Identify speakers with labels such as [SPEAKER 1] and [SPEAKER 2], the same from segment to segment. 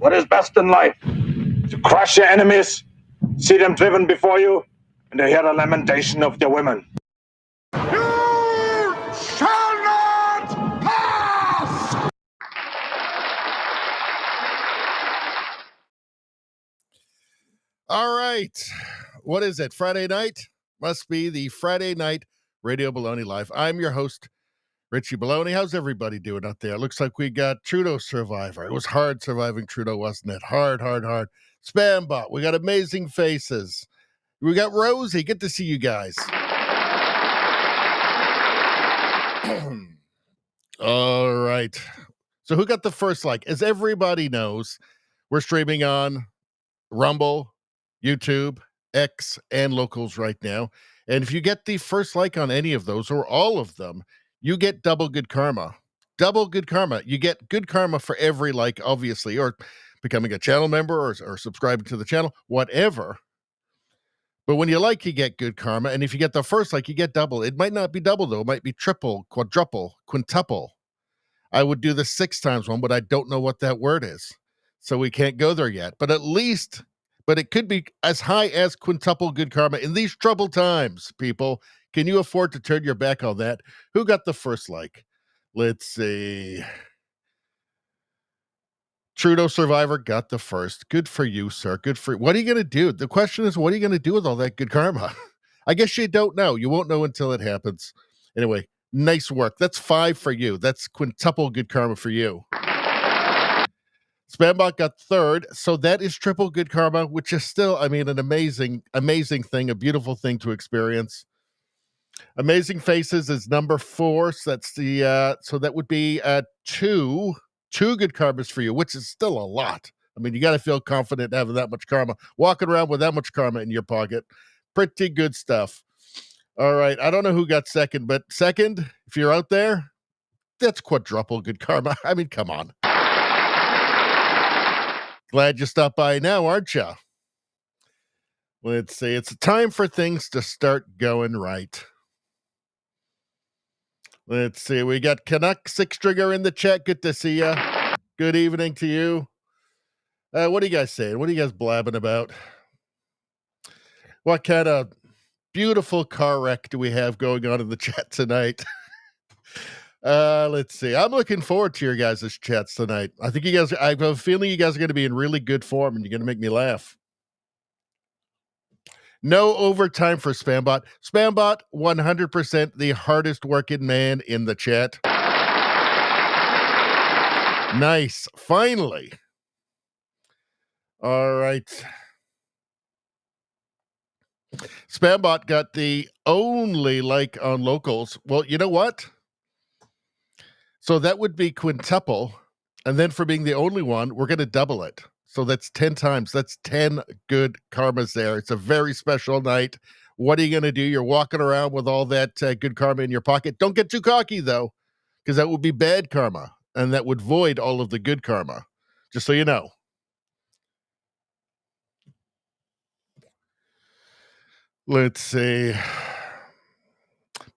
[SPEAKER 1] what is best in life? To crush your enemies, see them driven before you, and to hear the lamentation of their women.
[SPEAKER 2] You shall not pass!
[SPEAKER 3] All right. What is it? Friday night? Must be the Friday night Radio Baloney Live. I'm your host, Richie Baloney. How's everybody doing out there? Looks like we got Trudeau Survivor. It was hard surviving Trudeau, wasn't it? Hard. Spambot. We got amazing faces. We got Rosie. Good to see you guys. All right. So who got the first like? As everybody knows, we're streaming on Rumble, YouTube, X, and Locals right now. And if you get the first like on any of those or all of them, you get double good karma. Double good karma. You get good karma for every like, obviously, or becoming a channel member or subscribing to the channel, whatever. But when you like, you get good karma. And if you get the first like, you get double. It might not be double, though. It might be triple, quadruple, quintuple. I would do the 6 times one, but I don't know what that word is. So we can't go there yet. But at least, but it could be as high as quintuple good karma in these troubled times, people. Can you afford to turn your back on that? Who got the first like? Let's see. Trudeau Survivor got the first. Good for you, sir. Good for you. What are you going to do? The question is, what are you going to do with all that good karma? I guess you don't know. You won't know until it happens. Anyway, nice work. That's 5 for you. That's quintuple good karma for you. Spambot got third, so that is triple good karma, which is still, I mean, an amazing thing, a beautiful thing to experience. Amazing Faces is number 4, so that's the so that would be 2 good karmas for you, which is still a lot. I mean, you got to feel confident having that much karma, walking around with that much karma in your pocket. Pretty good stuff. All right, I don't know who got second, but second, if you're out there, that's quadruple good karma. I mean, come on. Glad you stopped by now, aren't you? Let's see. It's time for things to start going right. Let's see. We got Canuck 6-Trigger in the chat. Good to see you. Good evening to you. What are you guys saying? What are you guys blabbing about? What kind of beautiful car wreck do we have going on in the chat tonight? Let's see. I'm looking forward to your guys' chats tonight. I think you guys, I have a feeling you guys are going to be in really good form and you're going to make me laugh. No overtime for Spambot. Spambot, 100% the hardest working man in the chat. Nice. Finally. All right. Spambot got the only like on Locals. Well, you know what? So that would be quintuple. And then for being the only one, we're going to double it. So that's 10 times. That's 10 good karmas there. It's a very special night. What are you going to do? You're walking around with all that good karma in your pocket. Don't get too cocky, though, because that would be bad karma. And that would void all of the good karma. Just so you know. Let's see.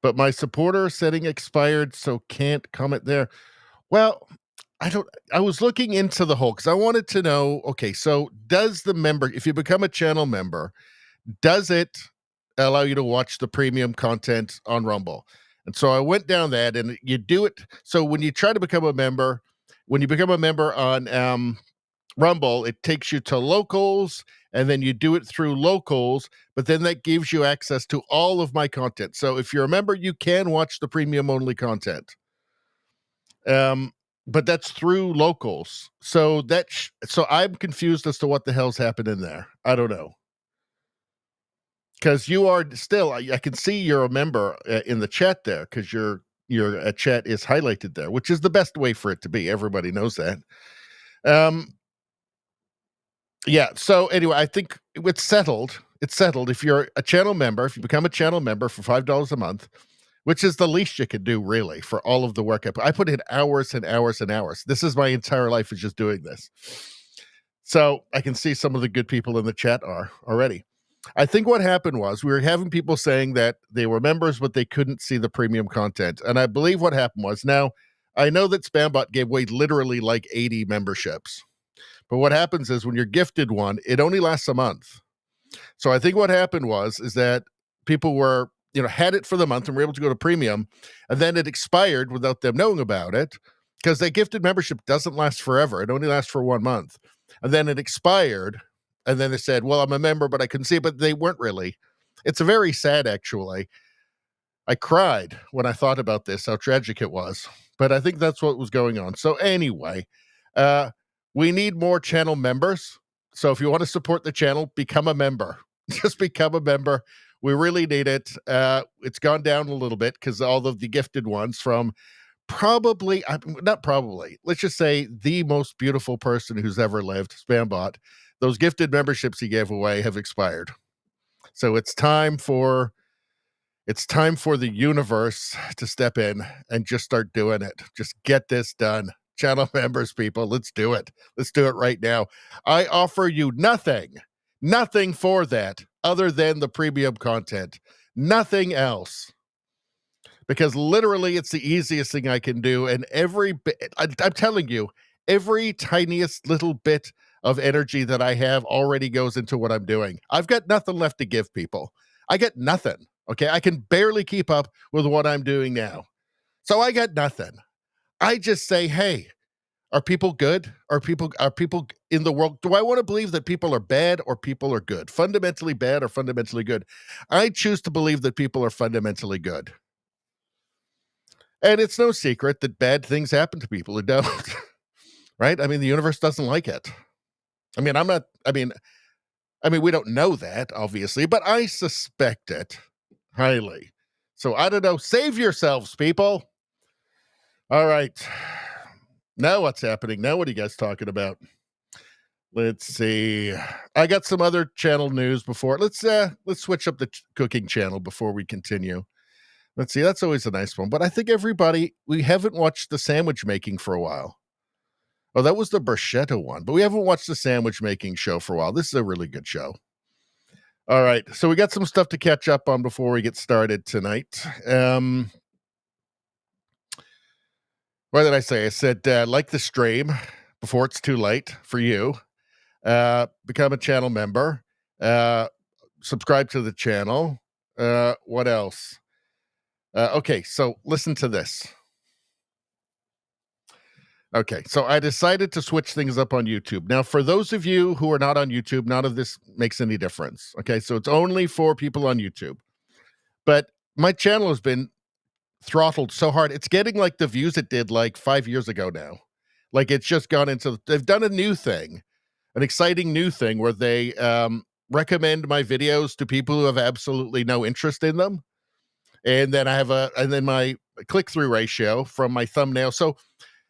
[SPEAKER 3] But my supporter setting expired, so can't comment there. Well, I was looking into the whole, because I wanted to know, okay, so does the member, if you become a channel member, does it allow you to watch the premium content on Rumble? And so I went down that, and you do it. So when you try to become a member, when you become a member on Rumble, it takes you to Locals, and then you do it through Locals, but then that gives you access to all of my content. So if you're a member, you can watch the premium only content. But that's through Locals. So so I'm confused as to what the hell's happening there. I don't know. Because you are still, I can see you're a member in the chat there, because your chat is highlighted there, which is the best way for it to be. Everybody knows that. Yeah, so anyway, I think it's settled. It's settled. If you're a channel member, if you become a channel member for $5 a month, which is the least you can do, really, for all of the work I put in hours and hours and hours. This is my entire life is just doing this. So I can see some of the good people in the chat are already. I think what happened was we were having people saying that they were members, but they couldn't see the premium content. And I believe what happened was, now, I know that Spambot gave away literally like 80 memberships. But what happens is when you're gifted one, it only lasts a month. So I think what happened is that people were, had it for the month and were able to go to premium, and then it expired without them knowing about it, because that gifted membership doesn't last forever. It only lasts for 1 month. And then it expired, and then they said, well, I'm a member, but I couldn't see it, but they weren't really. It's very sad, actually. I cried when I thought about this, how tragic it was. But I think that's what was going on. So anyway, we need more channel members. So if you want to support the channel, become a member. Just become a member. We really need it. It's gone down a little bit because all of the gifted ones from not probably, let's just say the most beautiful person who's ever lived, Spambot, those gifted memberships he gave away have expired. So it's time for the universe to step in and just start doing it. Just get this done. Channel members, people, let's do it. Let's do it right now. I offer you nothing for that other than the premium content. Nothing else. Because literally it's the easiest thing I can do. And I'm telling you, every tiniest little bit of energy that I have already goes into what I'm doing. I've got nothing left to give people. I get nothing. Okay, I can barely keep up with what I'm doing now. So I got nothing. I just say, hey, are people good? Are people in the world? Do I want to believe that people are bad or people are good? Fundamentally bad or fundamentally good? I choose to believe that people are fundamentally good. And it's no secret that bad things happen to people who don't. Right? I mean, the universe doesn't like it. I mean, we don't know that, obviously, but I suspect it highly. So I don't know. Save yourselves, people. All right. Now what's happening? Now what are you guys talking about? Let's see. I got some other channel news before. Let's switch up the cooking channel before we continue. Let's see. That's always a nice one. But I think we haven't watched the sandwich making for a while. Oh, that was the bruschetta one. But we haven't watched the sandwich making show for a while. This is a really good show. All right. So we got some stuff to catch up on before we get started tonight. What did I say? I said, like the stream before it's too late for you. Become a channel member. Subscribe to the channel. What else? Okay, so listen to this. Okay, so I decided to switch things up on YouTube. Now, for those of you who are not on YouTube, none of this makes any difference. Okay, so it's only for people on YouTube. But my channel has been throttled so hard. It's getting like the views it did like 5 years ago now. Like it's just gone into, they've done a new thing, an exciting new thing where they recommend my videos to people who have absolutely no interest in them. And then and then my click-through ratio from my thumbnail. So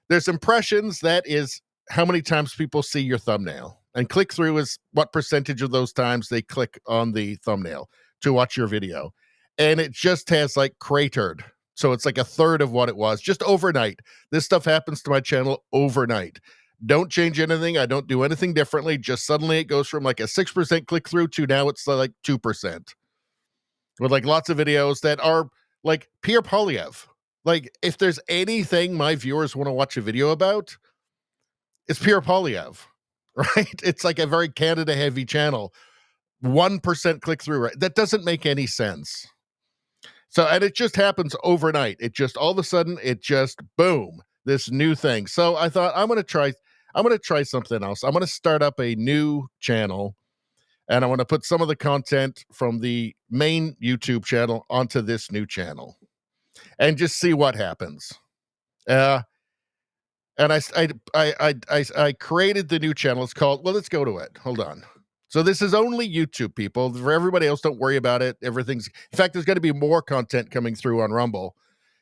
[SPEAKER 3] there's impressions, that is how many times people see your thumbnail. And click-through is what percentage of those times they click on the thumbnail to watch your video. And it just has like cratered. So it's like a third of what it was just overnight. This stuff happens to my channel overnight. Don't change anything. I don't do anything differently. Just suddenly it goes from like a 6% click-through to now it's like 2%. With like lots of videos that are like Pierre Poilievre. Like if there's anything my viewers want to watch a video about, it's Pierre Poilievre, right? It's like a very Canada heavy channel. 1% click-through rate. That doesn't make any sense. So, and it just happens overnight. It just, all of a sudden, it just, boom, this new thing. So I thought, I'm going to try something else. I'm going to start up a new channel, and I want to put some of the content from the main YouTube channel onto this new channel and just see what happens. And I created the new channel. It's called, well, let's go to it. Hold on. So this is only YouTube, people. For everybody else, don't worry about it. In fact, there's going to be more content coming through on Rumble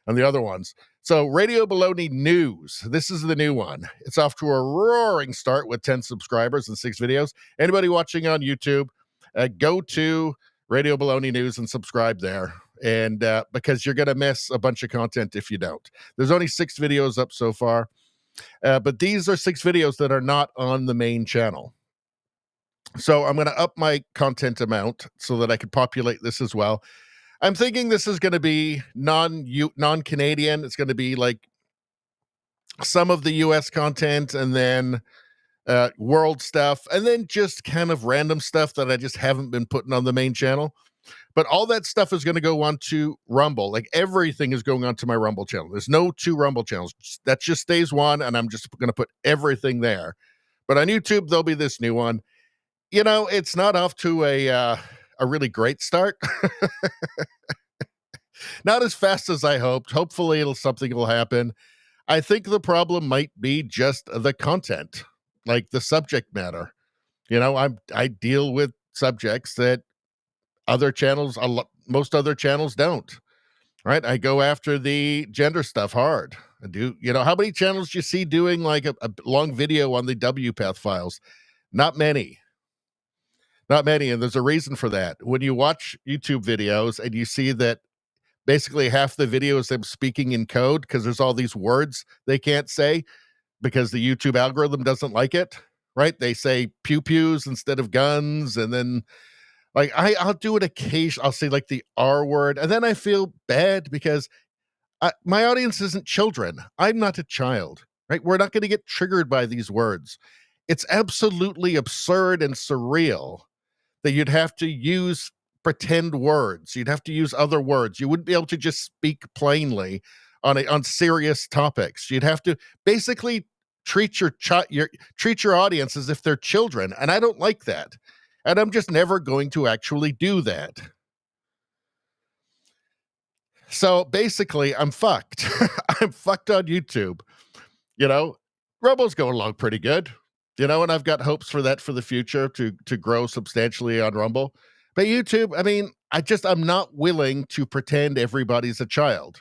[SPEAKER 3] and the other ones. So Radio Baloney News. This is the new one. It's off to a roaring start with 10 subscribers and 6 videos. Anybody watching on YouTube, go to Radio Baloney News and subscribe there. And because you're going to miss a bunch of content if you don't. There's only 6 videos up so far. But these are 6 videos that are not on the main channel. So I'm going to up my content amount so that I can populate this as well. I'm thinking this is going to be non-Canadian. It's going to be like some of the US content and then world stuff, and then just kind of random stuff that I just haven't been putting on the main channel. But all that stuff is going to go on to Rumble. Like everything is going on to my Rumble channel. There's no two Rumble channels. That just stays one, and I'm just going to put everything there. But on YouTube, there'll be this new one. You know, it's not off to a really great start. Not as fast as I hoped. Hopefully, something will happen. I think the problem might be just the content, like the subject matter. You know, I deal with subjects that other channels, most other channels don't. Right? I go after the gender stuff hard. I do. You know, how many channels do you see doing like a long video on the WPath files? Not many. Not many, and there's a reason for that. When you watch YouTube videos and you see that basically half the video is them speaking in code because there's all these words they can't say because the YouTube algorithm doesn't like it, right? They say pew-pews instead of guns, and then like I'll do it occasionally. I'll say like the R word, and then I feel bad because my audience isn't children. I'm not a child, right? We're not going to get triggered by these words. It's absolutely absurd and surreal that you'd have to use pretend words. You'd have to use other words. You wouldn't be able to just speak plainly on serious topics. You'd have to basically treat your audience as if they're children, and I don't like that. And I'm just never going to actually do that. So basically, I'm fucked. I'm fucked on YouTube. You know, Rumble's going along pretty good. You know, and I've got hopes for that for the future to grow substantially on Rumble. But YouTube, I mean, I'm not willing to pretend everybody's a child.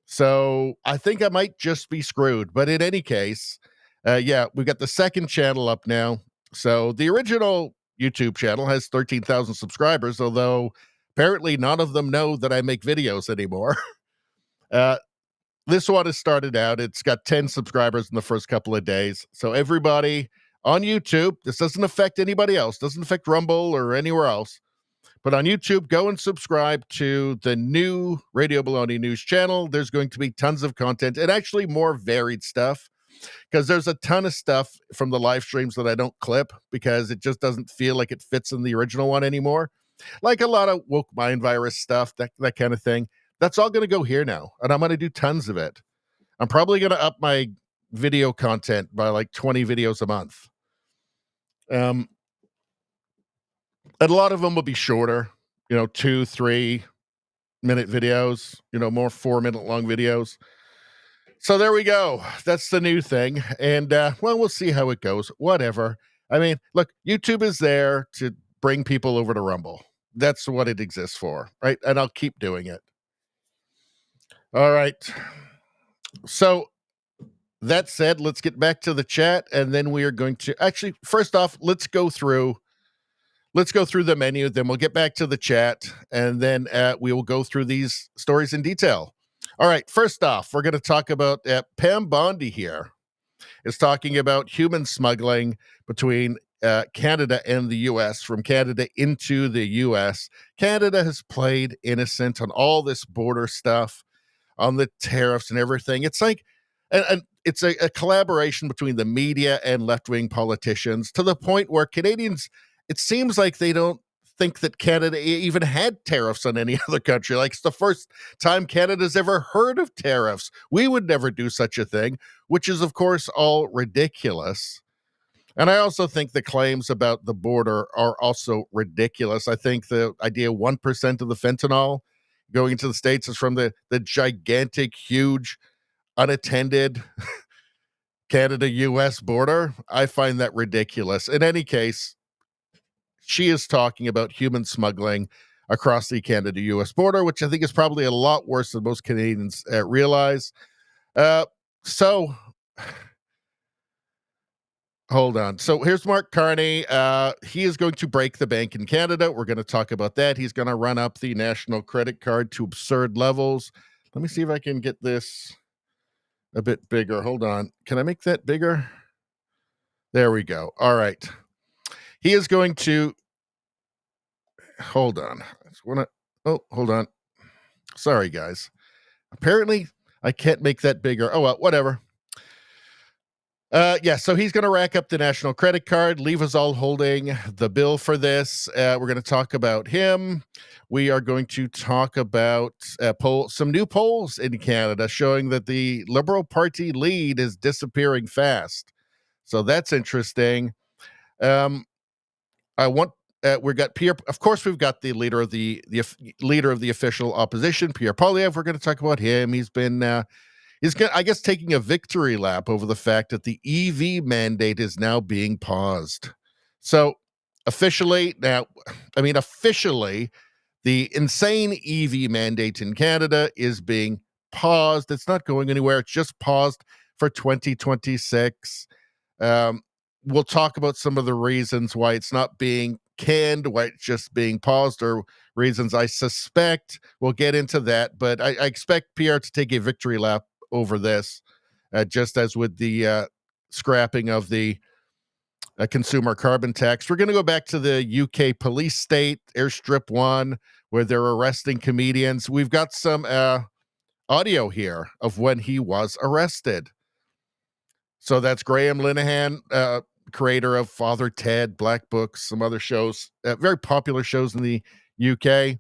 [SPEAKER 3] So I think I might just be screwed. But in any case, yeah, we've got the second channel up now. So the original YouTube channel has 13,000 subscribers, although apparently none of them know that I make videos anymore. This one has started out. It's got 10 subscribers in the first couple of days. So everybody on YouTube, this doesn't affect anybody else, doesn't affect Rumble or anywhere else. But on YouTube, go and subscribe to the new Radio Baloney News channel. There's going to be tons of content and actually more varied stuff because there's a ton of stuff from the live streams that I don't clip because it just doesn't feel like it fits in the original one anymore. Like a lot of woke mind virus stuff, that kind of thing. That's all going to go here now, and I'm going to do tons of it. I'm probably going to up my video content by like 20 videos a month. And a lot of them will be shorter, 2-3 minute videos, more 4-minute long videos. So there we go. That's the new thing. And, well, we'll see how it goes. Whatever. I mean, look, YouTube is there to bring people over to Rumble. That's what it exists for, right? And I'll keep doing it. All right. So that said, let's get back to the chat, and then we are going to actually, first off, let's go through the menu, then we'll get back to the chat, and then we will go through these stories in detail. All right. First off, we're going to talk about Pam Bondi here is talking about human smuggling between Canada and the U.S., from Canada into the U.S. Canada has played innocent on all this border stuff, on the tariffs and everything. It's like, and it's a collaboration between the media and left-wing politicians to the point where Canadians, it seems like they don't think that Canada even had tariffs on any other country. Like, it's the first time Canada's ever heard of tariffs. We would never do such a thing, which is, of course, all ridiculous. And I also think the claims about the border are also ridiculous. I think the idea 1% of the fentanyl going into the States is from the gigantic, huge, unattended Canada-U.S. border. I find that ridiculous. In any case, she is talking about human smuggling across the Canada-U.S. border, which I think is probably a lot worse than most Canadians realize. So hold on. So here's Mark Carney. He is going to break the bank in Canada. We're going to talk about that. He's going to run up the national credit card to absurd levels. Let me see if I can get this a bit bigger. Hold on. Can I make that bigger? There we go. All right. He is going to, hold on. Hold on. Sorry, guys. Apparently, I can't make that bigger. Oh, well, whatever. Yeah, so he's going to rack up the national credit card, leave us all holding the bill for this. We're going to talk about him. We are going to talk about some new polls in Canada showing that the Liberal Party lead is disappearing fast. So that's interesting. We got Pierre. Of course, we've got the leader of the leader of the official opposition, Pierre Poilievre. We're going to talk about him. He's been he's, I guess, taking a victory lap over the fact that the EV mandate is now being paused. So officially, the insane EV mandate in Canada is being paused. It's not going anywhere. It's just paused for 2026. We'll talk about some of the reasons why it's not being canned, why it's just being paused, or reasons I suspect. We'll get into that, but I expect Pierre to take a victory lap over this, just as with the scrapping of the consumer carbon tax. We're going to go back to the UK police state, Airstrip 1, where they're arresting comedians. We've got some audio here of when he was arrested. So that's Graham Linehan, creator of Father Ted, Black Books, some other shows, very popular shows in the UK.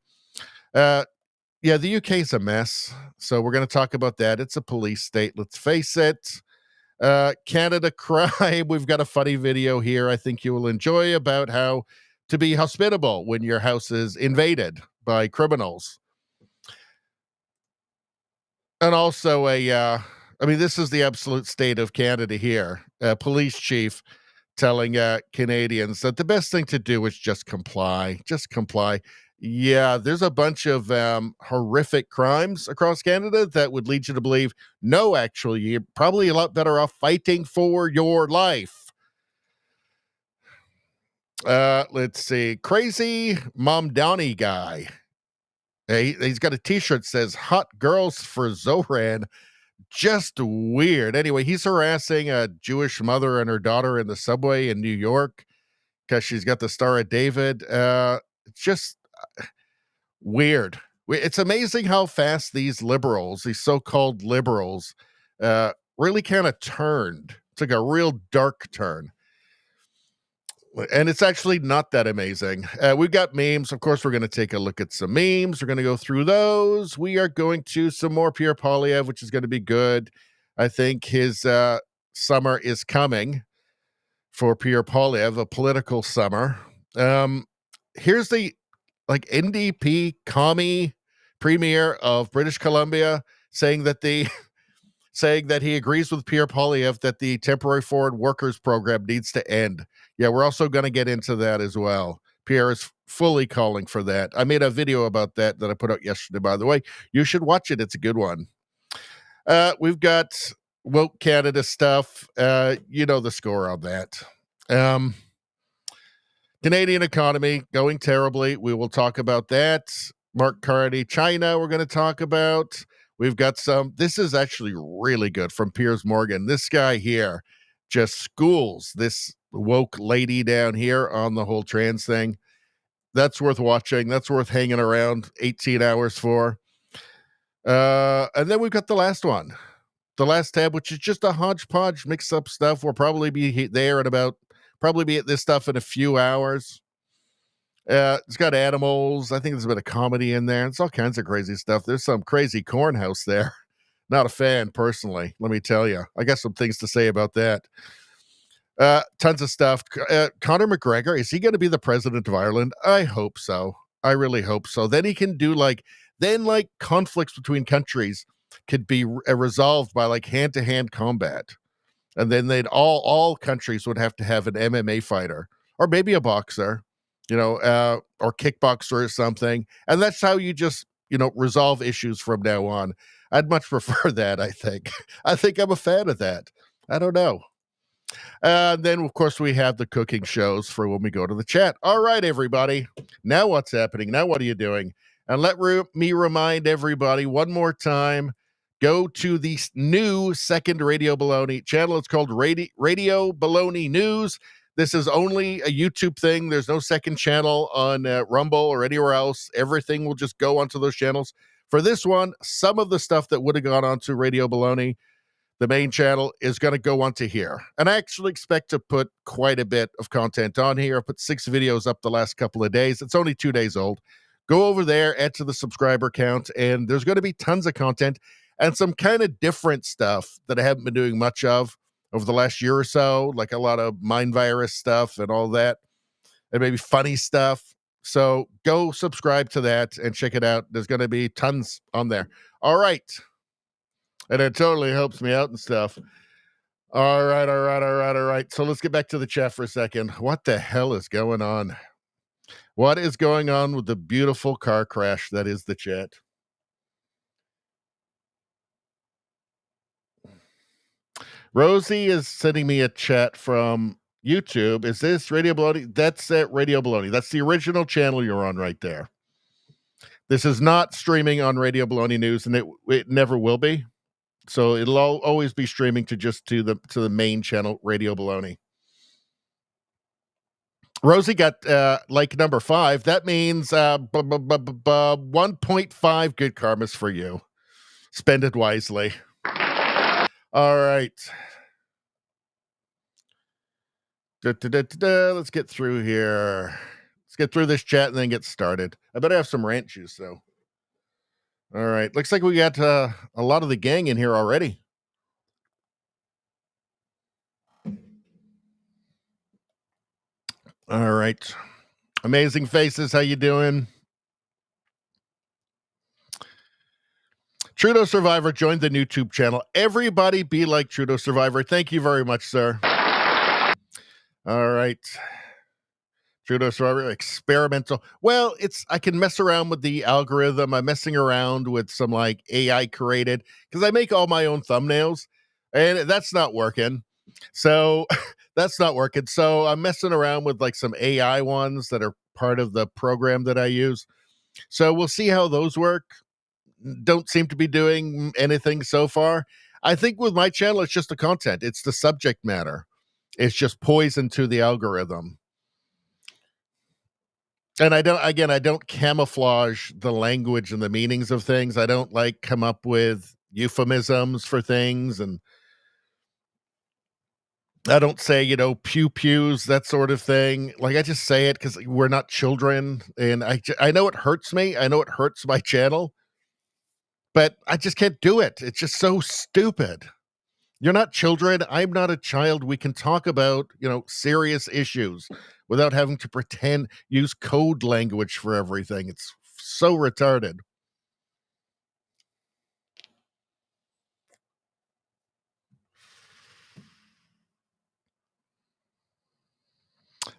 [SPEAKER 3] Yeah, the UK is a mess. So we're going to talk about that. It's a police state, let's face it. Canada crime. We've got a funny video here I think you will enjoy about how to be hospitable when your house is invaded by criminals. And also this is the absolute state of Canada here. Police chief telling Canadians that the best thing to do is just comply. Just comply. Yeah, there's a bunch of horrific crimes across Canada that would lead you to believe, no, actually, you're probably a lot better off fighting for your life. Let's see. Crazy Mom Donnie guy. He's got a t-shirt that says "Hot Girls for Zoran." Just weird. Anyway, he's harassing a Jewish mother and her daughter in the subway in New York because she's got the Star of David. Just weird. It's amazing how fast these liberals, these so-called liberals, really kind of turned. It's like a real dark turn. And it's actually not that amazing. We've got memes. Of course, we're going to take a look at some memes. We're going to go through those. We are going to some more Pierre Poilievre, which is going to be good. I think his summer is coming for Pierre Poilievre, a political summer. Here's the NDP commie premier of British Columbia saying that he agrees with Pierre Poilievre that the temporary foreign workers program needs to end. Yeah, we're also going to get into that as well. Pierre is fully calling for that. I made a video about that I put out yesterday, by the way. You should watch it. It's a good one. We've got woke Canada stuff. You know the score on that. Canadian economy going terribly. We will talk about that. Mark Carney, China, we're going to talk about. We've got this is actually really good from Piers Morgan. This guy here just schools this woke lady down here on the whole trans thing. That's worth watching. That's worth hanging around 18 hours for. And then we've got the last one. The last tab, which is just a hodgepodge mix up stuff. We'll probably be there at probably be at this stuff in a few hours. It's got animals. I think there's a bit of comedy in there. It's all kinds of crazy stuff. There's some crazy corn house there. Not a fan, personally. Let me tell you. I got some things to say about that. Tons of stuff. Conor McGregor, is he going to be the president of Ireland? I hope so. I really hope so. Then he can do conflicts between countries could be resolved by hand-to-hand combat. And then all countries would have to have an MMA fighter or maybe a boxer, or kickboxer or something. And that's how you just, resolve issues from now on. I'd much prefer that, I think. I think I'm a fan of that. I don't know. Then, of course, we have the cooking shows for when we go to the chat. All right, everybody. Now what's happening? Now what are you doing? And let me remind everybody one more time, go to the new second Radio Baloney channel. It's called Radio Baloney News. This is only a YouTube thing. There's no second channel on Rumble or anywhere else. Everything will just go onto those channels. For this one, some of the stuff that would have gone onto Radio Baloney, the main channel is going to go onto here. And I actually expect to put quite a bit of content on here. I put 6 videos up the last couple of days. It's only 2 days old. Go over there, add to the subscriber count, and there's going to be tons of content and some kind of different stuff that I haven't been doing much of over the last year or so, like a lot of mind virus stuff and all that, and maybe funny stuff. So go subscribe to that and check it out. There's going to be tons on there. All right. And it totally helps me out and stuff. All right. So let's get back to the chat for a second. What the hell is going on? What is going on with the beautiful car crash that is the chat? Rosie is sending me a chat from YouTube. Is this Radio Baloney? That's at Radio Baloney. That's the original channel you're on right there. This is not streaming on Radio Baloney News, and it never will be. So it'll always be streaming to the main channel, Radio Baloney. Rosie got like number 5. That means 1.5 good karmas for you. Spend it wisely. All right. Let's get through here. Let's get through this chat and then get started. I better have some rant juice, though. All right. Looks like we got a lot of the gang in here already. All right. Amazing Faces, how you doing? Trudeau Survivor joined the YouTube channel. Everybody be like Trudeau Survivor. Thank you very much, sir. All right. Trudeau Survivor, experimental. Well, I can mess around with the algorithm. I'm messing around with some like AI created, because I make all my own thumbnails, and that's not working. So that's not working. So I'm messing around with like some AI ones that are part of the program that I use. So we'll see how those work. Don't seem to be doing anything so far. I think with my channel, it's just the content. It's the subject matter. It's just poison to the algorithm. And I don't camouflage the language and the meanings of things. I don't like come up with euphemisms for things, and I don't say, pew pews, that sort of thing. Like, I just say it because we're not children, and I know it hurts me. I know it hurts my channel, but I just can't do it. It's just so stupid. You're not children. I'm not a child. We can talk about, serious issues without having to use code language for everything. It's so retarded.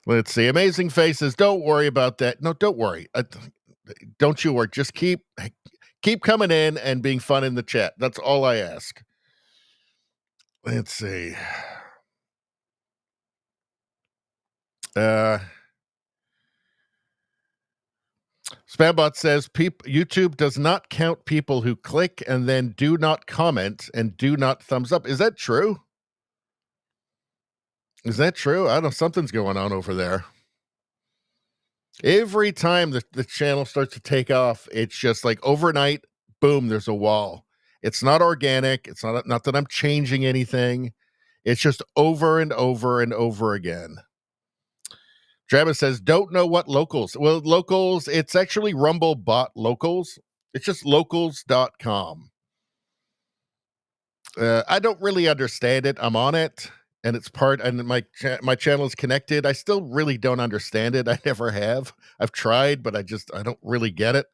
[SPEAKER 3] Let's see. Amazing Faces. Don't worry about that. No, don't worry. Don't you worry. Just keep coming in and being fun in the chat. That's all I ask. Let's see. Spambot says YouTube does not count people who click and then do not comment and do not thumbs up. Is that true? Is that true? I don't know. Something's going on over there. Every time the channel starts to take off, it's just like overnight, boom, there's a wall. It's not organic. It's not that I'm changing anything. It's just over and over and over again. Travis says, don't know what locals. Well, locals, it's actually Rumble bot locals. It's just locals.com. I don't really understand it. I'm on it, and it's and my channel is connected. I still really don't understand it. I never have. I've tried, but I don't really get it.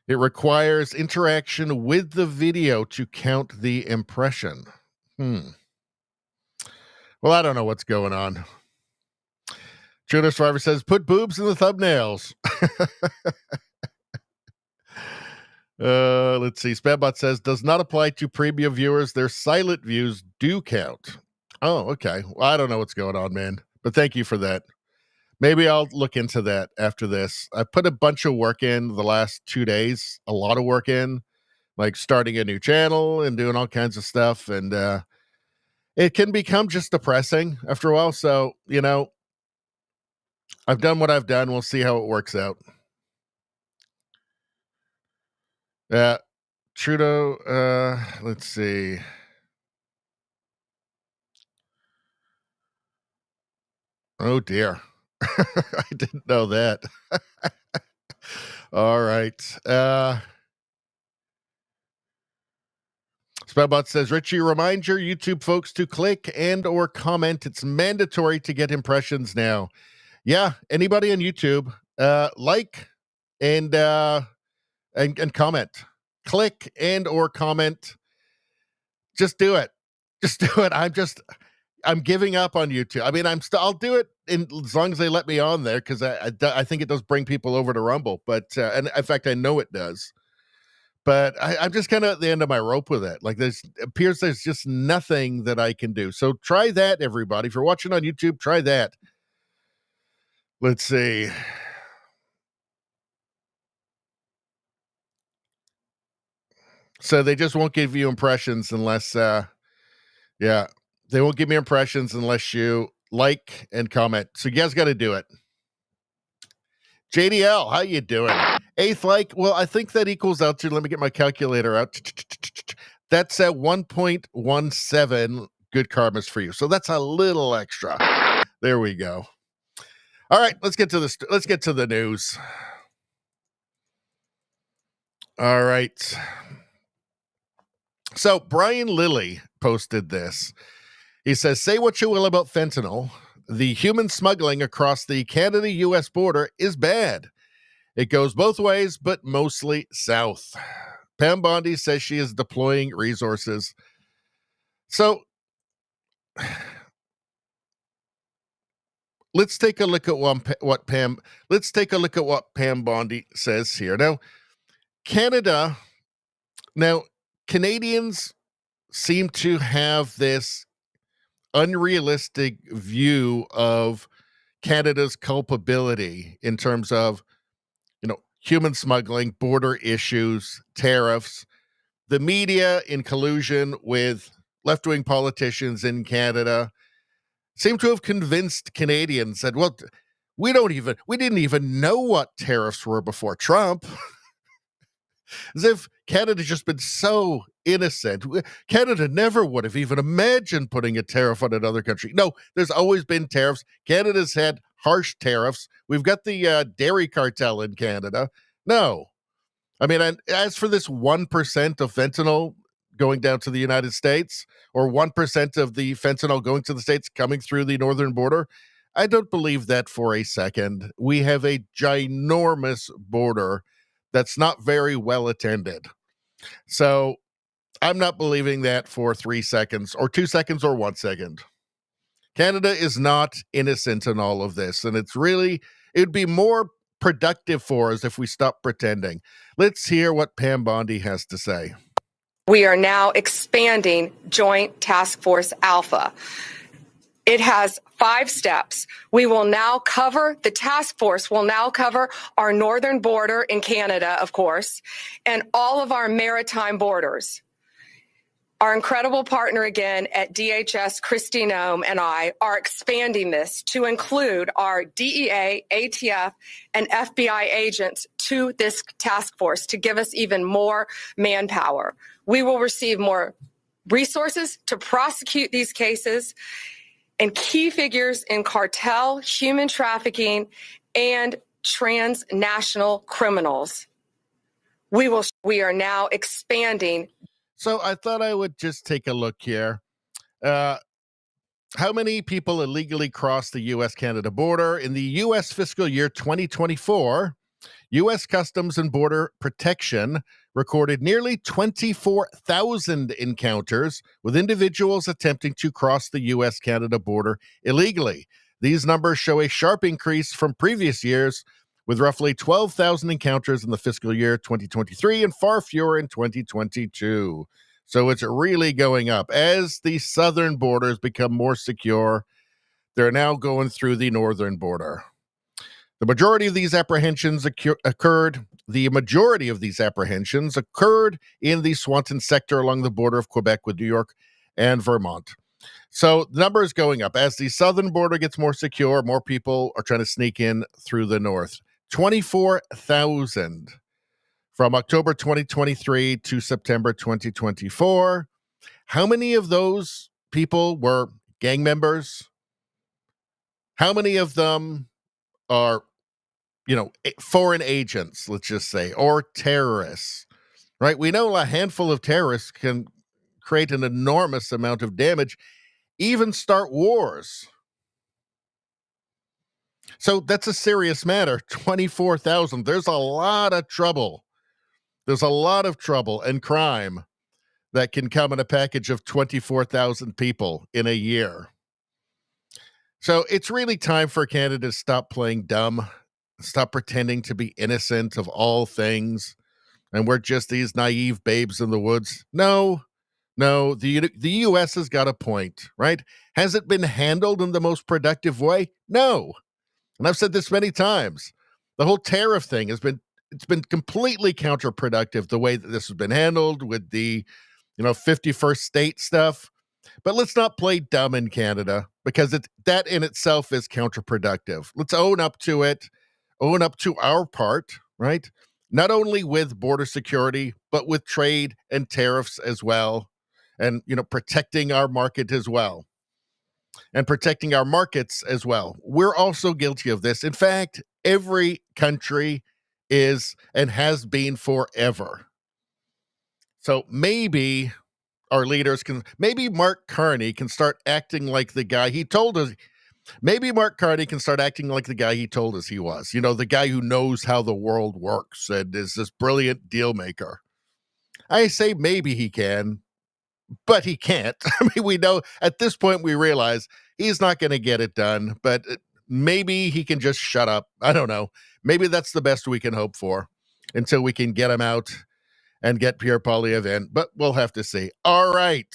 [SPEAKER 3] It requires interaction with the video to count the impression. Well, I don't know what's going on. Trudeau Survivor says, put boobs in the thumbnails. Let's see. Spambot says, does not apply to premium viewers. Their silent views do count. Oh, okay. Well, I don't know what's going on, man. But thank you for that. Maybe I'll look into that after this. I put a bunch of work in the last 2 days. A lot of work in. Like starting a new channel and doing all kinds of stuff. And it can become just depressing after a while. So, I've done what I've done. We'll see how it works out. Trudeau, let's see. Oh, dear. I didn't know that. All right. Spellbot says, Richie, remind your YouTube folks to click and or comment. It's mandatory to get impressions now. Yeah, anybody on YouTube, like and comment. Click and or comment. Just do it. Just do it. I'm giving up on YouTube. I mean, I'll do it as long as they let me on there, because I think it does bring people over to Rumble. But and in fact, I know it does. But I'm just kind of at the end of my rope with it. Like there's just nothing that I can do. So try that, everybody. If you're watching on YouTube, try that. Let's see. So they just won't give you impressions unless, they won't give me impressions unless you like and comment. So you guys got to do it. JDL, how you doing? Eighth like. Well, I think that equals out to, let me get my calculator out. That's at 1.17 good karmas for you. So that's a little extra. There we go. All right, let's get to the news. All right. So Brian Lilly posted this. He says, say what you will about fentanyl. The human smuggling across the Canada-U.S. border is bad. It goes both ways, but mostly south. Pam Bondi says she is deploying resources. So let's take a look at what Pam Bondi says here. Now, Canadians seem to have this unrealistic view of Canada's culpability in terms of, human smuggling, border issues, tariffs. The media, in collusion with left-wing politicians in Canada, seem to have convinced Canadians that, well, we didn't even know what tariffs were before Trump. As if Canada's just been so innocent. Canada never would have even imagined putting a tariff on another country. No, there's always been tariffs. Canada's had harsh tariffs. We've got the dairy cartel in Canada. No. I mean, as for this 1% of fentanyl going down to the United States, or 1% of the fentanyl going to the States coming through the northern border, I don't believe that for a second. We have a ginormous border that's not very well attended. So I'm not believing that for 3 seconds or 2 seconds or 1 second. Canada is not innocent in all of this. And it'd be more productive for us if we stop pretending. Let's hear what Pam Bondi has to say.
[SPEAKER 4] We are now expanding Joint Task Force Alpha. It has 5 steps. The task force will now cover our northern border in Canada, of course, and all of our maritime borders. Our incredible partner again at DHS, Christy Nome, and I are expanding this to include our DEA, ATF, and FBI agents to this task force to give us even more manpower. We will receive more resources to prosecute these cases, and key figures in cartel, human trafficking, and transnational criminals. We are now expanding.
[SPEAKER 3] So I thought I would just take a look here. How many people illegally crossed the U.S.-Canada border? In the U.S. fiscal year 2024, U.S. Customs and Border Protection recorded nearly 24,000 encounters with individuals attempting to cross the U.S.-Canada border illegally. These numbers show a sharp increase from previous years, with roughly 12,000 encounters in the fiscal year 2023 and far fewer in 2022. So it's really going up. As the southern borders become more secure, they're now going through the northern border. The majority of these apprehensions occurred in the Swanton sector along the border of Quebec with New York and Vermont. So the number is going up. As the southern border gets more secure, more people are trying to sneak in through the north. 24,000 from October 2023 to September 2024. How many of those people were gang members? How many of them are, foreign agents, let's just say, or terrorists, right? We know a handful of terrorists can create an enormous amount of damage, even start wars. So that's a serious matter. 24,000. There's a lot of trouble. There's a lot of trouble and crime that can come in a package of 24,000 people in a year. So it's really time for Canada to stop playing dumb, stop pretending to be innocent of all things, and we're just these naive babes in the woods. No, the U.S. has got a point, right? Has it been handled in the most productive way? No. And I've said this many times. The whole tariff thing it's been completely counterproductive the way that this has been handled with the 51st state stuff. But let's not play dumb in Canada, because that in itself is counterproductive. Let's own up to it, own up to our part, right? Not only with border security, but with trade and tariffs as well. And, protecting our market as well. And protecting our markets as well. We're also guilty of this. In fact, every country is and has been forever. So maybe our leaders maybe Mark Carney can start acting like the guy he told us. Maybe Mark Carney can start acting like the guy he told us he was. The guy who knows how the world works and is this brilliant deal maker. I say maybe he can, but he can't. I mean, we know at this point, we realize he's not going to get it done, but maybe he can just shut up. I don't know. Maybe that's the best we can hope for until we can get him out and get Pierre Poilievre in, but we'll have to see. All right.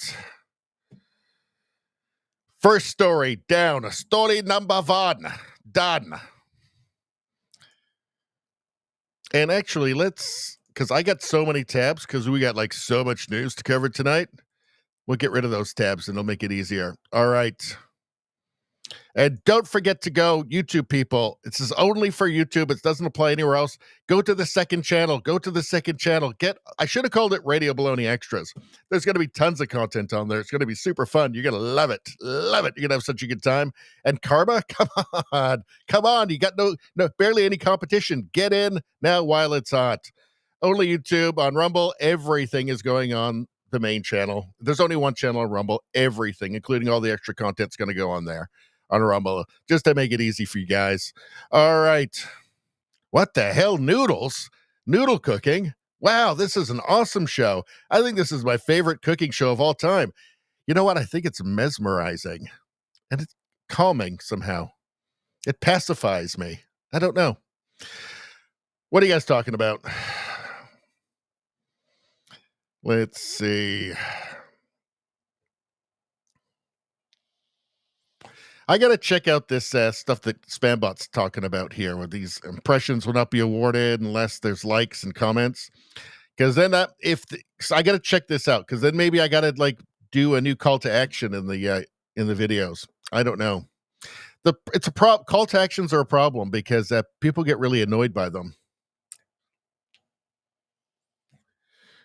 [SPEAKER 3] First story down. Story number 1. Done. And actually, because I got so many tabs, because we got so much news to cover tonight, we'll get rid of those tabs and it'll make it easier. All right. And don't forget to go, YouTube people. This is only for YouTube. It doesn't apply anywhere else. Go to the second channel. I should have called it Radio Baloney Extras. There's going to be tons of content on there. It's going to be super fun. You're going to love it. Love it. You're going to have such a good time. And Karma, come on. You got no, barely any competition. Get in now while it's hot. Only YouTube. On Rumble, everything is going on the main channel. There's only one channel on Rumble. Everything, including all the extra content, is going to go on there. On Rumble, just to make it easy for you guys. All right. What the hell? Noodles? Noodle cooking? Wow, this is an awesome show. I think this is my favorite cooking show of all time. You know what? I think it's mesmerizing. And it's calming somehow. It pacifies me. I don't know. What are you guys talking about? Let's see. I got to check out this stuff that Spambot's talking about here, where these impressions will not be awarded unless there's likes and comments. Because then so I got to check this out, because then maybe I got to do a new call to action in the videos. I don't know. Call to actions are a problem because people get really annoyed by them.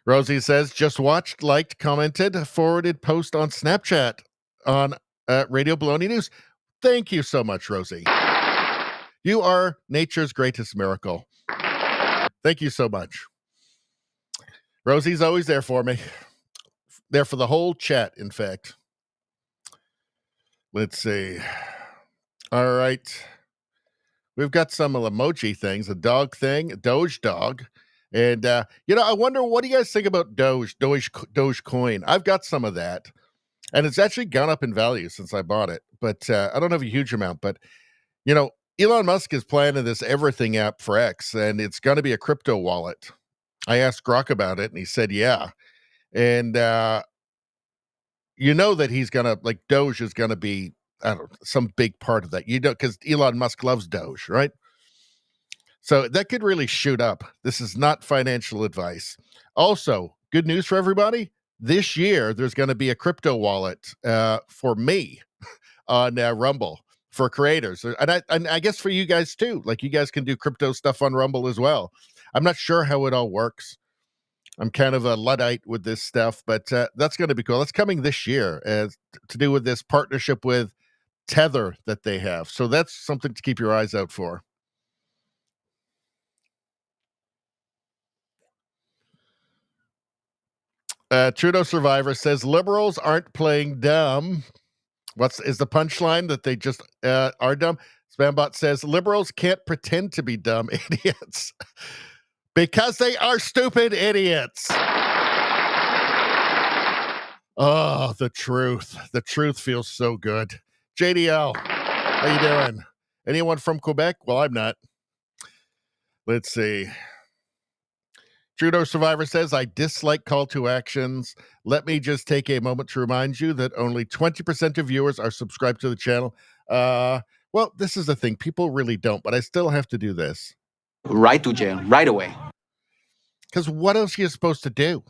[SPEAKER 3] Rosie says, just watched, liked, commented, forwarded post on Snapchat on Radio Baloney News. Thank you so much, Rosie. You are nature's greatest miracle. Thank you so much. Rosie's always there for me. There for the whole chat, in fact. Let's see. All right. We've got some emoji things, a dog thing, a Doge dog. And, I wonder, what do you guys think about Dogecoin? I've got some of that. And it's actually gone up in value since I bought it. But I don't have a huge amount. But, Elon Musk is planning this Everything app for X, and it's going to be a crypto wallet. I asked Grok about it, and he said, yeah. And that he's going to, Doge is going to be, I don't know, some big part of that. Because Elon Musk loves Doge, right? So that could really shoot up. This is not financial advice. Also, good news for everybody. This year, there's going to be a crypto wallet for me on Rumble for creators. And I guess for you guys too. You guys can do crypto stuff on Rumble as well. I'm not sure how it all works. I'm kind of a Luddite with this stuff, but that's going to be cool. That's coming this year to do with this partnership with Tether that they have. So that's something to keep your eyes out for. Trudeau Survivor says liberals aren't playing dumb. Is the punchline that they just are dumb? Spambot says liberals can't pretend to be dumb idiots because they are stupid idiots. Oh, the truth. The truth feels so good. JDL, how you doing? Anyone from Quebec? Well, I'm not. Let's see. Trudeau Survivor says, I dislike call to actions. Let me just take a moment to remind you that only 20% of viewers are subscribed to the channel. Well, this is the thing. People really don't, but I still have to do this.
[SPEAKER 5] Right to jail, right away.
[SPEAKER 3] Because what else are you supposed to do?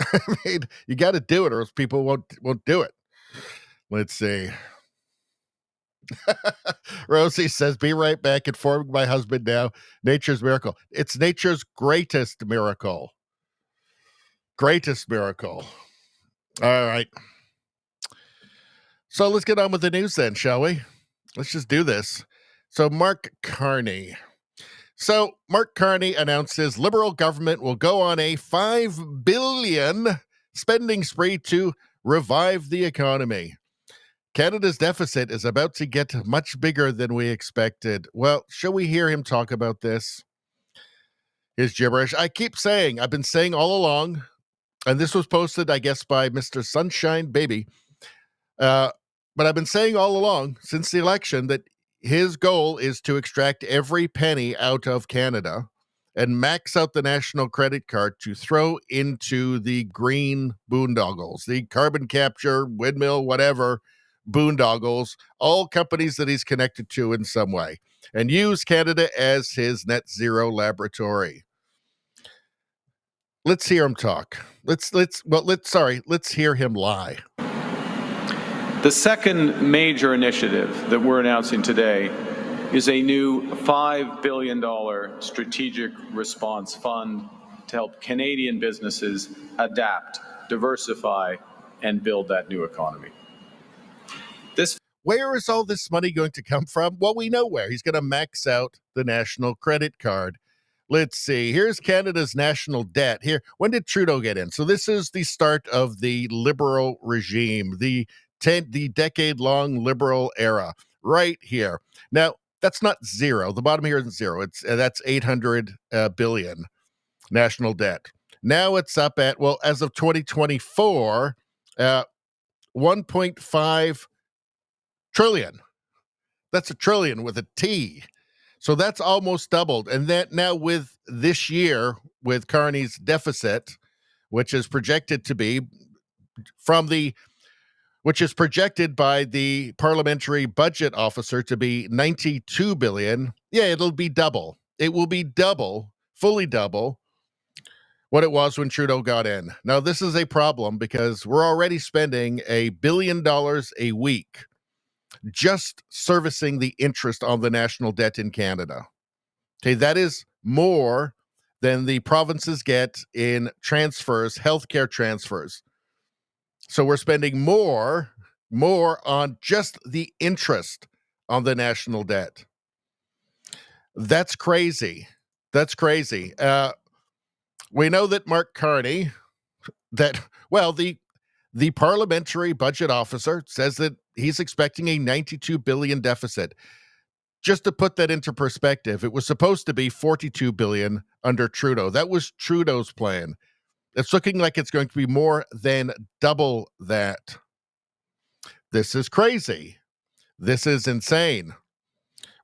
[SPEAKER 3] I mean, you got to do it or else people won't do it. Let's see. Rosie says, be right back. Informing my husband now. Nature's miracle. It's nature's greatest miracle. Greatest miracle. All right. So let's get on with the news then, shall we? Let's just do this. So Mark Carney. Mark Carney announces Liberal government will go on a $5 billion spending spree to revive the economy. Canada's deficit is about to get much bigger than we expected. Well, shall we hear him talk about this? His gibberish. I've been saying all along, and this was posted, I guess, by Mr. Sunshine Baby. But I've been saying all along since the election that his goal is to extract every penny out of Canada and max out the national credit card to throw into the green boondoggles, the carbon capture, windmill, whatever, boondoggles, all companies that he's connected to in some way, and use Canada as his net zero laboratory. Let's hear him talk. Let's hear him lie.
[SPEAKER 6] The second major initiative that we're announcing today is a new $5 billion strategic response fund to help Canadian businesses adapt, diversify, and build that new economy.
[SPEAKER 3] Where is all this money going to come from? Well, we know where. He's going to max out the national credit card. Let's see. Here's Canada's national debt. Here, when did Trudeau get in? So this is the start of the Liberal regime, the decade-long Liberal era, right here. Now, that's not zero. The bottom here isn't zero. That's $800 billion national debt. Now it's up at, well, as of 2024, 1.5 trillion. That's a trillion with a T. So that's almost doubled. And that now with this year, with Carney's deficit, which is projected to be which is projected by the parliamentary budget officer to be 92 billion. Yeah, it'll be double. It will be double, fully double what it was when Trudeau got in. Now, this is a problem because we're already spending $1 billion a week just servicing the interest on the national debt in Canada. Okay, that is more than the provinces get in transfers, healthcare transfers. So we're spending more on just the interest on the national debt. That's crazy. That's crazy. We know that Mark Carney, the parliamentary budget officer says that he's expecting a $92 billion deficit. Just to put that into perspective, it was supposed to be $42 billion under Trudeau. That was Trudeau's plan. It's looking like it's going to be more than double that. This is crazy. This is insane.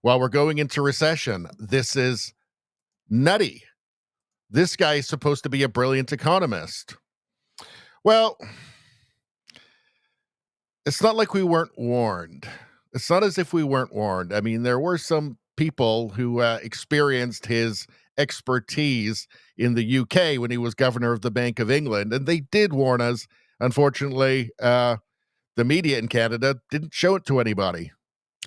[SPEAKER 3] While we're going into recession, this is nutty. This guy is supposed to be a brilliant economist. Well, it's not like we weren't warned. It's not as if we weren't warned. I mean, there were some people who experienced his expertise in the UK when he was governor of the Bank of England, and they did warn us. Unfortunately, the media in Canada didn't show it to anybody.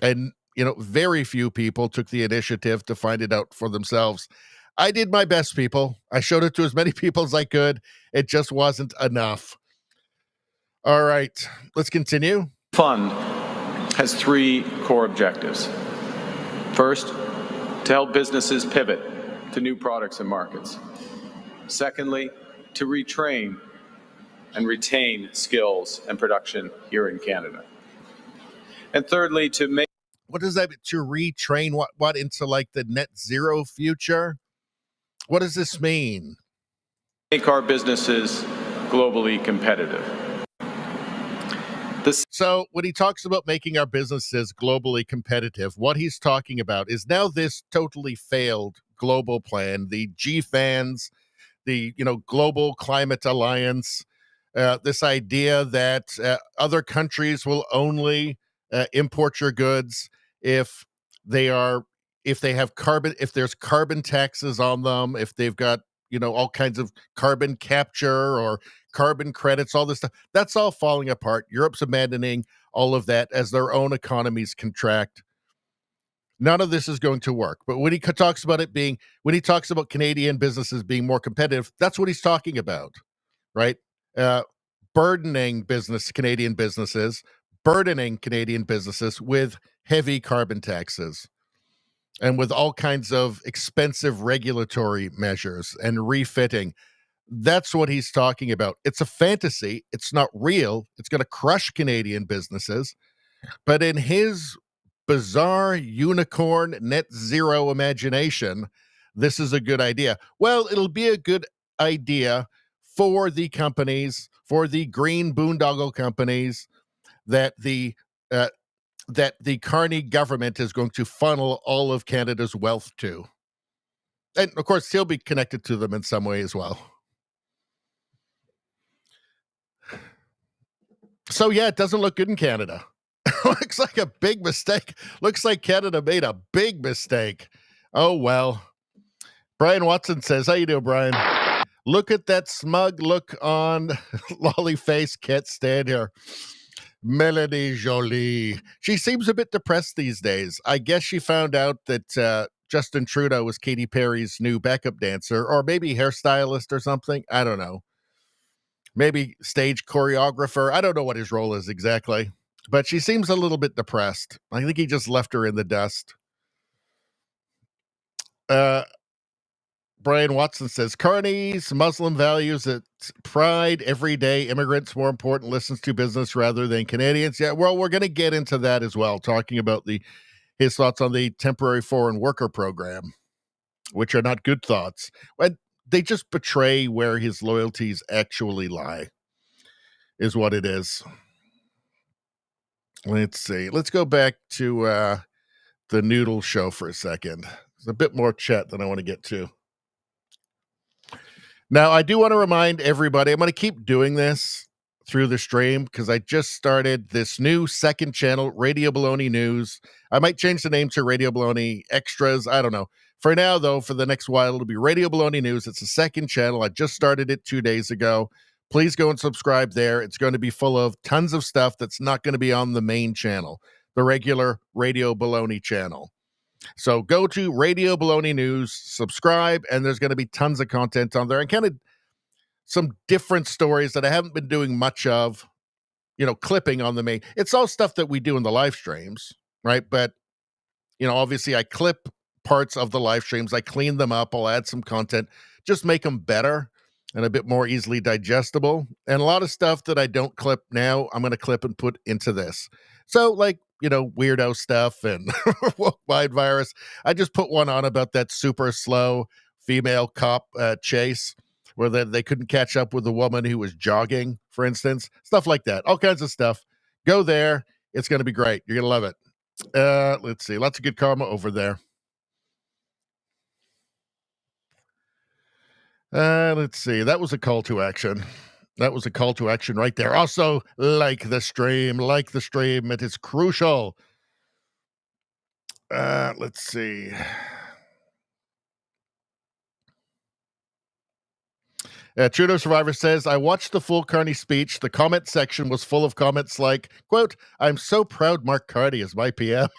[SPEAKER 3] And, very few people took the initiative to find it out for themselves. I did my best, people. I showed it to as many people as I could. It just wasn't enough. All right, let's continue.
[SPEAKER 6] Fund has three core objectives. First, to help businesses pivot to new products and markets. Secondly, to retrain and retain skills and production here in Canada. And thirdly, to make
[SPEAKER 3] What does that mean? To retrain what into like the net zero future? What does this mean?
[SPEAKER 6] our businesses globally competitive.
[SPEAKER 3] So when he talks about making our businesses globally competitive, what he's talking about is now this totally failed global plan, the GFANZ, the Global Climate Alliance, this idea that other countries will only import your goods if if there's carbon taxes on them, if they've got all kinds of carbon capture or carbon credits, all this stuff. That's all falling apart. Europe's abandoning all of that as their own economies contract. None of this is going to work. But when he talks about Canadian businesses being more competitive, that's what he's talking about, right? Burdening Canadian businesses with heavy carbon taxes and with all kinds of expensive regulatory measures and refitting. That's what he's talking about. It's a fantasy. It's not real. It's going to crush Canadian businesses. But in his bizarre unicorn net zero imagination, this is a good idea. Well, it'll be a good idea for the companies, for the green boondoggle companies that the Carney government is going to funnel all of Canada's wealth to. And of course, he'll be connected to them in some way as well. So yeah, it doesn't look good in Canada. Looks like a big mistake. Looks like Canada made a big mistake. Oh, well. Brian Watson says, how you doing, Brian? Look at that smug look on lolly face. Can't stand her. Melanie Jolie. She seems a bit depressed these days. I guess she found out that Justin Trudeau was Katy Perry's new backup dancer, or maybe hairstylist or something. I don't know. Maybe stage choreographer. I don't know what his role is exactly. But she seems a little bit depressed. I think he just left her in the dust. Brian Watson says, Carney's Muslim values at pride, everyday immigrants more important, listens to business rather than Canadians. Yeah, well, we're going to get into that as well, talking about his thoughts on the temporary foreign worker program, which are not good thoughts. But they just betray where his loyalties actually lie, is what it is. Let's see. Let's go back to the Noodle Show for a second. There's a bit more chat than I want to get to. Now, I do want to remind everybody, I'm going to keep doing this through the stream because I just started this new second channel, Radio Baloney News. I might change the name to Radio Baloney Extras. I don't know. For now, though, for the next while, it'll be Radio Baloney News. It's a second channel. I just started it 2 days ago. Please go and subscribe there. It's going to be full of tons of stuff that's not going to be on the main channel, the regular Radio Baloney channel. So go to Radio Baloney News, subscribe, and there's going to be tons of content on there and kind of some different stories that I haven't been doing much of, clipping on the main. It's all stuff that we do in the live streams, right? But, obviously I clip parts of the live streams. I clean them up. I'll add some content, just make them better and a bit more easily digestible. And a lot of stuff that I don't clip now, I'm going to clip and put into this. So weirdo stuff and woke mind virus. I just put one on about that super slow female cop chase where they couldn't catch up with the woman who was jogging, for instance. Stuff like that. All kinds of stuff. Go there. It's going to be great. You're going to love it. Let's see. Lots of good karma over there. Let's see. That was a call to action. That was a call to action right there. Also, like the stream. It is crucial. Let's see. Trudeau Survivor says, I watched the full Carney speech. The comment section was full of comments like, quote, I'm so proud Mark Carney is my PM.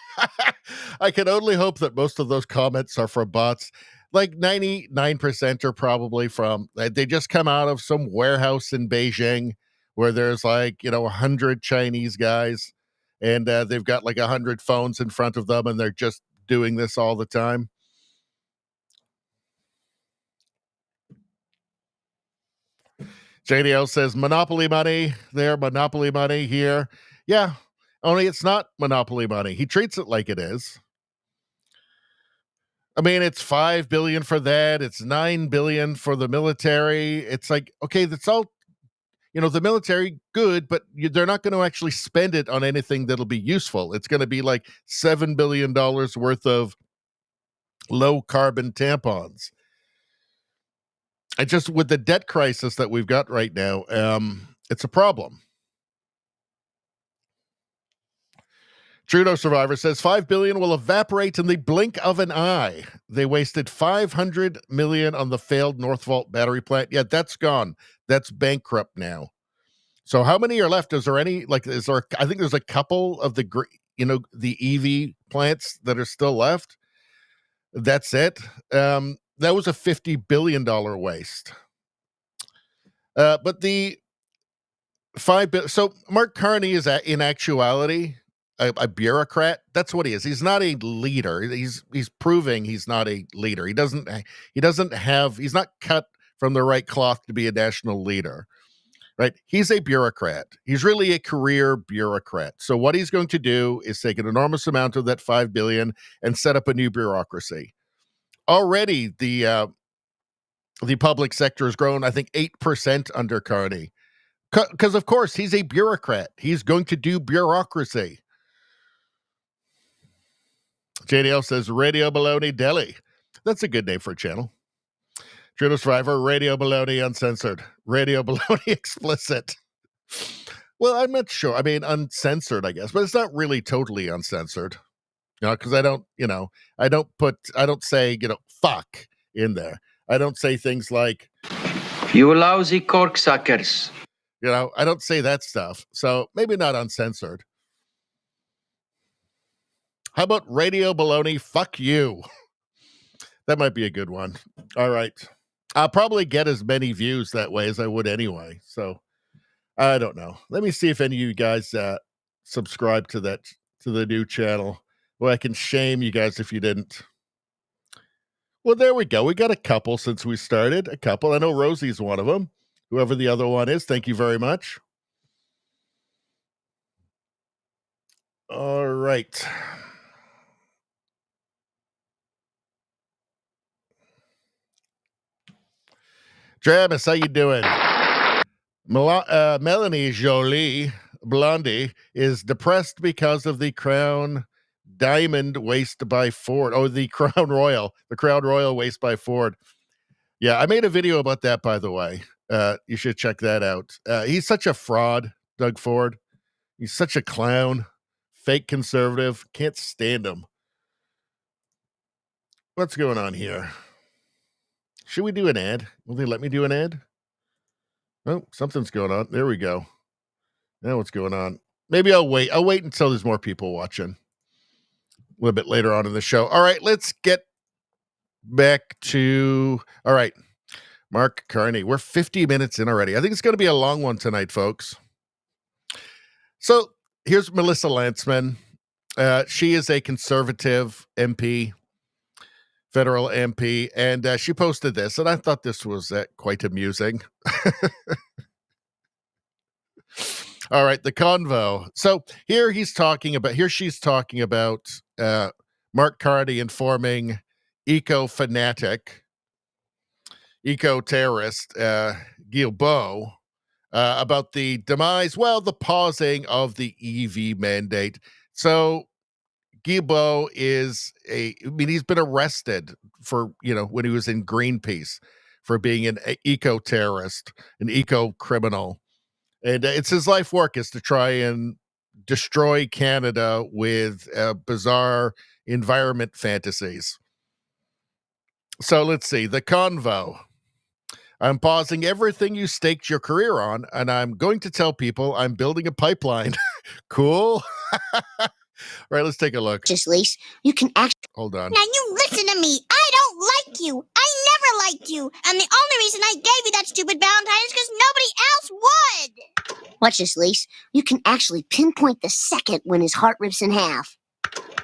[SPEAKER 3] I can only hope that most of those comments are from bots. Like 99% are probably from, they just come out of some warehouse in Beijing where there's like, 100 Chinese guys and they've got like 100 phones in front of them and they're just doing this all the time. JDL says monopoly money there, monopoly money here. Yeah, only it's not monopoly money. He treats it like it is. I mean, it's $5 billion for that. It's $9 billion for the military. It's like, okay, that's all, the military, good, but they're not going to actually spend it on anything that'll be useful. It's going to be like $7 billion worth of low carbon tampons. And just with the debt crisis that we've got right now, it's a problem. Trudeau Survivor says $5 billion will evaporate in the blink of an eye. They wasted $500 million on the failed Northvolt battery plant. Yeah, that's gone. That's bankrupt now. So how many are left? Is there any, is there, I think there's a couple of the EV plants that are still left. That's it. That was a $50 billion waste. But the $5 billion, so Mark Carney is in actuality a bureaucrat. That's what he is. He's not a leader. He's proving he's not a leader. He's not cut from the right cloth to be a national leader, right? He's a bureaucrat. He's really a career bureaucrat. So what he's going to do is take an enormous amount of that $5 billion and set up a new bureaucracy. Already the public sector has grown, I think, 8% under Carney. Because, of course, he's a bureaucrat. He's going to do bureaucracy. JDL says Radio Baloney Delhi. That's a good name for a channel. Trudeau Survivor, Radio Baloney Uncensored. Radio Baloney Explicit. Well, I'm not sure. I mean, uncensored, I guess. But it's not really totally uncensored. Because I don't say, fuck in there. I don't say things like,
[SPEAKER 5] You lousy corksuckers.
[SPEAKER 3] I don't say that stuff. So maybe not uncensored. How about Radio Baloney? Fuck you. That might be a good one. All right. I'll probably get as many views that way as I would anyway. So I don't know. Let me see if any of you guys subscribe to the new channel. Well, I can shame you guys if you didn't. Well, there we go. We got a couple since we started. A couple. I know Rosie's one of them. Whoever the other one is, thank you very much. All right. Travis, how you doing? Melanie Jolie, Blondie, is depressed because of the Crown Diamond waste by Ford. Oh, the Crown Royal waste by Ford. Yeah, I made a video about that, by the way. You should check that out. He's such a fraud, Doug Ford. He's such a clown, fake conservative. Can't stand him. What's going on here? Should we do an ad? Will they let me do an ad? Oh, something's going on. There we go. Now what's going on? Maybe I'll wait. I'll wait until there's more people watching. A little bit later on in the show. All right, let's get back to... All right, Mark Carney. We're 50 minutes in already. I think it's going to be a long one tonight, folks. So here's Melissa Lantsman. She is a conservative MP, federal MP, and she posted this, and I thought this was quite amusing. All right, the convo. So here she's talking about Mark Carney informing eco-fanatic, eco-terrorist Guilbeault about the demise, the pausing of the EV mandate. So Guilbeault he's been arrested for, when he was in Greenpeace for being an eco-terrorist, an eco-criminal. And it's his life work is to try and destroy Canada with bizarre environment fantasies. So let's see, the convo. I'm pausing everything you staked your career on, and I'm going to tell people I'm building a pipeline. Cool. All right, let's take a look.
[SPEAKER 7] Just Lise, you can actually.
[SPEAKER 3] Hold on.
[SPEAKER 7] Now you listen to me. I don't like you. I never liked you. And the only reason I gave you that stupid Valentine is because nobody else would. Watch this, Lise. You can actually pinpoint the second when his heart rips in half.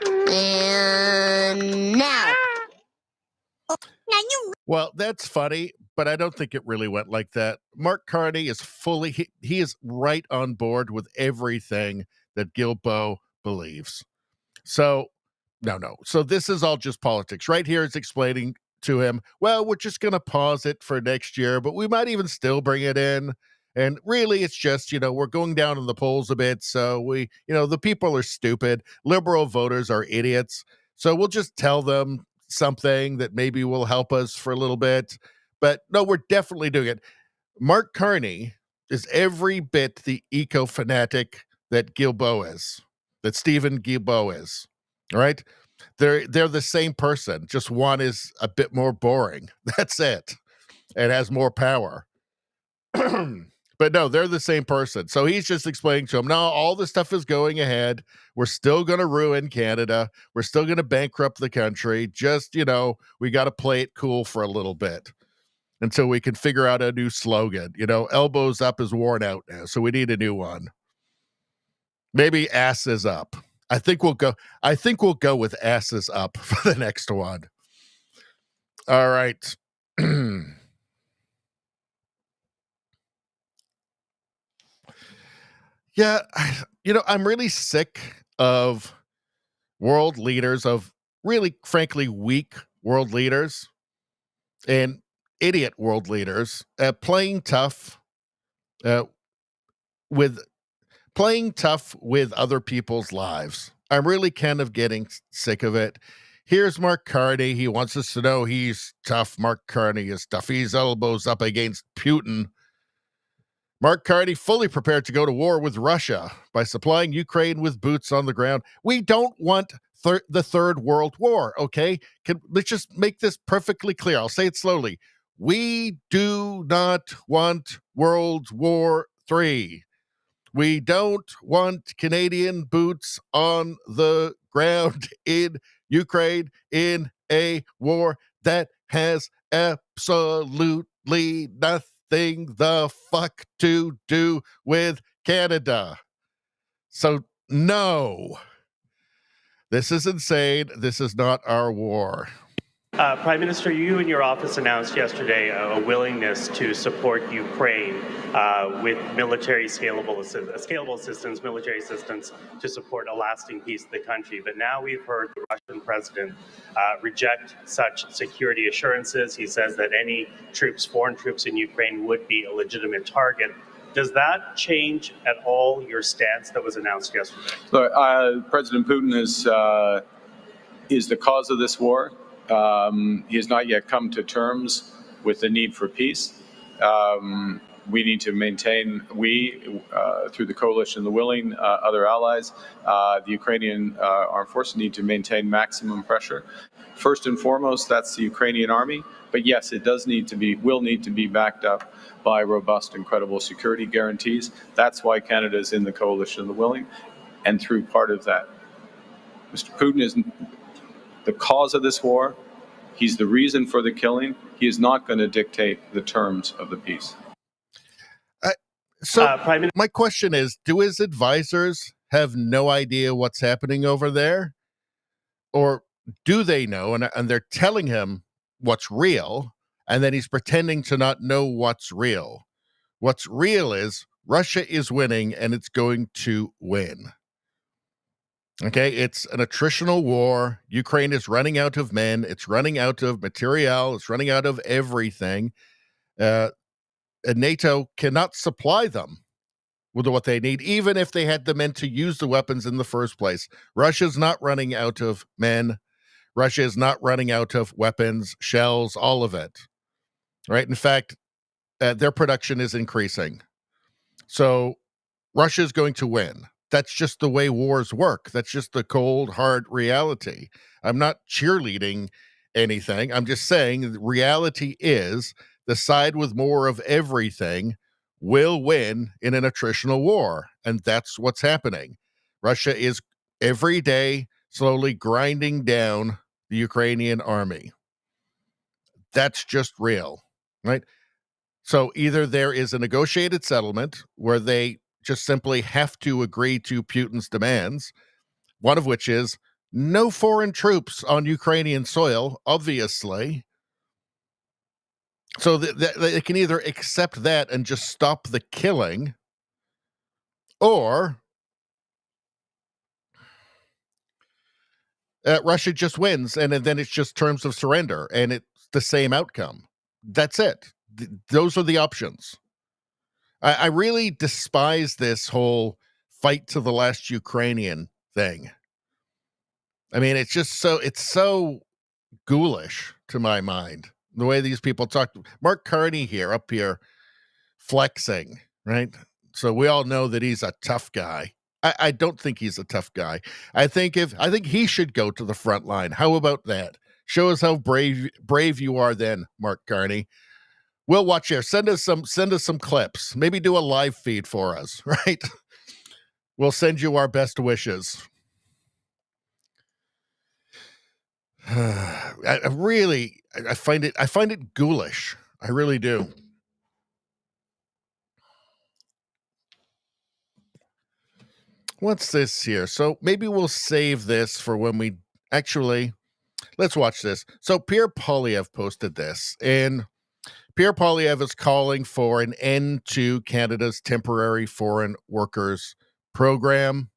[SPEAKER 7] And now. Now you.
[SPEAKER 3] Well, that's funny, but I don't think it really went like that. Mark Carney is he is right on board with everything that Guilbeault believes. So, no. So this is all just politics. Right here, it's explaining to him, well, we're just going to pause it for next year, but we might even still bring it in. And really, it's just, we're going down in the polls a bit. So the people are stupid. Liberal voters are idiots. So we'll just tell them something that maybe will help us for a little bit. But no, we're definitely doing it. Mark Carney is every bit the eco-fanatic that Guilbeault is, that Stephen Guilbeault is. All right? They're the same person. Just one is a bit more boring. That's it. And has more power. But no, they're the same person. So he's just explaining to him, no, all this stuff is going ahead. We're still going to ruin Canada. We're still going to bankrupt the country. Just, we got to play it cool for a little bit until we can figure out a new slogan. Elbows up is worn out now, so we need a new one. Maybe asses up. I think we'll go with asses up for the next one. All right. Yeah, I'm really sick of world leaders, of really, frankly, weak world leaders and idiot world leaders playing tough with other people's lives. I'm really kind of getting sick of it. Here's Mark Carney. He wants us to know he's tough. Mark Carney is tough. He's elbows up against Putin. Mark Carney fully prepared to go to war with Russia by supplying Ukraine with boots on the ground. We don't want the Third World War, okay? Let's just make this perfectly clear. I'll say it slowly. We do not want World War III. We don't want Canadian boots on the ground in Ukraine in a war that has absolutely nothing the fuck to do with Canada. So no, this is insane. This is not our war.
[SPEAKER 8] Prime Minister, you and your office announced yesterday a willingness to support Ukraine with scalable assistance, military assistance to support a lasting peace of the country. But now we've heard the Russian president reject such security assurances. He says that any foreign troops in Ukraine would be a legitimate target. Does that change at all your stance that was announced yesterday?
[SPEAKER 6] Look, President Putin is the cause of this war. He has not yet come to terms with the need for peace. We need to maintain, through the coalition of the willing, other allies, the Ukrainian armed forces need to maintain maximum pressure. First and foremost, that's the Ukrainian army. But yes, it will need to be backed up by robust and credible security guarantees. That's why Canada is in the coalition of the willing. And through part of that, Mr. Putin is the cause of this war. He's the reason for the killing. He is not going to dictate the terms of the peace.
[SPEAKER 3] My question is, do his advisors have no idea what's happening over there? Or do they know, and they're telling him what's real, and then he's pretending to not know what's real? What's real is Russia is winning, and it's going to win. Okay, it's an attritional war. Ukraine is running out of men. It's running out of material. It's running out of everything. And NATO cannot supply them with what they need, even if they had the men to use the weapons in the first place. Russia's not running out of men. Russia is not running out of weapons, shells, all of it. Right? In fact, their production is increasing. So Russia is going to win. That's just the way wars work. That's just the cold, hard reality. I'm not cheerleading anything. I'm just saying the reality is the side with more of everything will win in an attritional war. And that's what's happening. Russia is every day slowly grinding down the Ukrainian army. That's just real, right? So either there is a negotiated settlement where they just simply have to agree to Putin's demands, one of which is no foreign troops on Ukrainian soil, obviously. So they can either accept that and just stop the killing, or Russia just wins, and then it's just terms of surrender, and it's the same outcome. That's it. Those are the options. I really despise this whole fight to the last Ukrainian thing. I mean, it's so ghoulish to my mind, the way these people talk. Mark Carney up here, flexing, right? So we all know that he's a tough guy. I don't think he's a tough guy. I think he should go to the front line. How about that? Show us how brave you are then, Mark Carney. We'll watch here. Send us some clips. Maybe do a live feed for us, right? We'll send you our best wishes. I find it ghoulish. I really do. What's this here? So maybe we'll save this for when we actually, let's watch this. So Pierre Poilievre posted this, and Pierre Poilievre is calling for an end to Canada's temporary foreign workers program.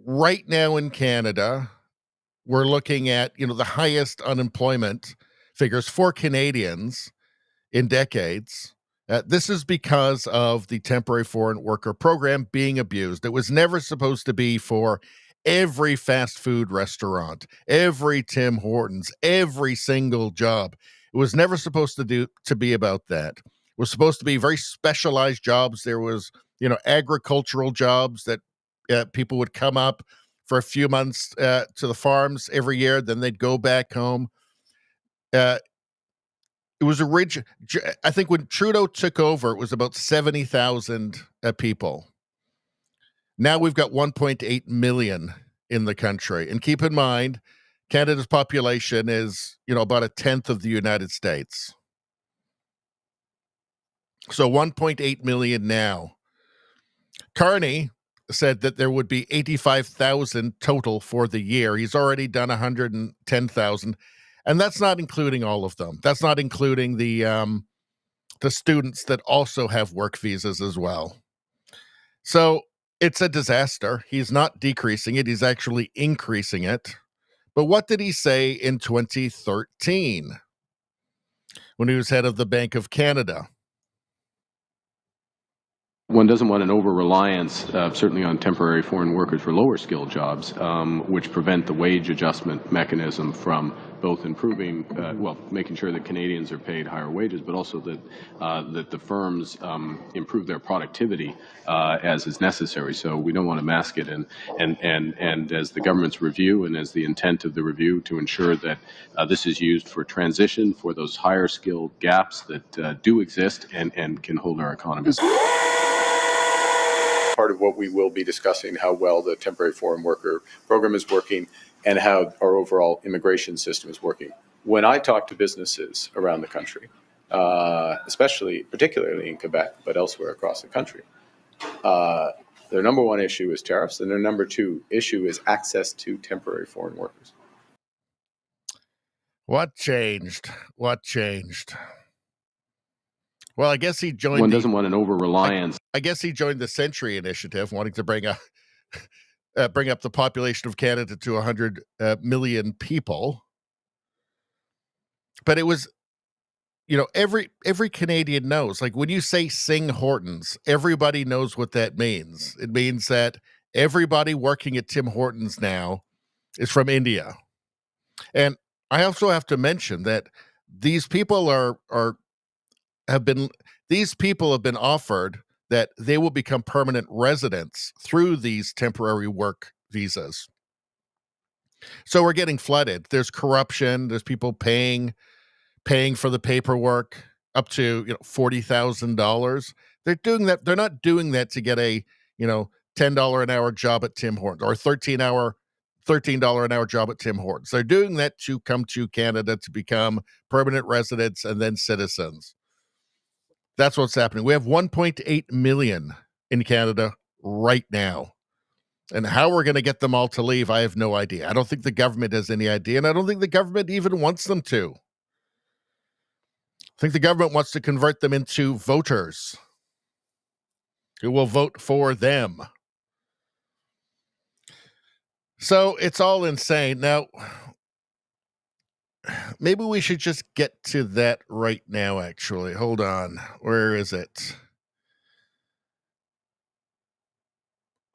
[SPEAKER 3] Right now in Canada, we're looking at, the highest unemployment figures for Canadians in decades. This is because of the temporary foreign worker program being abused. It was never supposed to be for every fast food restaurant, every Tim Hortons, every single job. It was never supposed to be about that. It was supposed to be very specialized jobs. There was, agricultural jobs that people would come up for a few months to the farms every year. Then they'd go back home. It was I think when Trudeau took over, it was about 70,000 people. Now we've got 1.8 million in the country. And keep in mind, Canada's population is, about a tenth of the United States. So 1.8 million now. Carney said that there would be 85,000 total for the year. He's already done 110,000. And that's not including all of them. That's not including the students that also have work visas as well. So it's a disaster. He's not decreasing it. He's actually increasing it. But what did he say in 2013 when he was head of the Bank of Canada?
[SPEAKER 9] One doesn't want an over-reliance, certainly on temporary foreign workers for lower-skilled jobs, which prevent the wage adjustment mechanism from both improving, making sure that Canadians are paid higher wages, but also that the firms improve their productivity as is necessary. So we don't want to mask it, and as the government's review and as the intent of the review to ensure that this is used for transition for those higher-skilled gaps that do exist and can hold our economies.
[SPEAKER 10] Part of what we will be discussing, how well the temporary foreign worker program is working and how our overall immigration system is working. When I talk to businesses around the country, particularly in Quebec, but elsewhere across the country, their number one issue is tariffs, and their number two issue is access to temporary foreign workers.
[SPEAKER 3] What changed? Well, I guess he joined.
[SPEAKER 9] One doesn't want an over-reliance.
[SPEAKER 3] I guess he joined the Century Initiative, wanting to bring up the population of Canada to 100 million people. But it was, every Canadian knows. Like when you say Sing Hortons, everybody knows what that means. It means that everybody working at Tim Hortons now is from India. And I also have to mention that these people have been offered that they will become permanent residents through these temporary work visas. So we're getting flooded. There's corruption. There's people paying for the paperwork up to $40,000. They're doing that. They're not doing that to get a $10 an hour job at Tim Hortons or $13 an hour job at Tim Hortons. They're doing that to come to Canada to become permanent residents and then citizens. That's what's happening. We have 1.8 million in Canada right now. And how we're going to get them all to leave, I have no idea. I don't think the government has any idea, and I don't think the government even wants them to. I think the government wants to convert them into voters who will vote for them. So it's all insane. Now, maybe we should just get to that right now, actually. Hold on. Where is it?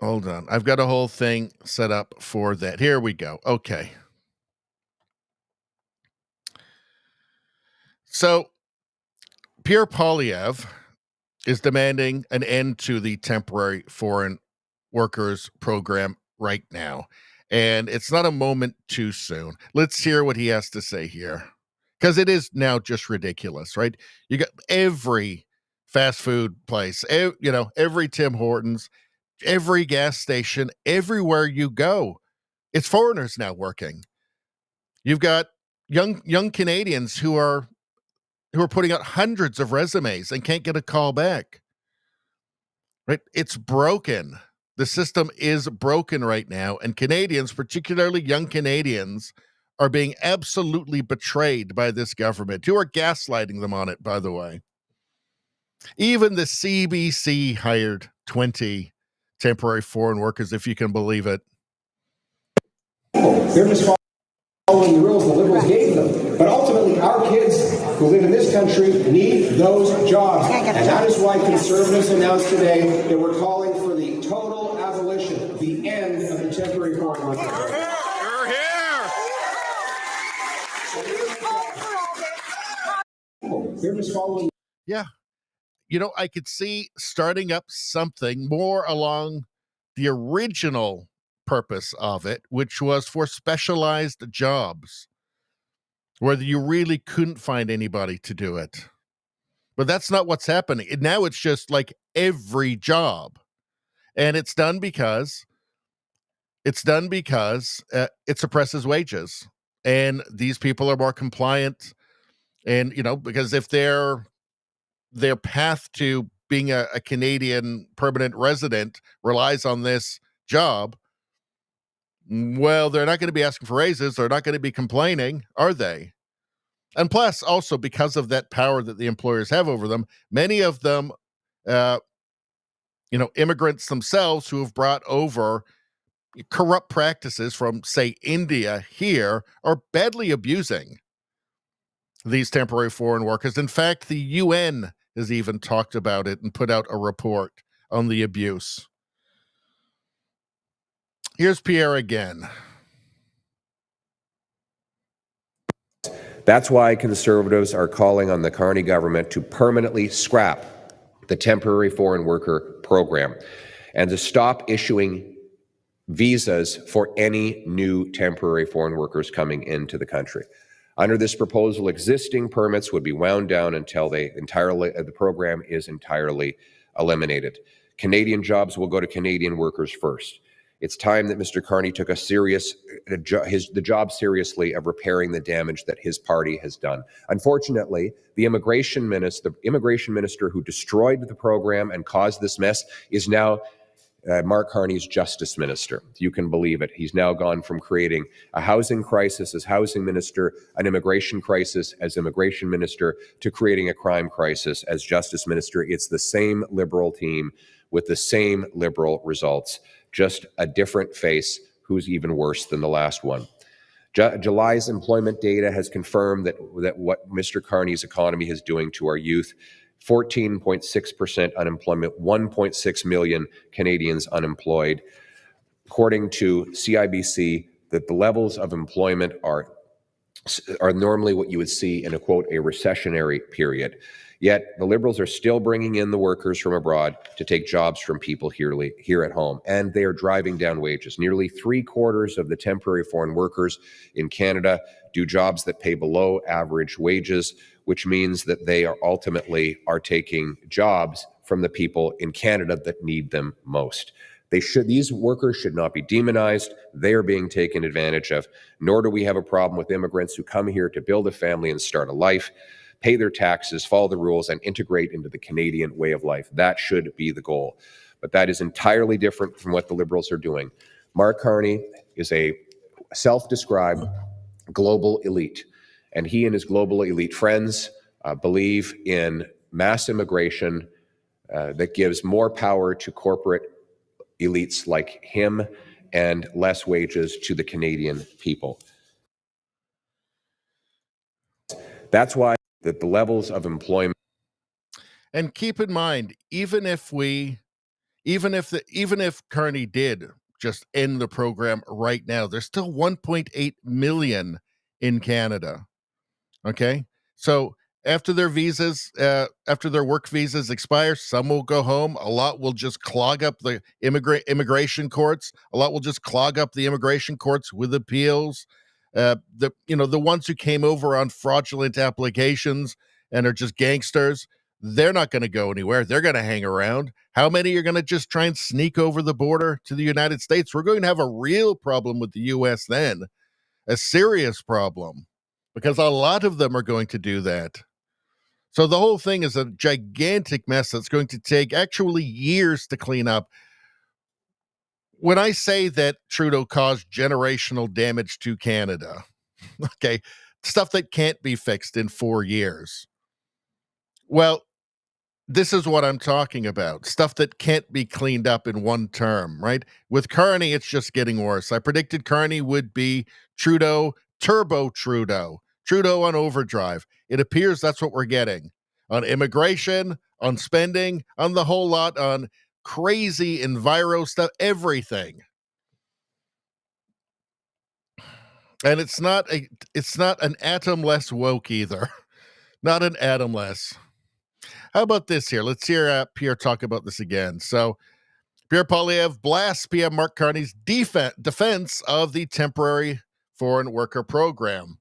[SPEAKER 3] Hold on. I've got a whole thing set up for that. Here we go. Okay. So, Pierre Poilievre is demanding an end to the temporary foreign workers program right now. And it's not a moment too soon. Let's hear what he has to say here. Because it is now just ridiculous, right? You got every fast food place, every Tim Hortons, every gas station, everywhere you go, it's foreigners now working. You've got young Canadians who are putting out hundreds of resumes and can't get a call back. Right? It's broken. The system is broken right now, and Canadians, particularly young Canadians, are being absolutely betrayed by this government, who are gaslighting them on it, by the way. Even the CBC hired 20 temporary foreign workers, if you can believe it.
[SPEAKER 11] They're just following the rules the Liberals gave them. But ultimately, our kids who live in this country need those jobs. And that is why Conservatives announced today that we're calling for the total abolition, the end of the temporary foreign worker.
[SPEAKER 2] You're here!
[SPEAKER 11] They're just following.
[SPEAKER 3] Yeah. I could see starting up something more along the original purpose of it, which was for specialized jobs, where you really couldn't find anybody to do it. But that's not what's happening. Now it's just like every job. And it's done because it suppresses wages. And these people are more compliant. And, because if their path to being a Canadian permanent resident relies on this job, well, they're not going to be asking for raises. They're not going to be complaining, are they? And plus, also, because of that power that the employers have over them, many of them, immigrants themselves who have brought over corrupt practices from, say, India here, are badly abusing these temporary foreign workers. In fact, the UN has even talked about it and put out a report on the abuse. Here's Pierre again.
[SPEAKER 12] That's why Conservatives are calling on the Carney government to permanently scrap the temporary foreign worker program and to stop issuing visas for any new temporary foreign workers coming into the country. Under this proposal, existing permits would be wound down until the program is entirely eliminated. Canadian jobs will go to Canadian workers first. It's time that Mr. Carney took the job seriously of repairing the damage that his party has done. Unfortunately, the immigration minister who destroyed the program and caused this mess is now Mark Carney's justice minister. You can believe it. He's now gone from creating a housing crisis as housing minister, an immigration crisis as immigration minister, to creating a crime crisis as justice minister. It's the same Liberal team with the same Liberal results, just a different face who's even worse than the last one. July's employment data has confirmed that what Mr. Carney's economy is doing to our youth. 14.6% unemployment, 1.6 million Canadians unemployed. According to CIBC, that the levels of employment are normally what you would see in a, quote, a recessionary period. Yet the Liberals are still bringing in the workers from abroad to take jobs from people here at home, and they are driving down wages. Nearly 3/4 of the temporary foreign workers in Canada do jobs that pay below average wages, which means that they are ultimately taking jobs from the people in Canada that need them most. These workers should not be demonized. They are being taken advantage of. Nor do we have a problem with immigrants who come here to build a family and start a life, pay their taxes, follow the rules, and integrate into the Canadian way of life. That should be the goal. But that is entirely different from what the Liberals are doing. Mark Carney is a self-described global elite, and he and his global elite friends believe in mass immigration that gives more power to corporate elites like him and less wages to the Canadian people. That's why the levels of employment.
[SPEAKER 3] And keep in mind, even if Carney did just end the program right now, there's still 1.8 million in Canada. Okay, so after their work visas expire, some will go home. A lot will just clog up the immigration courts. A lot will just clog up the immigration courts with appeals. The ones who came over on fraudulent applications and are just gangsters, they're not going to go anywhere. They're going to hang around. How many are going to just try and sneak over the border to the United States? We're going to have a real problem with the U.S. then, a serious problem, because a lot of them are going to do that. So the whole thing is a gigantic mess that's going to take actually years to clean up. When I say that Trudeau caused generational damage to Canada, okay, stuff that can't be fixed in 4 years, well, this is what I'm talking about. Stuff that can't be cleaned up in one term, right? With Carney, it's just getting worse. I predicted Carney would be Trudeau, Turbo Trudeau, Trudeau on overdrive. It appears that's what we're getting on immigration, on spending, on the whole lot, on crazy enviro stuff, everything. And it's not an atom less woke either. Not an atom less. How about this here? Let's hear Pierre talk about this again. So Pierre Poilievre blasts PM Mark Carney's defense of the temporary foreign worker program.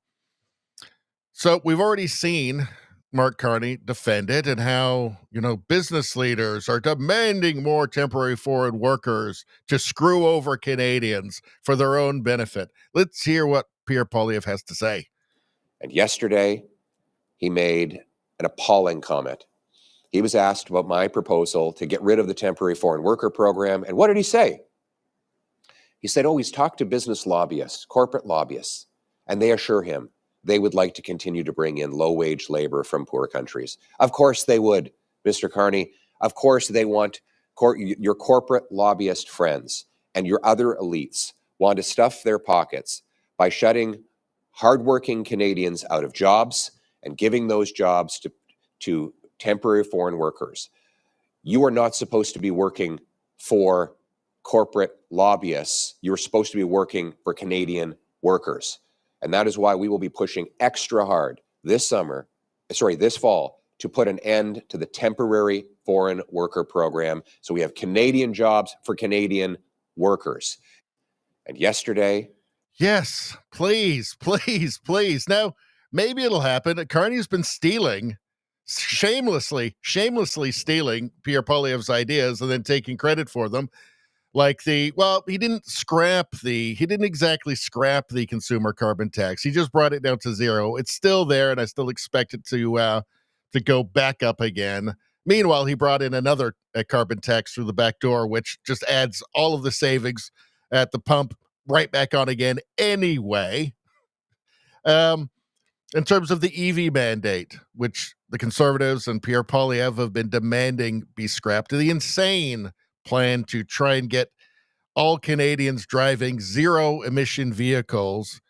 [SPEAKER 3] So we've already seen Mark Carney defend it and how, business leaders are demanding more temporary foreign workers to screw over Canadians for their own benefit. Let's hear what Pierre Poilievre has to say.
[SPEAKER 12] And yesterday, he made an appalling comment. He was asked about my proposal to get rid of the temporary foreign worker program. And what did he say? He said, he's talked to business lobbyists, corporate lobbyists, and they assure him they would like to continue to bring in low-wage labor from poor countries. Of course they would, Mr. Carney. Of course they want your corporate lobbyist friends and your other elites want to stuff their pockets by shutting hardworking Canadians out of jobs and giving those jobs to temporary foreign workers. You are not supposed to be working for corporate lobbyists. You're supposed to be working for Canadian workers. And that is why we will be pushing extra hard this fall, to put an end to the temporary foreign worker program. So we have Canadian jobs for Canadian workers. And yesterday.
[SPEAKER 3] Yes, please, please, please. Now, maybe it'll happen. Carney's been stealing, shamelessly stealing Pierre Poilievre's ideas and then taking credit for them. Like he didn't exactly scrap the consumer carbon tax. He just brought it down to zero. It's still there, and I still expect it to go back up again. Meanwhile, he brought in another carbon tax through the back door, which just adds all of the savings at the pump right back on again anyway. In terms of the EV mandate, which the Conservatives and Pierre Poilievre have been demanding be scrapped, the insane plan to try and get all Canadians driving zero-emission vehicles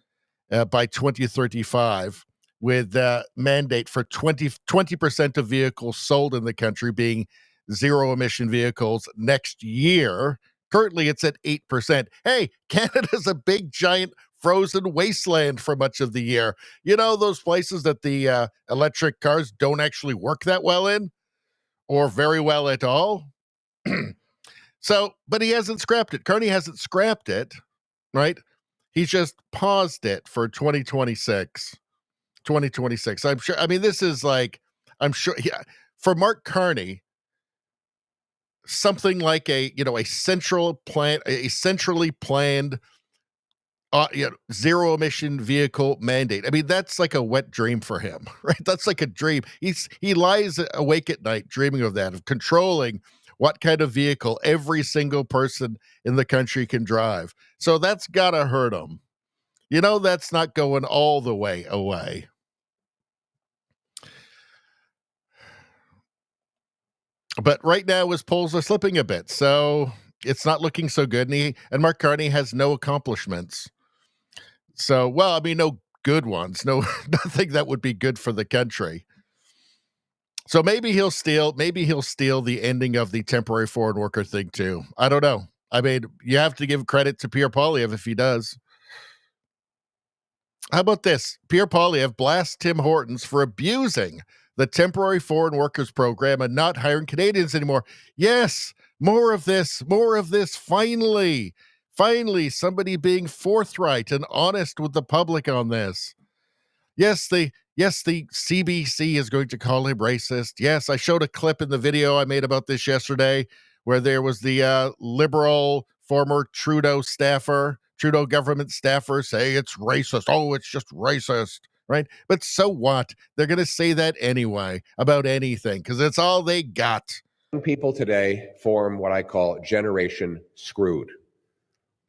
[SPEAKER 3] by 2035, with a mandate for 20% of vehicles sold in the country being zero-emission vehicles next year. Currently, it's at 8%. Hey, Canada's a big, giant frozen wasteland for much of the year. You know, those places that the electric cars don't actually work that well in, or very well at all. So, but he hasn't scrapped it. Carney hasn't scrapped it, right? He's just paused it for 2026. 2026. I'm sure. I mean, this is like, I'm sure. Yeah, for Mark Carney, something like a centrally planned zero emission vehicle mandate. I mean, that's like a wet dream for him, right? That's like a dream. He lies awake at night dreaming of that, of controlling what kind of vehicle every single person in the country can drive. So that's gotta hurt him. You know, that's not going all the way away. But right now his polls are slipping a bit, so it's not looking so good. And Mark Carney has no accomplishments. So, well, I mean, no good ones, nothing that would be good for the country. So maybe he'll steal the ending of the temporary foreign worker thing too. I don't know. I mean, you have to give credit to Pierre Poilievre if he does. How about this? Pierre Poilievre blasts Tim Hortons for abusing the temporary foreign workers program and not hiring Canadians anymore. Yes, more of this. Finally, somebody being forthright and honest with the public on this. Yes, the CBC is going to call him racist. Yes, I showed a clip in the video I made about this yesterday where there was the liberal former Trudeau government staffer saying it's racist. Oh, it's just racist, right? But so what? They're going to say that anyway about anything because it's all they got.
[SPEAKER 12] People today form what I call generation screwed.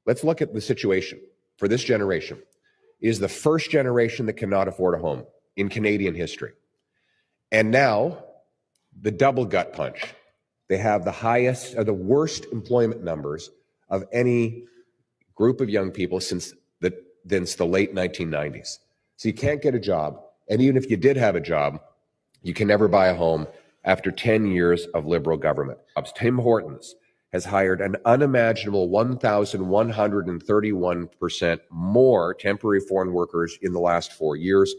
[SPEAKER 12] Let's look at the situation for this generation. It is the first generation that cannot afford a home in Canadian history. And now, the double gut punch. They have the highest or the worst employment numbers of any group of young people since the late 1990s. So you can't get a job. And even if you did have a job, you can never buy a home after 10 years of Liberal government. Tim Hortons has hired an unimaginable 1,131% more temporary foreign workers in the last 4 years.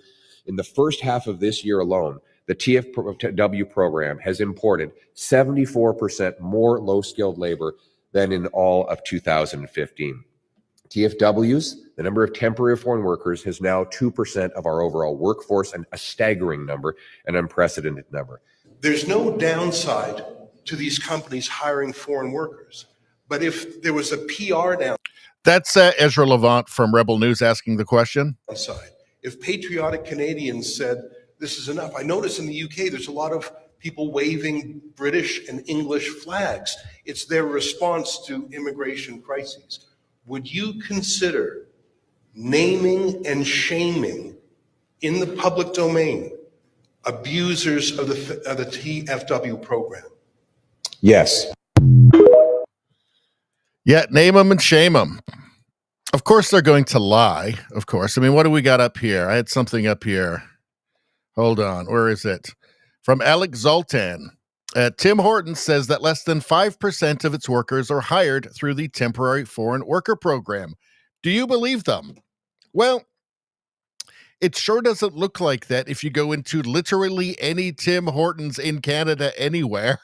[SPEAKER 12] In the first half of this year alone, the TFW program has imported 74% more low-skilled labor than in all of 2015. TFWs, the number of temporary foreign workers, is now 2% of our overall workforce, and a staggering number, an unprecedented number.
[SPEAKER 13] There's no downside to these companies hiring foreign workers. But if there was a PR downside.
[SPEAKER 3] That's Ezra Levant from Rebel News asking the question.
[SPEAKER 13] If patriotic Canadians said, this is enough. I notice in the UK, there's a lot of people waving British and English flags. It's their response to immigration crises. Would you consider naming and shaming in the public domain abusers of the TFW program?
[SPEAKER 12] Yes.
[SPEAKER 3] Yeah, name them and shame them. Of course they're going to lie, of course. I mean, what do we got up here? I had something up here. Hold on. Where is it? From Alex Zoltan. Tim Hortons says that less than 5% of its workers are hired through the temporary foreign worker program. Do you believe them? Well, it sure doesn't look like that if you go into literally any Tim Hortons in Canada anywhere,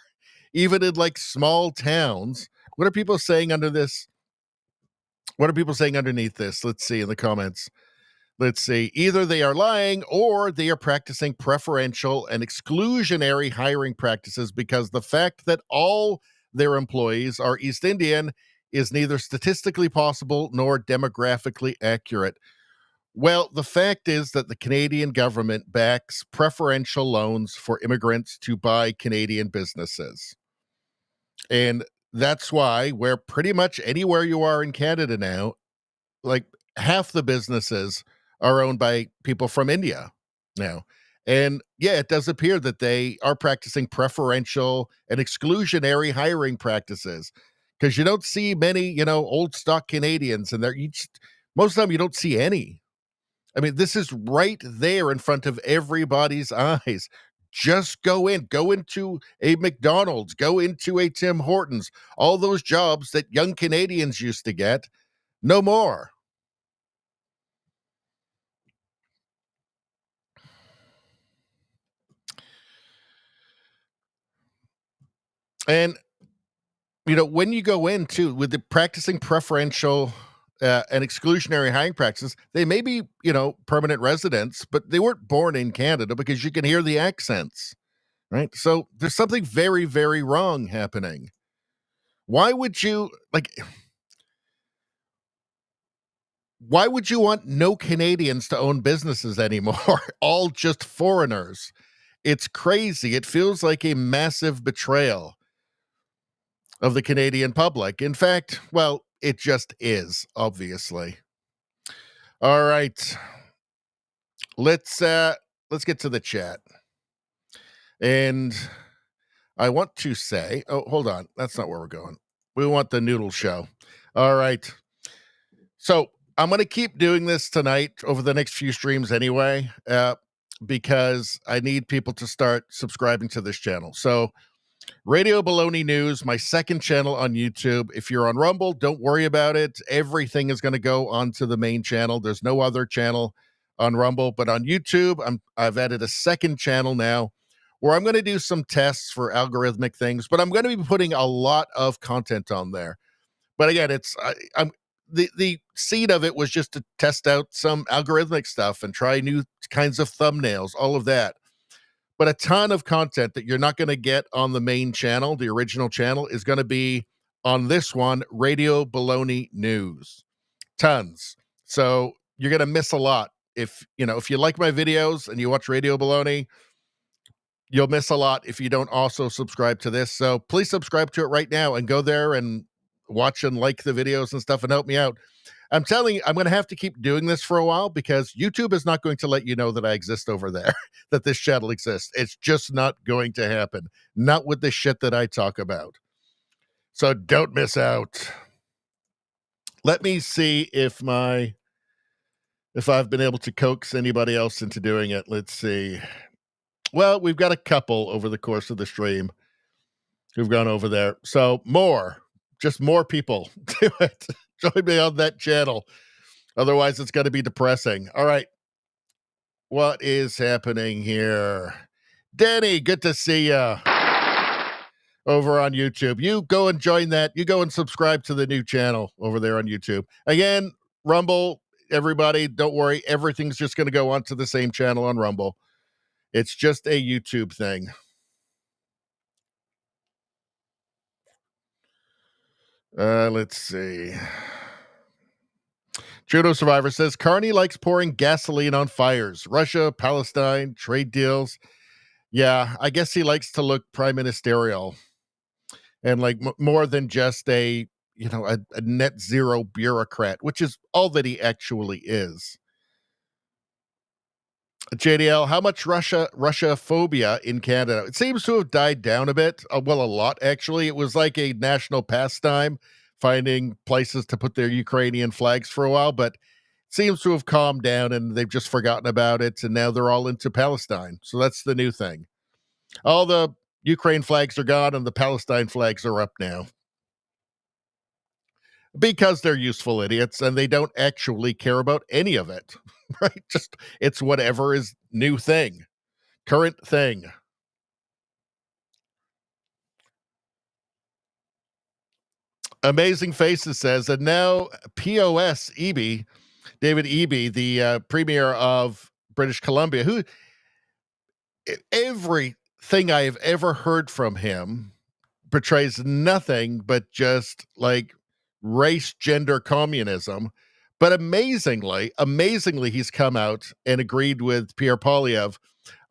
[SPEAKER 3] even in like small towns. What are people saying under this? What are people saying underneath this? Let's see in the comments. Let's see. Either they are lying or they are practicing preferential and exclusionary hiring practices because the fact that all their employees are East Indian is neither statistically possible nor demographically accurate. Well, the fact is that the Canadian government backs preferential loans for immigrants to buy Canadian businesses. And that's why where pretty much anywhere you are in Canada now, like half the businesses are owned by people from India now. And yeah, it does appear that they are practicing preferential and exclusionary hiring practices because you don't see many, old stock Canadians, and most of the time you don't see any. I mean, this is right there in front of everybody's eyes. Just go into a McDonald's, go into a Tim Hortons, all those jobs that young Canadians used to get, no more. And, when you go into with the practicing preferential and exclusionary hiring practices, they may be, permanent residents, but they weren't born in Canada because you can hear the accents, right? So there's something very, very wrong happening. Why would you why would you want no Canadians to own businesses anymore? All just foreigners. It's crazy. It feels like a massive betrayal of the Canadian public. In fact, well, it just is, obviously. All right. Let's get to the chat. And I want to say, hold on. That's not where we're going. We want the noodle show. All right. So I'm going to keep doing this tonight over the next few streams anyway, because I need people to start subscribing to this channel. So Radio Baloney News, my second channel on YouTube. If you're on Rumble, don't worry about it. Everything is going to go onto the main channel. There's no other channel on Rumble, but on YouTube, I've added a second channel now where I'm going to do some tests for algorithmic things, but I'm going to be putting a lot of content on there. But again, I'm the seed of it was just to test out some algorithmic stuff and try new kinds of thumbnails, all of that. But a ton of content that you're not going to get on the main channel, the original channel, is going to be on this one, Radio Baloney News. Tons. So you're going to miss a lot. If you like my videos and you watch Radio Baloney, you'll miss a lot if you don't also subscribe to this. So please subscribe to it right now and go there and watch and like the videos and stuff and help me out. I'm telling you, I'm going to have to keep doing this for a while because YouTube is not going to let you know that I exist over there, that this channel exists. It's just not going to happen. Not with the shit that I talk about. So don't miss out. Let me see if I've been able to coax anybody else into doing it. Let's see. Well, we've got a couple over the course of the stream who've gone over there. So just more people do it. Join me on that channel. Otherwise, it's going to be depressing. All right. What is happening here? Danny, good to see you over on YouTube. You go and join that. You go and subscribe to the new channel over there on YouTube. Again, Rumble, everybody, don't worry. Everything's just going to go onto the same channel on Rumble. It's just a YouTube thing. Let's see. Judo Survivor says, Carney likes pouring gasoline on fires. Russia, Palestine, trade deals. Yeah, I guess he likes to look prime ministerial. And like more than just a net zero bureaucrat, which is all that he actually is. JDL, how much Russia phobia in Canada? It seems to have died down a bit. Well, a lot, actually. It was like a national pastime, finding places to put their Ukrainian flags for a while, but it seems to have calmed down and they've just forgotten about it, and now they're all into Palestine. So that's the new thing. All the Ukraine flags are gone and the Palestine flags are up now. Because they're useful idiots and they don't actually care about any of it, right? Just, it's whatever is new thing, current thing. Amazing Faces says, and now POS Eby, David Eby, the premier of British Columbia, who everything I have ever heard from him portrays nothing but just like race, gender, communism. But amazingly, he's come out and agreed with Pierre Poilievre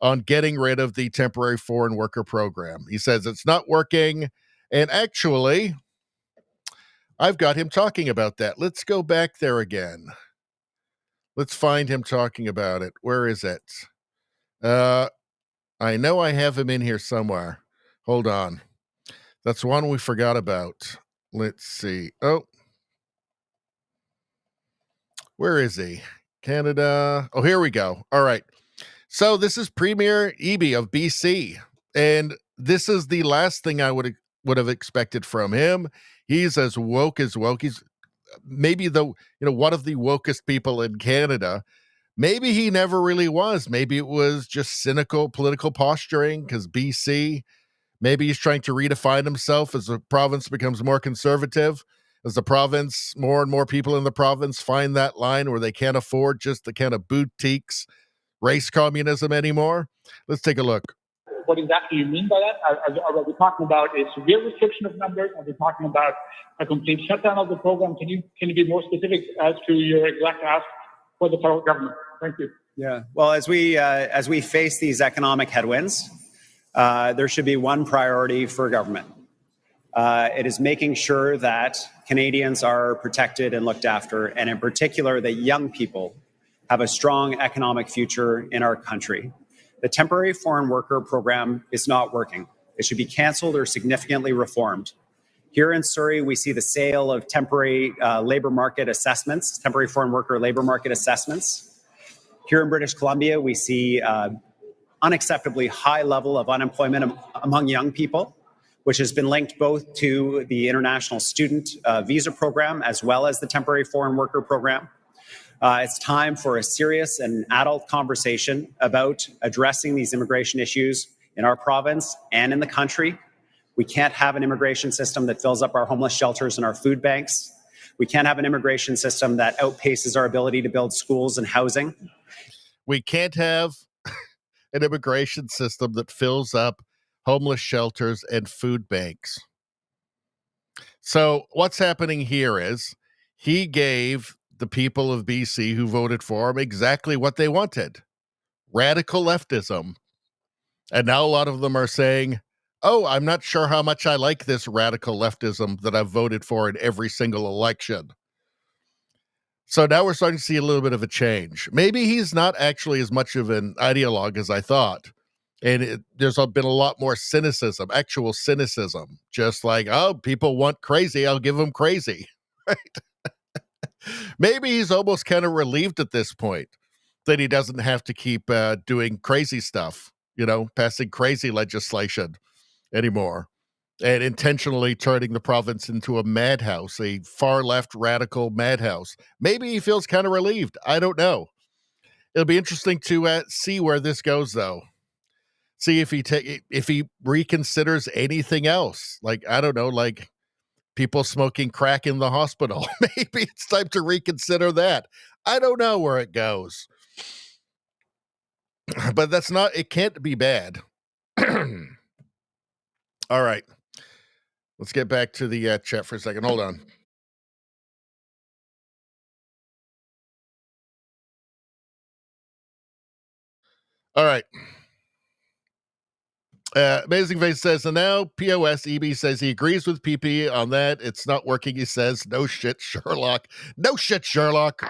[SPEAKER 3] on getting rid of the temporary foreign worker program. He says it's not working. And actually, I've got him talking about that. Let's go back there again. Let's find him talking about it. Where is it? I know I have him in here somewhere. Hold on. That's one we forgot about. Let's see. Oh, where is he? Canada. Oh, here we go. All right. So this is Premier Eby of BC. And this is the last thing I would have expected from him. He's as woke as woke. He's maybe one of the wokest people in Canada. Maybe he never really was. Maybe it was just cynical political posturing because BC. Maybe he's trying to redefine himself as the province becomes more conservative, as the province, more and more people in the province find that line where they can't afford just the kind of boutiques, race communism anymore. Let's take a look.
[SPEAKER 14] What exactly you mean by that? Are we talking about a severe restriction of numbers? Are we talking about a complete shutdown of the program? Can you be more specific as to your exact ask for the federal government? Thank you.
[SPEAKER 15] Yeah. Well, as we face these economic headwinds, there should be one priority for government. It is making sure that Canadians are protected and looked after, and in particular, that young people have a strong economic future in our country. The temporary foreign worker program is not working. It should be canceled or significantly reformed. Here in Surrey, we see the sale of temporary labor market assessments, temporary foreign worker labor market assessments. Here in British Columbia, we see unacceptably high level of unemployment among young people, which has been linked both to the international student visa program as well as the temporary foreign worker program. It's time for a serious and adult conversation about addressing these immigration issues in our province and in the country. We can't have an immigration system that fills up our homeless shelters and our food banks. We can't have an immigration system that outpaces our ability to build schools and housing.
[SPEAKER 3] We can't have an immigration system that fills up homeless shelters and food banks. So what's happening here is he gave the people of BC who voted for him exactly what they wanted: radical leftism. And now a lot of them are saying, oh, I'm not sure how much I like this radical leftism that I've voted for in every single election. So now we're starting to see a little bit of a change. Maybe he's not actually as much of an ideologue as I thought. And there's been a lot more cynicism, actual cynicism. Just like, oh, people want crazy, I'll give them crazy. Right? Maybe he's almost kind of relieved at this point that he doesn't have to keep doing crazy stuff, passing crazy legislation anymore and intentionally turning the province into a madhouse, a far-left radical madhouse. Maybe he feels kind of relieved. I don't know. It'll be interesting to see where this goes, though. See if he reconsiders anything else. Like, I don't know, like people smoking crack in the hospital. Maybe it's time to reconsider that. I don't know where it goes. But it can't be bad. All right. Let's get back to the chat for a second. Hold on. All right. Amazing Face says, and now POS EB says he agrees with PP on that. It's not working, he says. No shit, Sherlock. No shit, Sherlock.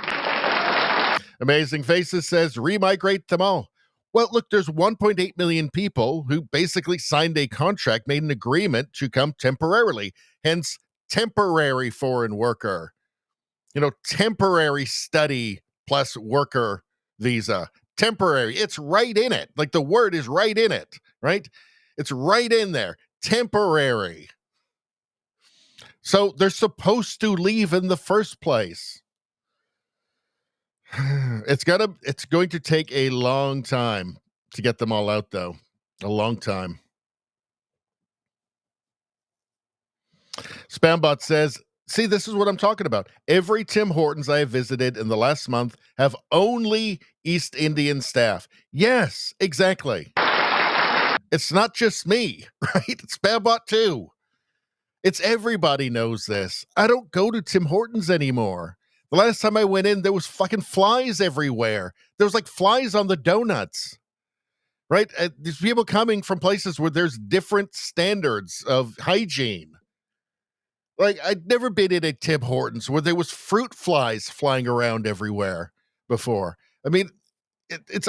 [SPEAKER 3] Amazing Faces says, remigrate them all. Well, look, there's 1.8 million people who basically signed a contract, made an agreement to come temporarily, hence temporary foreign worker. Temporary study plus worker visa. Temporary. It's right in it. Like the word is right in it, right? It's right in there. Temporary. So they're supposed to leave in the first place. It's going to take a long time to get them all out, though. A long time. Spambot says, see, this is what I'm talking about. Every Tim Hortons I have visited in the last month have only East Indian staff. Yes, exactly. It's not just me, right? It's Spambot too. It's everybody knows this. I don't go to Tim Hortons anymore. The last time I went in, there was fucking flies everywhere. There was like flies on the donuts, right? These people coming from places where there's different standards of hygiene. Like, I'd never been in a Tim Hortons where there was fruit flies flying around everywhere before. I mean, it's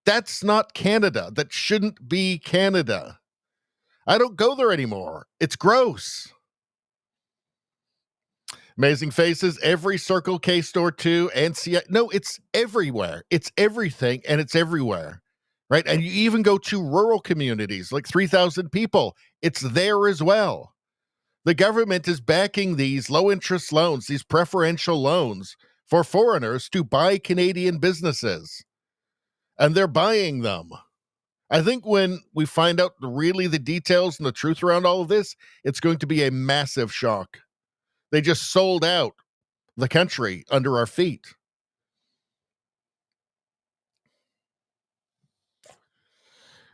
[SPEAKER 3] that's not Canada. That shouldn't be Canada. I don't go there anymore. It's gross. Amazing Faces, every Circle K store too, and no, it's everywhere. It's everything, and it's everywhere, right? And you even go to rural communities, like 3,000 people. It's there as well. The government is backing these low-interest loans, these preferential loans for foreigners to buy Canadian businesses. And they're buying them. I think when we find out really the details and the truth around all of this, it's going to be a massive shock. They just sold out the country under our feet.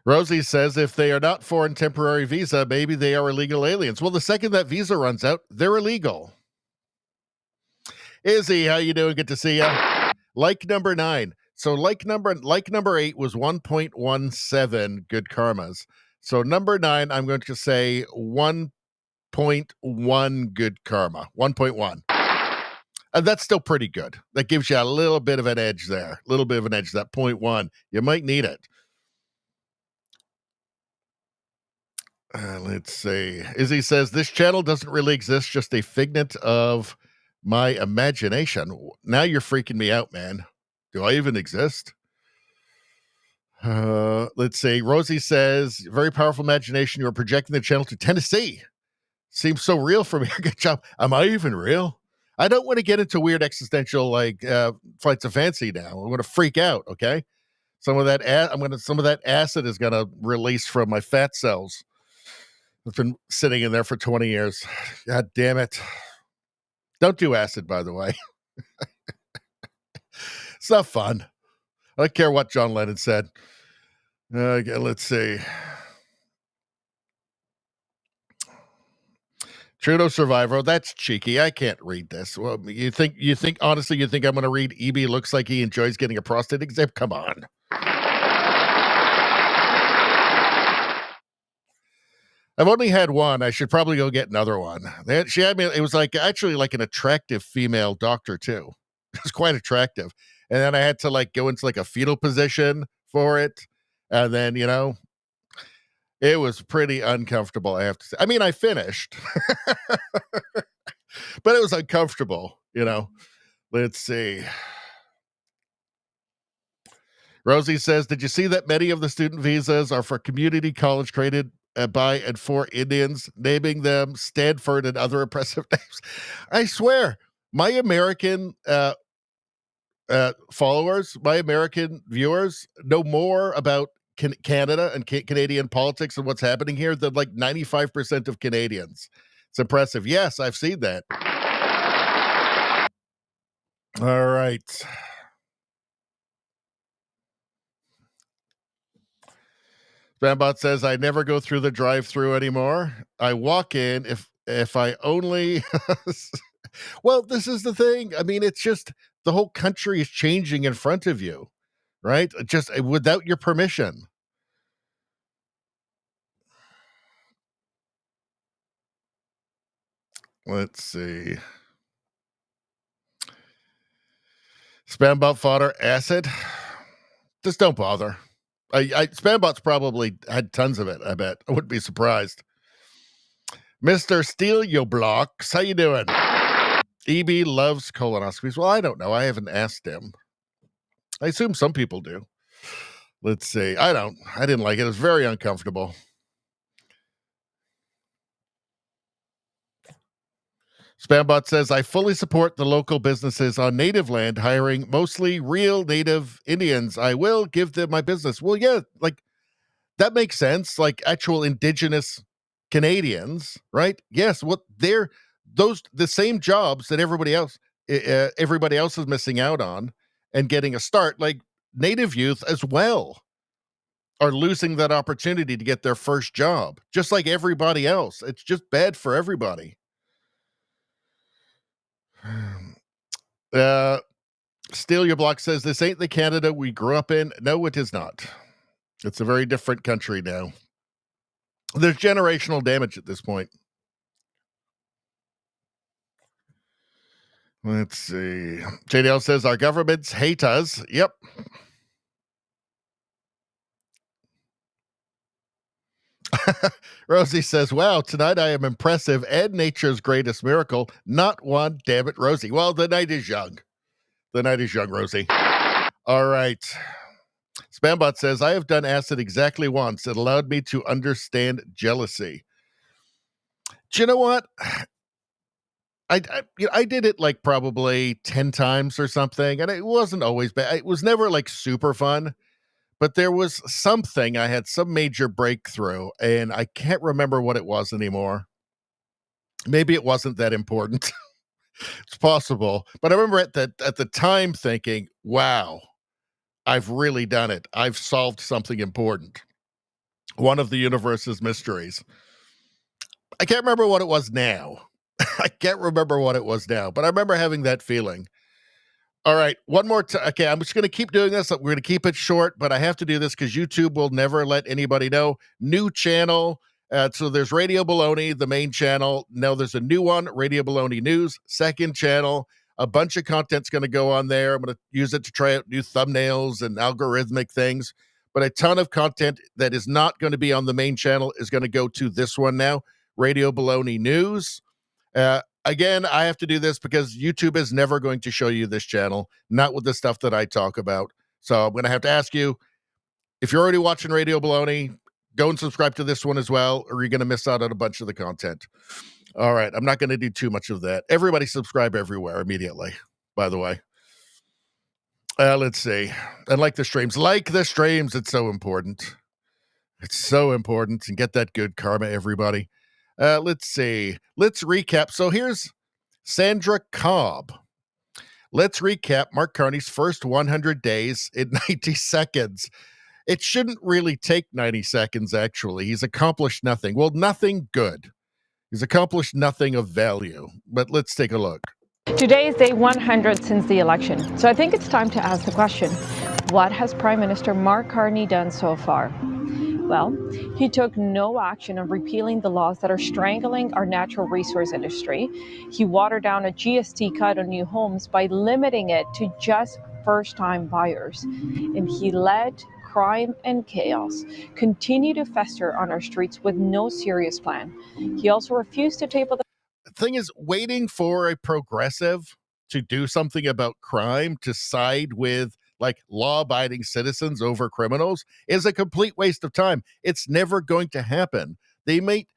[SPEAKER 3] Rosie says if they are not foreign temporary visa, maybe they are illegal aliens. Well, the second that visa runs out, they're illegal. Izzy, how you doing? Good to see you. Like number 9. So like number 8 was 1.17 good karmas. So number 9, I'm going to say 1.1 good karma. 1.1. That's still pretty good. That gives you a little bit of an edge there. A little bit of an edge. That 0.1. You might need it. Let's see. Izzy says, this channel doesn't really exist, just a figment of my imagination. Now you're freaking me out, man. Do I even exist? Let's see. Rosie says, very powerful imagination. You're projecting the channel to Tennessee. Seems so real for me. Good job. Am I even real? I don't want to get into weird existential flights of fancy now. I'm going to freak out, okay? Some of that acid is going to release from my fat cells. It's been sitting in there for 20 years. God damn it. Don't do acid, by the way. It's not fun. I don't care what John Lennon said. Let's see. Trudeau Survivor. That's cheeky. I can't read this. Well, you think honestly, you think I'm going to read EB looks like he enjoys getting a prostate exam? Come on. I've only had one. I should probably go get another one. She had me. It was actually like an attractive female doctor too. It was quite attractive. And then I had to go into a fetal position for it. And then, it was pretty uncomfortable, I have to say. I mean, I finished, but it was uncomfortable, Let's see. Rosie says, did you see that many of the student visas are for community college created by and for Indians, naming them Stanford and other oppressive names? I swear, my American followers, my American viewers know more about Canada and Canadian politics and what's happening here than 95% of Canadians. It's impressive. Yes, I've seen that. All right. Spambot says, I never go through the drive-through anymore. I walk in if I only... Well, this is the thing. I mean, it's just the whole country is changing in front of you, right? Just without your permission. Let's see. Spambot fodder acid. Just don't bother. Spambot's probably had tons of it, I bet. I wouldn't be surprised. Mr. Steal Your Blocks, how you doing? EB loves colonoscopies. Well, I don't know. I haven't asked him. I assume some people do. Let's see. I didn't like it. It was very uncomfortable. Spambot says, I fully support the local businesses on native land hiring mostly real native Indians. I will give them my business. Well, yeah, that makes sense. Actual indigenous Canadians, right? Yes, they're the same jobs that everybody else is missing out on and getting a start. Native youth as well are losing that opportunity to get their first job, just like everybody else. It's just bad for everybody. Steal Your Block says, this ain't the Canada we grew up in. No, it is not. It's a very different country now. There's generational damage at this point. Let's see. JDL says, our governments hate us. Yep. Rosie says, wow, tonight I am impressive and nature's greatest miracle. Not one, damn it, Rosie. Well, the night is young. The night is young, Rosie. All right. Spambot says, I have done acid exactly once. It allowed me to understand jealousy. Do you know what? I did it probably 10 times or something, and it wasn't always bad. It was never super fun, but there was something, I had some major breakthrough, and I can't remember what it was anymore. Maybe it wasn't that important. It's possible. But I remember at the time thinking, wow, I've really done it. I've solved something important. One of the universe's mysteries. I can't remember what it was now. I can't remember what it was now, but I remember having that feeling. All right, one more time. Okay, I'm just going to keep doing this. We're going to keep it short, but I have to do this because YouTube will never let anybody know. New channel. So there's Radio Baloney, the main channel. Now there's a new one, Radio Baloney News, second channel. A bunch of content's going to go on there. I'm going to use it to try out new thumbnails and algorithmic things. But a ton of content that is not going to be on the main channel is going to go to this one now, Radio Baloney News. Again, I have to do this because YouTube is never going to show you this channel, not with the stuff that I talk about. So I'm going to have to ask you, if you're already watching Radio Baloney, go and subscribe to this one as well, or you're going to miss out on a bunch of the content. All right, I'm not going to do too much of that. Everybody subscribe everywhere immediately, by the way. Let's see. And like the streams. Like the streams. It's so important. It's so important. And get that good karma, everybody. Let's see. Let's recap. So here's Sandra Cobb. Let's recap Mark Carney's first 100 days in 90 seconds. It shouldn't really take 90 seconds, actually. He's accomplished nothing. Well, nothing good. He's accomplished nothing of value. But let's take a look.
[SPEAKER 16] Today is day 100 since the election. So I think it's time to ask the question, what has Prime Minister Mark Carney done so far? Well, he took no action on repealing the laws that are strangling our natural resource industry. He watered down a GST cut on new homes by limiting it to just first-time buyers. And he let crime and chaos continue to fester on our streets with no serious plan. He also refused to table the
[SPEAKER 3] thing is, waiting for a progressive to do something about crime, to side with like law-abiding citizens over criminals, is a complete waste of time. It's never going to happen. They might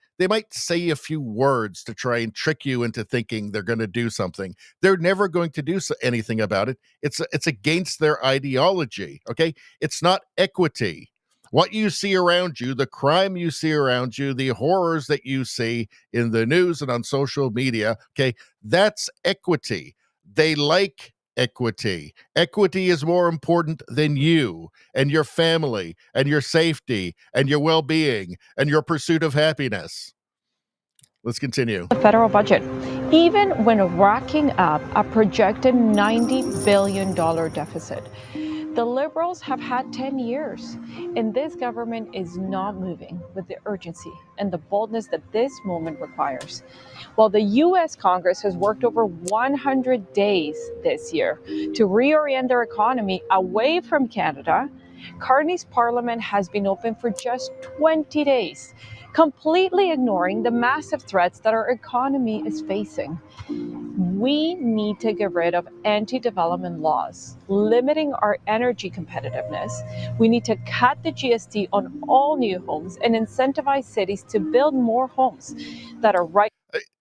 [SPEAKER 3] say a few words to try and trick you into thinking they're going to do something. They're never going to do anything about it. It's against their ideology. Okay, it's not equity. What you see around you, the crime you see around you, the horrors that you see in the news and on social media, okay, that's equity. They like equity. Equity is more important than you and your family and your safety and your well-being and your pursuit of happiness. Let's continue.
[SPEAKER 16] The federal budget, even when racking up a projected $90 billion deficit. The Liberals have had 10 years, and this government is not moving with the urgency and the boldness that this moment requires. While the U.S. Congress has worked over 100 days this year to reorient their economy away from Canada, Carney's Parliament has been open for just 20 days, completely ignoring the massive threats that our economy is facing. We need to get rid of anti-development laws, limiting our energy competitiveness. We need to cut the GST on all new homes and incentivize cities to build more homes that are right.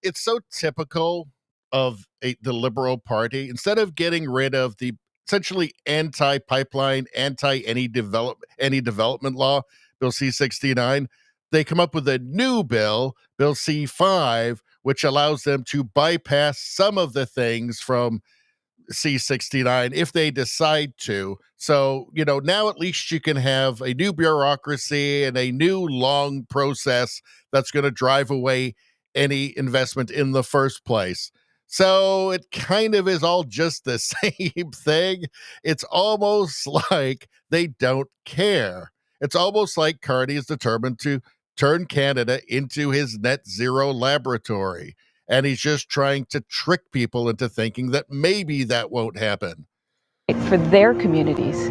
[SPEAKER 3] It's so typical of the Liberal Party. Instead of getting rid of the essentially anti-pipeline, any development law, Bill C-69, they come up with a new bill, Bill C-5, which allows them to bypass some of the things from C-69 if they decide to. So, now at least you can have a new bureaucracy and a new long process that's going to drive away any investment in the first place. So it kind of is all just the same thing. It's almost like they don't care. It's almost like Carney is determined to turn Canada into his net zero laboratory. And he's just trying to trick people into thinking that maybe that won't happen.
[SPEAKER 16] For their communities,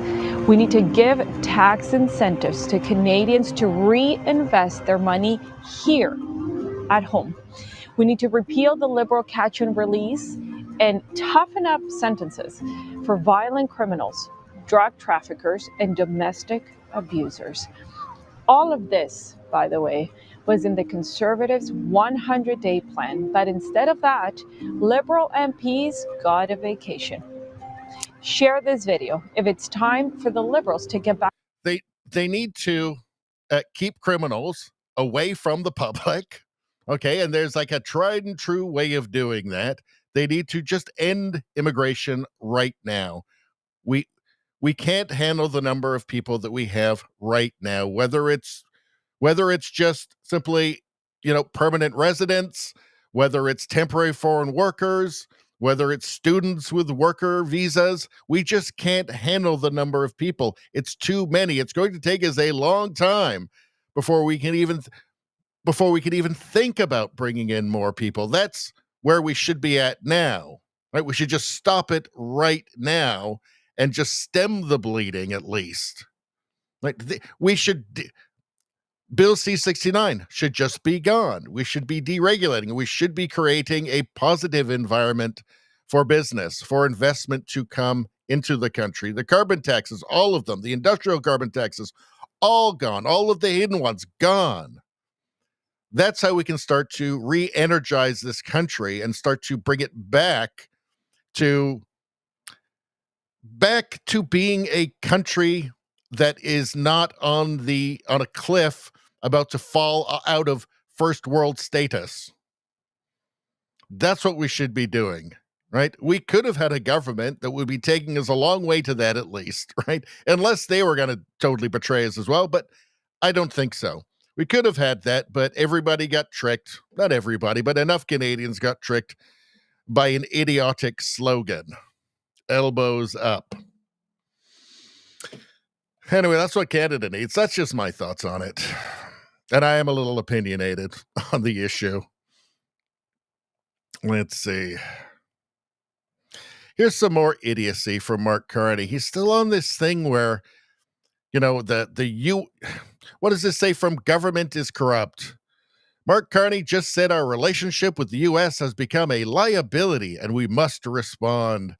[SPEAKER 16] we need to give tax incentives to Canadians to reinvest their money here at home. We need to repeal the Liberal catch and release and toughen up sentences for violent criminals, drug traffickers, and domestic abusers. All of this, by the way, was in the Conservatives' 100-day plan, but instead of that, Liberal MPs got a vacation. Share this video if it's time for the Liberals to get back.
[SPEAKER 3] they need to keep criminals away from the public. Okay, and there's like a tried and true way of doing that. They need to just end immigration right now. We can't handle the number of people that we have right now, whether it's just simply, permanent residents, whether it's temporary foreign workers, whether it's students with worker visas. We just can't handle the number of people. It's too many. It's going to take us a long time before we can even think about bringing in more people. That's where we should be at now, right? We should just stop it right now and just stem the bleeding at least. Like we should. Bill C-69 should just be gone. We should be deregulating. We should be creating a positive environment for business, for investment to come into the country. The carbon taxes, all of them, the industrial carbon taxes, all gone. All of the hidden ones, gone. That's how we can start to re-energize this country and start to bring it back to being a country that is not on a cliff about to fall out of first world status. That's what we should be doing, right? We could have had a government that would be taking us a long way to that at least, right? Unless they were going to totally betray us as well, but I don't think so. We could have had that, but everybody got tricked. Not everybody, but enough Canadians got tricked by an idiotic slogan. Elbows up. Anyway, that's what Canada needs. That's just my thoughts on it. And I am a little opinionated on the issue. Let's see. Here's some more idiocy from Mark Carney. He's still on this thing where, what does this say? From government is corrupt. Mark Carney just said our relationship with the U.S. has become a liability and we must respond.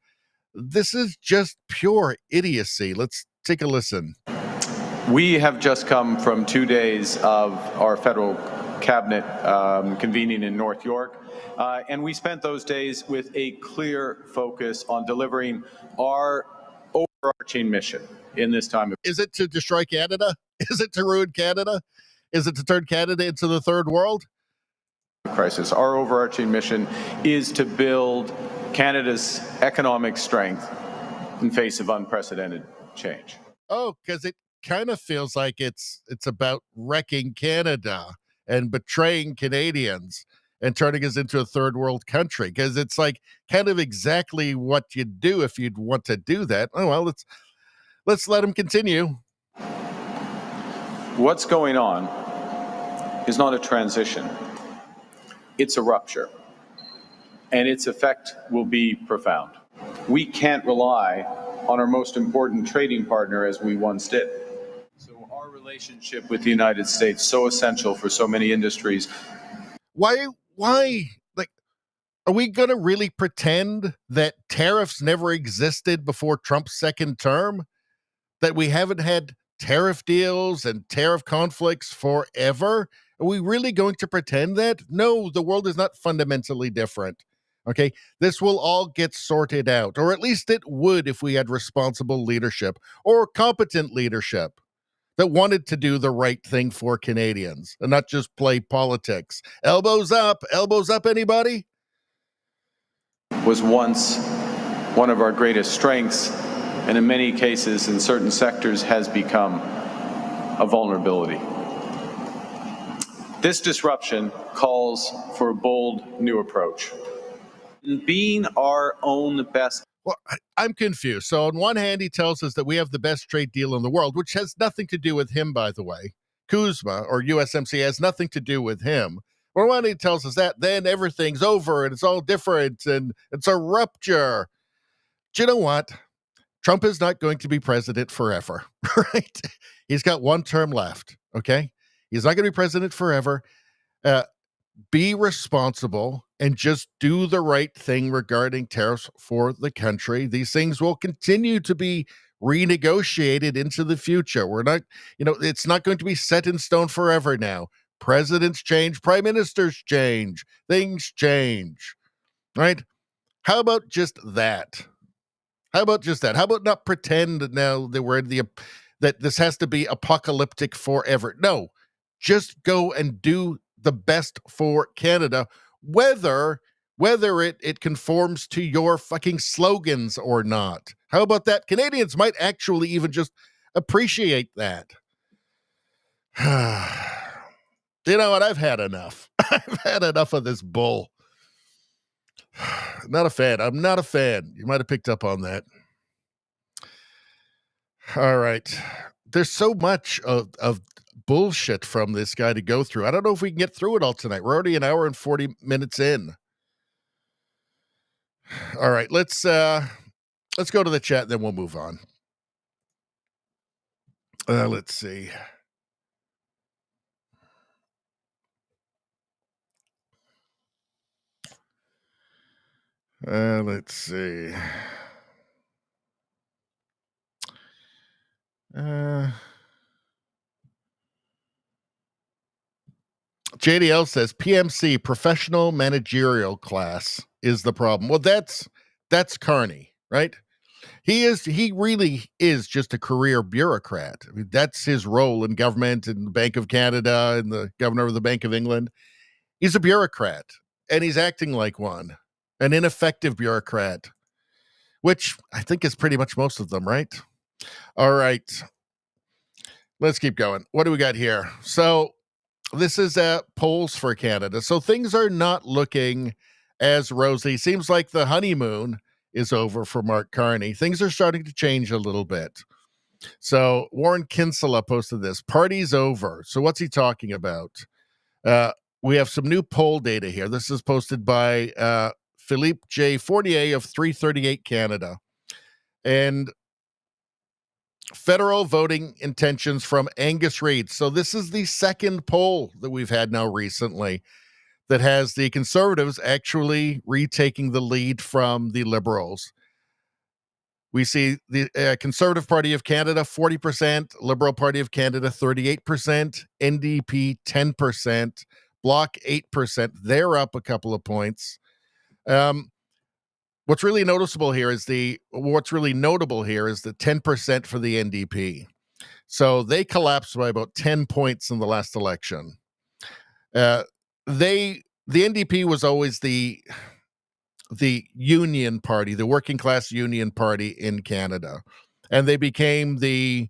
[SPEAKER 3] This is just pure idiocy. Let's take a listen.
[SPEAKER 6] We have just come from 2 days of our federal cabinet convening in North York, and we spent those days with a clear focus on delivering our overarching mission in this time.
[SPEAKER 3] Is it to destroy Canada? Is it to ruin Canada? Is it to turn Canada into the third world?
[SPEAKER 6] Crisis. Our overarching mission is to build Canada's economic strength in face of unprecedented change.
[SPEAKER 3] Oh, because it kind of feels like it's about wrecking Canada and betraying Canadians and turning us into a third world country, because it's like kind of exactly what you'd do if you'd want to do that. Oh, well, let's let him continue.
[SPEAKER 6] What's going on is not a transition. It's a rupture, and its effect will be profound. We can't rely on our most important trading partner as we once did. So our relationship with the United States, so essential for so many industries.
[SPEAKER 3] Why? Like, are we going to really pretend that tariffs never existed before Trump's second term? That we haven't had tariff deals and tariff conflicts forever? Are we really going to pretend that? No, the world is not fundamentally different. Okay, this will all get sorted out, or at least it would if we had responsible leadership or competent leadership that wanted to do the right thing for Canadians and not just play politics. Elbows up, anybody?
[SPEAKER 6] Was once one of our greatest strengths, and in many cases, in certain sectors, has become a vulnerability. This disruption calls for a bold new approach. Being our own best.
[SPEAKER 3] Well, I'm confused. So on one hand, he tells us that we have the best trade deal in the world, which has nothing to do with him, by the way. Kuzma or USMCA has nothing to do with him. On one hand, he tells us that, then everything's over and it's all different and it's a rupture. Do you know what? Trump is not going to be president forever, right? He's got one term left, okay? He's not going to be president forever. Be responsible and just do the right thing regarding tariffs for the country. These things will continue to be renegotiated into the future. We're not, it's not going to be set in stone forever now. Presidents change, prime ministers change, things change, right? How about just that? How about not pretend now that that this has to be apocalyptic forever. No, just go and do the best for Canada, whether it conforms to your fucking slogans or not. How about that? Canadians might actually even just appreciate that. You know what? I've had enough. I've had enough of this bull. Not a fan. I'm not a fan. You might have picked up on that. All right. There's so much of bullshit from this guy to go through. I don't know if we can get through it all tonight. We're already an hour and 40 minutes in. All right, let's go to the chat, then we'll move on. Let's see. Let's see. JDL says PMC, professional managerial class, is the problem. Well, that's Carney, right? He really is just a career bureaucrat. I mean, that's his role in government and the Bank of Canada and the governor of the Bank of England. He's a bureaucrat, and he's acting like one, an ineffective bureaucrat, which I think is pretty much most of them, right? All right. Let's keep going. What do we got here? So this is polls for Canada. So things are not looking as rosy. Seems like the honeymoon is over for Mark Carney. Things are starting to change a little bit. So Warren Kinsella posted this. Party's over. So what's he talking about? We have some new poll data here. This is posted by Philippe J. Fournier of 338 Canada. And federal voting intentions from Angus Reid. So this is the second poll that we've had now recently that has the Conservatives actually retaking the lead from the Liberals. We see the Conservative Party of Canada, 40%, Liberal Party of Canada, 38%, NDP, 10%, Bloc, 8%. They're up a couple of points. What's really notable here is the 10% for the NDP. So they collapsed by about 10 points in the last election. The NDP was always the union party, the working class union party in Canada, and they became the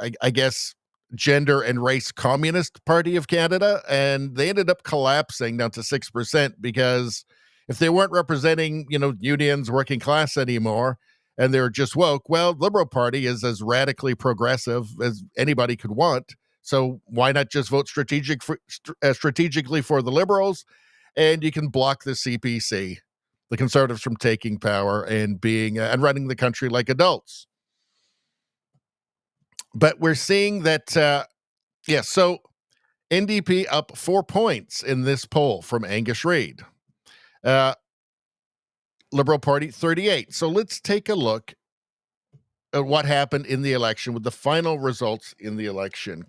[SPEAKER 3] I guess gender and race communist party of Canada, and they ended up collapsing down to 6% because if they weren't representing, unions, working class anymore, and they're just woke, well, Liberal Party is as radically progressive as anybody could want. So why not just vote strategically for the Liberals, and you can block the CPC, the Conservatives, from taking power and being and running the country like adults. But we're seeing that, so NDP up 4 points in this poll from Angus Reid. Liberal Party, 38. So let's take a look at what happened in the election with the final results in the election.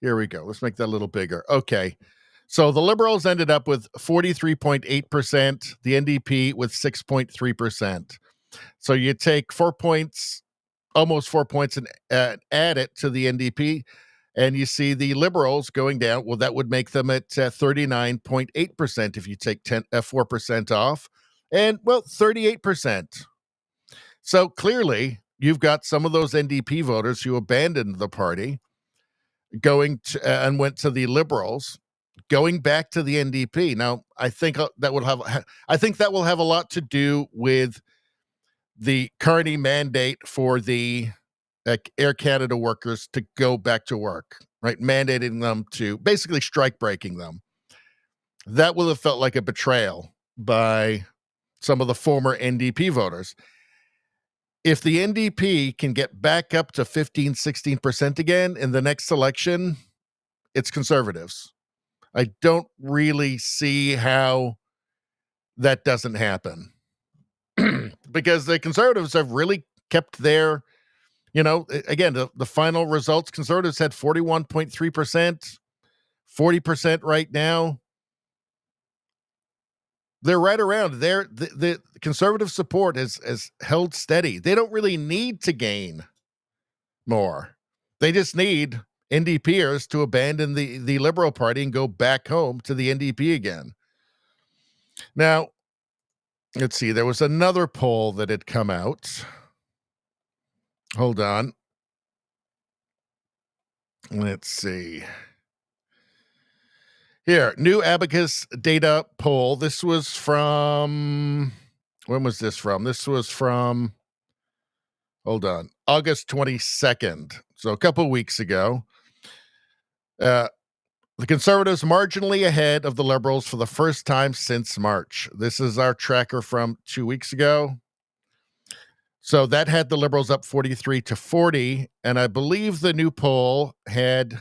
[SPEAKER 3] Here we go. Let's make that a little bigger. Okay. So the Liberals ended up with 43.8%, the NDP with 6.3%. So you take 4 points, almost 4 points, and add it to the NDP, and you see the Liberals going down. Well, that would make them at 39.8% if you take 4% off, and, 38%. So clearly, you've got some of those NDP voters who abandoned the party, going to, and went to the Liberals, going back to the NDP. Now, I think that will have a lot to do with the Carney mandate for the Air Canada workers to go back to work, right? Mandating them to basically strike breaking them. That will have felt like a betrayal by some of the former NDP voters. If the NDP can get back up to 15, 16% again in the next election, it's Conservatives. I don't really see how that doesn't happen. Because the Conservatives have really kept their, again, the final results, Conservatives had 41.3%, 40% right now. They're right around there. The Conservative support has held steady. They don't really need to gain more. They just need NDPers to abandon the Liberal Party and go back home to the NDP again. Now, let's see. There was another poll that had come out. Hold on. Let's see. Here, new Abacus data poll. This was from, when was this from? This was from, hold on, August 22nd. So a couple weeks ago. The Conservatives marginally ahead of the Liberals for the first time since March. This is our tracker from 2 weeks ago. So that had the Liberals up 43-40. And I believe the new poll had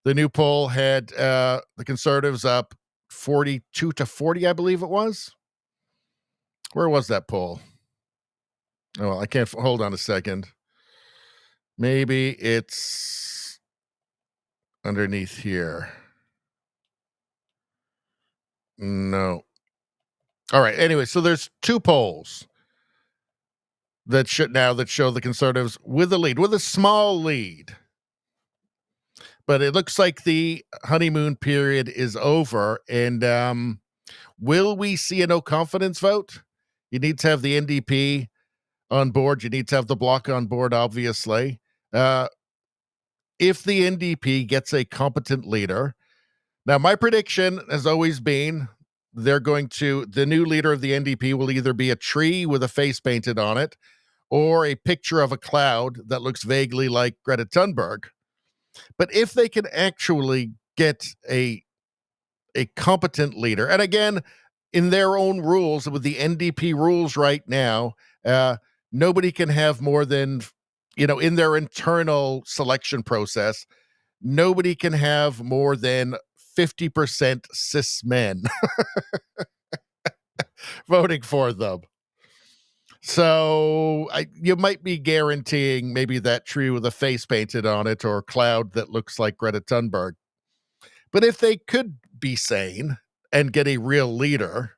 [SPEAKER 3] the Conservatives up 42-40, I believe it was. Where was that poll? Oh, well, I can't. Hold on a second. Maybe it's underneath here. No. All right. Anyway, so there's two polls that show the Conservatives with a lead, with a small lead. But it looks like the honeymoon period is over. And will we see a no confidence vote? You need to have the NDP on board. You need to have the Bloc on board, obviously. If the NDP gets a competent leader, now my prediction has always been the new leader of the NDP will either be a tree with a face painted on it or a picture of a cloud that looks vaguely like Greta Thunberg. But if they can actually get a competent leader, and again, in their own rules, with the NDP rules right now, nobody can have more than, in their internal selection process, nobody can have more than 50% cis men voting for them. So you might be guaranteeing maybe that tree with a face painted on it or cloud that looks like Greta Thunberg. But if they could be sane and get a real leader,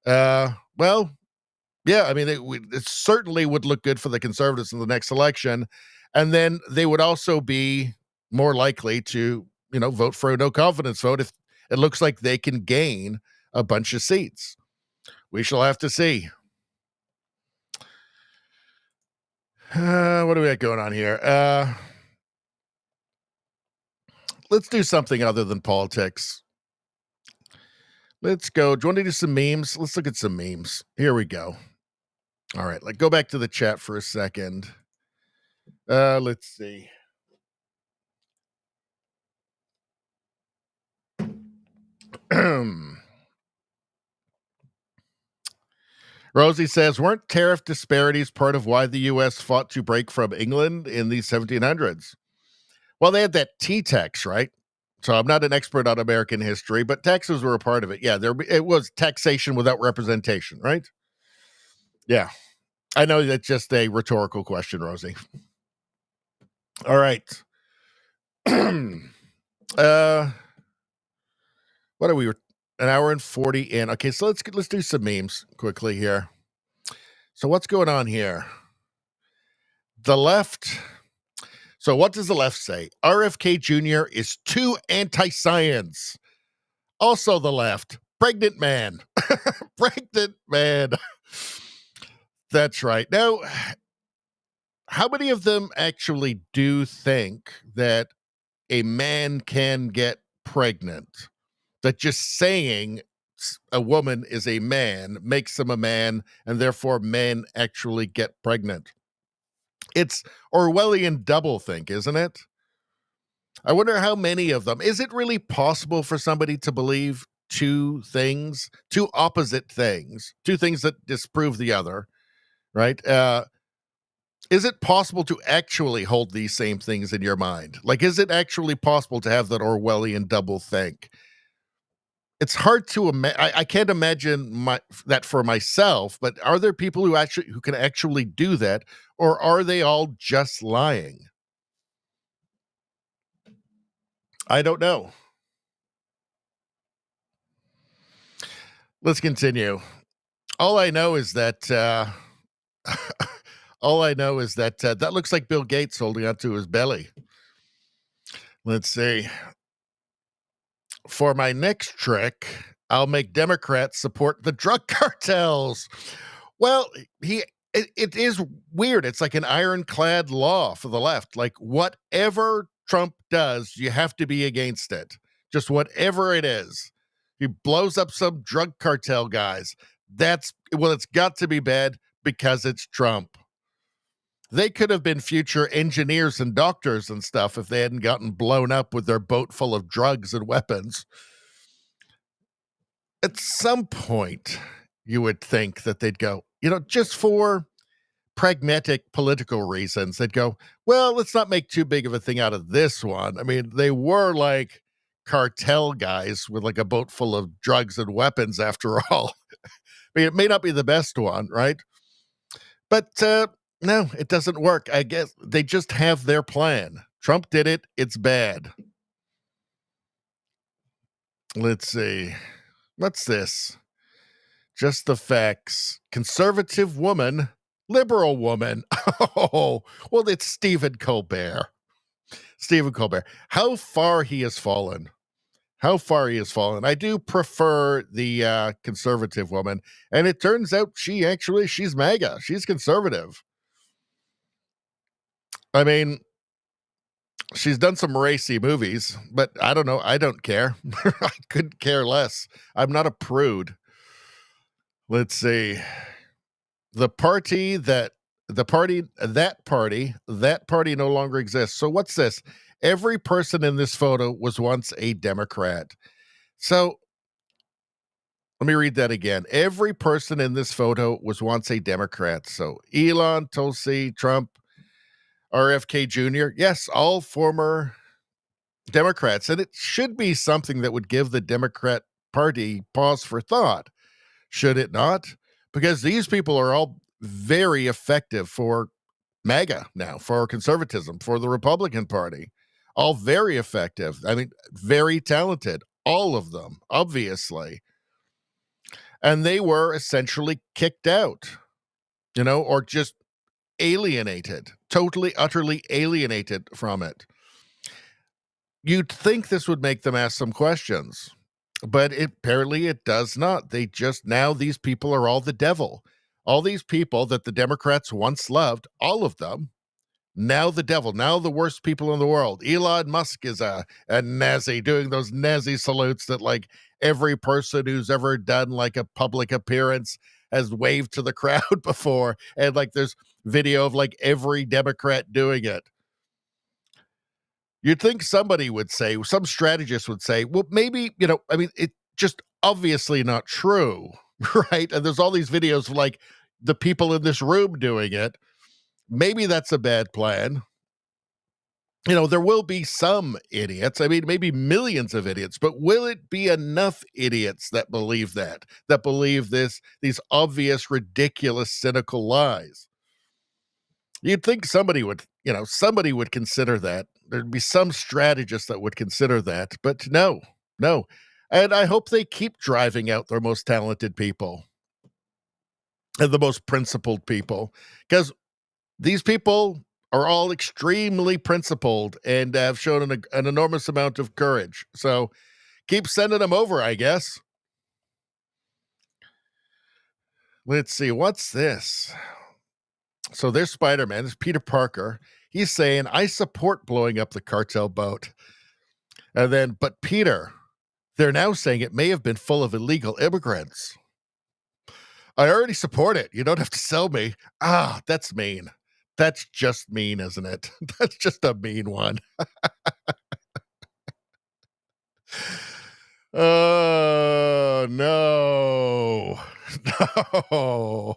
[SPEAKER 3] well, yeah, I mean, it certainly would look good for the Conservatives in the next election. And then they would also be more likely to, vote for a no confidence vote if it looks like they can gain a bunch of seats. We shall have to see. What do we got going on here? Let's do something other than politics. Let's go. Do you want to do some memes? Let's look at some memes. Here we go. All right, go back to the chat for a second. Let's see. Rosie says, weren't tariff disparities part of why the U.S. fought to break from England in the 1700s? Well, they had that tea tax, right? So I'm not an expert on American history, but taxes were a part of it. Yeah, it was taxation without representation, right? Yeah. I know that's just a rhetorical question, Rosie. All right. What are we? An hour and 40 in. Okay, so let's do some memes quickly here. So what's going on here? The left. So what does the left say? RFK Jr. is too anti-science. Also the left. Pregnant man. Pregnant man. That's right. Now, how many of them actually do think that a man can get pregnant? That just saying a woman is a man makes them a man, and therefore men actually get pregnant. It's Orwellian doublethink, isn't it? I wonder how many of them. Is it really possible for somebody to believe two opposite things, two things that disprove the other, right? Is it possible to actually hold these same things in your mind? Is it actually possible to have that Orwellian doublethink? It's hard to imagine. I can't imagine that for myself, but are there people who can actually do that, or are they all just lying? I don't know. Let's continue. All I know is that All I know is that that looks like Bill Gates holding onto his belly. Let's see. For my next trick, I'll make Democrats support the drug cartels. Well, it is weird. It's like an ironclad law for the left. Like whatever Trump does, you have to be against it. Just whatever it is. He blows up some drug cartel guys. It's got to be bad because it's Trump. They could have been future engineers and doctors and stuff if they hadn't gotten blown up with their boat full of drugs and weapons. At some point, you would think that they'd go, just for pragmatic political reasons, they'd go, well, let's not make too big of a thing out of this one. I mean, they were like cartel guys with like a boat full of drugs and weapons after all. I mean, it may not be the best one, right? But no, it doesn't work. I guess they just have their plan. Trump did it. It's bad. Let's see. What's this? Just the facts. Conservative woman, liberal woman. Oh, well, it's Stephen Colbert. Stephen Colbert. How far he has fallen. How far he has fallen. I do prefer the conservative woman. And it turns out she's MAGA. She's conservative. I mean, she's done some racy movies, but I don't know. I don't care. I couldn't care less. I'm not a prude. Let's see. That party no longer exists. So what's this? Every person in this photo was once a Democrat. So let me read that again. Every person in this photo was once a Democrat. So Elon, Tulsi, Trump, RFK Jr., yes, all former Democrats. And it should be something that would give the Democrat Party pause for thought. Should it not? Because these people are all very effective for MAGA now, for conservatism, for the Republican Party. All very effective. I mean, very talented. All of them, obviously. And they were essentially kicked out, or just alienated, totally, utterly alienated from it. You'd think this would make them ask some questions, but apparently it does not. Now these people are all the devil. All these people that the Democrats once loved, all of them, now the devil, now the worst people in the world. Elon Musk is a Nazi doing those Nazi salutes that like every person who's ever done like a public appearance has waved to the crowd before. And like there's video of like every Democrat doing it. You'd think somebody would say, some strategist would say, well, maybe, it's just obviously not true, right? And there's all these videos of like the people in this room doing it. Maybe that's a bad plan. There will be some idiots. I mean, maybe millions of idiots, but will it be enough idiots that believe these obvious, ridiculous, cynical lies? You'd think somebody would consider that. There'd be some strategist that would consider that, but no. And I hope they keep driving out their most talented people and the most principled people, because these people are all extremely principled and have shown an enormous amount of courage. So keep sending them over, I guess. Let's see. What's this? So there's Spider-Man. There's Peter Parker. He's saying, I support blowing up the cartel boat. And then, but Peter, they're now saying it may have been full of illegal immigrants. I already support it. You don't have to sell me. Ah, that's mean. That's just mean, isn't it? That's just a mean one. Oh, no. No.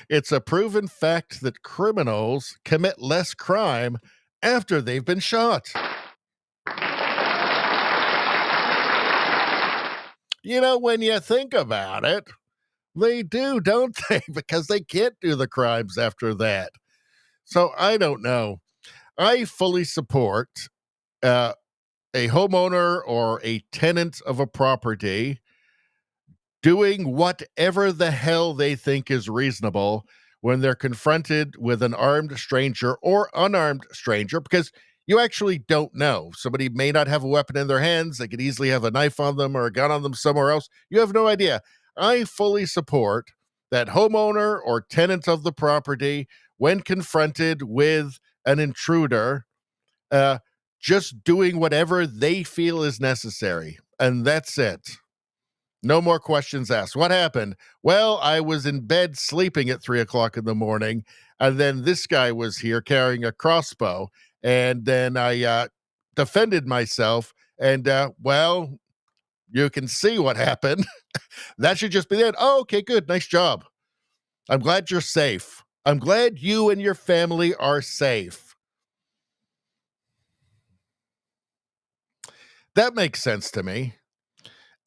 [SPEAKER 3] It's a proven fact that criminals commit less crime after they've been shot. When you think about it, they do, don't they? Because they can't do the crimes after that. So I don't know. I fully support a homeowner or a tenant of a property doing whatever the hell they think is reasonable when they're confronted with an armed stranger or unarmed stranger, because you actually don't know. Somebody may not have a weapon in their hands. They could easily have a knife on them or a gun on them somewhere else. You have no idea. I fully support that homeowner or tenant of the property, when confronted with an intruder, just doing whatever they feel is necessary. And that's it. No more questions asked. What happened? Well, I was in bed sleeping at 3 o'clock in the morning, and then this guy was here carrying a crossbow, and then I defended myself, and, well, you can see what happened. That should just be it. Oh, okay, good. Nice job. I'm glad you're safe. I'm glad you and your family are safe. That makes sense to me.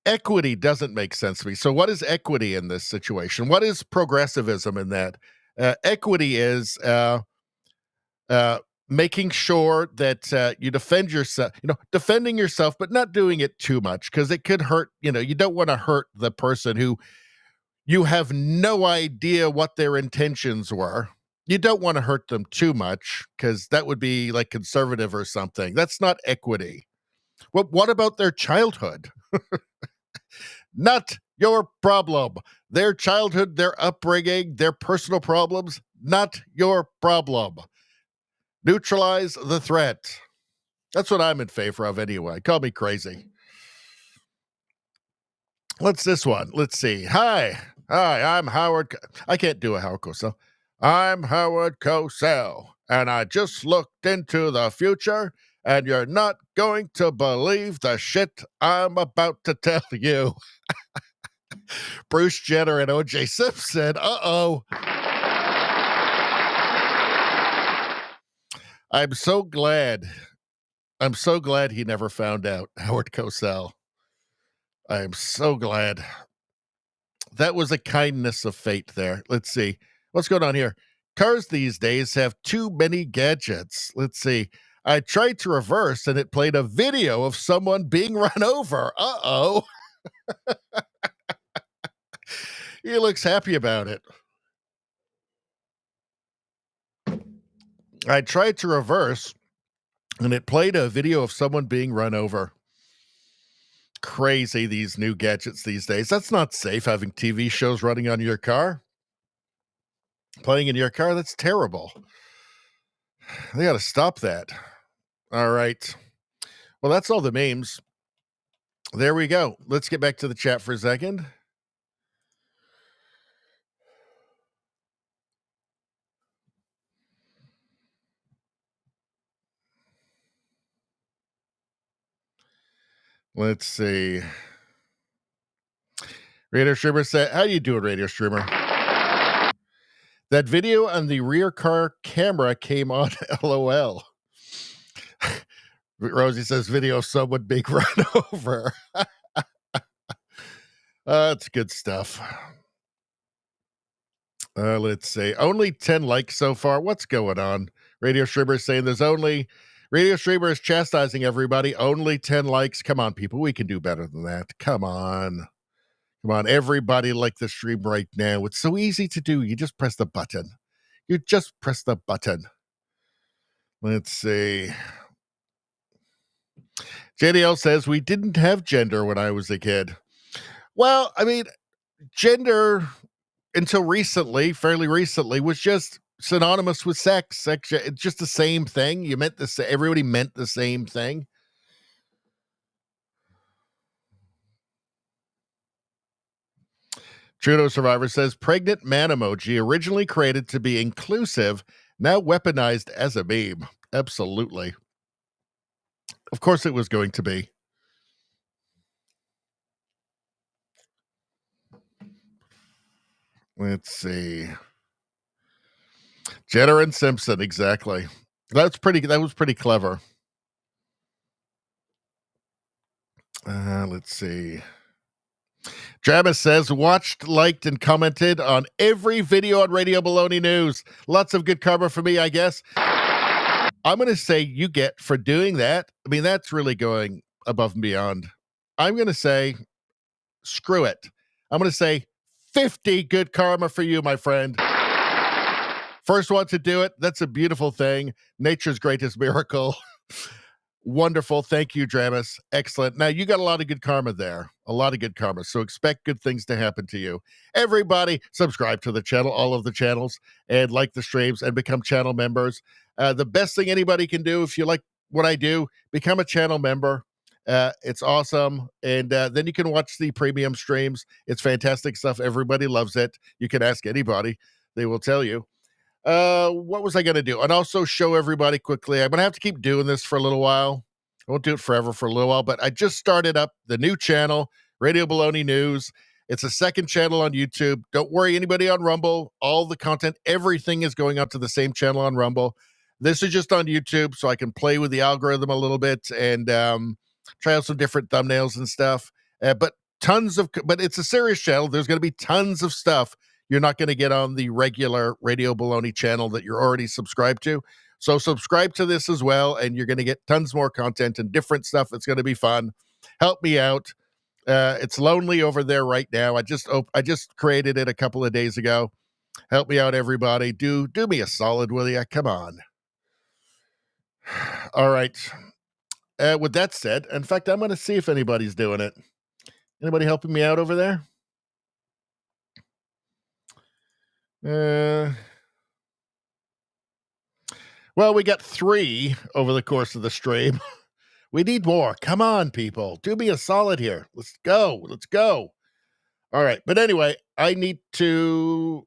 [SPEAKER 3] Equity doesn't make sense to me. So what is equity in this situation? What is progressivism in that? Equity is making sure that you defend yourself, defending yourself, but not doing it too much, because it could hurt. You don't want to hurt the person who you have no idea what their intentions were. You don't want to hurt them too much, because that would be like conservative or something. That's not equity. Well, what about their childhood? Not your problem. Their childhood, their upbringing, their personal problems, not your problem. Neutralize the threat. That's what I'm in favor of anyway. Call me crazy. What's this one? Let's see. Hi, I'm Howard. I can't do a Howard Cosell. I'm Howard Cosell, and I just looked into the future, and you're not going to believe the shit I'm about to tell you. Bruce Jenner and O.J. Simpson. Uh-oh. I'm so glad he never found out, Howard Cosell. I am so glad. That was a kindness of fate there. Let's see. What's going on here? Cars these days have too many gadgets. Let's see. I tried to reverse, and it played a video of someone being run over. Uh-oh. He looks happy about it. I tried to reverse, and it played a video of someone being run over. Crazy, these new gadgets these days. That's not safe, having TV shows running on your car. Playing in your car, that's terrible. They got to stop that. All right. Well, that's all the memes. There we go. Let's get back to the chat for a second. Let's see. Radio Streamer said, how you doing, Radio Streamer? That video on the rear car camera came on LOL. Rosie says, video of someone being run over. That's good stuff. Let's see. Only 10 likes so far. What's going on? Radio Streamer is saying Radio Streamer is chastising everybody. Only 10 likes. Come on, people. We can do better than that. Come on. Come on. Everybody like the stream right now. It's so easy to do. You just press the button. You just press the button. Let's see. JDL says, we didn't have gender when I was a kid. Well, I mean, gender until recently, fairly recently, was just synonymous with sex. It's just the same thing. Everybody meant the same thing. Trudeau Survivor says, pregnant man emoji, originally created to be inclusive, now weaponized as a meme. Absolutely. Of course it was going to be. Let's see. Jenner and Simpson, exactly. That was pretty clever. Let's see. Travis says, watched, liked, and commented on every video on Radio Baloney News. Lots of good karma for me, I guess. I'm going to say you get for doing that. I mean, that's really going above and beyond. I'm going to say, screw it. I'm going to say 50 good karma for you, my friend. First one to do it. That's a beautiful thing. Nature's greatest miracle. Wonderful. Thank you, Dramus. Excellent. Now, you got a lot of good karma there. A lot of good karma. So expect good things to happen to you. Everybody, subscribe to the channel, all of the channels, and like the streams and become channel members. The best thing anybody can do, if you like what I do, become a channel member. It's awesome. And then you can watch the premium streams. It's fantastic stuff. Everybody loves it. You can ask anybody. They will tell you. What was I going to do? And also show everybody quickly. I'm going to have to keep doing this for a little while. I won't do it forever for a little while, but I just started up the new channel, Radio Baloney News. It's a second channel on YouTube. Don't worry, anybody on Rumble, all the content, everything is going up to the same channel on Rumble. This is just on YouTube, so I can play with the algorithm a little bit and try out some different thumbnails and stuff. But it's a serious channel. There's going to be tons of stuff you're not going to get on the regular Radio Baloney channel that you're already subscribed to. So subscribe to this as well, and you're going to get tons more content and different stuff. It's going to be fun. Help me out. It's lonely over there right now. I just created it a couple of days ago. Help me out, everybody. Do me a solid, will you? Come on. All right. With that said, in fact, I'm going to see if anybody's doing it. Anybody helping me out over there? Well, we got 3 over the course of the stream. We need more. Come on, people. Do me a solid here. Let's go. All right. But anyway, I need to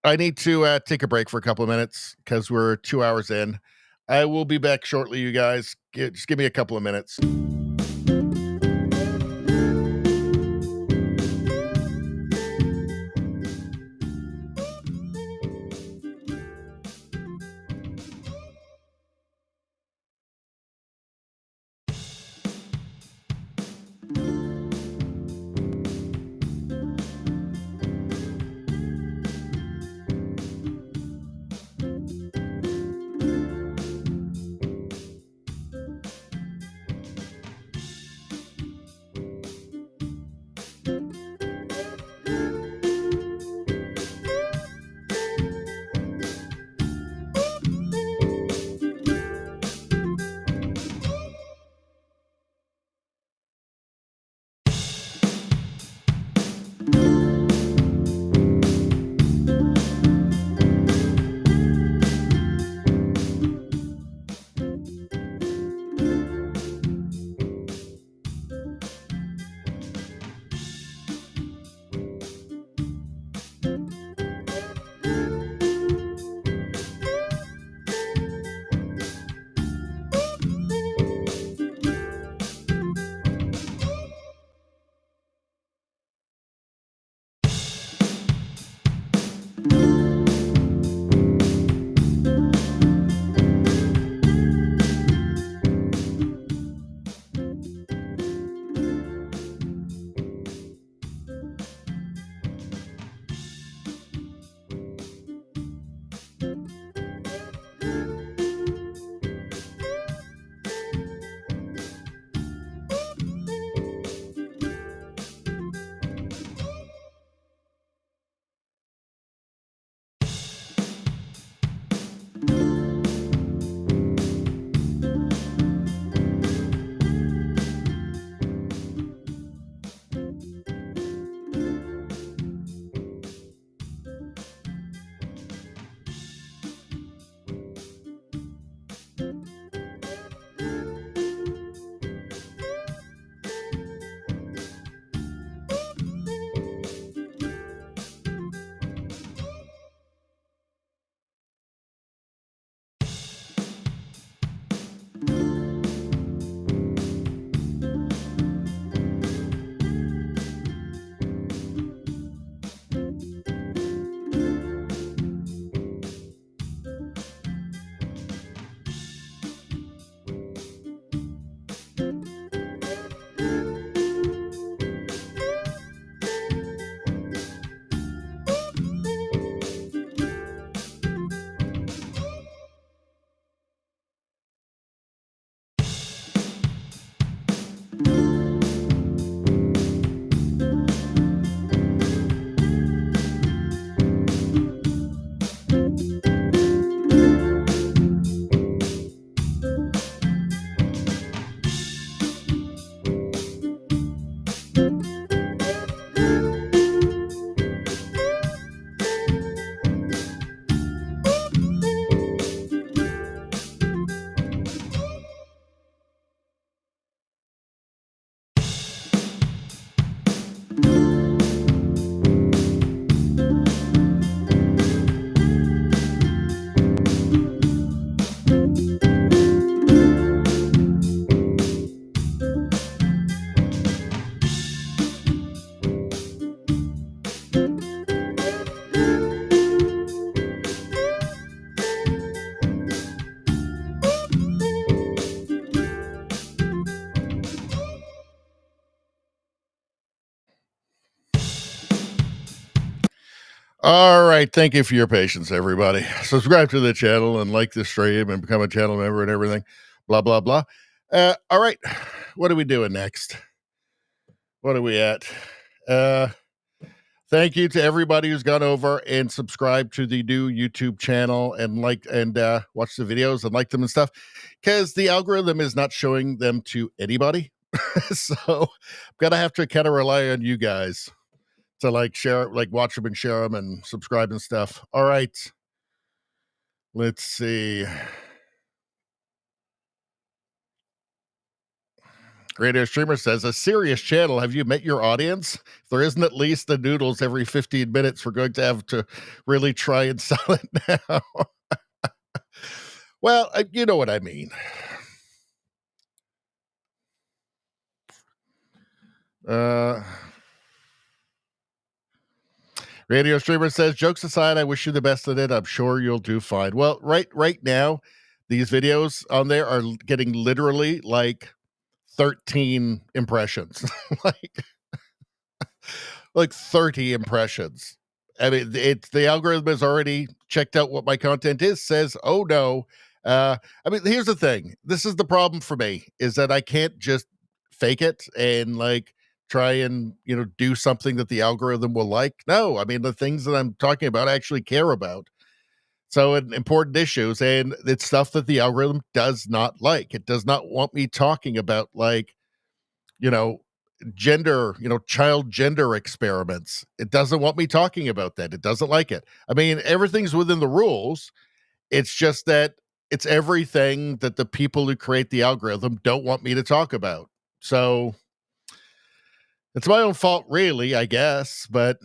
[SPEAKER 3] take a break for a couple of minutes because we're 2 hours in. I will be back shortly, you guys. Just give me a couple of minutes. All right. Thank you for your patience, everybody. Subscribe to the channel and like the stream and become a channel member and everything. Blah, blah, blah. All right. What are we doing next? What are we at? Thank you to everybody who's gone over and subscribed to the new YouTube channel and watch the videos and like them and stuff, because the algorithm is not showing them to anybody. So I'm gonna have to kind of rely on you guys to share, watch them and share them and subscribe and stuff. All right. Let's see. Radio Streamer says, a serious channel. Have you met your audience? If there isn't at least the noodles every 15 minutes, we're going to have to really try and sell it now. Well, you know what I mean. Radio Streamer says, jokes aside, I wish you the best at it. I'm sure you'll do fine. Well, right now, these videos on there are getting literally 13 impressions. like 30 impressions. I mean, the algorithm has already checked out what my content is, says, oh no. I mean, here's the thing. This is the problem for me, is that I can't just fake it and try and, do something that the algorithm will like. No, I mean, the things that I'm talking about I actually care about. So important issues, and it's stuff that the algorithm does not like. It does not want me talking about gender, child gender experiments. It doesn't want me talking about that. It doesn't like it. I mean, everything's within the rules. It's just that it's everything that the people who create the algorithm don't want me to talk about. So it's my own fault, really, I guess, but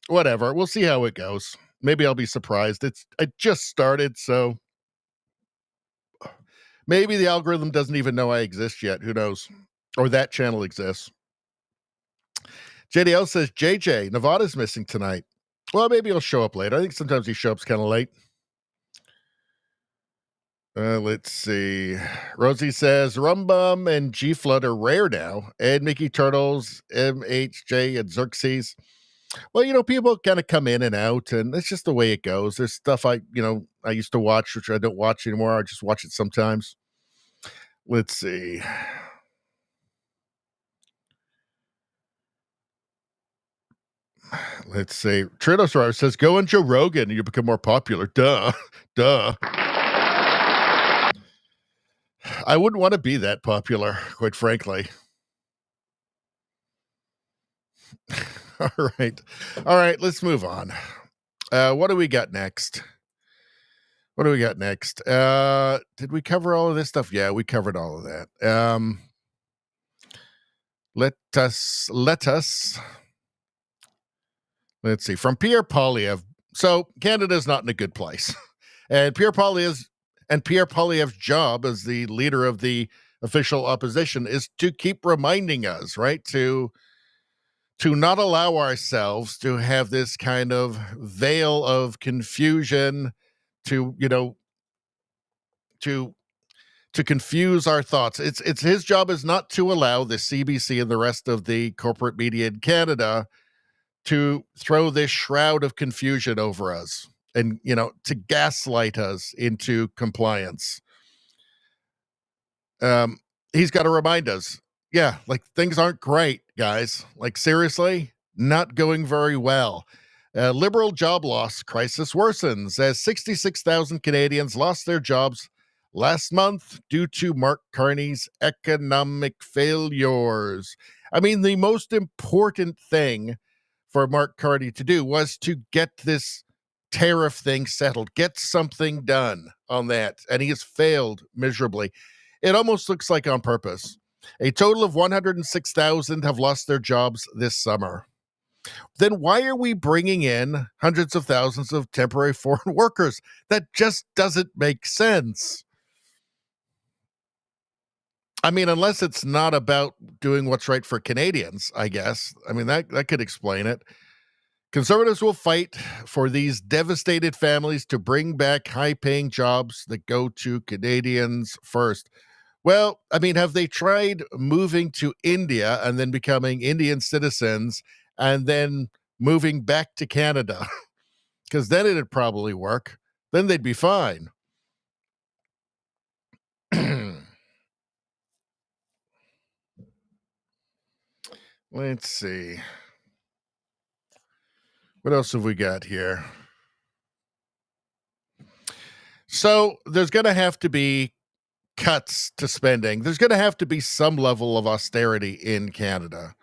[SPEAKER 3] whatever. We'll see how it goes. Maybe I'll be surprised. I just started, so maybe the algorithm doesn't even know I exist yet. Who knows? Or that channel exists. JDL says, JJ, Nevada's missing tonight. Well, maybe he'll show up later. I think sometimes he shows up kind of late. Let's see. Rosie says, Rumbum and G-Flood are rare now. And Mickey Turtles, MHJ, and Xerxes. Well, people kind of come in and out, and it's just the way it goes. There's stuff I used to watch, which I don't watch anymore. I just watch it sometimes. Let's see. Let's see. Trinosaurus says, go on Joe Rogan and you become more popular. Duh. I wouldn't want to be that popular, quite frankly. All right. Let's move on. What do we got next? Did we cover all of this stuff? Yeah, we covered all of that. Let us. Let's see. From Pierre Poilievre. So Canada's not in a good place. And Pierre Poilievre's job as the leader of the official opposition is to keep reminding us, right? To not allow ourselves to have this kind of veil of confusion, to confuse our thoughts. It's his job is not to allow the CBC and the rest of the corporate media in Canada to throw this shroud of confusion over us and, to gaslight us into compliance. He's got to remind us, yeah, things aren't great, guys. Seriously, not going very well. Liberal job loss crisis worsens as 66,000 Canadians lost their jobs last month due to Mark Carney's economic failures. I mean, the most important thing for Mark Carney to do was to get this tariff thing settled, get something done on that, and he has failed miserably. It almost looks like on purpose. A total of 106,000 have lost their jobs this summer. Then why are we bringing in hundreds of thousands of temporary foreign workers? That just doesn't make sense. I mean, unless it's not about doing what's right for Canadians, I guess. I mean, that could explain it. Conservatives will fight for these devastated families to bring back high-paying jobs that go to Canadians first. Well, I mean, have they tried moving to India and then becoming Indian citizens and then moving back to Canada? because then it'd probably work. Then they'd be fine. Let's see. What else have we got here? So there's going to have to be cuts to spending. There's going to have to be some level of austerity in Canada.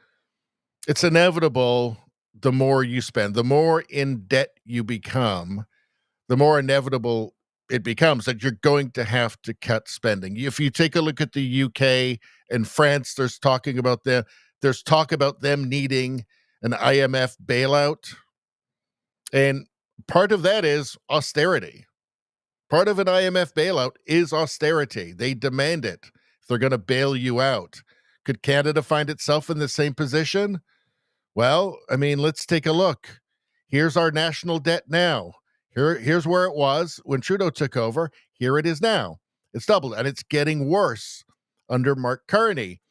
[SPEAKER 3] It's inevitable. The more you spend, the more in debt you become, the more inevitable it becomes that you're going to have to cut spending. If you take a look at the UK and France, there's talk about them needing an IMF bailout. And part of that is austerity. Part of an IMF bailout is austerity. They demand it if they're going to bail you out. Could Canada find itself in the same position? Well, I mean, let's take a look. Here's our national debt now. Here's where it was when Trudeau took over. Here it is now. It's doubled, and it's getting worse under Mark Carney.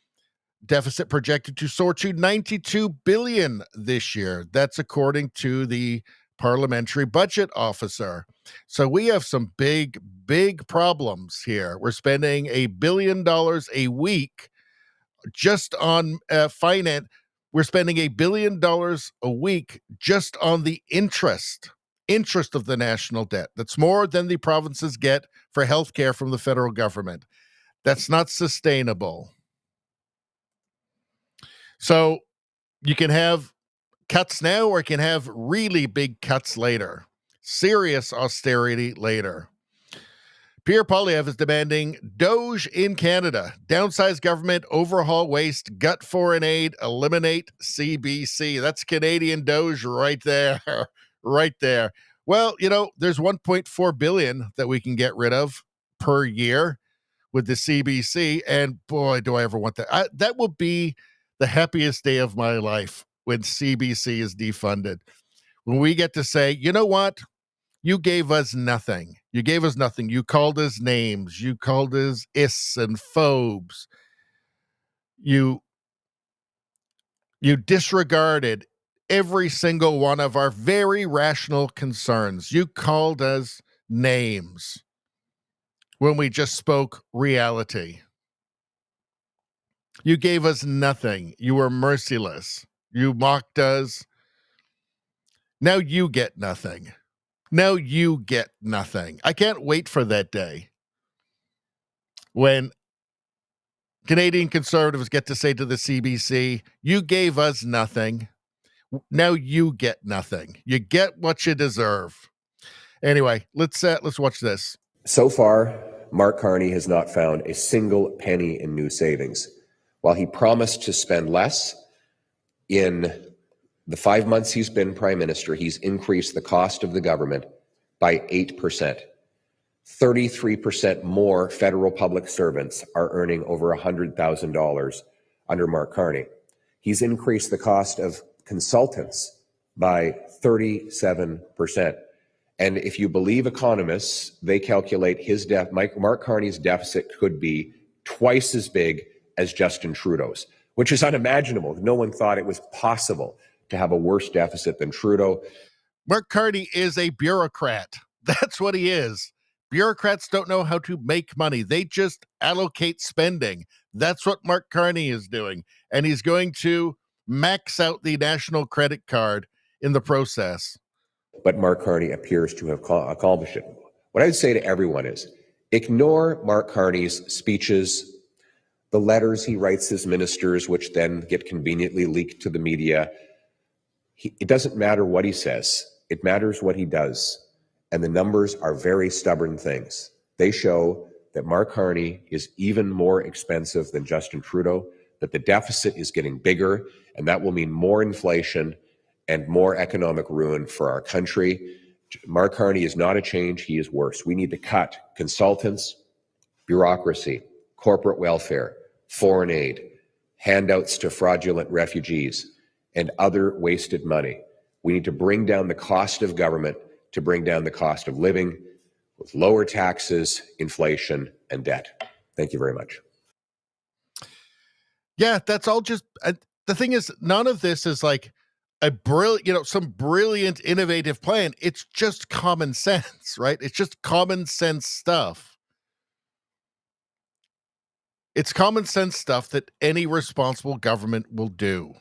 [SPEAKER 3] Deficit projected to soar to $92 billion this year. That's according to the parliamentary budget officer. So we have some big, big problems here. We're spending $1 billion a week just on finance. We're spending $1 billion a week just on the interest of the national debt. That's more than the provinces get for health care from the federal government. That's not sustainable. So you can have cuts now, or you can have really big cuts later. Serious austerity later. Pierre Poilievre is demanding Doge in Canada. Downsize government, overhaul waste, gut foreign aid, eliminate CBC. That's Canadian Doge right there. Right there. Well, there's $1.4 billion that we can get rid of per year with the CBC. And boy, do I ever want that. That will be the happiest day of my life when CBC is defunded. When we get to say, you know what? You gave us nothing. You gave us nothing. You called us names. You called us ists and phobes. You disregarded every single one of our very rational concerns. You called us names when we just spoke reality. You gave us nothing. You were merciless. You mocked us. Now you get nothing. Now you get nothing. I can't wait for that day when Canadian Conservatives get to say to the CBC, you gave us nothing. Now you get nothing. You get what you deserve. Anyway, let's watch this.
[SPEAKER 12] So far, Mark Carney has not found a single penny in new savings. While he promised to spend less, in the 5 months he's been prime minister, he's increased the cost of the government by 8%. 33% more federal public servants are earning over $100,000 under Mark Carney. He's increased the cost of consultants by 37%. And if you believe economists, they calculate Mark Carney's deficit could be twice as big as Justin Trudeau's, which is unimaginable. No one thought it was possible to have a worse deficit than Trudeau.
[SPEAKER 3] Mark Carney is a bureaucrat. That's what he is. Bureaucrats don't know how to make money. They just allocate spending. That's what Mark Carney is doing. And he's going to max out the national credit card in the process.
[SPEAKER 12] But Mark Carney appears to have accomplished it. What I would say to everyone is, ignore Mark Carney's speeches, the letters he writes his ministers, which then get conveniently leaked to the media. It doesn't matter what he says. It matters what he does. And the numbers are very stubborn things. They show that Mark Carney is even more expensive than Justin Trudeau, that the deficit is getting bigger, and that will mean more inflation and more economic ruin for our country. Mark Carney is not a change, he is worse. We need to cut consultants, bureaucracy, corporate welfare, foreign aid, handouts to fraudulent refugees, and other wasted money. We need to bring down the cost of government to bring down the cost of living with lower taxes, inflation, and debt. Thank you very much.
[SPEAKER 3] Yeah, that's all just, the thing is, none of this is like, some brilliant, innovative plan. It's just common sense, right? It's just common sense stuff. It's common sense stuff that any responsible government will do.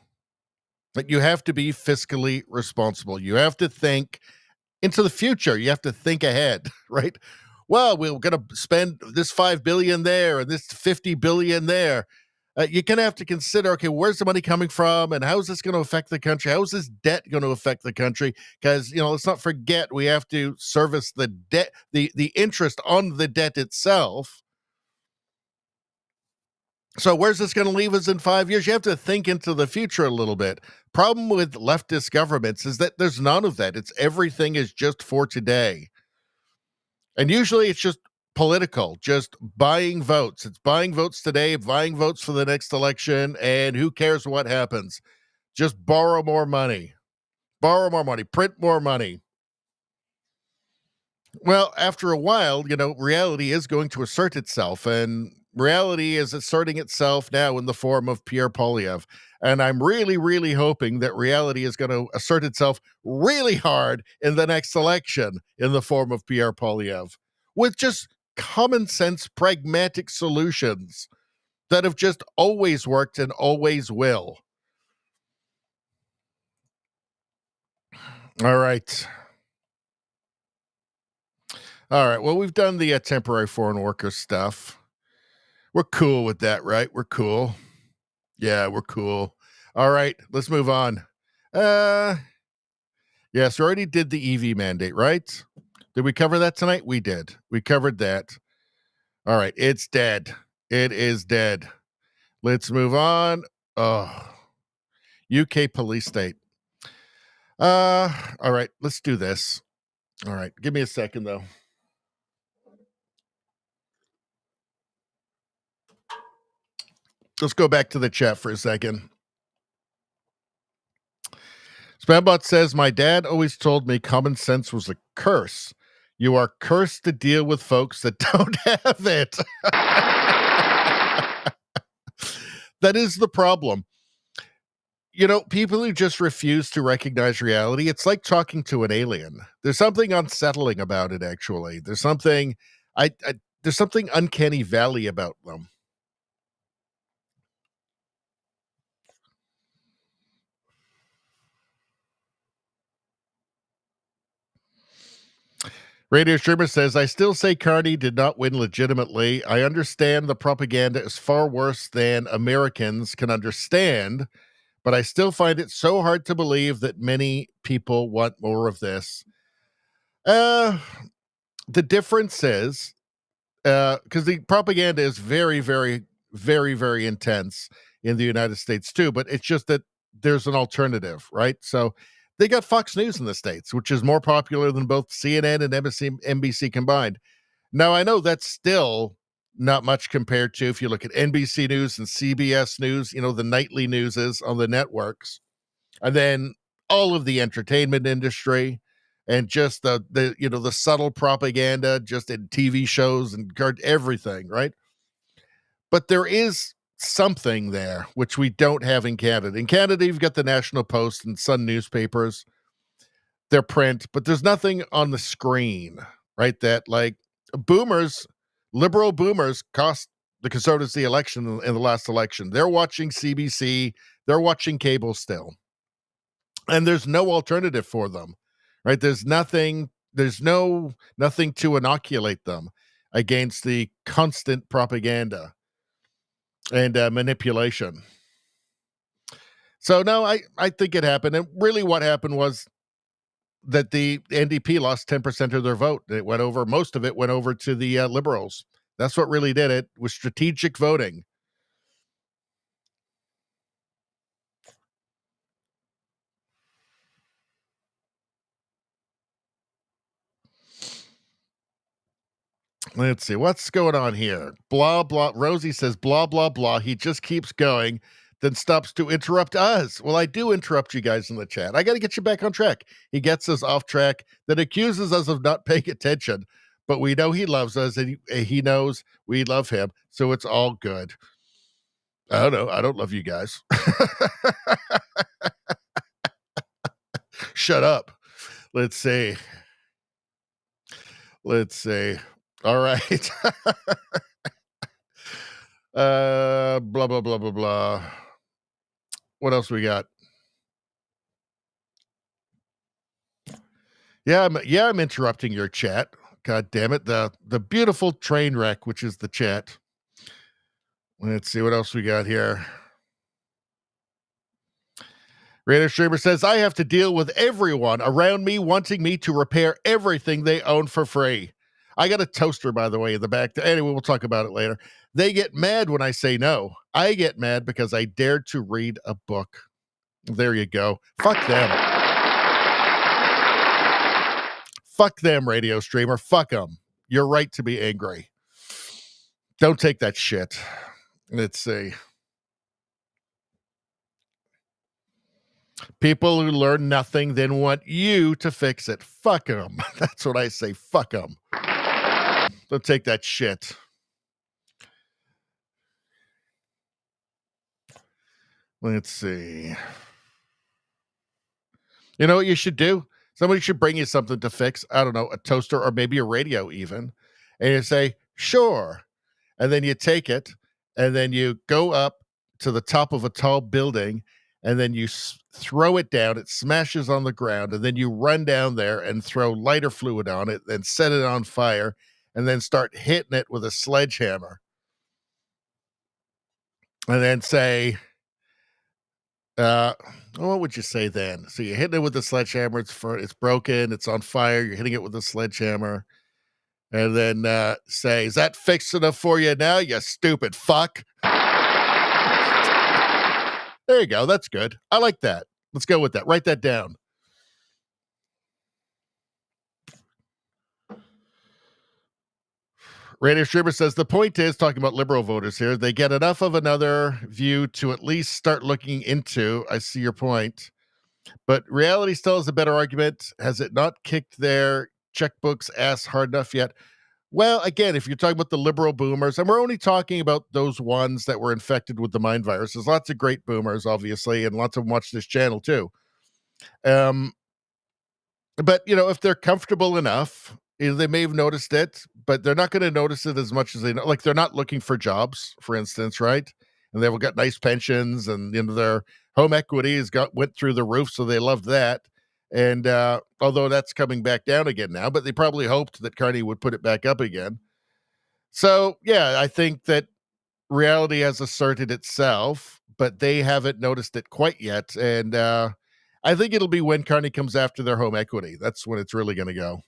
[SPEAKER 3] But you have to be fiscally responsible. You have to think into the future. You have to think ahead, right? Well, we're going to spend this $5 billion there and this $50 billion there. You're going to have to consider, okay, where's the money coming from, and how is this going to affect the country? How is this debt going to affect the country? Because let's not forget we have to service the debt, the interest on the debt itself. So where's this going to leave us in 5 years? You have to think into the future a little bit. Problem with leftist governments is that there's none of that. Everything is just for today. And usually it's just political, just buying votes. It's buying votes today, buying votes for the next election, and who cares what happens? Just borrow more money. Borrow more money. Print more money. Well, after a while, reality is going to assert itself, and reality is asserting itself now in the form of Pierre Poilievre. And I'm really, really hoping that reality is going to assert itself really hard in the next election in the form of Pierre Poilievre, with just common sense, pragmatic solutions that have just always worked and always will. All right. All right. Well, we've done the temporary foreign worker stuff. We're cool with that, right? We're cool. Yeah, we're cool. All right. Let's move on. Yes, we already did the EV mandate, right? Did we cover that tonight? We did. We covered that. All right. It's dead. It is dead. Let's move on. Oh, UK police state. All right. Let's do this. All right. Give me a second, though. Let's go back to the chat for a second. Spambot says, my dad always told me common sense was a curse. You are cursed to deal with folks that don't have it. That is the problem. People who just refuse to recognize reality, it's like talking to an alien. There's something unsettling about it, actually. There's something there's something uncanny valley about them. Radio Streamer says, I still say Carney did not win legitimately. I understand the propaganda is far worse than Americans can understand, but I still find it so hard to believe that many people want more of this. The difference is, because the propaganda is very, very, very, very intense in the United States too, but it's just that there's an alternative, right? So they got Fox News in the States, which is more popular than both CNN and NBC combined. Now, I know that's still not much compared to if you look at NBC News and CBS News, the nightly newses on the networks, and then all of the entertainment industry and just the subtle propaganda just in TV shows and everything, right? But there is something there which we don't have in Canada. In Canada, you've got the National Post and Sun newspapers. They're print, but there's nothing on the screen, right? That liberal boomers cost the Conservatives the election in the last election. They're watching CBC. They're watching cable still. And there's no alternative for them, right? There's nothing to inoculate them against the constant propaganda and manipulation. So no, I think it happened. And really what happened was that the NDP lost 10% of their vote. Most of it went over to the Liberals. That's what really did it, was strategic voting. Let's see, what's going on here? Blah, blah. Rosie says, blah, blah, blah. He just keeps going, then stops to interrupt us. Well, I do interrupt you guys in the chat. I got to get you back on track. He gets us off track, then accuses us of not paying attention. But we know he loves us, and he knows we love him, so it's all good. I don't know. I don't love you guys. Shut up. Let's see. All right. Blah, blah, blah, blah, blah. What else we got? I'm interrupting your chat. God damn it. The beautiful train wreck, which is the chat. Let's see what else we got here. Radio Streamer says, I have to deal with everyone around me wanting me to repair everything they own for free. I got a toaster, by the way, in the back. Anyway, we'll talk about it later. They get mad when I say no. I get mad because I dared to read a book. There you go. Fuck them. Fuck them, Radio Streamer. Fuck them. You're right to be angry. Don't take that shit. Let's see. People who learn nothing then want you to fix it. Fuck them. That's what I say. Fuck them. Don't take that shit. Let's see. You know what you should do? Somebody should bring you something to fix. I don't know, a toaster or maybe a radio even. And you say, sure. And then you take it and then you go up to the top of a tall building and then you throw it down. It smashes on the ground. And then you run down there and throw lighter fluid on it, then set it on fire, and then start hitting it with a sledgehammer. And then say, what would you say then? So you're hitting it with the sledgehammer. It's broken. It's on fire. You're hitting it with a sledgehammer. And then say, is that fixed enough for you now, you stupid fuck? There you go. That's good. I like that. Let's go with that. Write that down. Radio Streamer says, the point is, talking about liberal voters here, they get enough of another view to at least start looking into. I see your point. But reality still has a better argument. Has it not kicked their checkbooks ass hard enough yet? Well, again, if you're talking about the liberal boomers, and we're only talking about those ones that were infected with the mind virus, there's lots of great boomers, obviously, and lots of them watch this channel too. But, if they're comfortable enough, they may have noticed it, but they're not going to notice it as much as they know. Like, they're not looking for jobs, for instance, right? And they've got nice pensions, and their home equity went through the roof, so they loved that. And although that's coming back down again now, but they probably hoped that Carney would put it back up again. So, yeah, I think that reality has asserted itself, but they haven't noticed it quite yet. And I think it'll be when Carney comes after their home equity. That's when it's really going to go.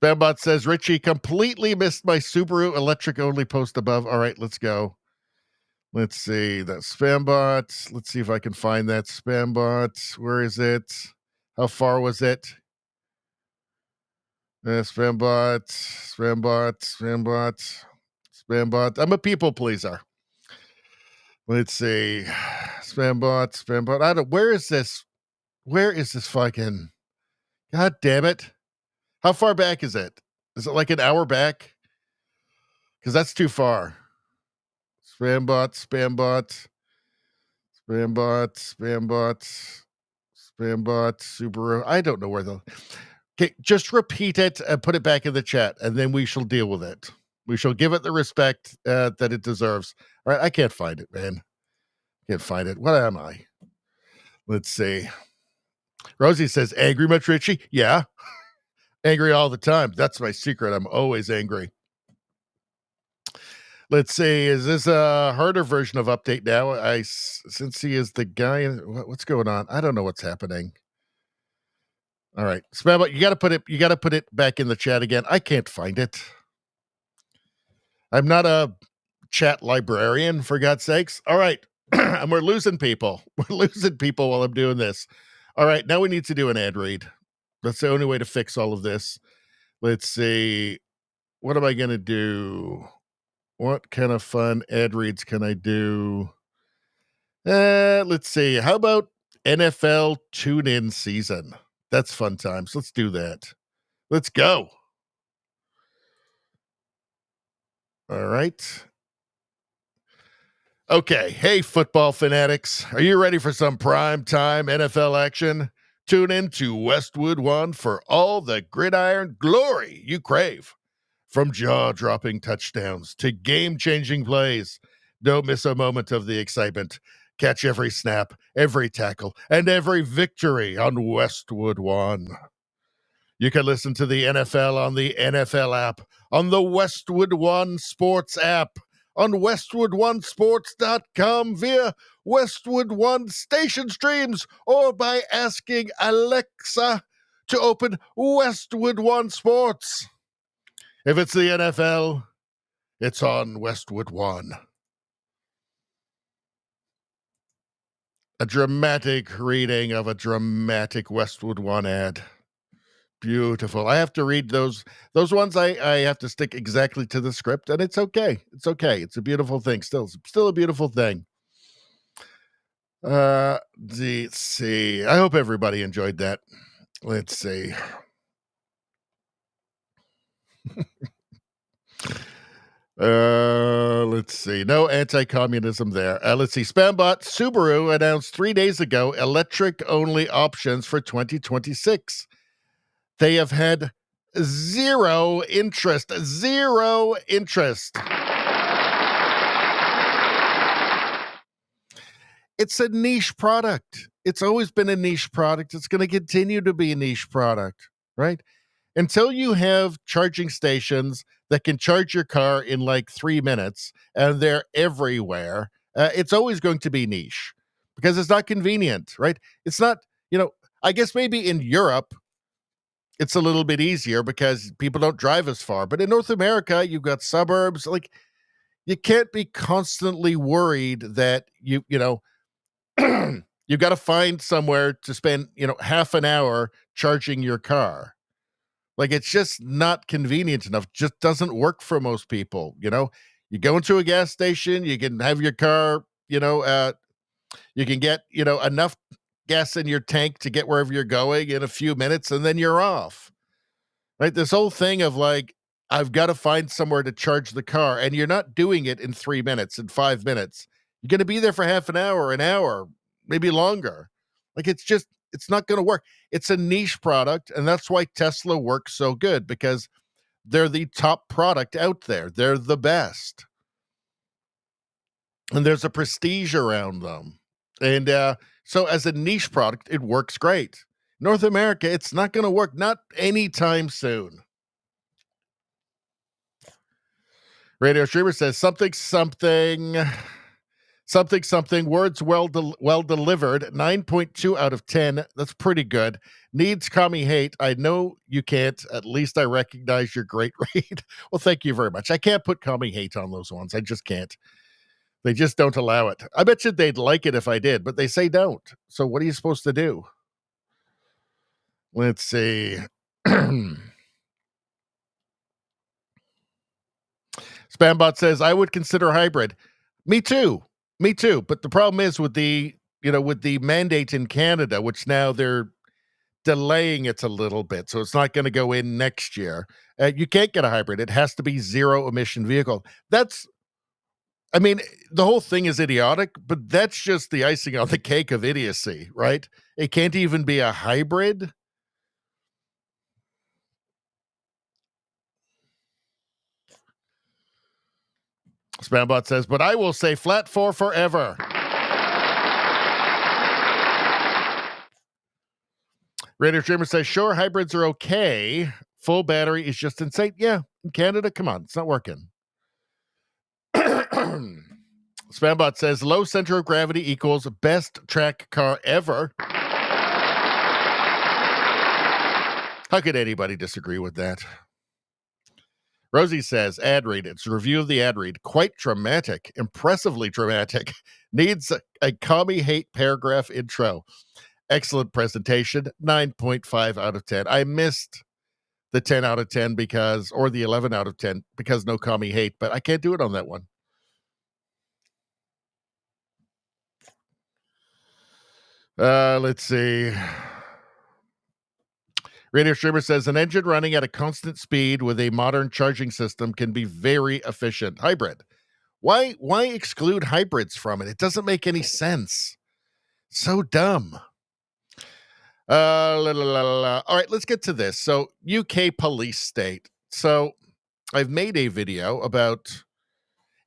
[SPEAKER 3] Spambot says, Richie completely missed my Subaru electric only post above. All right, let's go. Let's see that Spambot. Let's see if I can find that Spambot. Where is it? How far was it? Spambot. I'm a people pleaser. Let's see. Spambot. Where is this? Where is this fucking? God damn it. How far back is it? Is it like an hour back? Because that's too far. Spambot, Subaru. I don't know where the... Okay, just repeat it and put it back in the chat, and then we shall deal with it. We shall give it the respect that it deserves. All right, I can't find it, man. Can't find it. What am I? Let's see. Rosie says, angry much, Richie? Yeah. Angry all the time. That's my secret. I'm always angry. Let's see. Is this a harder version of update now? Since he is the guy. What's going on? I don't know what's happening. All right, Spambot, you got to put it back in the chat again. I can't find it. I'm not a chat librarian, for God's sakes. All right, and we're losing people. We're losing people while I'm doing this. All right, now we need to do an ad read. That's the only way to fix all of this. Let's see. What am I going to do? What kind of fun ad reads can I do? Let's see. How about NFL tune-in season? That's fun times. Let's do that. Let's go. All right. Okay, hey, football fanatics. Are you ready for some prime time NFL action? Tune in to Westwood One for all the gridiron glory you crave. From jaw-dropping touchdowns to game-changing plays, don't miss a moment of the excitement. Catch every snap, every tackle, and every victory on Westwood One. You can listen to the NFL on the NFL app, on the Westwood One Sports app, on WestwoodOneSports.com via Westwood One station streams, or by asking Alexa to open Westwood One Sports. If it's the NFL, it's on Westwood One. A dramatic reading of a dramatic Westwood One ad. Beautiful. I have to read those ones. I have to stick exactly to the script, and it's okay. It's okay. It's a beautiful thing. Still a beautiful thing. Let's see. I hope everybody enjoyed that. Let's see. Let's see. No anti-communism there. Let's see. Spambot Subaru announced 3 days ago electric-only options for 2026. They have had zero interest. Zero interest. It's a niche product. It's always been a niche product. It's going to continue to be a niche product, right? Until you have charging stations that can charge your car in like 3 minutes and they're everywhere, it's always going to be niche because it's not convenient, right? It's not, I guess maybe in Europe, it's a little bit easier because people don't drive as far. But in North America, you've got suburbs. Like, you can't be constantly worried that you got to find somewhere to spend, half an hour charging your car. Like, it's just not convenient enough. Just doesn't work for most people. You go into a gas station, you can have your car, you can get, enough gas in your tank to get wherever you're going in a few minutes, and then you're off. Right? This whole thing of like, I've got to find somewhere to charge the car, and you're not doing it in 3 minutes, in 5 minutes. You're going to be there for half an hour, maybe longer. Like, it's not going to work. It's a niche product, and that's why Tesla works so good, because they're the top product out there. They're the best. And there's a prestige around them. And so as a niche product, it works great. North America, it's not going to work. Not anytime soon. Radio Streamer says something, words well delivered, 9.2 out of 10. That's pretty good. Needs commie hate. I know you can't. At least I recognize your great read. Well, thank you very much. I can't put commie hate on those ones. I just can't. They just don't allow it. I bet you they'd like it if I did, but they say don't. So what are you supposed to do? Let's see. Spambot says, I would consider hybrid. Me too. But the problem is with the mandate in Canada, which now they're delaying it a little bit. So it's not going to go in next year. You can't get a hybrid. It has to be zero emission vehicle. The whole thing is idiotic, but that's just the icing on the cake of idiocy, right? It can't even be a hybrid. Spambot says, but I will say flat 4 forever. Radio Streamer says, sure, hybrids are okay. Full battery is just insane. Yeah, in Canada, come on, it's not working. Spambot says, low center of gravity equals best track car ever. How could anybody disagree with that? Rosie says, ad read. It's a review of the ad read. Quite dramatic. Impressively dramatic. Needs a commie hate paragraph intro. Excellent presentation. 9.5 out of 10. I missed the 10 out of 10 or the 11 out of 10 because no commie hate, but I can't do it on that one. Let's see. Radio Streamer says, an engine running at a constant speed with a modern charging system can be very efficient. Hybrid. Why exclude hybrids from it? It doesn't make any sense. So dumb. All right, let's get to this. So, UK police state. So, I've made a video about,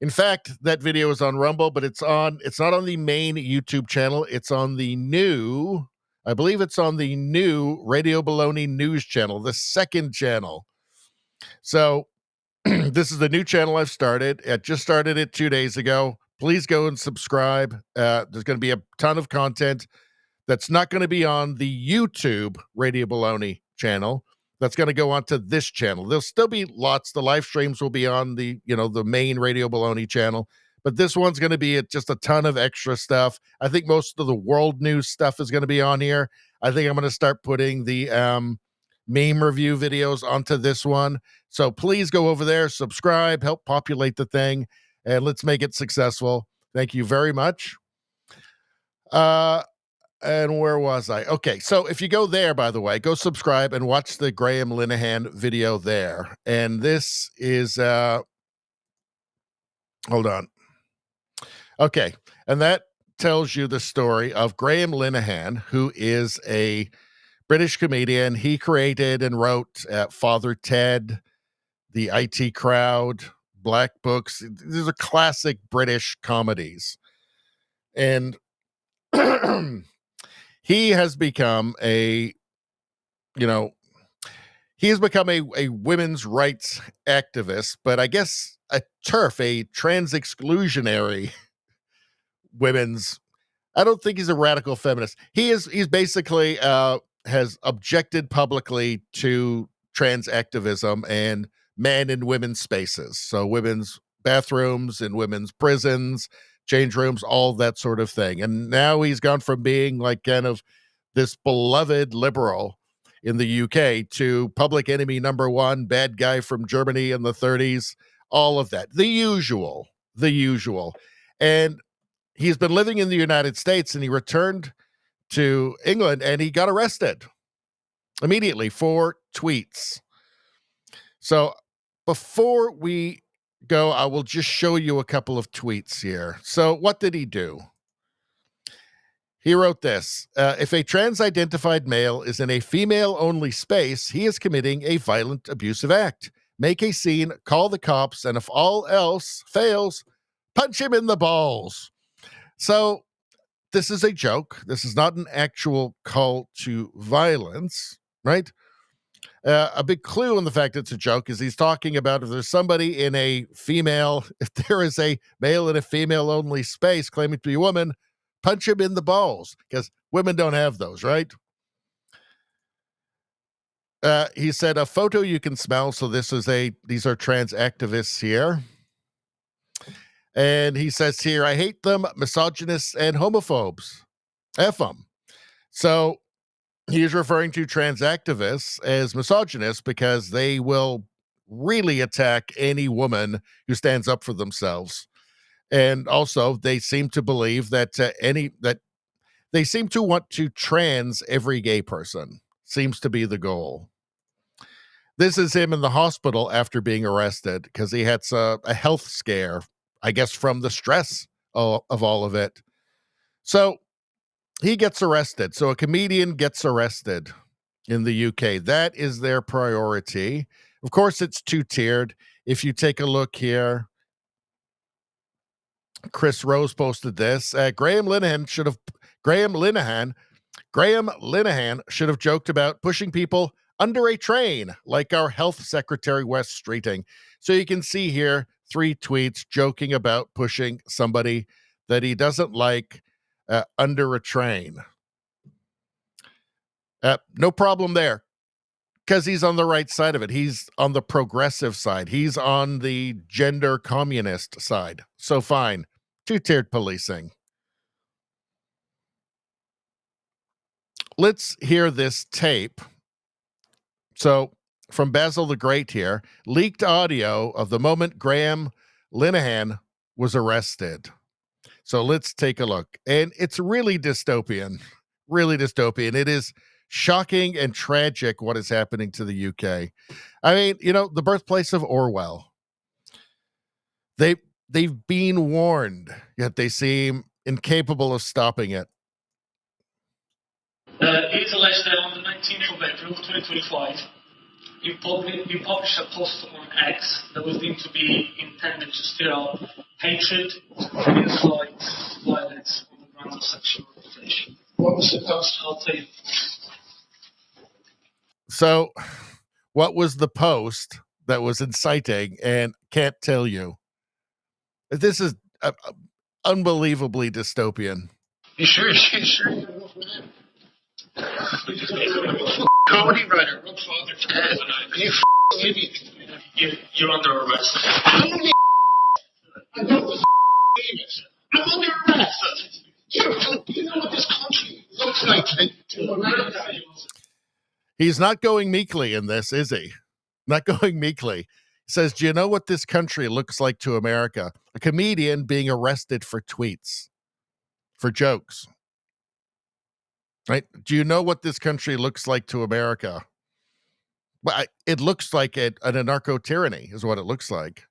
[SPEAKER 3] in fact, that video is on Rumble, but it's not on the main YouTube channel. It's on the new, I believe it's on the new Radio Baloney news channel, the second channel. So, this is the new channel I've started. I just started it 2 days ago. Please go and subscribe. There's going to be a ton of content that's not going to be on the YouTube Radio Baloney channel. That's going to go onto this channel. There'll still be lots. The live streams will be on the main Radio Baloney channel, but this one's going to be just a ton of extra stuff. I think most of the world news stuff is going to be on here. I think I'm going to start putting the meme review videos onto this one. So please go over there, subscribe, help populate the thing, and let's make it successful. Thank you very much. And where was I? Okay, so if you go there, by the way, go subscribe and watch the Graham Linehan video there. And this is, hold on. Okay, and that tells you the story of Graham Linehan, who is a British comedian. He created and wrote Father Ted, The IT Crowd, Black Books. These are classic British comedies. And he has become a women's rights activist, but I guess a trans exclusionary women's. I don't think he's a radical feminist. He's basically has objected publicly to trans activism and man and women's spaces. So women's bathrooms and women's prisons, change rooms, all that sort of thing. And now he's gone from being like kind of this beloved liberal in the UK to public enemy number one, bad guy from Germany in the 30s, all of that. The usual. And he's been living in the United States, and he returned to England and he got arrested immediately for tweets. So before we go, I will just show you a couple of tweets here. So what did he do? He wrote this: if a trans-identified male is in a female-only space, he is committing a violent, abusive act. Make a scene, call the cops, and if all else fails, punch him in the balls. So this is a joke. This is not an actual call to violence, right? A big clue in the fact it's a joke is he's talking about if there's somebody in a female, if there is a male in a female-only space claiming to be a woman, punch him in the balls, because women don't have those, right? He said, a photo you can smell. So these are trans activists here. And he says here, I hate them, misogynists and homophobes. F them. So he's referring to trans activists as misogynists because they will really attack any woman who stands up for themselves. And also they seem to believe that they seem to want to trans every gay person. Seems to be the goal. This is him in the hospital after being arrested because he had a health scare, I guess, from the stress of all of it. So he gets arrested. So a comedian gets arrested in the UK. That is their priority. Of course, it's two-tiered. If you take a look here, Chris Rose posted this. Graham Linehan should have joked about pushing people under a train, like our health secretary Wes Streeting. So you can see here 3 tweets joking about pushing somebody that he doesn't like under a train. No problem there, because he's on the right side of it. He's on the progressive side. He's on the gender communist side. So fine. Two-tiered policing. Let's hear this tape. So, from Basil the Great here, leaked audio of the moment Graham Linehan was arrested. So let's take a look. And it's really dystopian. Really dystopian. It is shocking and tragic what is happening to the UK. I mean, the birthplace of Orwell. they've been warned, yet they seem incapable of stopping it.
[SPEAKER 17] It is alleged that on the 19th of April 2025, you published a post on X that was deemed to be intended to stir up hatred and incite violence on the grounds of sexual orientation. What was the post? I'll tell you.
[SPEAKER 3] So, what was the post that was inciting? And can't tell you. This is unbelievably dystopian.
[SPEAKER 17] You sure you know from him? Comedy writer, Rob Father, Ted, you idiot. You're under arrest. I'm only I'm under arrest. You know what this country looks like to America.
[SPEAKER 3] He's not going meekly in this, is he? Not going meekly. He says, do you know what this country looks like to America? A comedian being arrested for tweets, for jokes. Right? Do you know what this country looks like to America? Well, it looks like an anarcho-tyranny is what it looks like.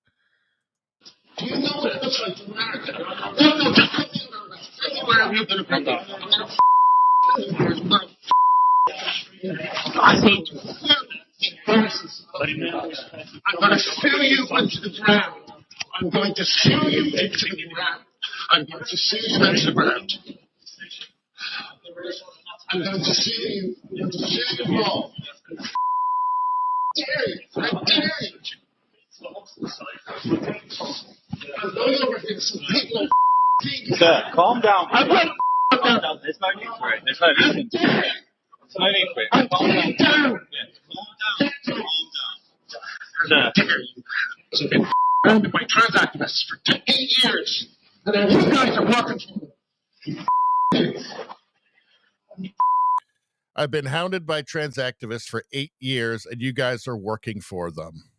[SPEAKER 17] Do you know what it looks like to America? No, just put me under arrest. Everywhere you're going to bring up. I'm going to sue you into the ground. I'm going to sue you into the ground. I'm going to sue you into the ground. I'm going to sue you. I'm going to sue you all. Dare you. I dare you. I'm going over here. Some people are
[SPEAKER 18] Sir, calm down.
[SPEAKER 17] I'm going to
[SPEAKER 18] calm down. There's no need for it. There's no need for it. There's no need for it.
[SPEAKER 17] I'm
[SPEAKER 18] Calm
[SPEAKER 17] going
[SPEAKER 18] down.
[SPEAKER 17] down.
[SPEAKER 18] Sir.
[SPEAKER 17] I've been surrounded by trans activists for 8 years. And then you guys are working for me.
[SPEAKER 3] I've been hounded by trans activists for 8 years, and you guys are working for them.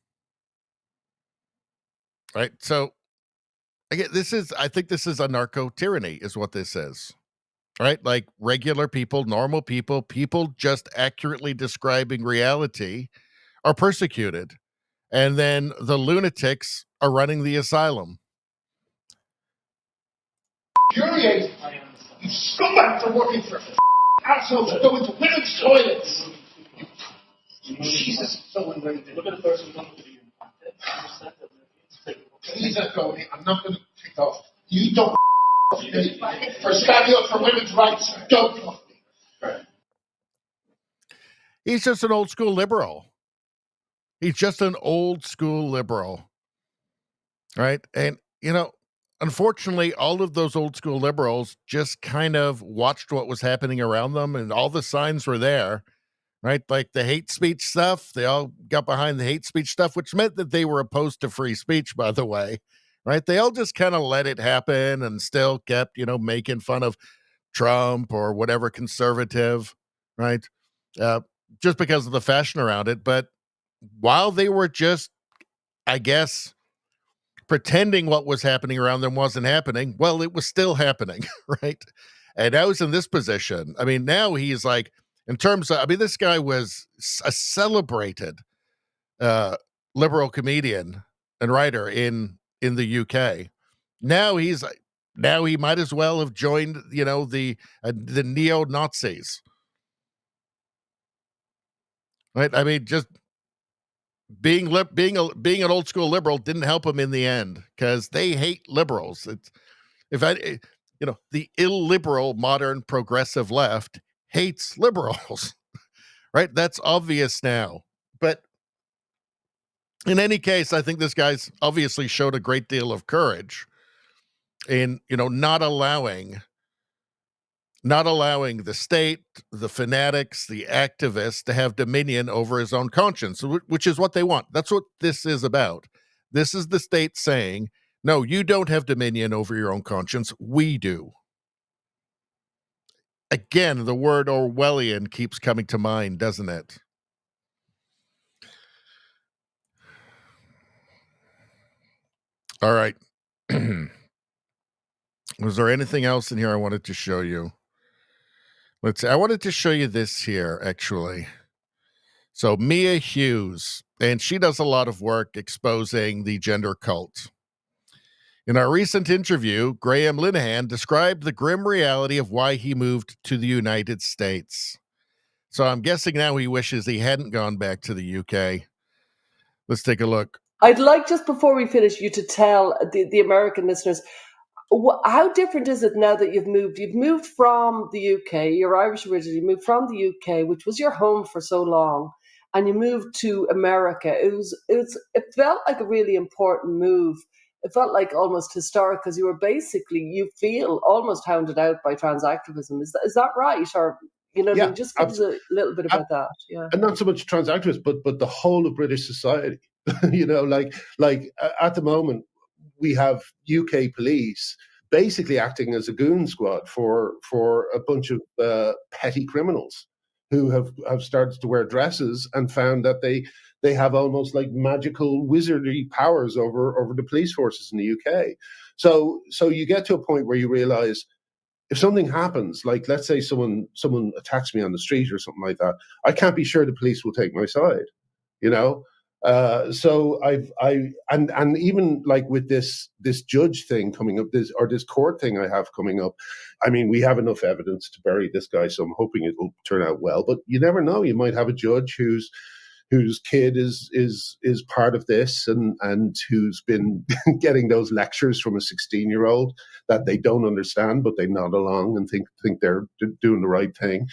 [SPEAKER 3] Right? So, again, I think this is anarcho-tyranny is what this is. Right? Like regular people, normal people just accurately describing reality are persecuted. And then the lunatics are running the asylum.
[SPEAKER 17] Infuriating. You scumbags are working for assholes who go into women's toilets. Jesus, so unbelievable. Look at the person who comes to you. Please let go. I'm not going to kick off. You don't me for standing up for women's rights. Don't fuck me.
[SPEAKER 3] He's just an old school liberal. He's just an old school liberal. Right? And, unfortunately, all of those old school liberals just kind of watched what was happening around them, and all the signs were there, right? Like the hate speech stuff. They all got behind the hate speech stuff, which meant that they were opposed to free speech, by the way, right? They all just kind of let it happen and still kept, making fun of Trump or whatever conservative, right? Just because of the fashion around it. But while they were just, I guess, pretending what was happening around them wasn't happening, well, it was still happening, right? And I was in this position. I mean, now he's like, in terms of, this guy was a celebrated liberal comedian and writer in the UK. Now he might as well have joined, the neo-Nazis, right? I mean, just being an old school liberal didn't help him in the end because they hate liberals. The illiberal modern progressive left hates liberals, right? That's obvious now. But in any case, I think this guy's obviously showed a great deal of courage in, not allowing the state, the fanatics, the activists to have dominion over his own conscience, which is what they want. That's what this is about. This is the state saying, no, you don't have dominion over your own conscience. We do. Again, the word Orwellian keeps coming to mind, doesn't it? All right. Was there anything else in here I wanted to show you? Let's see. I wanted to show you this here, actually. So Mia Hughes, and she does a lot of work exposing the gender cult. In our recent interview, Graham Linehan described the grim reality of why he moved to the United States. So I'm guessing now he wishes he hadn't gone back to the UK. Let's take a look.
[SPEAKER 19] I'd like, just before we finish, you to tell the American listeners, how different is it now that you've moved? You've moved from the UK, you're Irish originally, you moved from the UK, which was your home for so long, and you moved to America. It felt like a really important move. It felt like almost historic because you feel almost hounded out by trans activism. Is that right? Or,
[SPEAKER 20] Yeah,
[SPEAKER 19] just give us a little bit about that. Yeah.
[SPEAKER 20] And not so much trans activists, but the whole of British society. At the moment, we have UK police basically acting as a goon squad for a bunch of petty criminals who have started to wear dresses and found that they have almost like magical wizardry powers over the police forces in the UK. So you get to a point where you realize, if something happens, like let's say someone attacks me on the street or something like that, I can't be sure the police will take my side, So and even like with this judge thing coming up, this court thing I have coming up, I mean, we have enough evidence to bury this guy, so I'm hoping it will turn out well. But you never know; you might have a judge whose kid is part of this and who's been getting those lectures from a 16-year-old that they don't understand, but they nod along and think they're doing the right thing.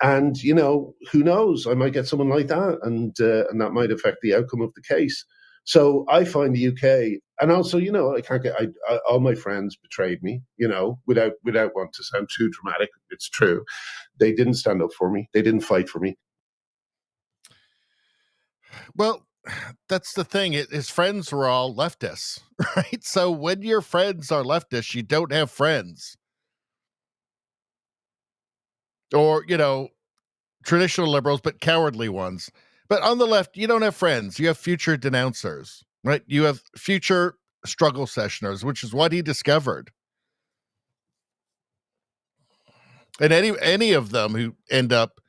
[SPEAKER 20] And who knows? I might get someone like that, and that might affect the outcome of the case. So I find the UK, and also, I can't get. All my friends betrayed me. Without wanting to sound too dramatic, it's true. They didn't stand up for me. They didn't fight for me.
[SPEAKER 3] Well, that's the thing. His friends were all leftists, right? So when your friends are leftists, you don't have friends. Or, traditional liberals, but cowardly ones. But on the left, you don't have friends. You have future denouncers, right? You have future struggle sessioners, which is what he discovered. And any of them who end up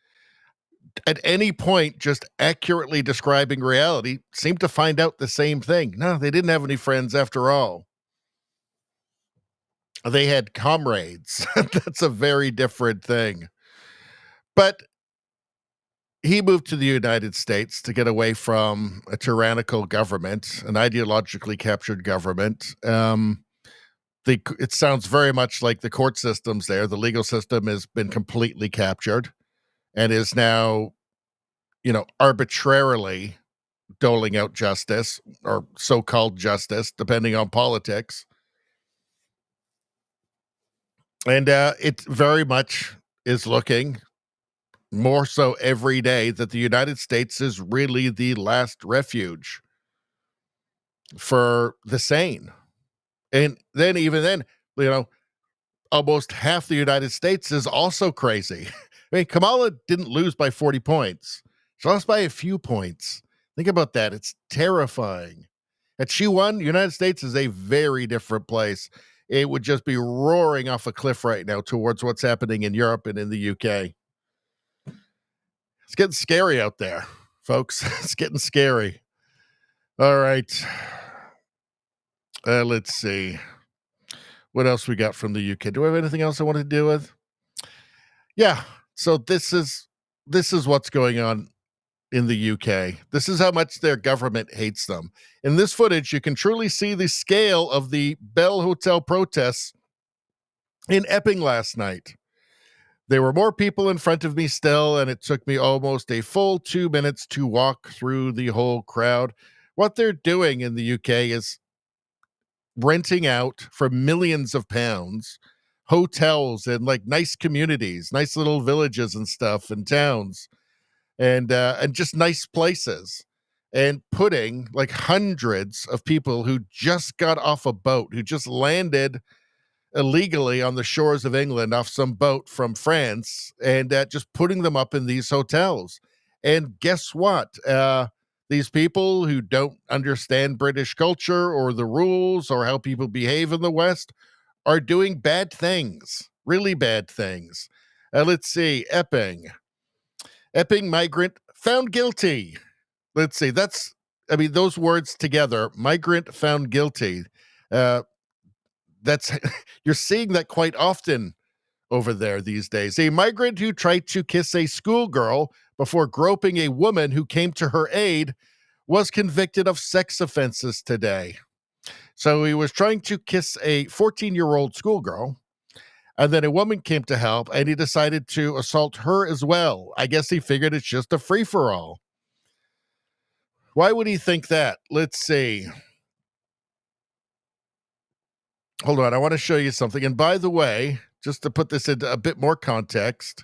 [SPEAKER 3] at any point just accurately describing reality seem to find out the same thing. No, they didn't have any friends after all. They had comrades. That's a very different thing. But he moved to the United States to get away from a tyrannical government, an ideologically captured government. It sounds very much like the court systems there. The legal system has been completely captured and is now, arbitrarily doling out justice or so-called justice, depending on politics. And it very much is looking more so every day that the United States is really the last refuge for the sane. And then even then, almost half the United States is also crazy. I mean, Kamala didn't lose by 40 points. She lost by a few points. Think about that. It's terrifying. Had she won, the United States is a very different place. It would just be roaring off a cliff right now towards what's happening in Europe and in the UK. It's getting scary out there, folks. It's getting scary. All right. Let's see. What else we got from the UK? Do I have anything else I want to deal with? Yeah. So this is what's going on in the UK. This is how much their government hates them. In this footage, you can truly see the scale of the Bell Hotel protests in Epping last night. There were more people in front of me still, and it took me almost a full 2 minutes to walk through the whole crowd. What they're doing in the UK is renting out for millions of pounds hotels and like nice communities, nice little villages and stuff and towns and just nice places, and putting like hundreds of people who just got off a boat, who just landed illegally on the shores of England off some boat from France, and just putting them up in these hotels. And guess what? These people who don't understand British culture or the rules or how people behave in the West are doing bad things, really bad things. Let's see, Epping migrant found guilty. Let's see, those words together, migrant found guilty. That's you're seeing that quite often over there these days. A migrant who tried to kiss a schoolgirl before groping a woman who came to her aid was convicted of sex offenses today. So he was trying to kiss a 14-year-old schoolgirl, and then a woman came to help, and he decided to assault her as well. I guess he figured it's just a free-for-all. Why would he think that? Let's see. Hold on, I want to show you something. And by the way, just to put this into a bit more context,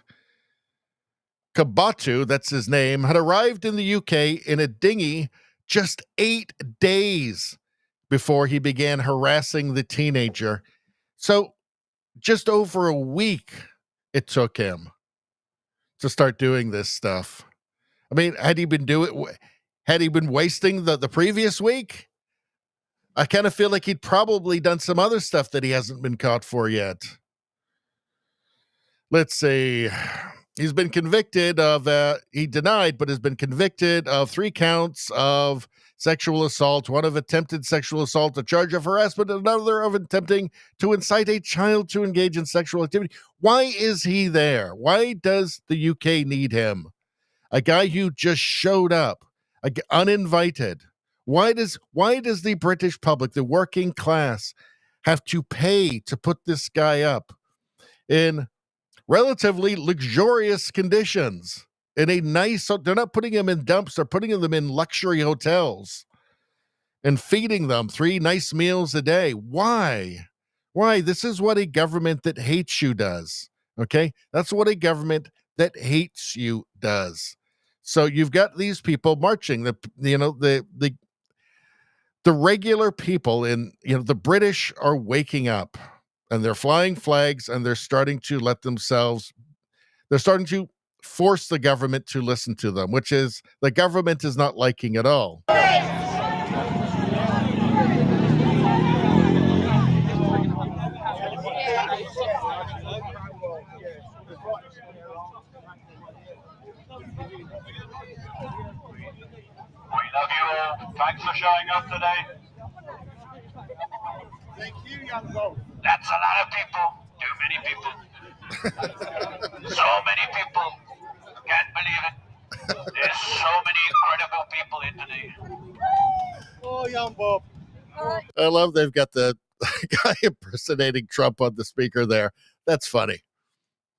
[SPEAKER 3] Kabatu, that's his name, had arrived in the UK in a dinghy just 8 days before he began harassing the teenager. So just over a week it took him to start doing this stuff. I mean, had he been wasting the previous week? I kind of feel like he'd probably done some other stuff that he hasn't been caught for yet. Let's see. He's been convicted of, he denied, but has been convicted of 3 counts of sexual assault, 1 of attempted sexual assault, a charge of harassment, and another of attempting to incite a child to engage in sexual activity. Why is he there? Why does the UK need him? A guy who just showed up, uninvited. Why does the British public, the working class, have to pay to put this guy up in relatively luxurious conditions? In a nice, they're not putting him in dumps, they're putting them in luxury hotels and feeding them 3 nice meals a day. Why? Why? This is what a government that hates you does. Okay? That's what a government that hates you does. So you've got these people marching, the regular people in, the British are waking up and they're flying flags and they're starting to force the government to listen to them, which is the government is not liking at all.
[SPEAKER 1] We love you all. Thanks for showing up today. Thank you, young folks. That's a lot of people. Too many people. So many people. Can't believe it. There's so many incredible people here today. Oh, young Bob.
[SPEAKER 3] I love they've got the guy impersonating Trump on the speaker there. That's funny.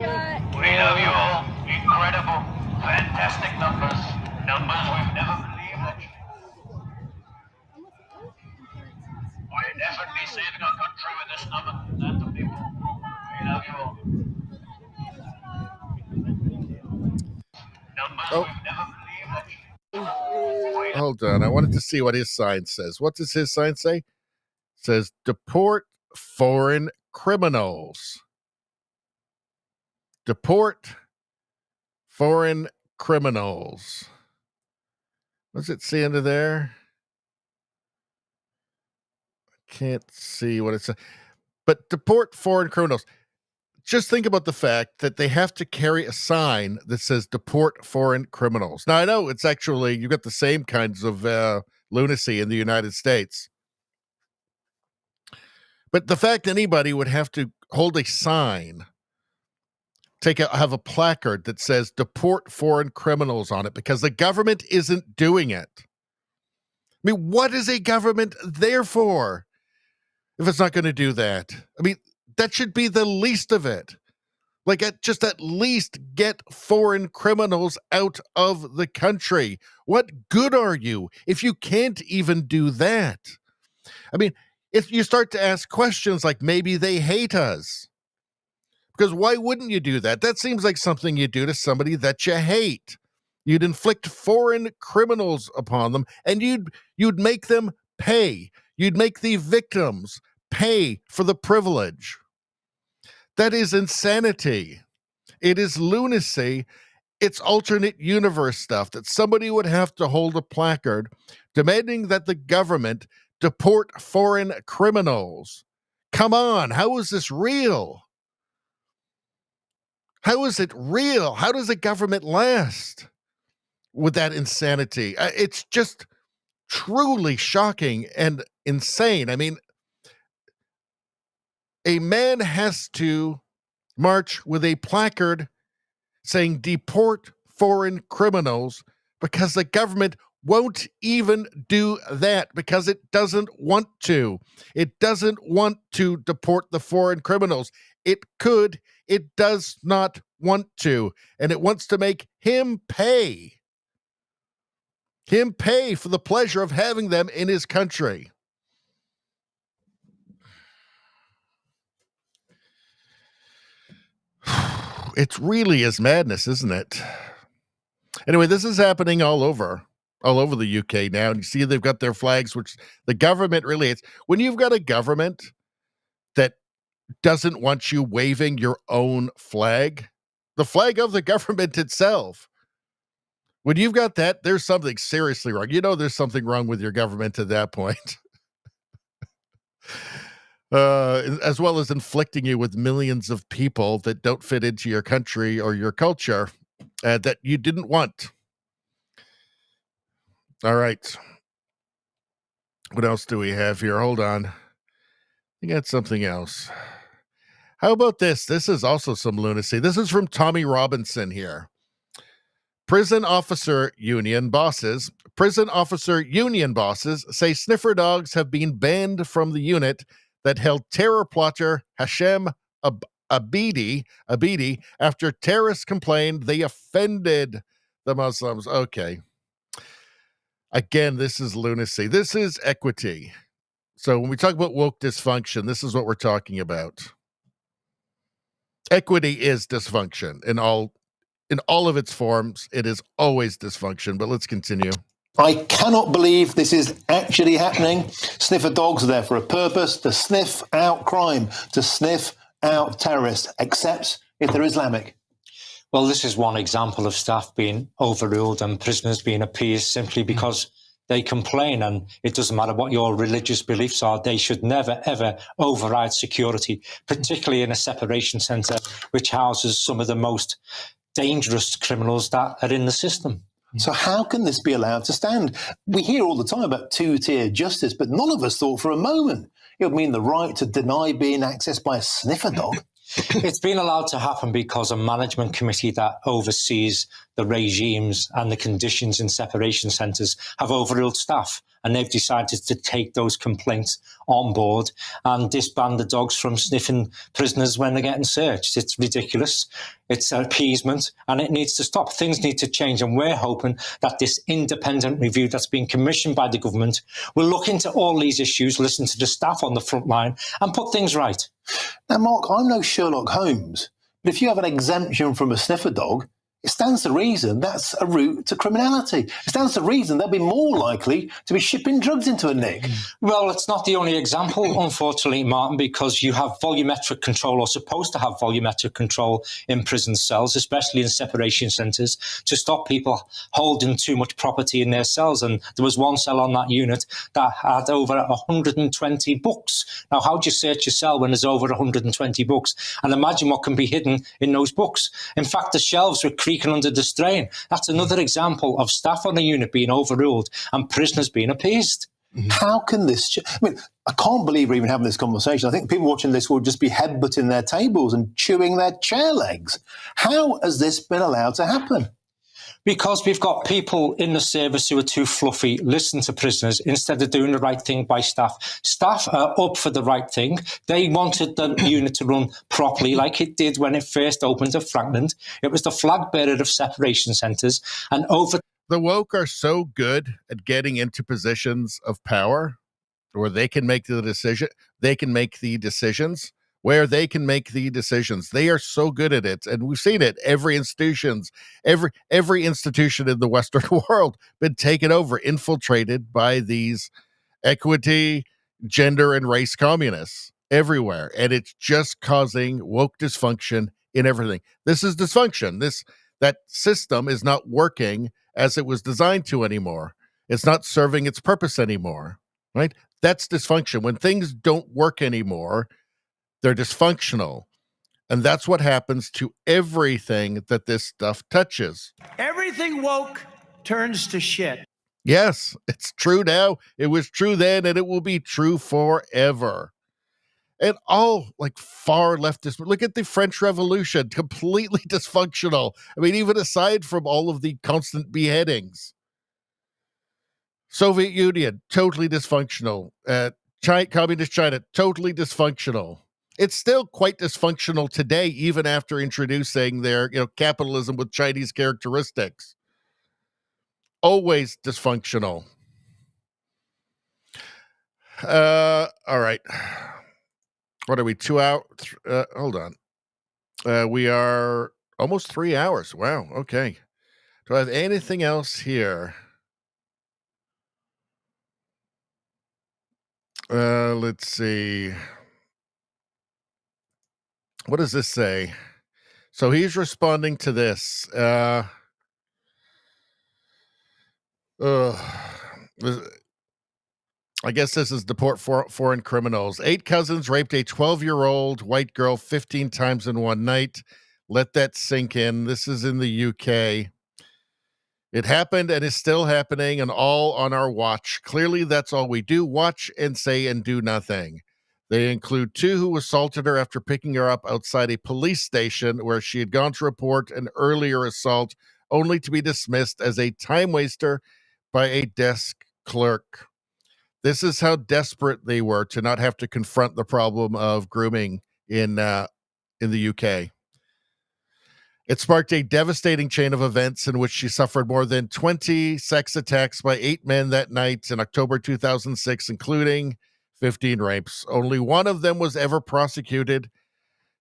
[SPEAKER 1] We love you all. Incredible. Fantastic numbers. Numbers we've never believed that. We're definitely saving our country with this number of people. We love you all. Numbers we've never believed that.
[SPEAKER 3] Hold on. I wanted to see what his sign says. What does his sign say? It says, deport foreign criminals. Deport foreign criminals. What's it say under there? I can't see what it says. But deport foreign criminals. Just think about the fact that they have to carry a sign that says deport foreign criminals. Now, I know it's actually, you've got the same kinds of lunacy in the United States. But the fact anybody would have to hold a sign, have a placard that says deport foreign criminals on it because the government isn't doing it. I mean, what is a government there for if it's not going to do that? I mean, that should be the least of it. Like, just at least get foreign criminals out of the country. What good are you if you can't even do that? I mean, if you start to ask questions like maybe they hate us. Because why wouldn't you do that? That seems like something you do to somebody that you hate. You'd inflict foreign criminals upon them, and you'd make them pay. You'd make the victims pay for the privilege. That is insanity. It is lunacy. It's alternate universe stuff that somebody would have to hold a placard demanding that the government deport foreign criminals. Come on, how is this real? How is it real? How does a government last with that insanity? It's just truly shocking and insane. I mean, A man has to march with a placard saying deport foreign criminals because the government won't even do that because it doesn't want to. It doesn't want to deport the foreign criminals. It could. It does not want to. And it wants to make him pay. Him pay for the pleasure of having them in his country. It really is madness, isn't it? Anyway, this is happening all over the UK now. And you see they've got their flags, which the government really is. When you've got a government that doesn't want you waving your own flag, the flag of the government itself, when you've got that, there's something seriously wrong. You know there's something wrong with your government at that point. As well as inflicting you with millions of people that don't fit into your country or your culture that you didn't want. All right. What else do we have here? Hold on. We got something else. How about this? This is also some lunacy. This is from Tommy Robinson here. Prison officer union bosses say sniffer dogs have been banned from the unit that held terror plotter Hashem Abidi after terrorists complained they offended the Muslims. Okay. Again, this is lunacy. This is equity. So when we talk about woke dysfunction, this is what we're talking about. Equity is dysfunction in all of its forms. It is always dysfunction, but let's continue.
[SPEAKER 21] I cannot believe this is actually happening. Sniffer dogs are there for a purpose, to sniff out crime, to sniff out terrorists, except if they're Islamic.
[SPEAKER 22] Well, this is one example of staff being overruled and prisoners being appeased simply because they complain, and it doesn't matter what your religious beliefs are. They should never, ever override security, particularly in a separation centre, which houses some of the most dangerous criminals that are in the system.
[SPEAKER 21] So how can this be allowed to stand? We hear all the time about two-tier justice, but none of us thought for a moment it would mean the right to deny being accessed by a sniffer dog.
[SPEAKER 22] It's been allowed to happen because a management committee that oversees the regimes and the conditions in separation centres have overruled staff, and they've decided to take those complaints on board and disband the dogs from sniffing prisoners when they're getting searched. It's ridiculous. It's appeasement, and it needs to stop. Things need to change, and we're hoping that this independent review that's been commissioned by the government will look into all these issues, listen to the staff on the front line, and put things right.
[SPEAKER 21] Now, Mark, I'm no Sherlock Holmes, but if you have an exemption from a sniffer dog, it stands to reason that's a route to criminality. It stands to reason they'll be more likely to be shipping drugs into a nick.
[SPEAKER 22] Well, it's not the only example, unfortunately, Martin, because you have volumetric control, or supposed to have volumetric control in prison cells, especially in separation centres, to stop people holding too much property in their cells. And there was one cell on that unit that had over 120 books. Now, how do you search a cell when there's over 120 books? And imagine what can be hidden in those books. In fact, the shelves were creaking under the strain. That's another example of staff on a unit being overruled and prisoners being appeased.
[SPEAKER 21] How can this... I mean, I can't believe we're even having this conversation. I think people watching this will just be headbutting their tables and chewing their chair legs. How has this been allowed to happen?
[SPEAKER 22] Because we've got people in the service who are too fluffy, listen to prisoners instead of doing the right thing by staff. Staff are up for the right thing. They wanted the unit to run properly like it did when it first opened at Frankland. It was the flag bearer of separation centres. And over...
[SPEAKER 3] The woke are so good at getting into positions of power where they can make the decision. They can make the decisions. Where they can make the decisions. They are so good at it. And we've seen it. Every institution in the Western world been taken over, infiltrated by these equity, gender, and race communists everywhere. And it's just causing woke dysfunction in everything. This is dysfunction. That system is not working as it was designed to anymore. It's not serving its purpose anymore, right? That's dysfunction. When things don't work anymore, they're dysfunctional. And that's what happens to everything that this stuff touches.
[SPEAKER 23] Everything woke turns to shit.
[SPEAKER 3] Yes, it's true now. It was true then, and it will be true forever. And all like far leftist. Look at the French Revolution, completely dysfunctional. I mean, even aside from all of the constant beheadings. Soviet Union, totally dysfunctional. Communist China, totally dysfunctional. It's still quite dysfunctional today, even after introducing their, capitalism with Chinese characteristics. Always dysfunctional. All right. What are we, 2 hours? Hold on. We are almost 3 hours. Wow. Okay. Do I have anything else here? Let's see. What does this say? So he's responding to this. I guess this is deport foreign criminals. 8 cousins raped a 12-year-old white girl 15 times in one night. Let that sink in. This is in the UK. It happened and is still happening, and all on our watch. Clearly, that's all we do, watch and say and do nothing. They include 2 who assaulted her after picking her up outside a police station where she had gone to report an earlier assault, only to be dismissed as a time waster by a desk clerk. This is how desperate they were to not have to confront the problem of grooming in the UK. It sparked a devastating chain of events in which she suffered more than 20 sex attacks by 8 men that night in October 2006, including 15 rapes. Only one of them was ever prosecuted,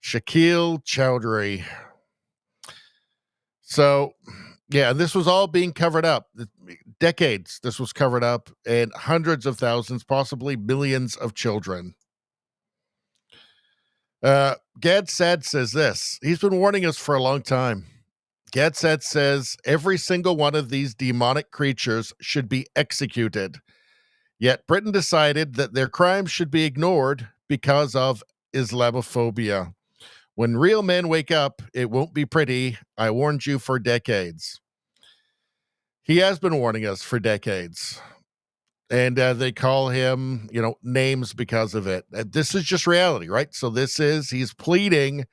[SPEAKER 3] Shakil Chowdhury. So, yeah, this was all being covered up. Decades this was covered up, and hundreds of thousands, possibly millions of children. Gad Sad says this. He's been warning us for a long time. Gad Sad says every single one of these demonic creatures should be executed. Yet Britain decided that their crimes should be ignored because of Islamophobia. When real men wake up, it won't be pretty. I warned you for decades. He has been warning us for decades. And they call him, names because of it. This is just reality, right? So he's pleading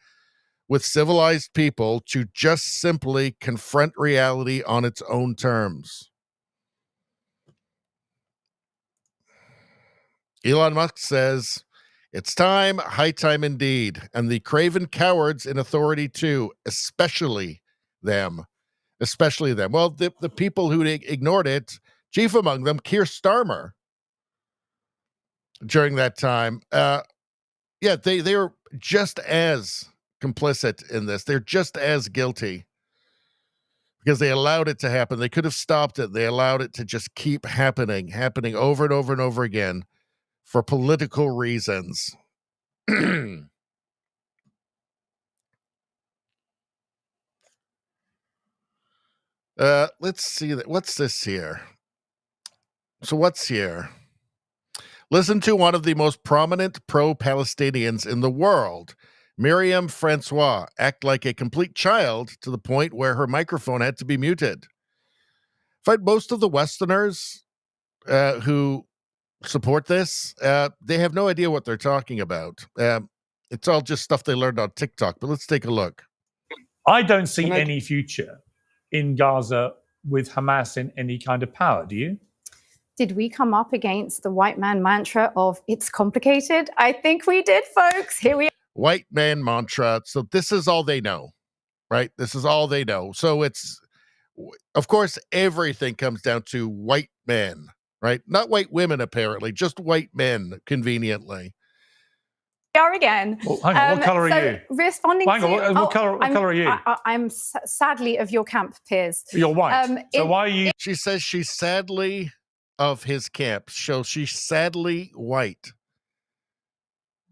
[SPEAKER 3] with civilized people to just simply confront reality on its own terms. Elon Musk says, it's time, high time indeed. And the craven cowards in authority too, especially them. Well, the people who ignored it, chief among them, Keir Starmer, during that time. They were just as complicit in this. They're just as guilty because they allowed it to happen. They could have stopped it. They allowed it to just keep happening over and over and over again for political reasons. Let's see. What's this here? So what's here? Listen to one of the most prominent pro-Palestinians in the world, Miriam Francois, act like a complete child to the point where her microphone had to be muted. In fact, most of the Westerners who support this, they have no idea what they're talking about. It's all just stuff they learned on TikTok, but let's take a look.
[SPEAKER 4] I don't see any future in Gaza with Hamas in any kind of power, do you?
[SPEAKER 5] Did we come up against the white man mantra of it's complicated? I think we did, folks. Here we are.
[SPEAKER 3] White man mantra. So this is all they know, right? This is all they know. So it's, of course, everything comes down to white men, right? Not white women, apparently, just white men, conveniently.
[SPEAKER 5] We are again.
[SPEAKER 4] Well, hang on, what colour are you?
[SPEAKER 5] Responding
[SPEAKER 4] hang on,
[SPEAKER 5] to...
[SPEAKER 4] what colour are you?
[SPEAKER 5] I'm sadly of your camp, Piers.
[SPEAKER 4] You're white. So why are you...
[SPEAKER 3] She says she's sadly of his camp, so she's sadly white.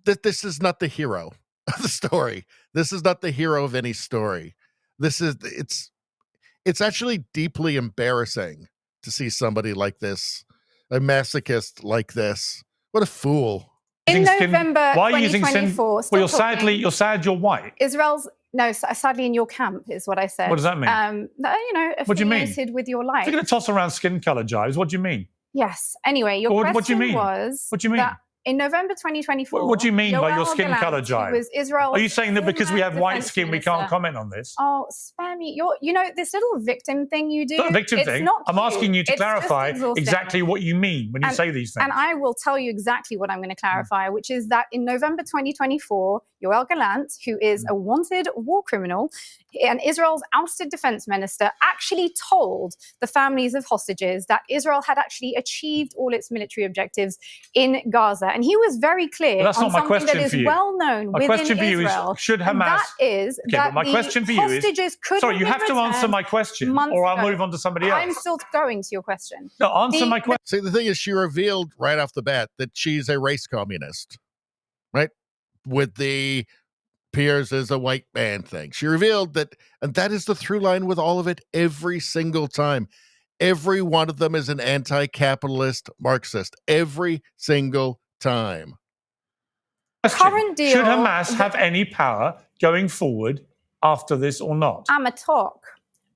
[SPEAKER 3] That this is not the hero of the story. This is not the hero of any story. It's actually deeply embarrassing to see somebody like this, a masochist like this. What a fool.
[SPEAKER 5] In November
[SPEAKER 4] why are you
[SPEAKER 5] 2024...
[SPEAKER 4] Well, you're sad you're white.
[SPEAKER 5] Israel's... No, sadly in your camp is what I said.
[SPEAKER 4] What does that mean?
[SPEAKER 5] What do you mean? Affiliated with your life.
[SPEAKER 4] You're going to toss around skin colour, Jives. What do you mean?
[SPEAKER 5] Yes. Anyway, your question was...
[SPEAKER 4] What do you mean?
[SPEAKER 5] That In November 2024,
[SPEAKER 4] What do you mean by your
[SPEAKER 5] Yoav
[SPEAKER 4] skin
[SPEAKER 5] Gallant,
[SPEAKER 4] color,
[SPEAKER 5] who
[SPEAKER 4] Giant?
[SPEAKER 5] was Israel's
[SPEAKER 4] Are you saying that because we have
[SPEAKER 5] former
[SPEAKER 4] white
[SPEAKER 5] defense
[SPEAKER 4] skin, we can't
[SPEAKER 5] minister.
[SPEAKER 4] comment on this?
[SPEAKER 5] Oh, spare me. You know, this little victim thing you do.
[SPEAKER 4] It's not a victim
[SPEAKER 5] it's
[SPEAKER 4] thing.
[SPEAKER 5] Not
[SPEAKER 4] I'm
[SPEAKER 5] cute.
[SPEAKER 4] asking you to
[SPEAKER 5] It's just
[SPEAKER 4] clarify
[SPEAKER 5] exhausting.
[SPEAKER 4] exactly what you mean when you say these things.
[SPEAKER 5] And I will tell you exactly what I'm going to clarify, which is that in November 2024, Yoav Gallant, who is a wanted war criminal and Israel's ousted defense minister, actually told the families of hostages that Israel had actually achieved all its military objectives in Gaza. And he was very clear
[SPEAKER 4] That's
[SPEAKER 5] on
[SPEAKER 4] not my
[SPEAKER 5] something
[SPEAKER 4] question
[SPEAKER 5] that is
[SPEAKER 4] for you.
[SPEAKER 5] well known
[SPEAKER 4] My
[SPEAKER 5] within
[SPEAKER 4] question for you
[SPEAKER 5] Israel.
[SPEAKER 4] is, should
[SPEAKER 5] and
[SPEAKER 4] Hamas...
[SPEAKER 5] that is
[SPEAKER 4] Okay,
[SPEAKER 5] that
[SPEAKER 4] but my
[SPEAKER 5] the
[SPEAKER 4] question for you
[SPEAKER 5] hostages could
[SPEAKER 4] sorry, you
[SPEAKER 5] have
[SPEAKER 4] have to answer my question, or I'll move on to somebody else.
[SPEAKER 5] I'm still going to your question.
[SPEAKER 4] No, answer my question.
[SPEAKER 3] See, the thing is, she revealed right off the bat that she's a race communist, right? With the Piers is a white man thing. She revealed that, and that is the through line with all of it every single time. Every one of them is an anti-capitalist Marxist. Every single time.
[SPEAKER 5] Current deal.
[SPEAKER 4] Should Hamas have any power going forward after this or not?
[SPEAKER 5] I'm a talk.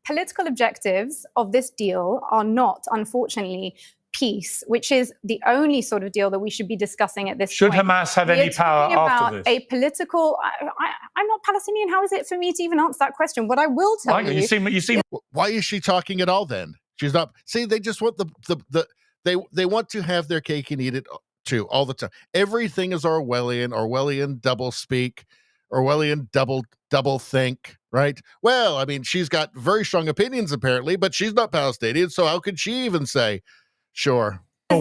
[SPEAKER 5] Political objectives of this deal are not, unfortunately, peace, which is the only sort of deal that we should be discussing at this
[SPEAKER 4] Should
[SPEAKER 5] point.
[SPEAKER 4] Hamas have any power after this?
[SPEAKER 5] A political. I'm not Palestinian. How is it for me to even answer that question? What I will tell you.
[SPEAKER 3] You seem. Why is she talking at all? Then she's not. See, they just want they want to have their cake and eat it too all the time. Everything is Orwellian double speak, Orwellian double think. Right? Well, I mean, she's got very strong opinions apparently, but she's not Palestinian, so how could she even say? Sure.
[SPEAKER 4] A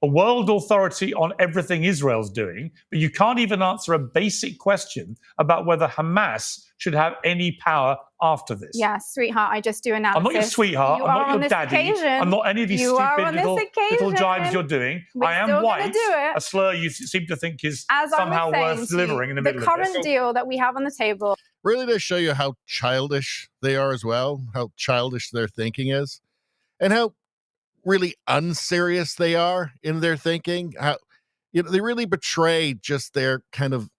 [SPEAKER 4] world authority on everything Israel's doing, but you can't even answer a basic question about whether Hamas should have any power after this.
[SPEAKER 5] Yes, sweetheart, I just do analysis.
[SPEAKER 4] I'm not your sweetheart. I'm not your daddy. I'm not any of these stupid little jibes you're doing. I am white, a slur you seem to think is somehow worth delivering in the middle of this.
[SPEAKER 5] The current deal that we have on the table
[SPEAKER 3] really does show you how childish they are as well, how childish their thinking is, and how really unserious they are in their thinking. How they really betray just their kind of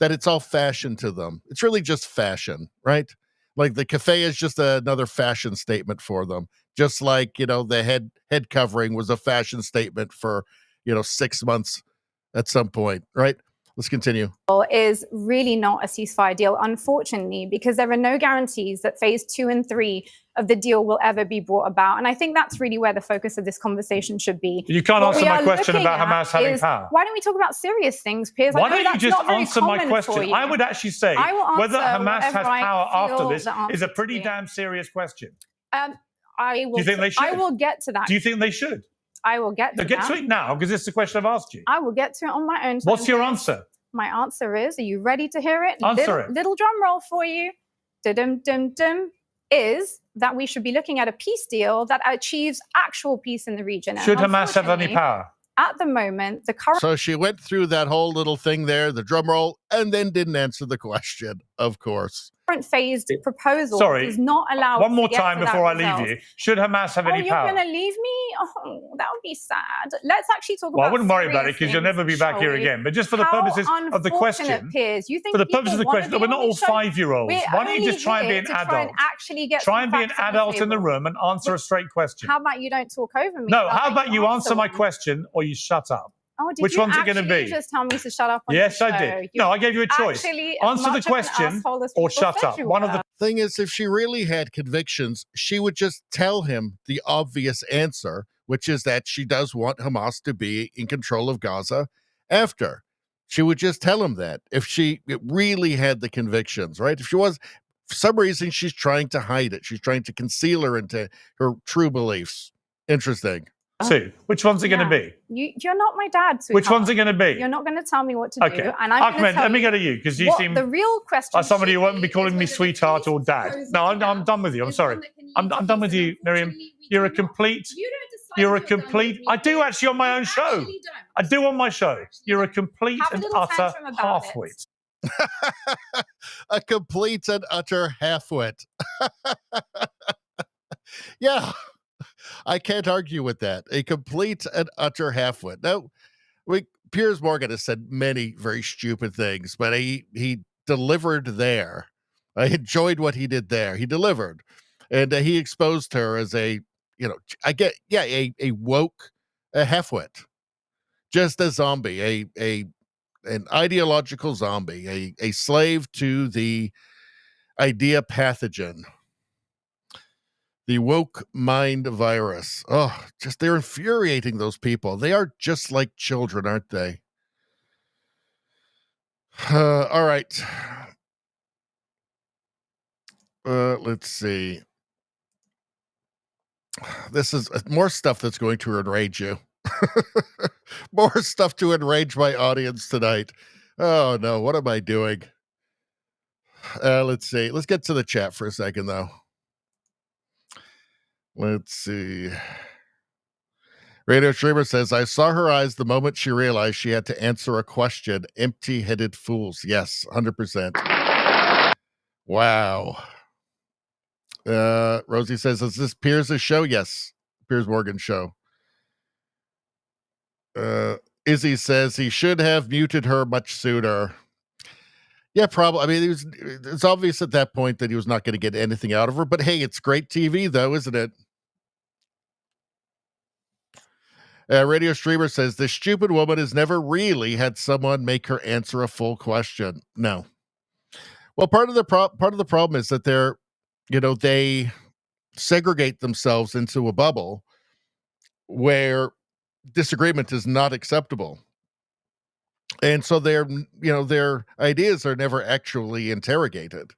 [SPEAKER 3] that it's all fashion to them. It's really just fashion, right? Like the cafe is just another fashion statement for them. Just like, the head covering was a fashion statement for, 6 months at some point, right? Let's continue.
[SPEAKER 5] Is really not a ceasefire deal, unfortunately, because there are no guarantees that phase 2 and 3 of the deal will ever be brought about. And I think that's really where the focus of this conversation should be.
[SPEAKER 4] You can't answer my question about Hamas having power.
[SPEAKER 5] Why don't we talk about serious things, Piers?
[SPEAKER 4] Why don't you just answer my question? I would actually say whether Hamas has power after this is a pretty damn serious question.
[SPEAKER 5] Do
[SPEAKER 4] you think they should?
[SPEAKER 5] I will get to that.
[SPEAKER 4] Do you think they should?
[SPEAKER 5] I will get to that.
[SPEAKER 4] Get to it now, because it's the question I've asked you.
[SPEAKER 5] I will get to it on my own time.
[SPEAKER 4] What's your answer?
[SPEAKER 5] My answer is, are you ready to hear it?
[SPEAKER 4] Answer it.
[SPEAKER 5] Little drum roll for you. Dum-dum-dum-dum. Is that we should be looking at a peace deal that achieves actual peace in the region.
[SPEAKER 4] Should Hamas have any power?
[SPEAKER 5] At the moment, the current...
[SPEAKER 3] So she went through that whole little thing there, the drum roll, and then didn't answer the question, of course.
[SPEAKER 5] Current phased proposal does not allow...
[SPEAKER 4] One more time before I leave you. Should Hamas have any power?
[SPEAKER 5] You're going to leave me? Oh, that would be sad. Let's actually talk about...
[SPEAKER 4] Well, I wouldn't worry about it, because you'll never be back here again. But just for the purposes of the question...
[SPEAKER 5] Piers, you think
[SPEAKER 4] for the purpose of the question, we're not all 5-year-olds. Why don't you just try and be an adult? Try and be an adult in the room and answer a straight question.
[SPEAKER 5] How about you don't talk over me?
[SPEAKER 4] No, how about you answer my question or you shut up?
[SPEAKER 5] Oh,
[SPEAKER 4] which one's it going to be?
[SPEAKER 5] Just tell me to shut up.
[SPEAKER 4] Yes, I did. No, I gave you a choice. Answer the question or shut up. One of the
[SPEAKER 3] thing is, if she really had convictions, she would just tell him the obvious answer, which is that she does want Hamas to be in control of Gaza after. She would just tell him that if she really had the convictions, right? If she was, for some reason, she's trying to hide it. She's trying to conceal her into her true beliefs. Interesting.
[SPEAKER 4] See, which one's it going to be?
[SPEAKER 5] You're not my dad, sweetheart.
[SPEAKER 4] Which one's it going to be?
[SPEAKER 5] You're not going to tell me what to do. And
[SPEAKER 4] I'm Ahmed, let me go to you, because you seem
[SPEAKER 5] the real question.
[SPEAKER 4] Somebody who won't be calling me sweetheart or dad. No, I'm done with you. I'm sorry. I'm done with you, Miriam. You're a complete. I do actually on my own show. I do on my show. You're a complete and utter half-wit.
[SPEAKER 3] A complete and utter half-wit. Yeah. I can't argue with that. A complete and utter half-wit. Now, Piers Morgan has said many very stupid things, but he delivered there. I enjoyed what he did there. He delivered. And he exposed her as a woke half-wit. just a zombie, an ideological zombie, a slave to the idea pathogen, the woke mind virus. Oh, just they're infuriating, those people. They are just like children, aren't they? All right. Let's see. This is more stuff that's going to enrage you. More stuff to enrage my audience tonight. Oh no, what am I doing? Let's see. Let's get to the chat for a second, though. Let's see. Radio Streamer says, I saw her eyes the moment she realized she had to answer a question. Empty-headed fools. Yes, 100%. Wow. Rosie says, is this Piers' show? Yes, Piers Morgan's show. Izzy says he should have muted her much sooner. Yeah, probably. I mean, it's obvious at that point that he was not going to get anything out of her. But hey, it's great TV, though, isn't it? Radio Streamer says this stupid woman has never really had someone make her answer a full question. No. Well, part of the problem is that they segregate themselves into a bubble where disagreement is not acceptable. And so their ideas are never actually interrogated.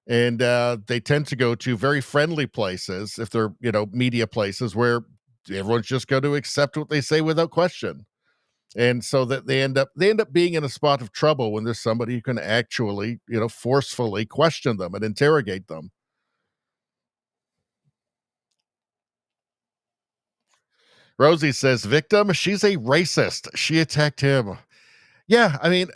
[SPEAKER 3] And they tend to go to very friendly places, if they're, media places, where everyone's just going to accept what they say without question. And so that they end up being in a spot of trouble when there's somebody who can actually, forcefully question them and interrogate them. Rosie says, victim, she's a racist. She attacked him. Yeah, I mean,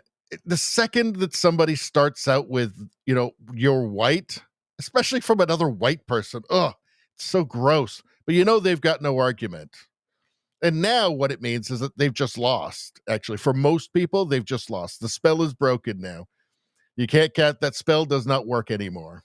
[SPEAKER 3] the second that somebody starts out with, you're white, especially from another white person, it's so gross. But they've got no argument. And now what it means is that they've just lost. Actually, for most people, they've just lost. The spell is broken now. You can't that spell does not work anymore.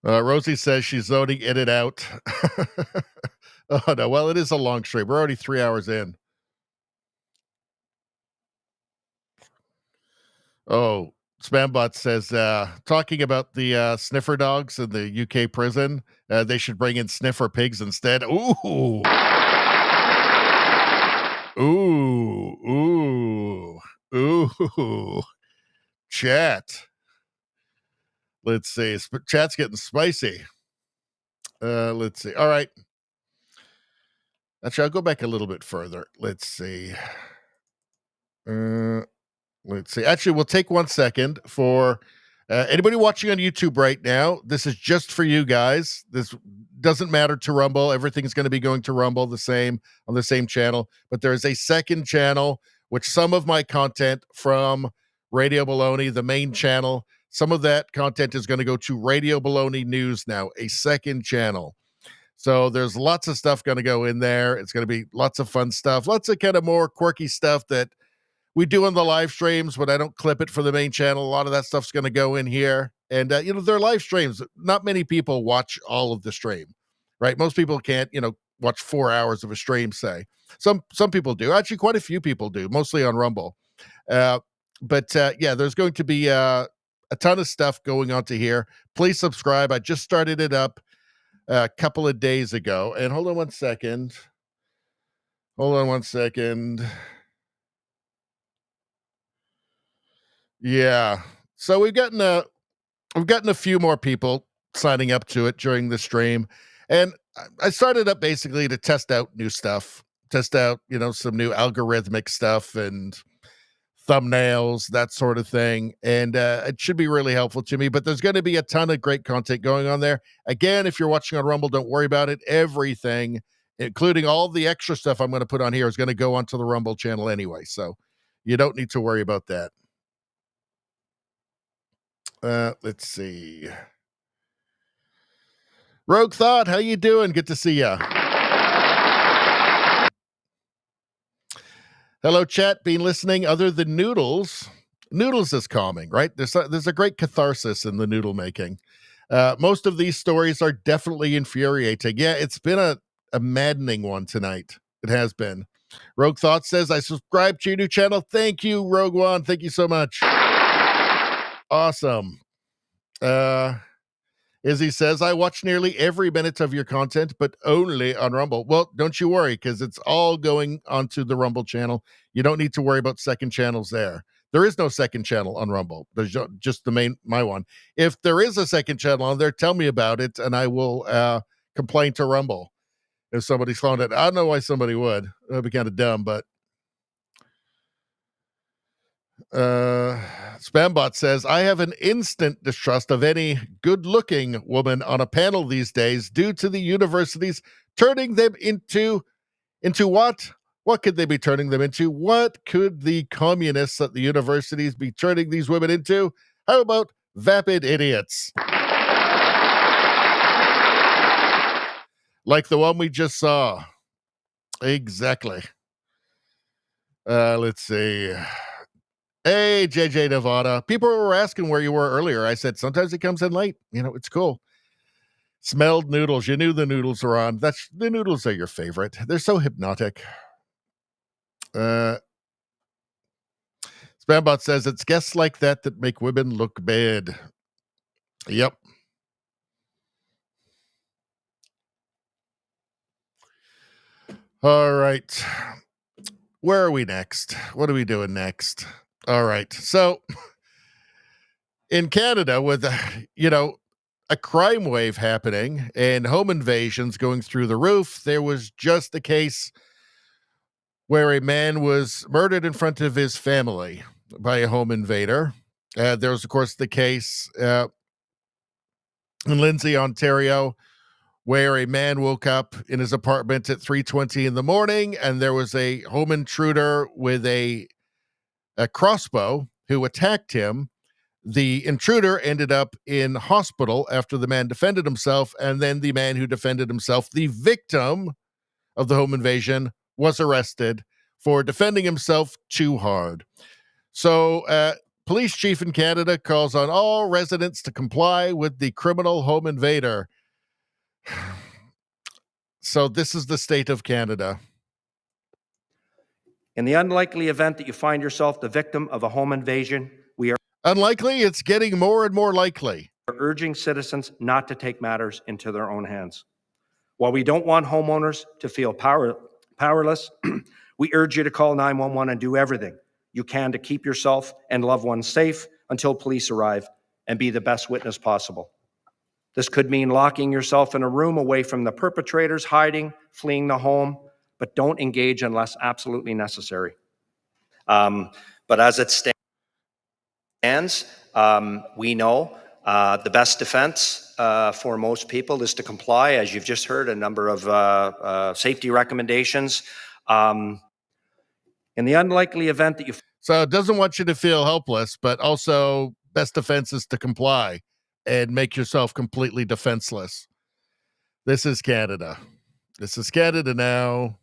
[SPEAKER 3] Rosie says she's zoning in and out. Oh, no. Well, it is a long stream. We're already 3 hours in. Oh, Spambot says, talking about the sniffer dogs in the UK prison, they should bring in sniffer pigs instead. Ooh. Ooh. Chat. Let's see. Chat's getting spicy. Let's see. All right. Actually, I'll go back a little bit further. Let's see. Let's see. Actually, we'll take 1 second for anybody watching on YouTube right now. This is just for you guys. This doesn't matter to Rumble. Everything's going to be going to Rumble on the same channel. But there is a second channel, which some of my content from Radio Baloney, the main channel, some of that content is going to go to Radio Baloney News now, a second channel. So there's lots of stuff going to go in there. It's going to be lots of fun stuff, lots of kind of more quirky stuff that we do on the live streams, but I don't clip it for the main channel. A lot of that stuff's going to go in here. And, they're live streams. Not many people watch all of the stream, right? Most people can't, watch 4 hours of a stream, say. Some people do. Actually, quite a few people do, mostly on Rumble. But there's going to be a ton of stuff going on to here. Please subscribe. I just started it up a couple of days ago. And hold on one second. Yeah. So we've gotten a few more people signing up to it during the stream. And I started up basically to test out new stuff, some new algorithmic stuff and thumbnails, that sort of thing. And it should be really helpful to me, but there's going to be a ton of great content going on there. Again, if you're watching on Rumble, don't worry about it. Everything, including all the extra stuff I'm going to put on here, is going to go onto the Rumble channel anyway. So you don't need to worry about that. Let's see. Rogue Thought, how you doing? Good to see ya. Hello, chat. Been listening other than noodles. Noodles is calming, right? There's a great catharsis in the noodle making. Most of these stories are definitely infuriating. Yeah, it's been a maddening one tonight. It has been. Rogue Thought says, I subscribe to your new channel. Thank you, Rogue One. Thank you so much. Awesome. Izzy says, I watch nearly every minute of your content, but only on Rumble. Well, don't you worry, because it's all going onto the Rumble channel. You don't need to worry about second channels there. There is no second channel on Rumble. There's just my one. If there is a second channel on there, tell me about it, and I will complain to Rumble. If somebody's found it, I don't know why somebody would. That'd be kind of dumb, but Spambot says, I have an instant distrust of any good-looking woman on a panel these days due to the universities turning them into what? What could they be turning them into? What could the communists at the universities be turning these women into? How about vapid idiots? Like the one we just saw. Exactly. Let's see. Hey, JJ Nevada. People were asking where you were earlier. I said, sometimes it comes in late. You know, it's cool. Smelled noodles. You knew the noodles were on. The noodles are your favorite. They're so hypnotic. Spambot says, it's guests like that make women look bad. Yep. All right. Where are we next? What are we doing next? All right. So in Canada, with, a crime wave happening and home invasions going through the roof, there was just a case where a man was murdered in front of his family by a home invader. There was, of course, the case in Lindsay, Ontario, where a man woke up in his apartment at 3:20 in the morning, and there was a home intruder with a crossbow who attacked him. The intruder ended up in hospital after the man defended himself, and then the man who defended himself, the victim of the home invasion, was arrested for defending himself too hard. So, police chief in Canada calls on all residents to comply with the criminal home invader. So this is the state of Canada.
[SPEAKER 7] In the unlikely event that you find yourself the victim of a home invasion, we are
[SPEAKER 3] unlikely. It's getting more and more likely.
[SPEAKER 7] Urging citizens not to take matters into their own hands. While we don't want homeowners to feel powerless, we urge you to call 911 and do everything you can to keep yourself and loved ones safe until police arrive, and be the best witness possible. This could mean locking yourself in a room away from the perpetrators, hiding, fleeing the home, but don't engage unless absolutely necessary. But as it stands, we know the best defense for most people is to comply, as you've just heard, a number of safety recommendations. In the unlikely event that you...
[SPEAKER 3] So it doesn't want you to feel helpless, but also best defense is to comply and make yourself completely defenseless. This is Canada. This is Canada now.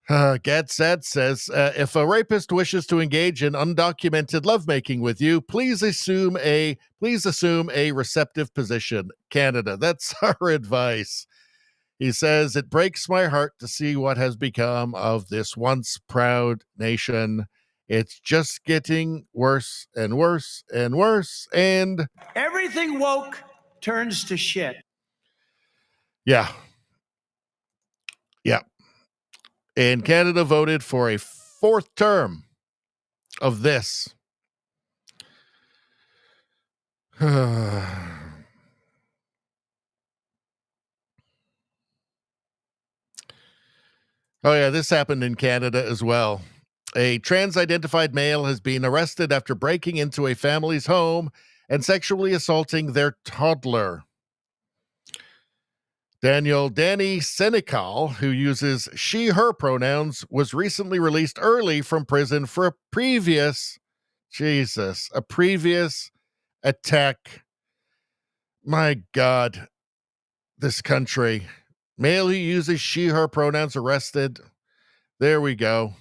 [SPEAKER 3] Gadsat says, if a rapist wishes to engage in undocumented lovemaking with you, please assume a receptive position. Canada, that's our advice. He says, it breaks my heart to see what has become of this once proud nation. It's just getting worse and worse and worse, and
[SPEAKER 23] everything woke turns to shit.
[SPEAKER 3] Yeah. And Canada voted for a fourth term of this. Oh, yeah, this happened in Canada as well. A trans-identified male has been arrested after breaking into a family's home and sexually assaulting their toddler. Danny Senecal, who uses she/her pronouns, was recently released early from prison for a previous attack. My God, this country. Male who uses she/her pronouns arrested. There we go.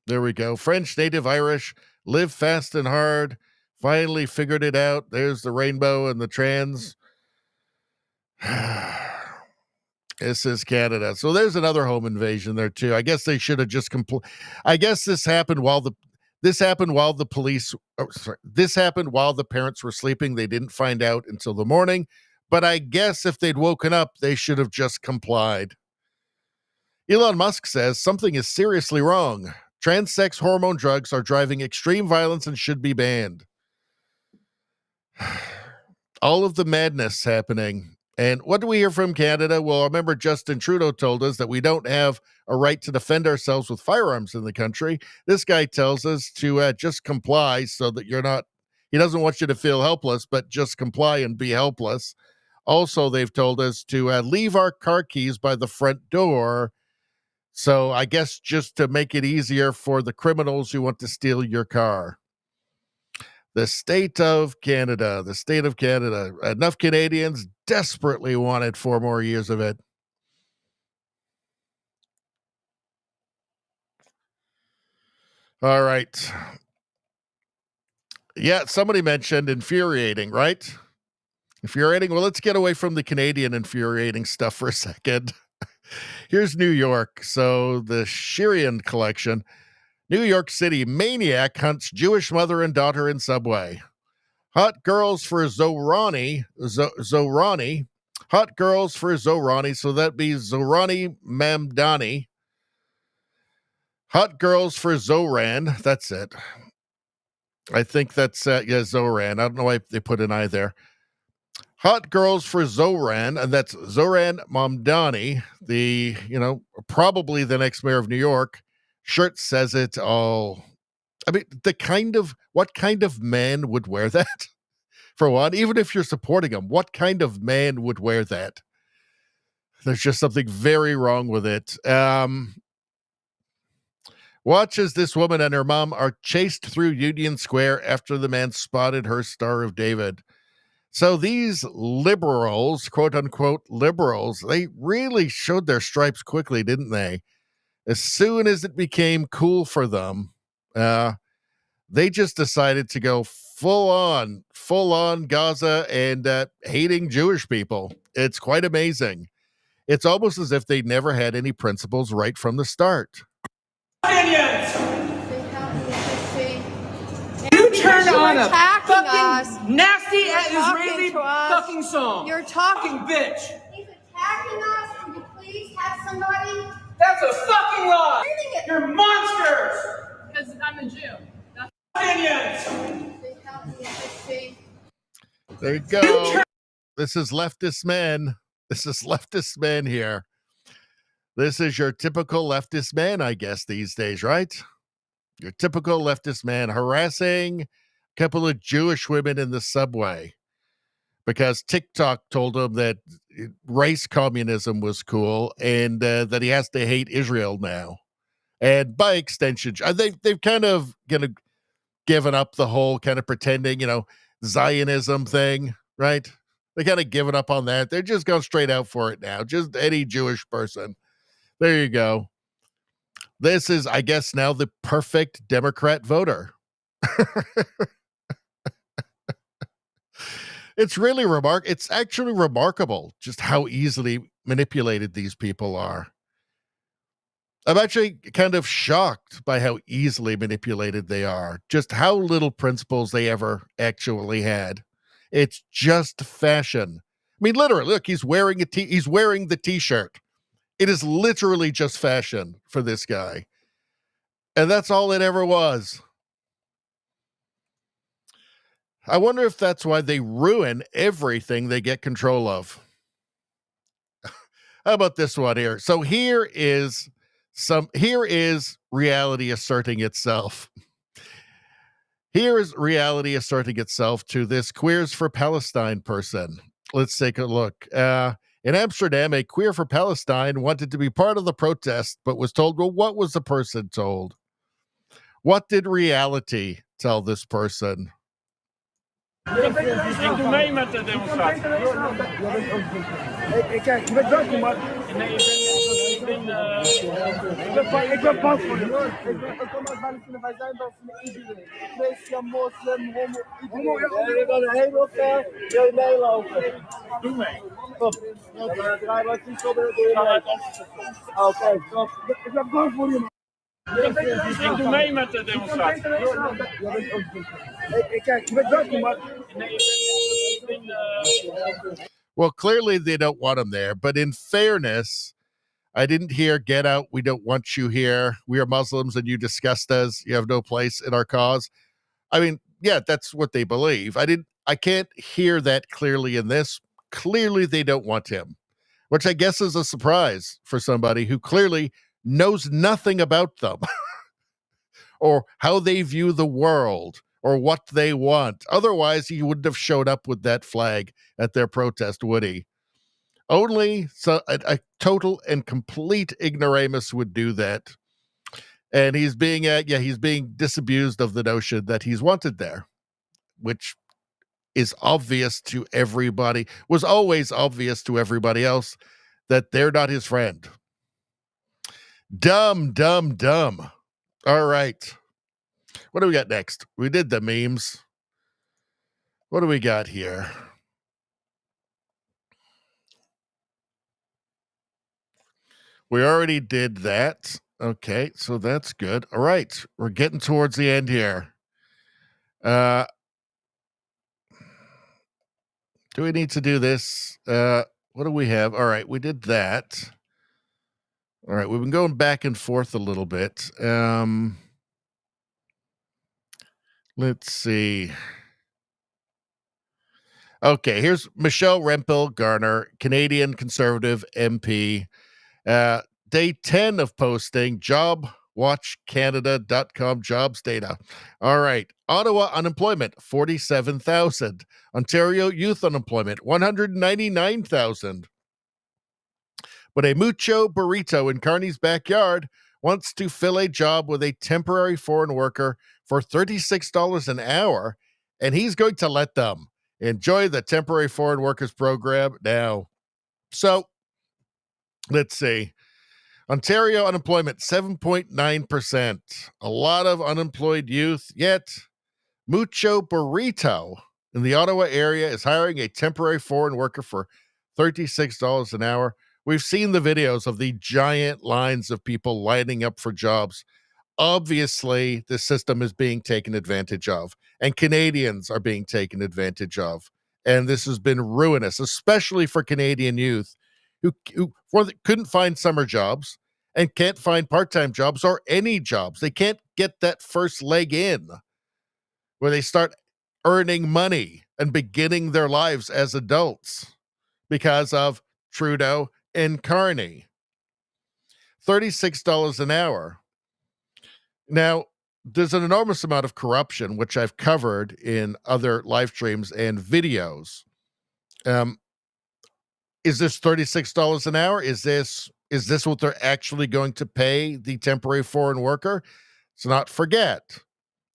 [SPEAKER 3] There we go. French, native Irish, live fast and hard. Finally figured it out. There's the rainbow and the trans. This is Canada. So there's another home invasion there too. I guess they should have just I guess this happened while the police. This happened while the parents were sleeping. They didn't find out until the morning. But I guess if they'd woken up, they should have just complied. Elon Musk says something is seriously wrong. Trans sex hormone drugs are driving extreme violence and should be banned. All of the madness happening. And what do we hear from Canada? Well, I remember Justin Trudeau told us that we don't have a right to defend ourselves with firearms in the country. This guy tells us to just comply so that you're not, he doesn't want you to feel helpless, but just comply and be helpless. Also, they've told us to leave our car keys by the front door. So I guess just to make it easier for the criminals who want to steal your car. The state of Canada. Enough Canadians desperately wanted 4 more years of it. All right. Yeah, somebody mentioned infuriating, right? Infuriating. Well, let's get away from the Canadian infuriating stuff for a second. Here's New York. So the Shirian collection. New York City maniac hunts Jewish mother and daughter in subway. Hot girls for Zohrani. Hot girls for Zohrani. So that'd be Zohrani Mamdani. Hot girls for Zoran. That's it. I think that's Zoran. I don't know why they put an I there. Hot girls for Zoran, and that's Zoran Mamdani, the, probably the next mayor of New York. Shirt says it all. I mean, what kind of man would wear that? For one, even if you're supporting him, what kind of man would wear that? There's just something very wrong with it. Watch as this woman and her mom are chased through Union Square after the man spotted her Star of David. So these liberals, quote unquote liberals, they really showed their stripes quickly, didn't they? As soon as it became cool for them, they just decided to go full on Gaza and hating Jewish people. It's quite amazing. It's almost as if they never had any principles right from the start.
[SPEAKER 8] You turned on a fucking nasty Israeli fucking song.
[SPEAKER 9] You're talking,
[SPEAKER 8] bitch.
[SPEAKER 9] He's attacking us. Can you please have somebody?
[SPEAKER 8] That's a fucking lie. You're monsters.
[SPEAKER 9] Because I'm a Jew.
[SPEAKER 8] Opinions.
[SPEAKER 3] There you go. This is leftist men. This is leftist men here. This is your typical leftist man, I guess, these days, right? Your typical leftist man harassing a couple of Jewish women in the subway because TikTok told him that race communism was cool and that he has to hate Israel now. And by extension, they've kind of given up the whole kind of pretending, Zionism thing, right? They kind of given up on that. They're just going straight out for it now. Just any Jewish person. There you go. This is, I guess, now the perfect Democrat voter. It's really it's actually remarkable just how easily manipulated these people are. I'm actually kind of shocked by how easily manipulated they are. Just how little principles they ever actually had. It's just fashion. I mean, literally, look, he's wearing the t-shirt. It is literally just fashion for this guy. And that's all it ever was. I wonder if that's why they ruin everything they get control of. How about this one here? So here is reality asserting itself. Here is reality asserting itself to this Queers for Palestine person. Let's take a look. In Amsterdam, a Queer for Palestine wanted to be part of the protest, but was told, well, what was the person told? What did reality tell this person?
[SPEAKER 10] Ik doe mee met de demonstratie. Kijk, je bent welkom, maar... Nee, Ik ben bang voor je. Ik kom uit Palestina, wij zijn bang voor iedereen. Christen, moslim, homo, iedereen. Je bent helemaal ver, wil je meelopen? Doe mee. Kom. Draai maar iets op de deur. Oké, stop. Ik ben bang voor je, man. Ik doe mee met de demonstratie. Kijk, je bent welkom, maar...
[SPEAKER 3] Well, clearly they don't want him there, but in fairness, I didn't hear "Get out, we don't want you here. We are Muslims and you disgust us. You have no place in our cause." I mean, yeah, that's what they believe. I can't hear that clearly in this. Clearly they don't want him, which I guess is a surprise for somebody who clearly knows nothing about them or how they view the world or what they want. Otherwise, he wouldn't have showed up with that flag at their protest, would he? Only a total and complete ignoramus would do that. And he's being disabused of the notion that he's wanted there, which is obvious to everybody, was always obvious to everybody else that they're not his friend. Dumb. All right. What do we got next? We did the memes. What do we got here? We already did that. Okay, so that's good. All right, we're getting towards the end here. Do we need to do this? What do we have? All right, we did that. All right, we've been going back and forth a little bit. Let's see. Okay, here's Michelle Rempel Garner, Canadian Conservative MP. Day 10 of posting, jobwatchcanada.com jobs data. All right. Ottawa unemployment, 47,000. Ontario youth unemployment, 199,000. But a mucho burrito in Kearney's backyard wants to fill a job with a temporary foreign worker for $36 an hour, and he's going to let them enjoy the temporary foreign workers program now. So, let's see. Ontario unemployment, 7.9%. A lot of unemployed youth, yet Mucho Burrito in the Ottawa area is hiring a temporary foreign worker for $36 an hour. We've seen the videos of the giant lines of people lining up for jobs. Obviously, the system is being taken advantage of, and Canadians are being taken advantage of. And this has been ruinous, especially for Canadian youth who couldn't find summer jobs and can't find part-time jobs or any jobs. They can't get that first leg in where they start earning money and beginning their lives as adults because of Trudeau and Carney. $36 an hour. Now, there's an enormous amount of corruption, which I've covered in other live streams and videos. Is this $36 an hour? Is this what they're actually going to pay the temporary foreign worker? Let's not forget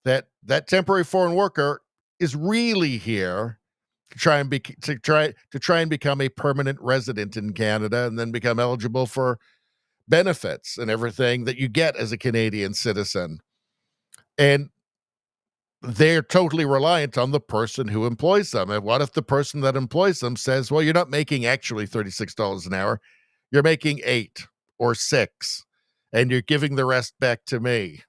[SPEAKER 3] that temporary foreign worker is really here to try and become a permanent resident in Canada and then become eligible for benefits and everything that you get as a Canadian citizen. And they're totally reliant on the person who employs them. And what if the person that employs them says, well, you're not making actually $36 an hour. You're making $8 or $6, and you're giving the rest back to me.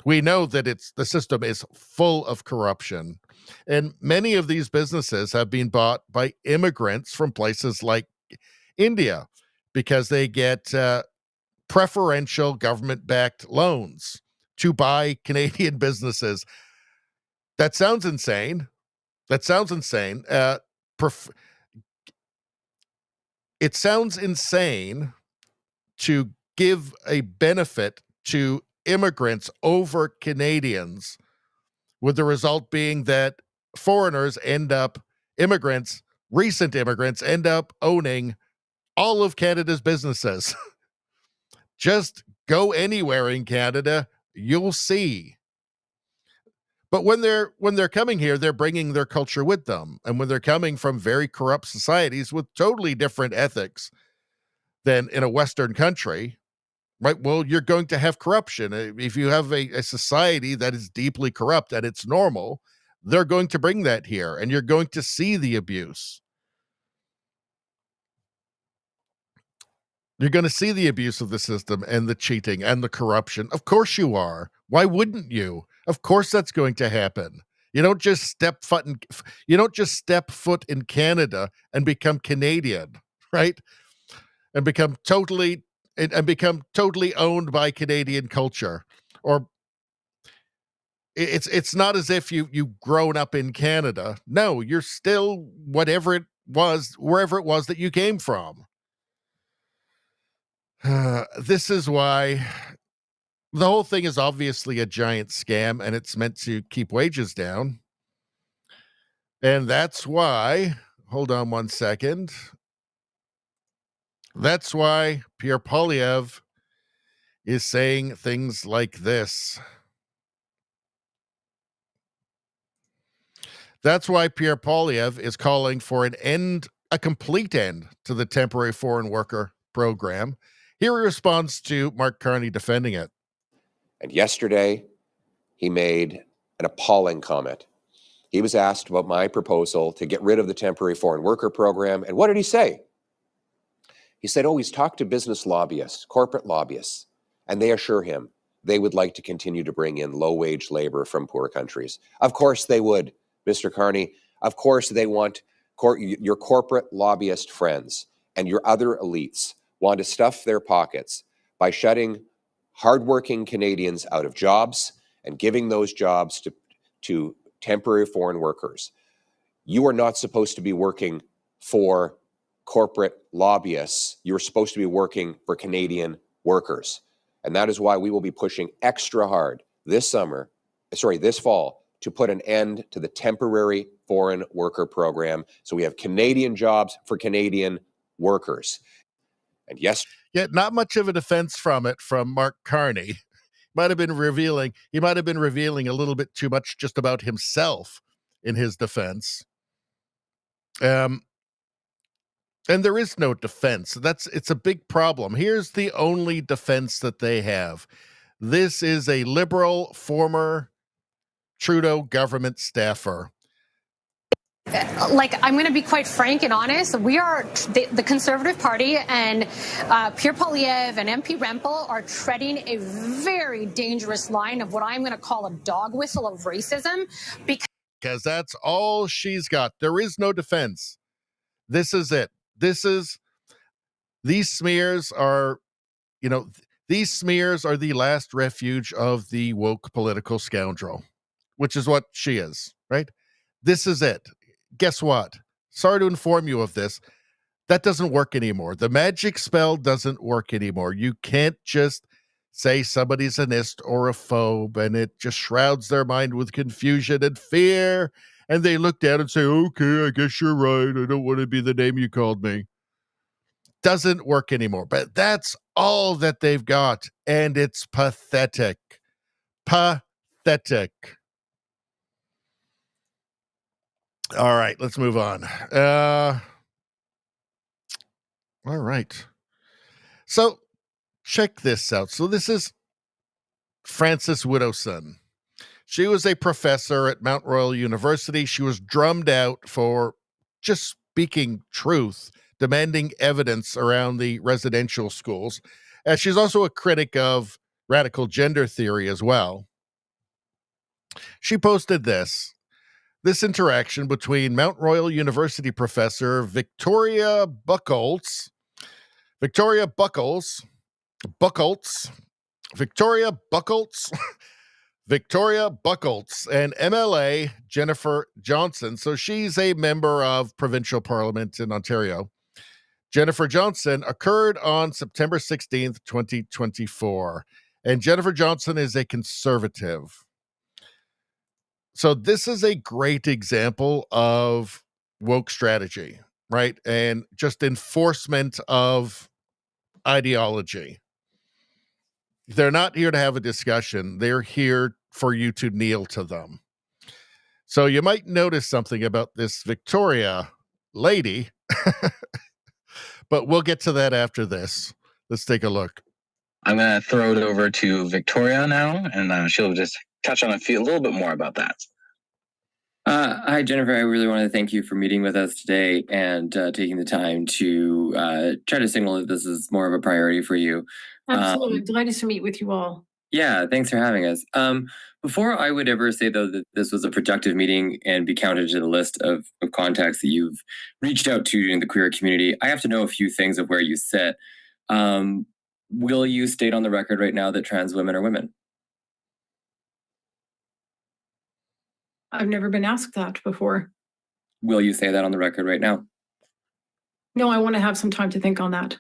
[SPEAKER 3] We know that the system is full of corruption. And many of these businesses have been bought by immigrants from places like India because they get preferential government-backed loans to buy Canadian businesses. That sounds insane. It sounds insane to give a benefit to immigrants over Canadians, with the result being that recent immigrants end up owning all of Canada's businesses. Just go anywhere in Canada, you'll see. But when they're coming here, they're bringing their culture with them. And when they're coming from very corrupt societies with totally different ethics, than in a Western country, right? Well, you're going to have corruption. If you have a society that is deeply corrupt and it's normal, they're going to bring that here, and you're going to see the abuse. You're going to see the abuse of the system and the cheating and the corruption. Of course you are. Why wouldn't you? Of course that's going to happen. You don't just step foot in Canada and become Canadian, right? And become totally owned by Canadian culture. Or it's not as if you've grown up in Canada. No, you're still wherever it was that you came from. This is why the whole thing is obviously a giant scam, and it's meant to keep wages down. And that's why, hold on one second. That's why Pierre Poilievre is saying things like this. That's why Pierre Poilievre is calling for a complete end to the temporary foreign worker program. Here he responds to Mark Carney defending it.
[SPEAKER 12] And yesterday, he made an appalling comment. He was asked about my proposal to get rid of the temporary foreign worker program. And what did he say? He said, he's talked to business lobbyists, corporate lobbyists, and they assure him they would like to continue to bring in low-wage labor from poor countries. Of course they would, Mr. Carney. Of course they want your corporate lobbyist friends and your other elites want to stuff their pockets by shutting hardworking Canadians out of jobs and giving those jobs to temporary foreign workers. You are not supposed to be working for corporate lobbyists. You're supposed to be working for Canadian workers. And that is why we will be pushing extra hard this fall, to put an end to the temporary foreign worker program. So we have Canadian jobs for Canadian workers. And yes,
[SPEAKER 3] yet not much of a defense from Mark Carney. He might have been revealing a little bit too much just about himself in his defense. And there is no defense. It's a big problem. Here's the only defense that they have. This is a liberal former Trudeau government staffer.
[SPEAKER 2] I'm going to be quite frank and honest. We are the Conservative Party, and Pierre Poilievre and MP Rempel are treading a very dangerous line of what I'm going to call a dog whistle of racism.
[SPEAKER 3] Because that's all she's got. There is no defense. This is it. These smears are the last refuge of the woke political scoundrel, which is what she is, right? This is it. Guess what? Sorry to inform you of this. That doesn't work anymore. The magic spell doesn't work anymore. You can't just say somebody's an ist or a phobe and it just shrouds their mind with confusion and fear. And they look down and say, okay, I guess you're right. I don't want to be the name you called me. Doesn't work anymore. But that's all that they've got. And it's pathetic. Pathetic. All right, let's move on. All right. So check this out. So this is Frances Widdowson. She was a professor at Mount Royal University. She was drummed out for just speaking truth, demanding evidence around the residential schools. She's also a critic of radical gender theory as well. She posted this interaction between Mount Royal University professor Victoria Buckholtz, and MLA Jennifer Johnson. So she's a member of provincial parliament in Ontario. Jennifer Johnson occurred on September 16th, 2024. And Jennifer Johnson is a conservative. So this is a great example of woke strategy, right? And just enforcement of ideology. They're not here to have a discussion. They're here for you to kneel to them. So you might notice something about this Victoria lady. But we'll get to that after this. Let's take a look.
[SPEAKER 11] I'm going to throw it over to Victoria now, and she'll just touch on a little bit more about that.
[SPEAKER 13] Hi, Jennifer. I really want to thank you for meeting with us today and taking the time to try to signal that this is more of a priority for you.
[SPEAKER 14] Absolutely. Delighted to meet with you all.
[SPEAKER 13] Yeah, thanks for having us. Before I would ever say, though, that this was a productive meeting and be counted to the list of contacts that you've reached out to in the queer community, I have to know a few things of where you sit. Will you state on the record right now that trans women are women?
[SPEAKER 14] I've never been asked that before.
[SPEAKER 13] Will you say that on the record right now?
[SPEAKER 14] No, I want to have some time to think on that.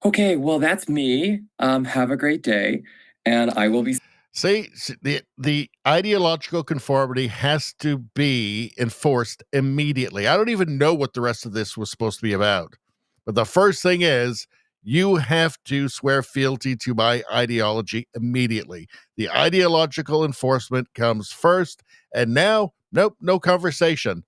[SPEAKER 13] Okay, well, that's me. Have a great day, and I will be...
[SPEAKER 3] See, the ideological conformity has to be enforced immediately. I don't even know what the rest of this was supposed to be about. But the first thing is, you have to swear fealty to my ideology immediately. The ideological enforcement comes first, and now, nope, no conversation.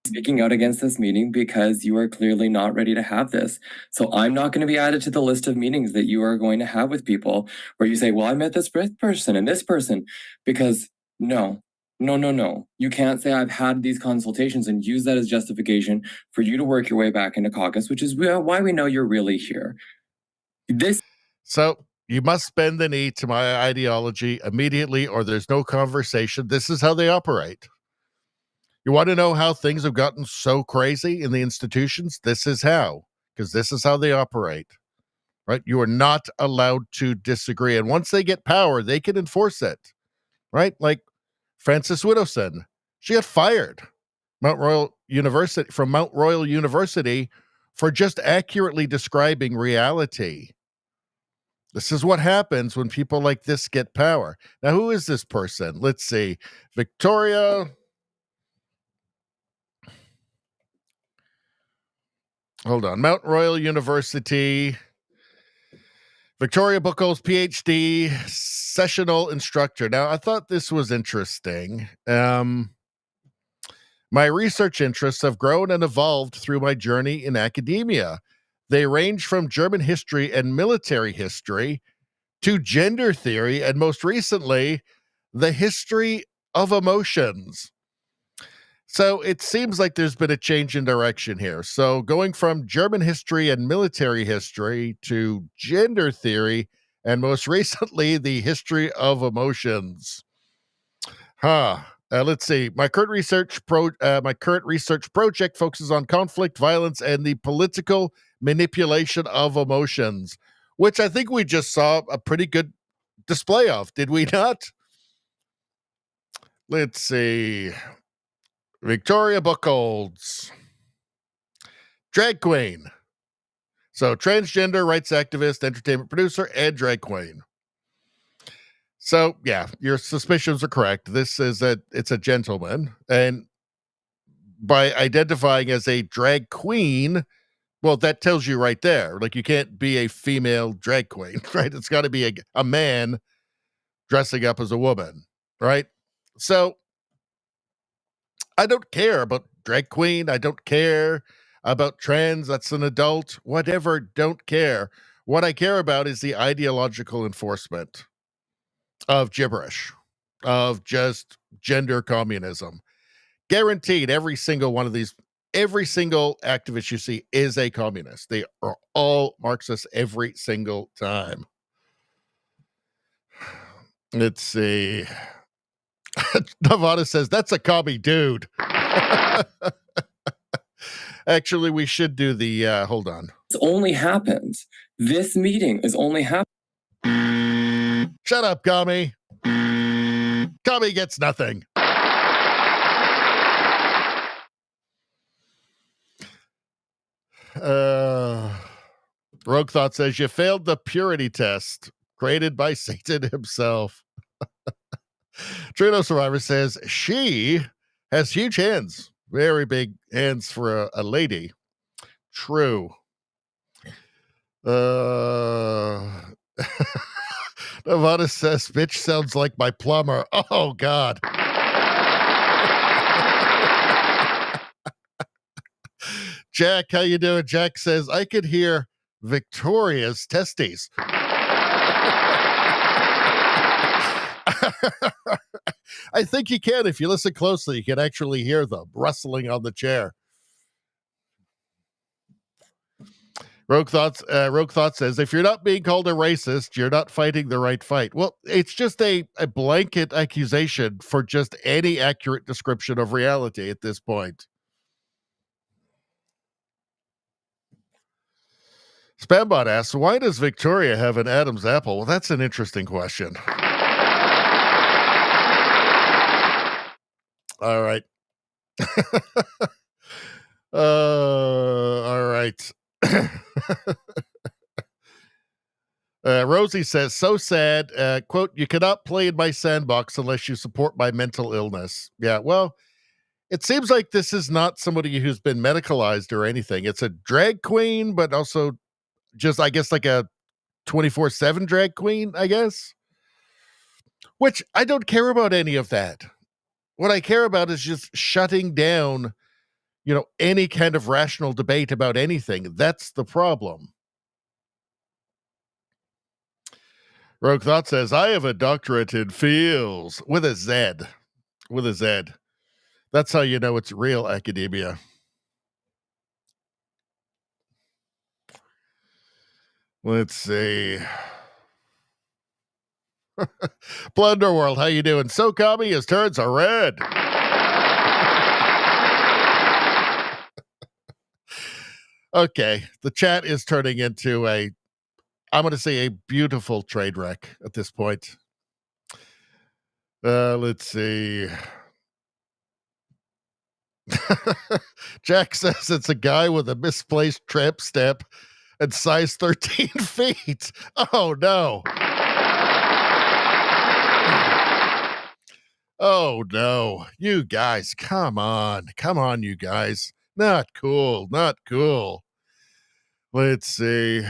[SPEAKER 13] Speaking out against this meeting because you are clearly not ready to have this. So I'm not going to be added to the list of meetings that you are going to have with people where you say, well, I met this person and this person, because no. You can't say I've had these consultations and use that as justification for you to work your way back into caucus, which is why we know you're really here.
[SPEAKER 3] So you must bend the knee to my ideology immediately, or there's no conversation. This is how they operate. You want to know how things have gotten so crazy in the institutions? This is how, because this is how they operate, right? You are not allowed to disagree. And once they get power, they can enforce it, right? Like Frances Widdowson, she got fired from Mount Royal University for just accurately describing reality. This is what happens when people like this get power. Now, who is this person? Let's see. Victoria... Hold on. Mount Royal University, Victoria Buchholz, PhD, sessional instructor. Now, I thought this was interesting. My research interests have grown and evolved through my journey in academia. They range from German history and military history to gender theory, and most recently, the history of emotions. So it seems like there's been a change in direction here. So going from German history and military history to gender theory, and most recently, the history of emotions. Let's see. My current research project focuses on conflict, violence, and the political manipulation of emotions, which I think we just saw a pretty good display of, did we not? Let's see. Victoria Buchholz, drag queen. So transgender rights activist, entertainment producer, and drag queen. So yeah, your suspicions are correct. It's a gentleman, and by identifying as a drag queen, well, that tells you right there, like you can't be a female drag queen, right? It's got to be a man dressing up as a woman, right? So I don't care about drag queen. I don't care about trans. That's an adult. Whatever. Don't care. What I care about is the ideological enforcement of gibberish, of just gender communism. Guaranteed, every single one of these, every single activist you see is a communist. They are all Marxists every single time. Let's see. Nevada says, that's a commie dude. Actually, we should do the, hold on.
[SPEAKER 13] This only happens. This meeting is only happening.
[SPEAKER 3] Shut up, commie. Commie gets nothing. Rogue Thought says, you failed the purity test created by Satan himself. Trudeau Survivor says, she has huge hands. Very big hands for a lady. True. Nevada says, bitch sounds like my plumber. Oh, God. Jack, how you doing? Jack says, I could hear Victoria's testes. I think you can. If you listen closely, you can actually hear them rustling on the chair. Rogue Thoughts says, if you're not being called a racist, you're not fighting the right fight. Well, it's just a blanket accusation for just any accurate description of reality at this point. Spambot asks, why does Victoria have an Adam's apple? Well, that's an interesting question. All right. All right. Rosie says, so sad. Quote, you cannot play in my sandbox unless you support my mental illness. Yeah, well, it seems like this is not somebody who's been medicalized or anything. It's a drag queen, but also just, I guess, like a 24/7 drag queen, I guess. Which I don't care about any of that. What I care about is just shutting down, any kind of rational debate about anything. That's the problem. Rogue Thought says, I have a doctorate in feels with a Z. With a Z. That's how you know it's real academia. Let's see. Blunderworld, how you doing? So Kami, his turns are red. Okay, the chat is turning into I'm going to say a beautiful trade wreck at this point. Let's see. Jack says it's a guy with a misplaced tramp step and size 13 feet. Oh, no. Oh, no. You guys, come on. Come on, you guys. Not cool. Not cool. Let's see.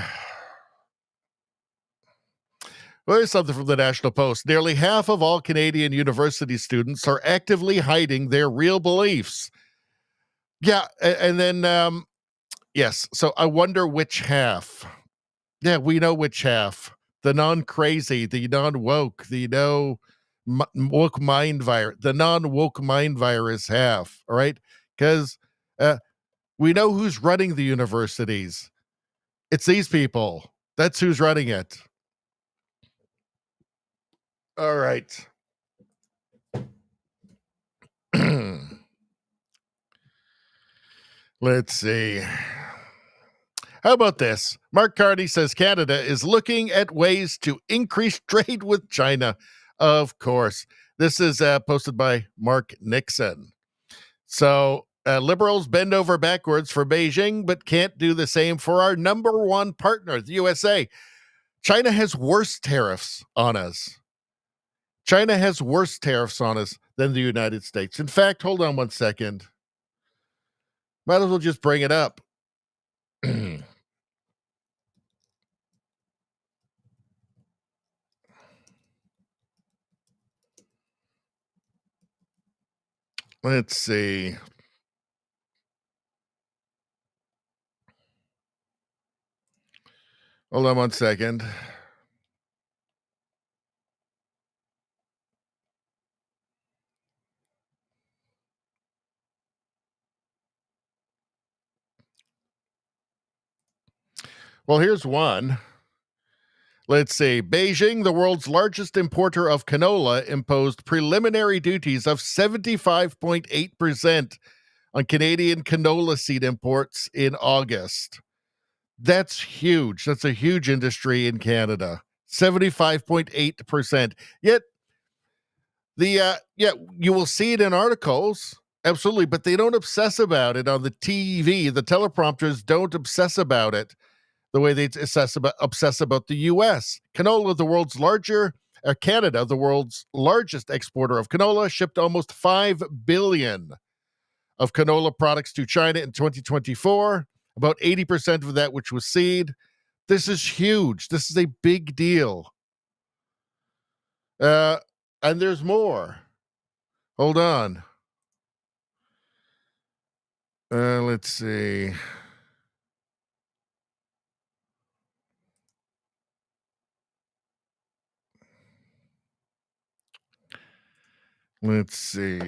[SPEAKER 3] Well, here's something from the National Post. Nearly half of all Canadian university students are actively hiding their real beliefs. Yeah, and then, yes, so I wonder which half. Yeah, we know which half. The non-crazy, the non-woke, the woke mind virus, the non-woke mind virus half, all right? Because we know who's running the universities. It's these people. That's who's running it. All right. Let's see. How about this? Mark Carney says Canada is looking at ways to increase trade with China. Of course. This is posted by Mark Nixon. So liberals bend over backwards for Beijing, but can't do the same for our number one partner, the USA. China has worse tariffs on us. China has worse tariffs on us than the United States. In fact, hold on one second. Might as well just bring it up. Let's see. Hold on one second. Well, here's one. Let's see. Beijing, the world's largest importer of canola, imposed preliminary duties of 75.8% on Canadian canola seed imports in August. That's huge. That's a huge industry in Canada. 75.8%. Yet, you will see it in articles. Absolutely. But they don't obsess about it on the TV. The teleprompters don't obsess about it the way they obsess about the U.S. Canola, Canada, the world's largest exporter of canola, shipped almost 5 billion of canola products to China in 2024, about 80% of that which was seed. This is huge. This is a big deal. And there's more. Hold on. Let's see. Let's see.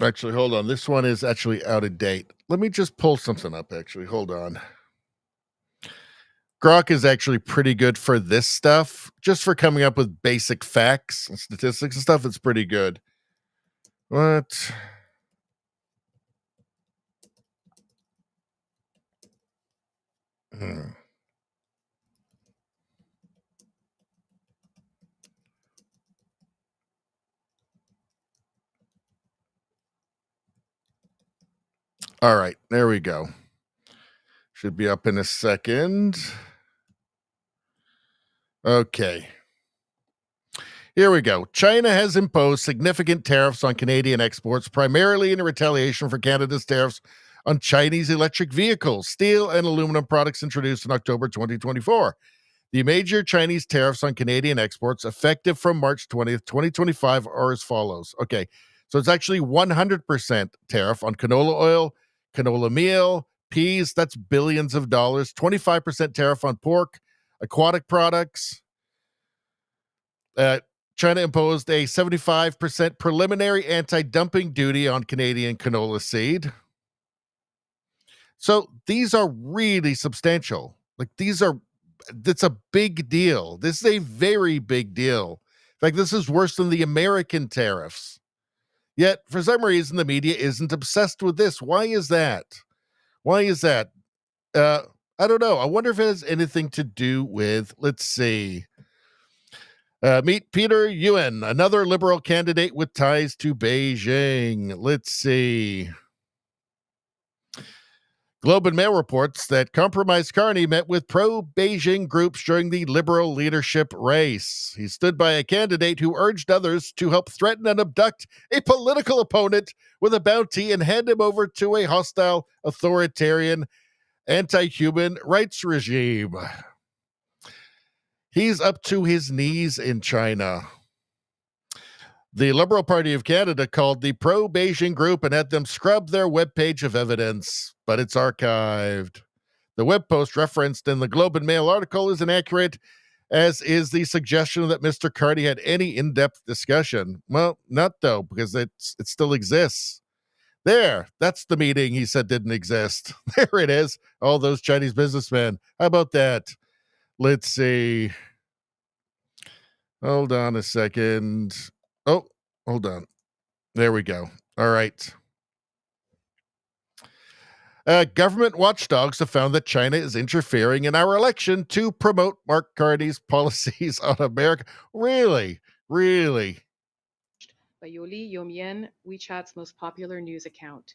[SPEAKER 3] Actually, hold on. This one is actually out of date. Let me just pull something up, actually. Hold on. Grok is actually pretty good for this stuff. Just for coming up with basic facts and statistics and stuff, it's pretty good. What? All right, there we go. Should be up in a second. Okay. Here we go. China has imposed significant tariffs on Canadian exports, primarily in retaliation for Canada's tariffs on Chinese electric vehicles, steel, and aluminum products introduced in October 2024. The major Chinese tariffs on Canadian exports, effective from March 20th, 2025, are as follows. Okay, so it's actually 100% tariff on canola oil, canola meal, peas, that's billions of dollars, 25% tariff on pork, aquatic products. China imposed a 75% preliminary anti-dumping duty on Canadian canola seed. So these are really substantial. That's a big deal. This is a very big deal. In fact, this is worse than the American tariffs. Yet, for some reason, the media isn't obsessed with this. Why is that? Why is that? I don't know. I wonder if it has anything to do with, let's see. Meet Peter Yuen, another liberal candidate with ties to Beijing. Let's see. Globe and Mail reports that compromised Carney met with pro-Beijing groups during the liberal leadership race. He stood by a candidate who urged others to help threaten and abduct a political opponent with a bounty and hand him over to a hostile, authoritarian, anti-human rights regime. He's up to his knees in China. The Liberal Party of Canada called the pro-Beijing group and had them scrub their webpage of evidence, but it's archived. The web post referenced in the Globe and Mail article is inaccurate, as is the suggestion that Mr. Carney had any in-depth discussion. Well, not though, because it still exists. There, that's the meeting he said didn't exist. There it is. All those Chinese businessmen. How about that? Let's see. Hold on a second. Oh, hold on. There we go. All right. Government watchdogs have found that China is interfering in our election to promote Mark Carney's policies on America. Really? Really?
[SPEAKER 6] By Yoli Yomien, WeChat's most popular news account.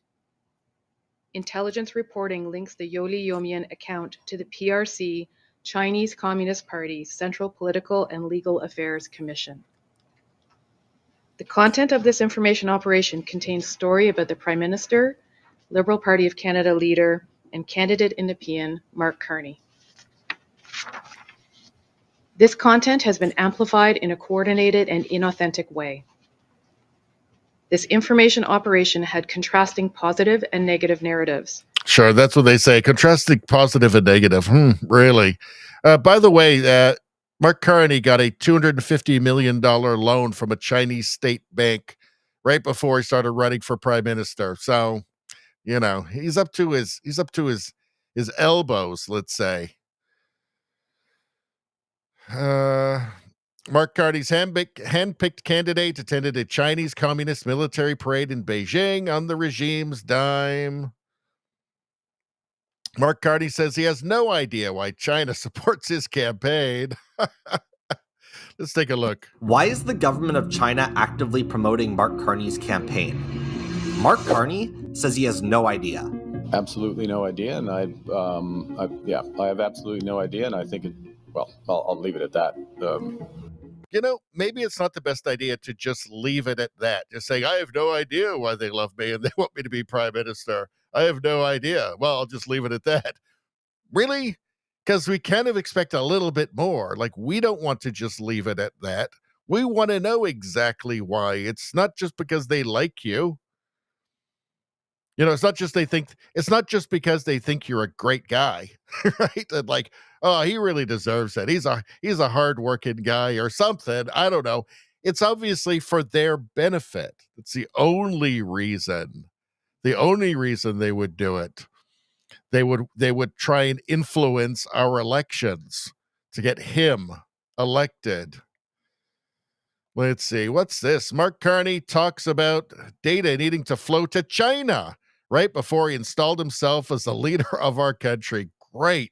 [SPEAKER 6] Intelligence reporting links the Yoli Yomien account to the PRC, Chinese Communist Party's Central Political and Legal Affairs Commission. The content of this information operation contains story about the Prime Minister, Liberal Party of Canada leader, and candidate in Nepean, Mark Carney. This content has been amplified in a coordinated and inauthentic way. This information operation had contrasting positive and negative narratives.
[SPEAKER 3] Sure, that's what they say. Contrasting positive and negative. Really? By the way, Mark Carney got a $250 million loan from a Chinese state bank right before he started running for prime minister. So, you know, he's up to his his elbows, let's say. Mark Carney's handpicked candidate attended a Chinese communist military parade in Beijing on the regime's dime. Mark Carney says he has no idea why China supports his campaign. Let's take a look.
[SPEAKER 15] Why is the government of China actively promoting Mark Carney's campaign? Mark Carney says he has no idea.
[SPEAKER 16] Absolutely no idea, and I have absolutely no idea, and I think I'll leave it at that.
[SPEAKER 3] You know, maybe it's not the best idea to just leave it at that. Just saying, I have no idea why they love me and they want me to be prime minister. I have no idea. Well, I'll just leave it at that. Really? Because we kind of expect a little bit more. Like, we don't want to just leave it at that. We want to know exactly why. It's not just because they like you. You know, it's not just because they think you're a great guy, right? And like, oh, he really deserves it. He's a hardworking guy or something. I don't know. It's obviously for their benefit. It's the only reason. The only reason they would do it. They would try and influence our elections to get him elected. Let's see. What's this? Mark Carney talks about data needing to flow to China right before he installed himself as the leader of our country. Great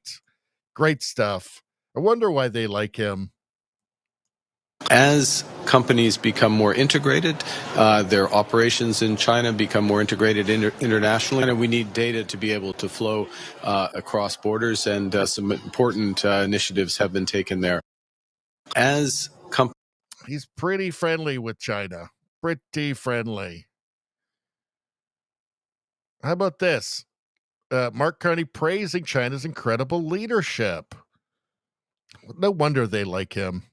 [SPEAKER 3] stuff. I wonder why they like him.
[SPEAKER 16] As companies become more integrated, their operations in China become more integrated internationally, and we need data to be able to flow across borders, and some important initiatives have been taken there. As
[SPEAKER 3] He's pretty friendly with China. Pretty friendly. How about this? Mark Carney praising China's incredible leadership. No wonder they like him.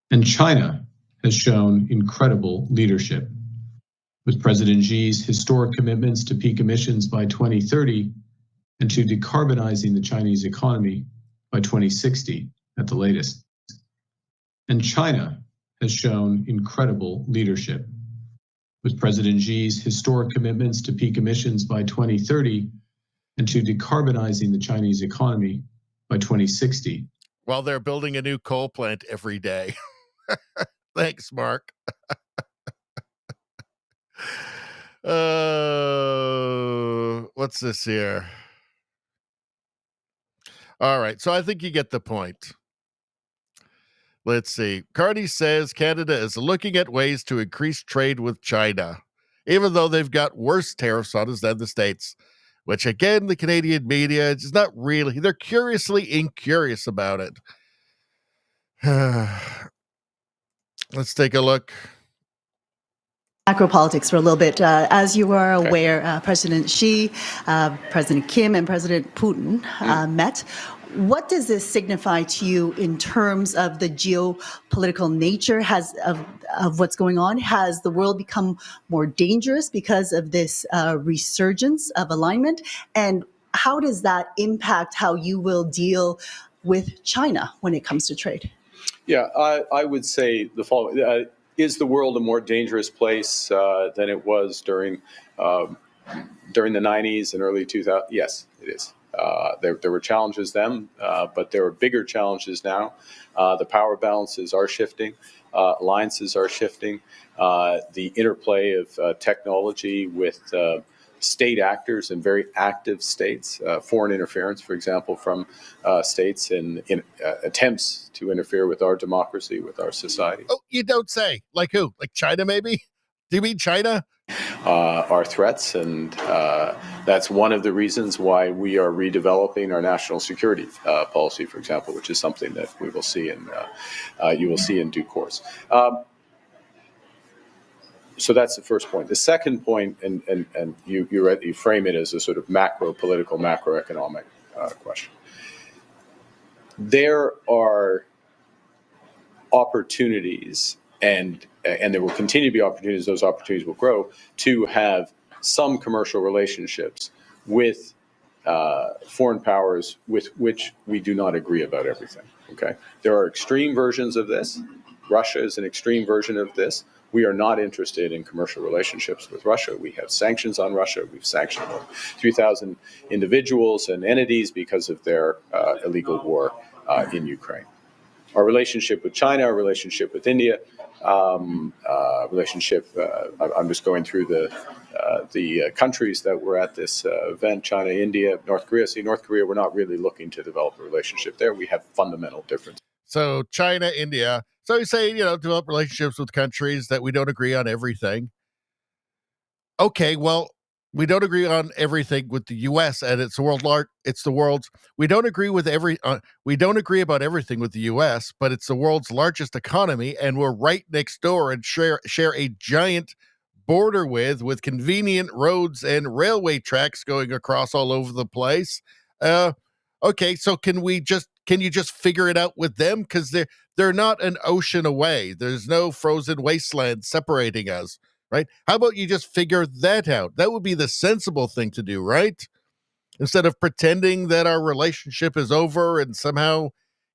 [SPEAKER 17] And China has shown incredible leadership. With President Xi's historic commitments to peak emissions by 2030 and to decarbonizing the Chinese economy by 2060 at the latest. And China has shown incredible leadership. With President Xi's historic commitments to peak emissions by 2030 and to decarbonizing the Chinese economy by 2060.
[SPEAKER 3] While they're building a new coal plant every day. Thanks, Mark. What's this here? All right, so I think you get the point. Let's see. Carney says Canada is looking at ways to increase trade with China, even though they've got worse tariffs on us than the States, which again, the Canadian media is not really, they're curiously incurious about it. Let's take a look.
[SPEAKER 18] Macro politics for a little bit. As you are aware, President Xi, President Kim, and President Putin met. What does this signify to you in terms of the geopolitical nature of what's going on? Has the world become more dangerous because of this resurgence of alignment? And how does that impact how you will deal with China when it comes to trade?
[SPEAKER 16] Yeah, I would say the following. Is the world a more dangerous place than it was during the 90s and early 2000s? Yes, it is. There were challenges then, but there are bigger challenges now. The power balances are shifting. Alliances are shifting. The interplay of technology with state actors and very active states, foreign interference, for example, from states in attempts to interfere with our democracy, with our society.
[SPEAKER 3] Oh, you don't say. Like who? Like China, maybe? Do you mean China?
[SPEAKER 16] Are threats, and that's one of the reasons why we are redeveloping our national security policy, for example, which is something that we will see you will see in due course. So that's the first point. The second point, and you frame it as a sort of macro-political, macroeconomic question. There are opportunities, and there will continue to be opportunities, those opportunities will grow, to have some commercial relationships with foreign powers with which we do not agree about everything. Okay, there are extreme versions of this. Russia is an extreme version of this. We are not interested in commercial relationships with Russia. We have sanctions on Russia. We've sanctioned 3,000 individuals and entities because of their illegal war in Ukraine. Our relationship with China, our relationship with India, I'm just going through the countries that were at this event: China, India, North Korea. See, North Korea, we're not really looking to develop a relationship there. We have fundamental differences.
[SPEAKER 3] So China, India. So you say, develop relationships with countries that we don't agree on everything. Okay, well, we don't agree on everything with the U.S. and it's the world's. We don't agree about everything with the U.S., but it's the world's largest economy, and we're right next door and share a giant border with convenient roads and railway tracks going across all over the place. Okay, so can you just figure it out with them? Because they're not an ocean away. There's no frozen wasteland separating us. right? How about you just figure that out? That would be the sensible thing to do, right? Instead of pretending that our relationship is over and somehow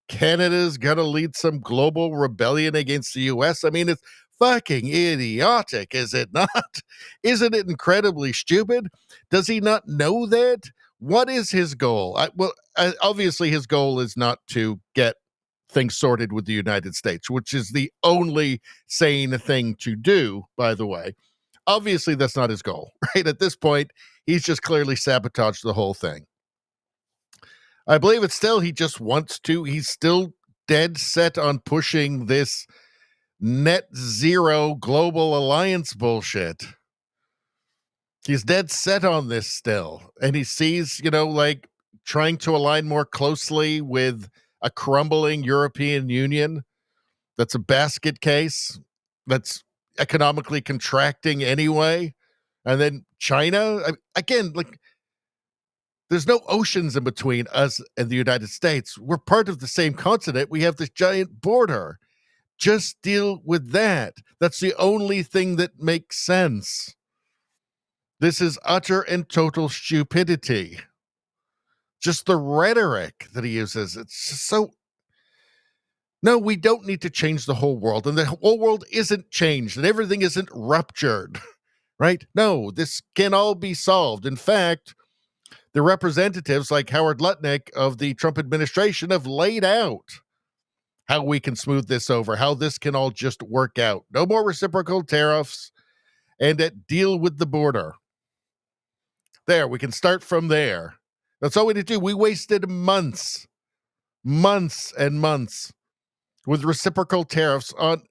[SPEAKER 3] Canada's going to lead some global rebellion against the U.S. I mean, it's fucking idiotic, is it not? Isn't it incredibly stupid? Does he not know that? What is his goal? Obviously, his goal is not to get things sorted with the United States, which is the only sane thing to do, by the way. Obviously, that's not his goal, right? At this point, he's just clearly sabotaged the whole thing. I believe it's still, he just wants to, he's still dead set on pushing this net zero global alliance bullshit. He's dead set on this still. And he sees, like trying to align more closely with a crumbling European Union that's a basket case, that's economically contracting anyway. And then China, again, like, there's no oceans in between us and the United States. We're part of the same continent. We have this giant border. Just deal with that. That's the only thing that makes sense. This is utter and total stupidity. Just the rhetoric that he uses. It's just so... No, we don't need to change the whole world. And the whole world isn't changed. And everything isn't ruptured. Right? No, this can all be solved. In fact... the representatives like Howard Lutnick of the Trump administration have laid out how we can smooth this over, how this can all just work out. No more reciprocal tariffs and deal with the border. There, we can start from there. That's all we need to do. We wasted months and months with reciprocal tariffs on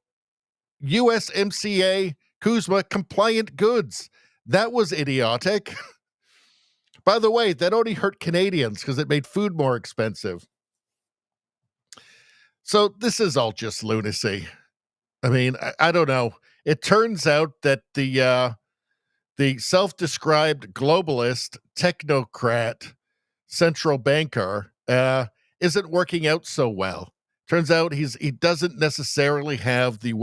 [SPEAKER 3] USMCA CUSMA compliant goods. That was idiotic. By the way, that only hurt Canadians because it made food more expensive. So this is all just lunacy. I mean, I don't know. It turns out that the self-described globalist technocrat central banker isn't working out so well. Turns out he doesn't necessarily have the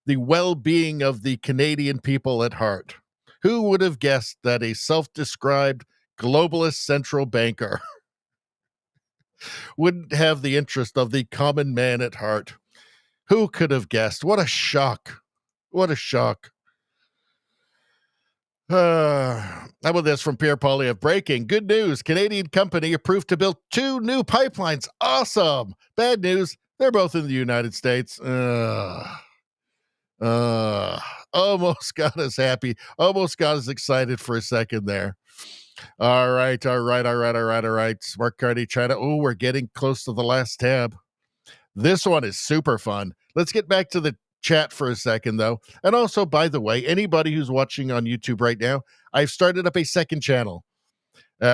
[SPEAKER 3] well-being of the Canadian people at heart. Who would have guessed that a self-described globalist central banker wouldn't have the interest of the common man at heart? Who could have guessed? What a shock. What a shock. How about this from Pierre Poilievre? Breaking. Good news. Canadian company approved to build 2 new pipelines. Awesome. Bad news. They're both in the United States. Almost got us happy. Almost got us excited for a second there. All right. Mark Carney, China. Oh, we're getting close to the last tab. This one is super fun. Let's get back to the chat for a second, though. And also, by the way, anybody who's watching on YouTube right now, I've started up a second channel.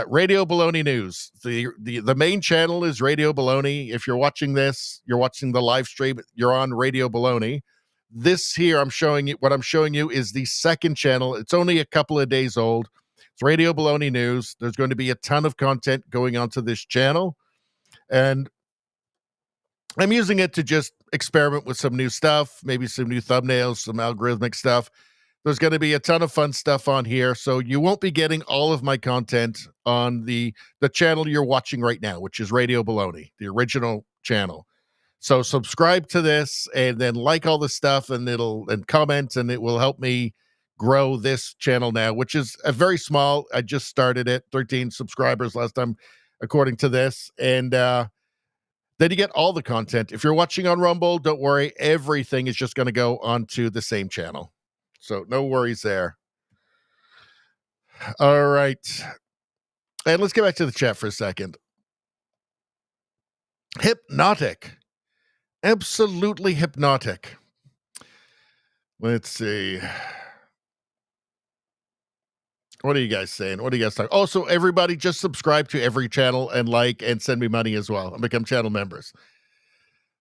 [SPEAKER 3] Radio Baloney News. The main channel is Radio Baloney. If you're watching this, you're watching the live stream, you're on Radio Baloney. This here, what I'm showing you is the second channel. It's only a couple of days old. It's Radio Baloney News. There's going to be a ton of content going onto this channel. And I'm using it to just experiment with some new stuff, maybe some new thumbnails, some algorithmic stuff. There's going to be a ton of fun stuff on here. So you won't be getting all of my content on the channel you're watching right now, which is Radio Baloney, the original channel. So subscribe to this and then like all the stuff and comment, and it will help me grow this channel now, which is a very small. I just started it, 13 subscribers last time, according to this. And then you get all the content. If you're watching on Rumble, don't worry. Everything is just going to go onto the same channel. So no worries there. All right. And let's get back to the chat for a second. Hypnotic. Absolutely hypnotic. Let's see. What are you guys saying? What are you guys talking? Also, everybody just subscribe to every channel and like and send me money as well and become channel members.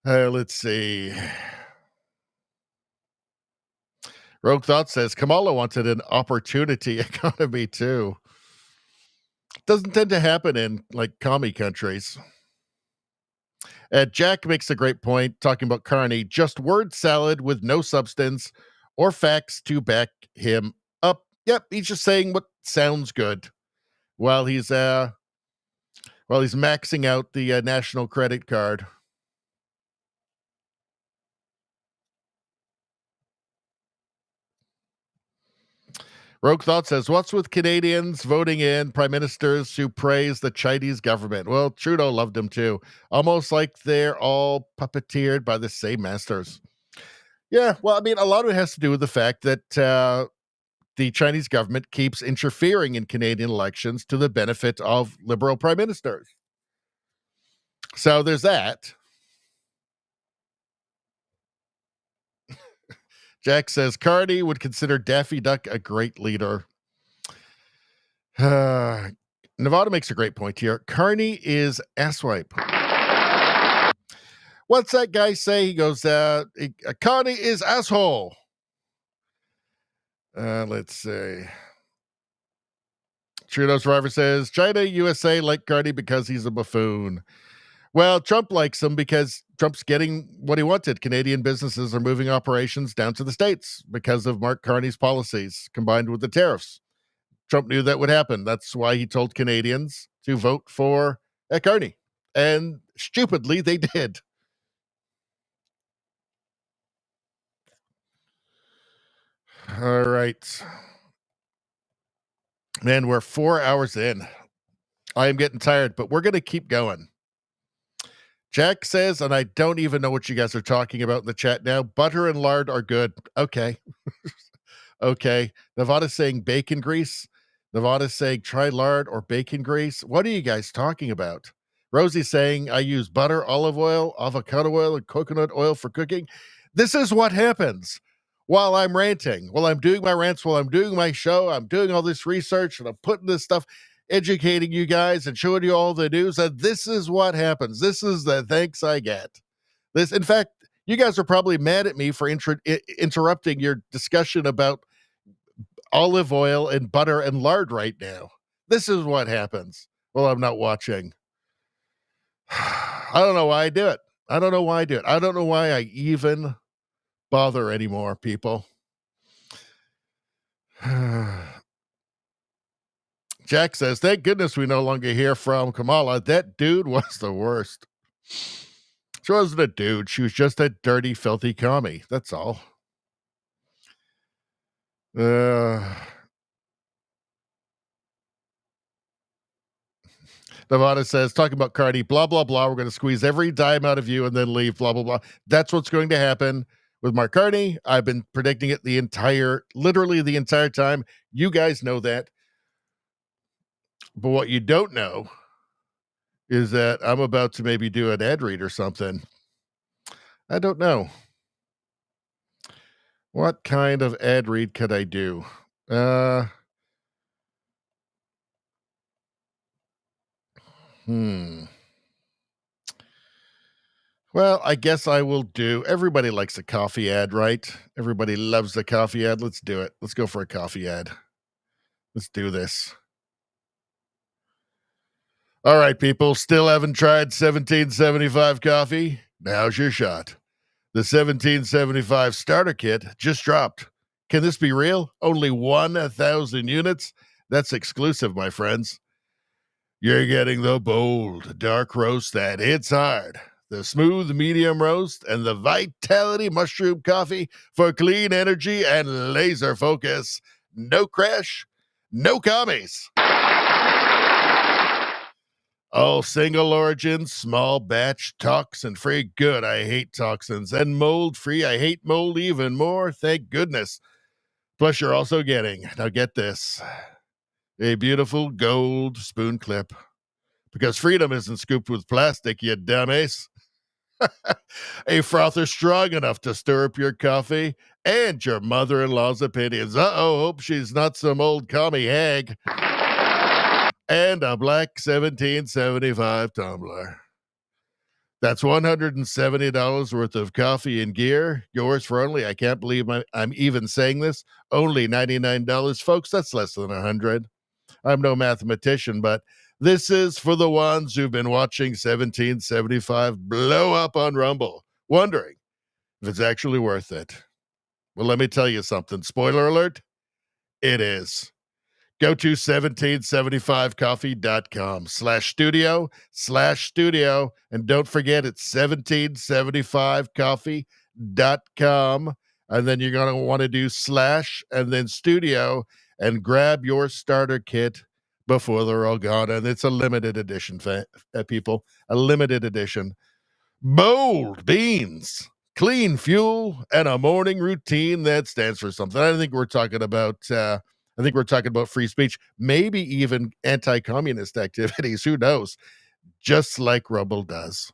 [SPEAKER 3] Let's see. Rogue Thought says Kamala wanted an opportunity economy too. Doesn't tend to happen in like commie countries. Jack makes a great point talking about Carney. Just word salad with no substance or facts to back him up. Yep, he's just saying what sounds good while he's maxing out the national credit card. Rogue Thought says, what's with Canadians voting in prime ministers who praise the Chinese government? Well, Trudeau loved them too. Almost like they're all puppeteered by the same masters. Yeah, well, I mean, a lot of it has to do with the fact that the Chinese government keeps interfering in Canadian elections to the benefit of Liberal prime ministers. So there's that. Jack says, Carney would consider Daffy Duck a great leader. Nevada makes a great point here. Carney is asswipe. What's that guy say? He goes, Carney is asshole. Let's see. Trudeau Survivor says, China, USA like Carney because he's a buffoon. Well, Trump likes him because Trump's getting what he wanted. Canadian businesses are moving operations down to the States because of Mark Carney's policies combined with the tariffs. Trump knew that would happen. That's why he told Canadians to vote for Carney. And stupidly, they did. All right. Man, we're 4 hours in. I am getting tired, but we're going to keep going. Jack says, and I don't even know what you guys are talking about in the chat now, butter and lard are good. Okay. Okay. Nevada's saying bacon grease. Nevada's saying try lard or bacon grease. What are you guys talking about? Rosie's saying I use butter, olive oil, avocado oil, and coconut oil for cooking. This is what happens while I'm ranting, while I'm doing my rants, while I'm doing my show. I'm doing all this research and I'm putting this stuff, educating you guys and showing you all the news. And this is what happens. This is the thanks I get. This, in fact, you guys are probably mad at me for interrupting your discussion about olive oil and butter and lard right now. This is what happens. Well, I'm not watching. I don't know why I do it. I don't know why I do it. I don't know why I even bother anymore, people. Jack says, thank goodness we no longer hear from Kamala. That dude was the worst. She wasn't a dude. She was just a dirty, filthy commie. That's all. Nevada says, talking about Cardi, blah, blah, blah. We're going to squeeze every dime out of you and then leave, blah, blah, blah. That's what's going to happen with Mark Carney. I've been predicting it literally the entire time. You guys know that. But what you don't know is that I'm about to maybe do an ad read or something. I don't know. What kind of ad read could I do? Well, I guess I will do. Everybody likes a coffee ad, right? Everybody loves a coffee ad. Let's do it. Let's go for a coffee ad. Let's do this. All right, people. Still haven't tried 1775 coffee? Now's your shot. The 1775 starter kit just dropped. Can this be real? Only 1,000 units? That's exclusive, my friends. You're getting the bold, dark roast that hits hard, the smooth medium roast, and the Vitality Mushroom Coffee for clean energy and laser focus. No crash, no commies. All single origin, small batch, toxin-free. Good, I hate toxins. And mold-free, I hate mold even more. Thank goodness. Plus, you're also getting, now get this, a beautiful gold spoon clip. Because freedom isn't scooped with plastic, you dumbass. A frother strong enough to stir up your coffee and your mother-in-law's opinions. Uh-oh, hope she's not some old commie hag. And a black 1775 tumbler. That's $170 worth of coffee and gear. Yours for only, I can't believe I'm even saying this, only $99. Folks, that's less than $100. I'm no mathematician, but this is for the ones who've been watching 1775 blow up on Rumble, wondering if it's actually worth it. Well, let me tell you something. Spoiler alert, it is. Go to 1775coffee.com/studio, and don't forget it's 1775coffee.com. And then you're going to want to do / and then studio and grab your starter kit before they're all gone. And it's a limited edition, people, a limited edition. Bold beans, clean fuel, and a morning routine that stands for something. I think we're talking about free speech, maybe even anti-communist activities. Who knows? Just like Rumble does.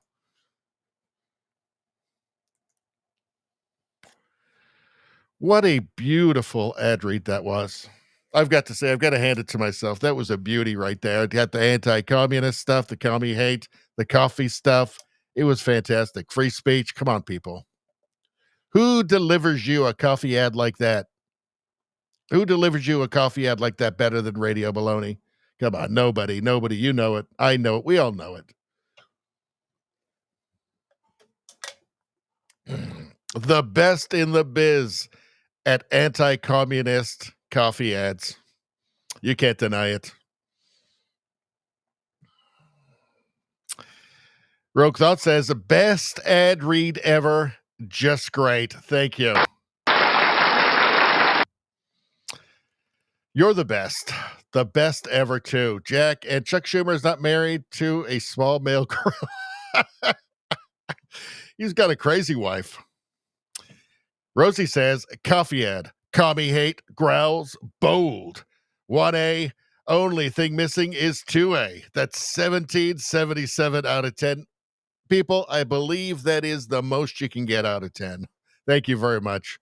[SPEAKER 3] What a beautiful ad read that was. I've got to say, I've got to hand it to myself. That was a beauty right there. It got the anti-communist stuff, the commie hate, the coffee stuff. It was fantastic. Free speech. Come on, people. Who delivers you a coffee ad like that? Who delivers you a coffee ad like that better than Radio Baloney? Come on, nobody. You know it. I know it. We all know it. The best in the biz at anti-communist coffee ads. You can't deny it. Rogue Thought says, the best ad read ever. Just great. Thank you. You're the best. The best ever, too. Jack, and Chuck Schumer is not married to a small male girl. He's got a crazy wife. Rosie says, coffee ad. Commie hate, growls, bold. 1A, only thing missing is 2A. That's 1777 out of 10. People, I believe that is the most you can get out of 10. Thank you very much.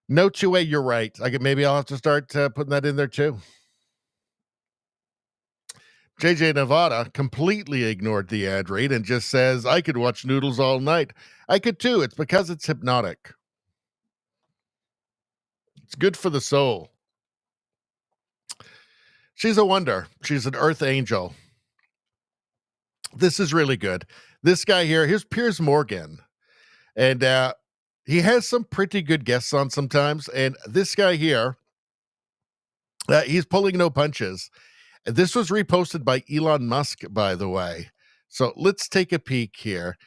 [SPEAKER 3] No 2A, you're right. Maybe I'll have to start putting that in there too. JJ Nevada completely ignored the ad read and just says, I could watch Noodles all night. I could too. It's because it's hypnotic. It's good for the soul. She's a wonder. She's an earth angel. This is really good. This guy here, here's Piers Morgan. And he has some pretty good guests on sometimes. And this guy here, he's pulling no punches. This was reposted by Elon Musk, by the way. So let's take a peek here.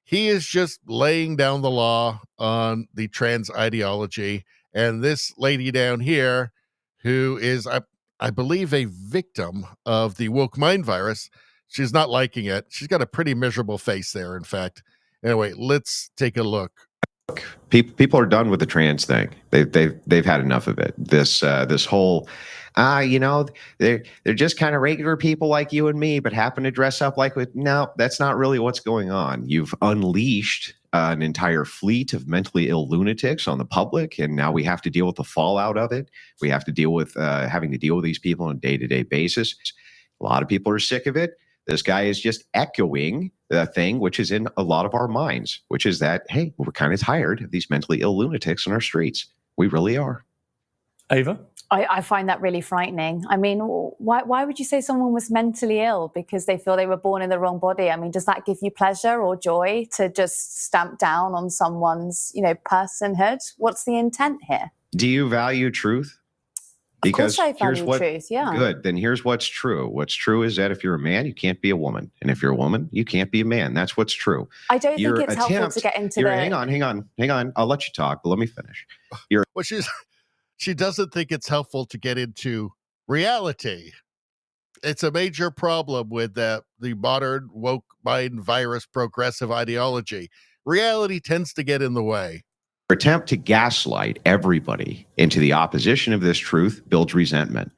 [SPEAKER 3] He is just laying down the law on the trans ideology. And this lady down here, who is, I believe, a victim of the woke mind virus, she's not liking it. She's got a pretty miserable face there, in fact. Anyway, let's take a look.
[SPEAKER 1] People are done with the trans thing. They've had enough of it. This whole, they're just kind of regular people like you and me, but happen to dress up like with. No, that's not really what's going on. You've unleashed an entire fleet of mentally ill lunatics on the public, and now we have to deal with the fallout of it. We have to deal with having to deal with these people on a day-to-day basis. A lot of people are sick of it. This guy is just echoing the thing which is in a lot of our minds, which is that, hey, we're kind of tired of these mentally ill lunatics on our streets. We really are.
[SPEAKER 4] Ava?
[SPEAKER 19] I find that really frightening. I mean, why would you say someone was mentally ill because they feel they were born in the wrong body? I mean, does that give you pleasure or joy to just stamp down on someone's, personhood? What's the intent here?
[SPEAKER 1] Do you value truth? Because
[SPEAKER 19] of course I value truth, yeah.
[SPEAKER 1] Good. Then here's what's true. What's true is that if you're a man, you can't be a woman. And if you're a woman, you can't be a man. That's what's true.
[SPEAKER 19] I don't think it's helpful to get into
[SPEAKER 1] Hang on. I'll let you talk, but let me finish.
[SPEAKER 3] Well, she doesn't think it's helpful to get into reality. It's a major problem with the modern woke mind virus progressive ideology. Reality tends to get in the way.
[SPEAKER 1] Your attempt to gaslight everybody into the opposition of this truth builds resentment.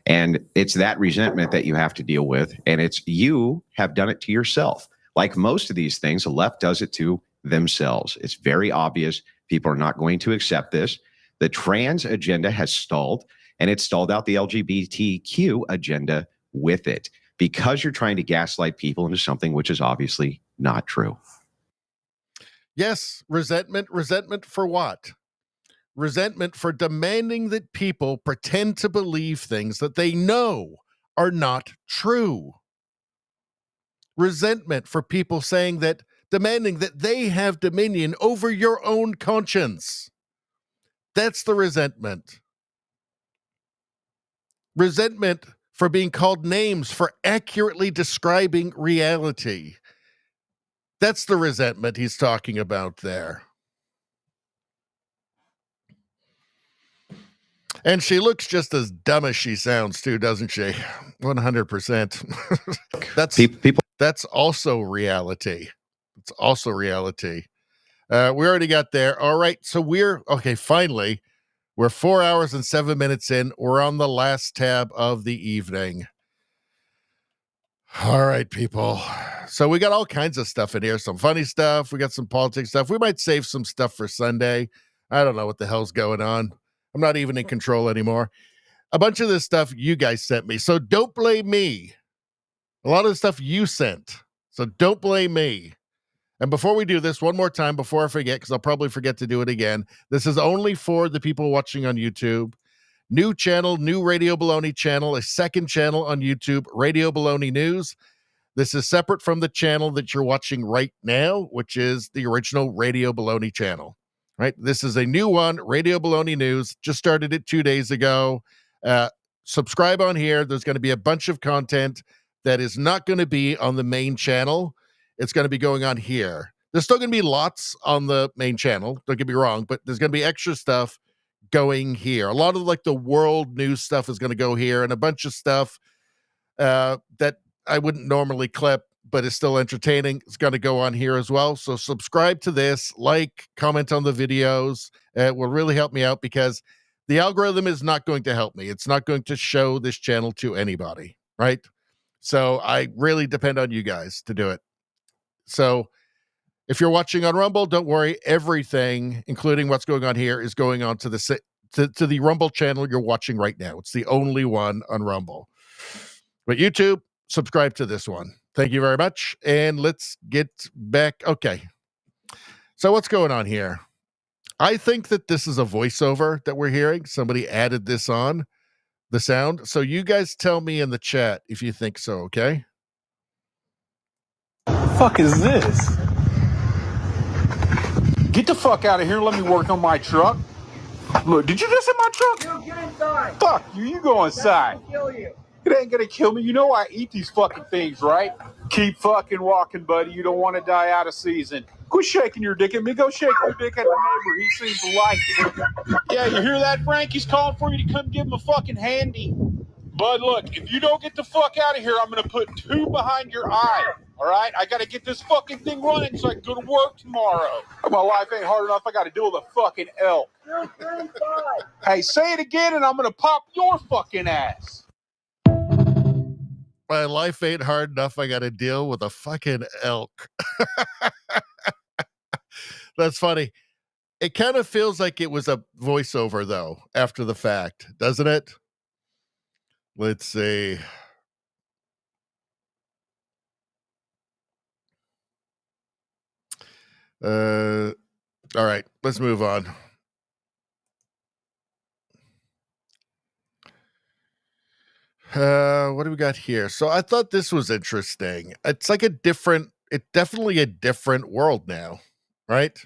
[SPEAKER 1] And it's that resentment that you have to deal with. And it's you have done it to yourself. Like most of these things, the left does it to themselves. It's very obvious. People are not going to accept this. The trans agenda has stalled, and it stalled out the LGBTQ agenda with it because you're trying to gaslight people into something which is obviously not true.
[SPEAKER 3] Yes, resentment. Resentment for what? Resentment for demanding that people pretend to believe things that they know are not true. Resentment for people demanding that they have dominion over your own conscience. That's the resentment. Resentment for being called names, for accurately describing reality. That's the resentment he's talking about there. And she looks just as dumb as she sounds too, doesn't she? 100%. That's also reality. It's also reality. We already got there. All right. So finally, we're 4 hours and 7 minutes in. We're on the last tab of the evening. All right, people. So we got all kinds of stuff in here. Some funny stuff. We got some politics stuff. We might save some stuff for Sunday. I don't know what the hell's going on. I'm not even in control anymore. A bunch of this stuff you guys sent me. So don't blame me. A lot of the stuff you sent. So don't blame me. And before we do this, one more time, before I forget, because I'll probably forget to do it again, this is only for the people watching on YouTube. New channel, new Radio Baloney channel, a second channel on YouTube, Radio Baloney News. This is separate from the channel that you're watching right now, which is the original Radio Baloney channel. Right? This is a new one, Radio Baloney News. Just started it 2 days ago. Subscribe on here. There's going to be a bunch of content that is not going to be on the main channel. It's going to be going on here. There's still going to be lots on the main channel. Don't get me wrong, but there's going to be extra stuff going here. A lot of like the world news stuff is going to go here, and a bunch of stuff that I wouldn't normally clip, but is still entertaining. It's going to go on here as well. So subscribe to this, like, comment on the videos. It will really help me out because the algorithm is not going to help me. It's not going to show this channel to anybody, right? So I really depend on you guys to do it. So if you're watching on Rumble, don't worry. Everything, including what's going on here, is going on to the Rumble channel you're watching right now. It's the only one on Rumble. But YouTube, subscribe to this one. Thank you very much. And let's get back. Okay. So what's going on here? I think that this is a voiceover that we're hearing. Somebody added this on, the sound. So you guys tell me in the chat if you think so, okay?
[SPEAKER 20] Fuck is this? Get the fuck out of here. Let me work on my truck. Look, did you just hit my truck?
[SPEAKER 10] Get inside.
[SPEAKER 20] Fuck you. You go inside.
[SPEAKER 10] Kill you.
[SPEAKER 20] It ain't gonna kill me. You know I eat these fucking things, right? Keep fucking walking, buddy. You don't want to die out of season. Quit shaking your dick at me. Go shake your dick at the neighbor. He seems to like it. Yeah, you hear that, Frank? He's calling for you to come give him a fucking handy. Bud, look, if you don't get the fuck out of here, I'm gonna put 2 behind your eye. All right? I gotta get this fucking thing running so I can go to work tomorrow. My life ain't hard enough. I gotta deal with a fucking elk. Hey, say it again and I'm gonna pop your fucking ass.
[SPEAKER 3] My life ain't hard enough. I got to deal with a fucking elk. That's funny. It kind of feels like it was a voiceover, though, after the fact, doesn't it? Let's see. All right, let's move on. What do we got here? So I thought this was interesting. It's like definitely a different world now, right?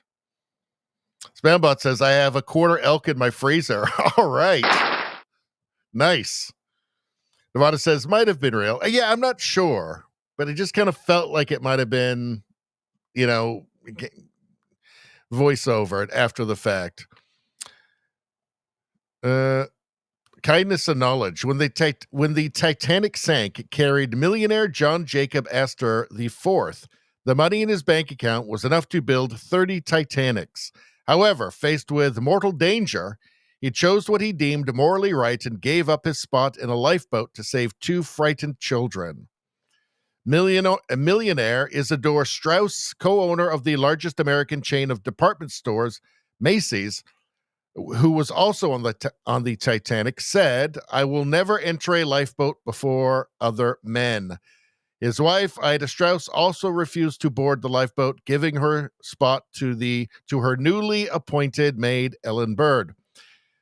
[SPEAKER 3] Spambot says, I have a quarter elk in my freezer. All right. Nice. Nevada says, might have been real. Yeah, I'm not sure, but it just kind of felt like it might have been, voiceover after the fact. Kindness and knowledge. When the Titanic sank, it carried millionaire John Jacob Astor IV. The money in his bank account was enough to build 30 Titanics. However, faced with mortal danger, he chose what he deemed morally right and gave up his spot in a lifeboat to save 2 frightened children. Millionaire Isidore Straus, co-owner of the largest American chain of department stores, Macy's, who was also on the Titanic, said, I will never enter a lifeboat before other men. His wife, Ida Strauss, also refused to board the lifeboat, giving her spot to her newly appointed maid, Ellen Bird.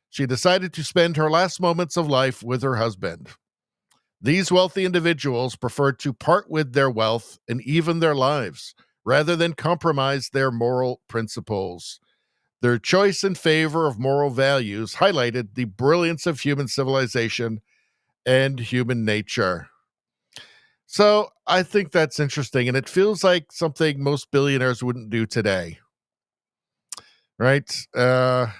[SPEAKER 3] She decided to spend her last moments of life with her husband. These wealthy individuals preferred to part with their wealth and even their lives, rather than compromise their moral principles. Their choice in favor of moral values highlighted the brilliance of human civilization and human nature. So I think that's interesting, and it feels like something most billionaires wouldn't do today. Right? Brand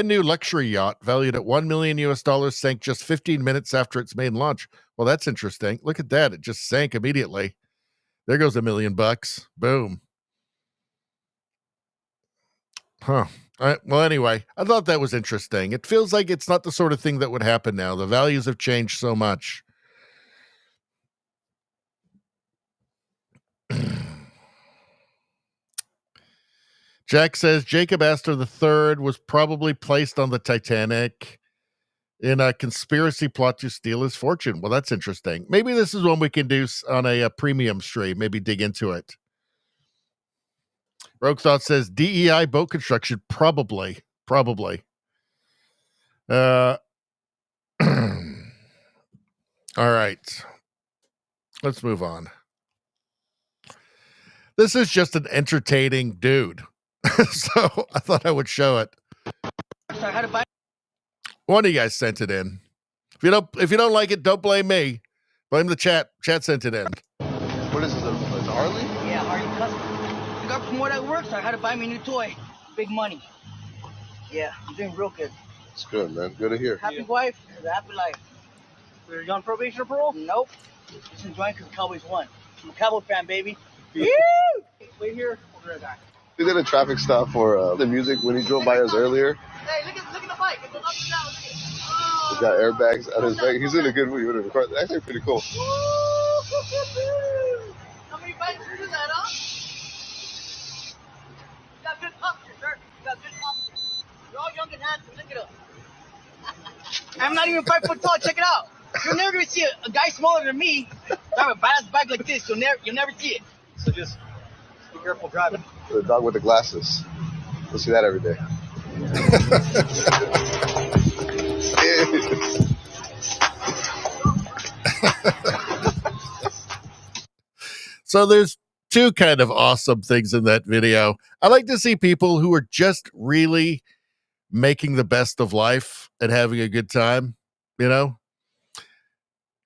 [SPEAKER 3] new luxury yacht valued at $1 million US sank just 15 minutes after its main launch. Well, that's interesting. Look at that. It just sank immediately. There goes $1 million. Boom. Huh. All right. Well, anyway, I thought that was interesting. It feels like it's not the sort of thing that would happen now. The values have changed so much. Jack says Jacob Astor III was probably placed on the Titanic in a conspiracy plot to steal his fortune. Well, that's interesting. Maybe this is one we can do on a premium stream. Maybe dig into it. Rogue Thought says DEI boat construction. Probably. All right. Let's move on. This is just an entertaining dude. So I thought I would show it. One of you guys sent it in. If you don't like it, don't blame me. Blame the chat. Chat sent it in.
[SPEAKER 10] What is this, a Harley?
[SPEAKER 8] Yeah, Harley custom. I got from at work, so I had to buy me a new toy. Big money. Yeah, I'm doing real good.
[SPEAKER 10] It's good, man. Good to hear.
[SPEAKER 8] Happy wife, happy life. Were you on probation or parole? Nope. Just enjoying because the Cowboys won. I'm a Cowboy fan, baby. Woo! Wait here. I'll be right back.
[SPEAKER 10] We did a traffic stop for the music when he drove by us earlier.
[SPEAKER 8] Hey, look at the bike. It goes up and down. Look at it.
[SPEAKER 10] He's got airbags on his back. He's in a good mood. It's actually pretty cool.
[SPEAKER 8] How many bikes do that, huh? You got good posture, sir. You got good posture. You're all young and handsome. Look at us. I'm not even 5 foot tall. Check it out. You're never gonna see a guy smaller than me drive a badass bike like this. You'll never see it. So just be careful driving.
[SPEAKER 10] The dog with the glasses. You'll see that every day.
[SPEAKER 3] So there's two kind of awesome things in that video. I like to see people who are just really making the best of life and having a good time. You know,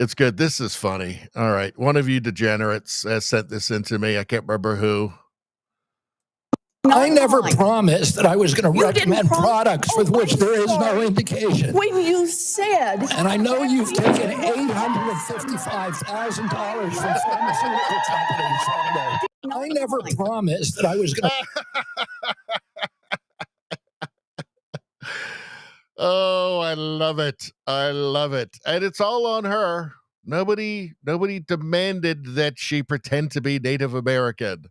[SPEAKER 3] it's good. This is funny. All right. One of you degenerates has sent this in to me. I can't remember who.
[SPEAKER 5] I never promised that I was going to recommend products with which there is no indication.
[SPEAKER 21] When you said...
[SPEAKER 5] And I know you've taken $855,000 from pharmaceutical companies. I never promised that I was going to...
[SPEAKER 3] Oh, I love it. I love it. And it's all on her. Nobody demanded that she pretend to be Native American.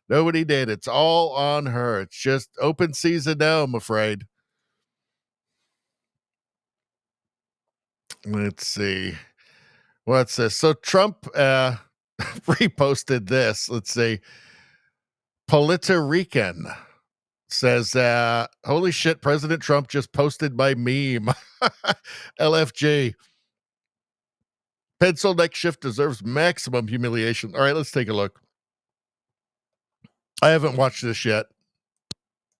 [SPEAKER 3] Nobody did. It's all on her. It's just open season now, I'm afraid. Let's see. What's this? So Trump reposted this. Let's see. Puerto Rican says, holy shit, President Trump just posted my meme. LFG. Pencil neck shift deserves maximum humiliation. All right, let's take a look. I haven't watched this yet.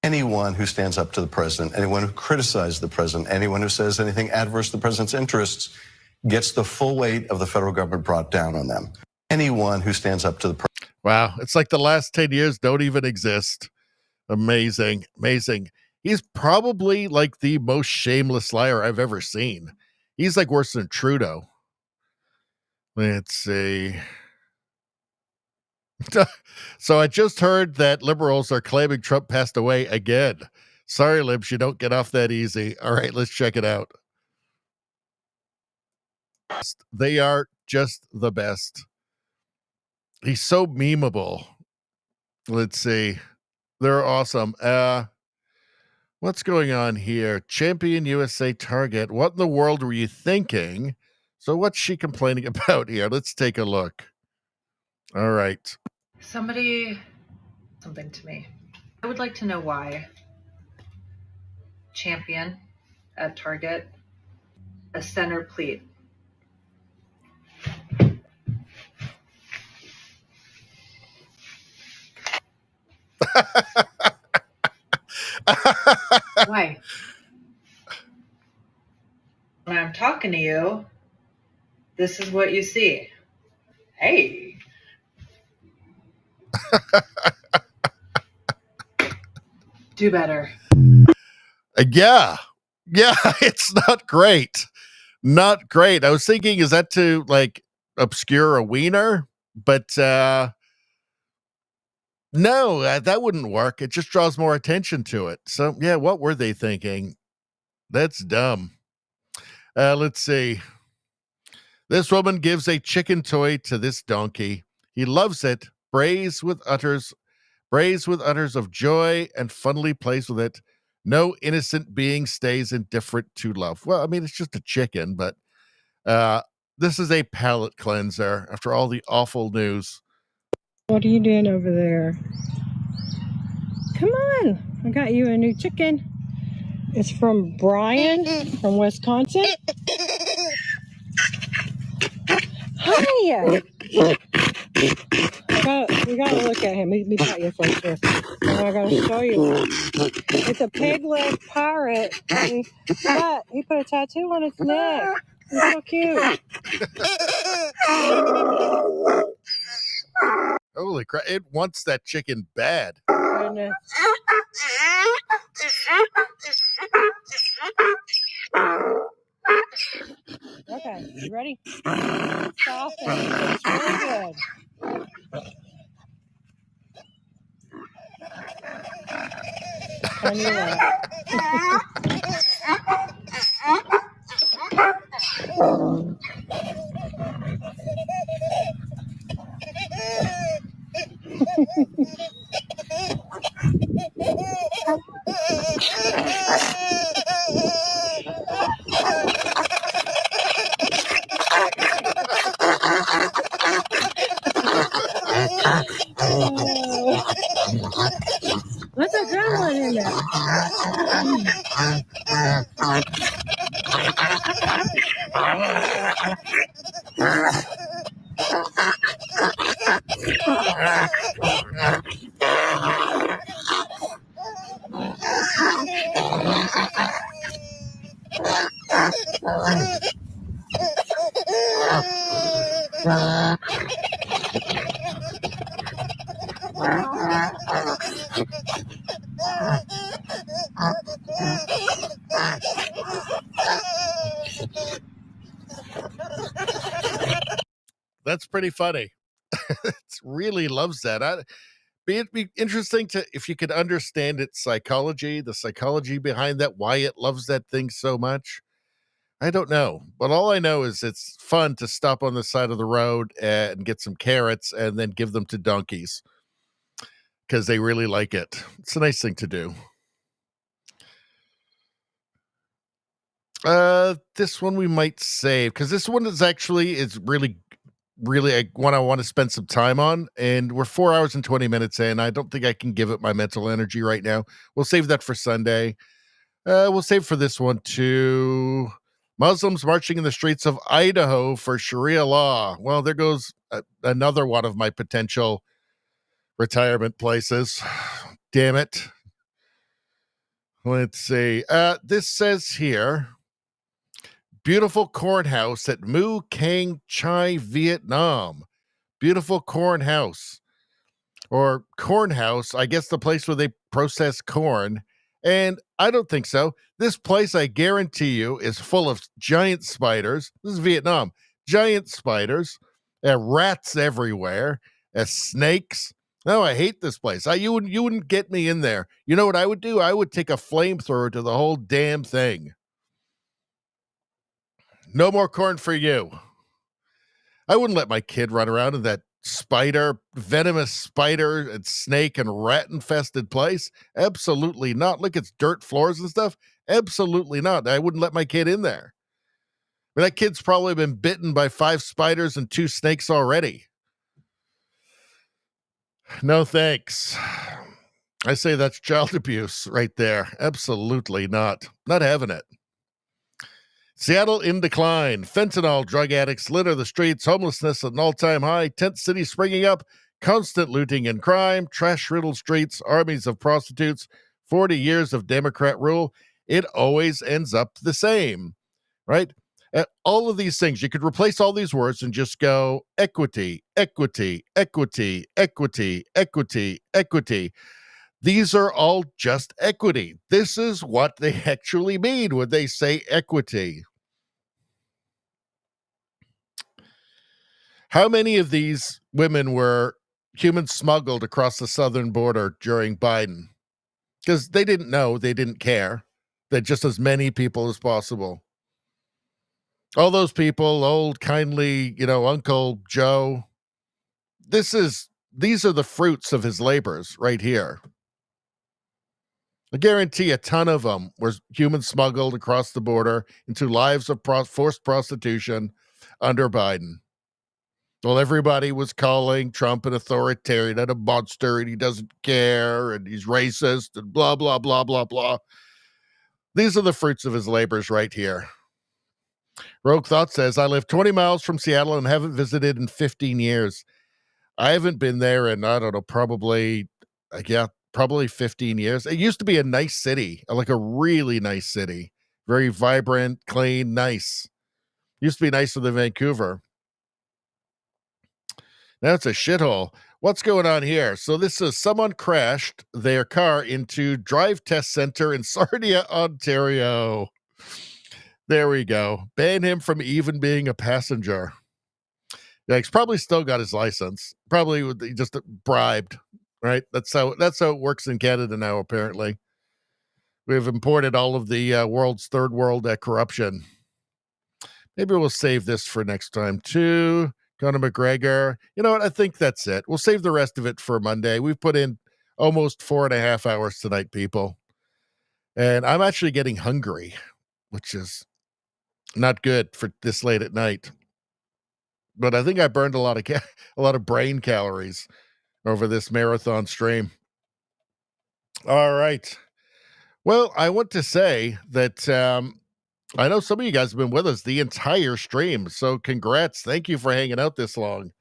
[SPEAKER 22] Anyone who stands up to the president, anyone who criticizes the president, anyone who says anything adverse to the president's interests gets the full weight of the federal government brought down on them. Anyone who stands up to the president.
[SPEAKER 3] Wow, it's like the last 10 years don't even exist. Amazing, amazing. He's probably like the most shameless liar I've ever seen. He's like worse than Trudeau. Let's see. So I just heard that liberals are claiming Trump passed away again. Sorry, libs, you don't get off that easy. All right, let's check it out. They are just the best. He's so memeable. Let's see. They're awesome. What's going on here? Champion USA Target. What in the world were you thinking? So what's she complaining about here? Let's take a look. All right.
[SPEAKER 24] Something to me. I would like to know why Champion at Target, a center pleat. Why? When I'm talking to you, this is what you see. Hey. Do better.
[SPEAKER 3] Yeah. Yeah, it's not great. Not great. I was thinking, is that to like obscure a wiener? But no, that wouldn't work. It just draws more attention to it. So yeah, what were they thinking? That's dumb. Let's see. This woman gives a chicken toy to this donkey. He loves it, brays with utters of joy, and funnily plays with it. No innocent being stays indifferent to love. Well, I mean, it's just a chicken, but this is a palate cleanser after all the awful news.
[SPEAKER 7] What are you doing over there? Come on, I got you a new chicken. It's from Brian from Wisconsin. Hi. We gotta look at him. Let me pat you first here. And I gotta show you. It's a pig leg parrot. But he put a tattoo on its neck. It's so cute.
[SPEAKER 3] Holy crap. It wants that chicken bad.
[SPEAKER 7] Goodness. Okay, you ready? Soft and it's really good. On your lap. What's a good one in there?
[SPEAKER 3] That's pretty funny. It really loves that. It'd be interesting to if you could understand its psychology, the psychology behind that, why it loves that thing so much. I don't know, but all I know is it's fun to stop on the side of the road and get some carrots and then give them to donkeys because they really like it. It's a nice thing to do. This one we might save because this one is really one I want to spend some time on, and we're 4 hours and 20 minutes in. I don't think I can give it my mental energy right now. We'll save that for Sunday. We'll save for this one too. Muslims marching in the streets of Idaho for Sharia law. Well, there goes another one of my potential retirement places. Damn it. Let's see. This says here, beautiful cornhouse at Mu Cang Chai, Vietnam. Beautiful cornhouse. Or cornhouse, I guess the place where they process corn. And I don't think so. This place, I guarantee you, is full of giant spiders. This is Vietnam. Giant spiders, rats everywhere, snakes. No, I hate this place. You wouldn't get me in there. You know what I would do? I would take a flamethrower to the whole damn thing. No more corn for you. I wouldn't let my kid run around in that venomous spider and snake and rat infested place. Absolutely not. Look, it's dirt floors and stuff. Absolutely not. I wouldn't let my kid in there. But that kid's probably been bitten by 5 spiders and 2 snakes already. No thanks. I say that's child abuse right there. Absolutely not. Not having it. Seattle in decline. Fentanyl drug addicts litter the streets. Homelessness at an all-time high. Tent city springing up. Constant looting and crime. Trash-riddled streets. Armies of prostitutes. 40 years of Democrat rule, it always ends up the same, right? All of these things, you could replace all these words and just go equity, equity, equity, equity, equity, equity. These are all just equity. This is what they actually mean when they say equity. How many of these women were human smuggled across the southern border during Biden? Because they didn't know, they didn't care. That just as many people as possible. All those people, old, kindly, Uncle Joe. These are the fruits of his labors right here. I guarantee a ton of them were human smuggled across the border into lives of forced prostitution under Biden. Well, everybody was calling Trump an authoritarian and a monster, and he doesn't care, and he's racist, and blah, blah, blah, blah, blah. These are the fruits of his labors right here. Rogue Thought says, I live 20 miles from Seattle and haven't visited in 15 years. I haven't been there in, I don't know, probably 15 years. It used to be a nice city, like a really nice city. Very vibrant, clean, nice. Used to be nicer than Vancouver. Now it's a shithole. What's going on here? So this is someone crashed their car into Drive Test Center in Sarnia, Ontario. There we go. Ban him from even being a passenger. Yeah, he's probably still got his license. Probably just bribed, right? That's how it works in Canada now, apparently. We've imported all of the world's third world corruption. Maybe we'll save this for next time, too. Conor McGregor. You know what? I think that's it. We'll save the rest of it for Monday. We've put in almost 4.5 hours tonight, people. And I'm actually getting hungry, which is not good for this late at night. But I think I burned a lot of brain calories over this marathon stream. All right. Well, I want to say that I know some of you guys have been with us the entire stream, so congrats. Thank you for hanging out this long.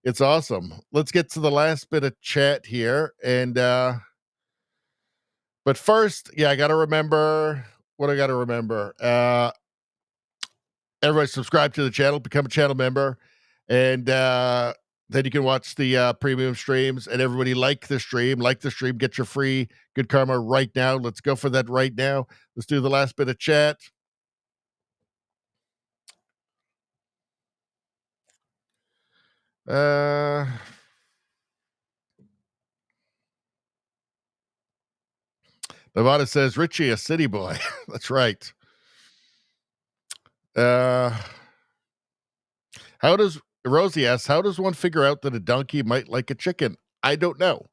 [SPEAKER 3] It's awesome. Let's get to the last bit of chat here. And but first, I got to remember what I got to remember. Everybody subscribe to the channel, become a channel member, and then you can watch the premium streams. And everybody like the stream, get your free Good Karma right now. Let's go for that right now. Let's do the last bit of chat. Nevada says, Richie, a city boy. That's right. Rosie asks, how does one figure out that a donkey might like a chicken? I don't know.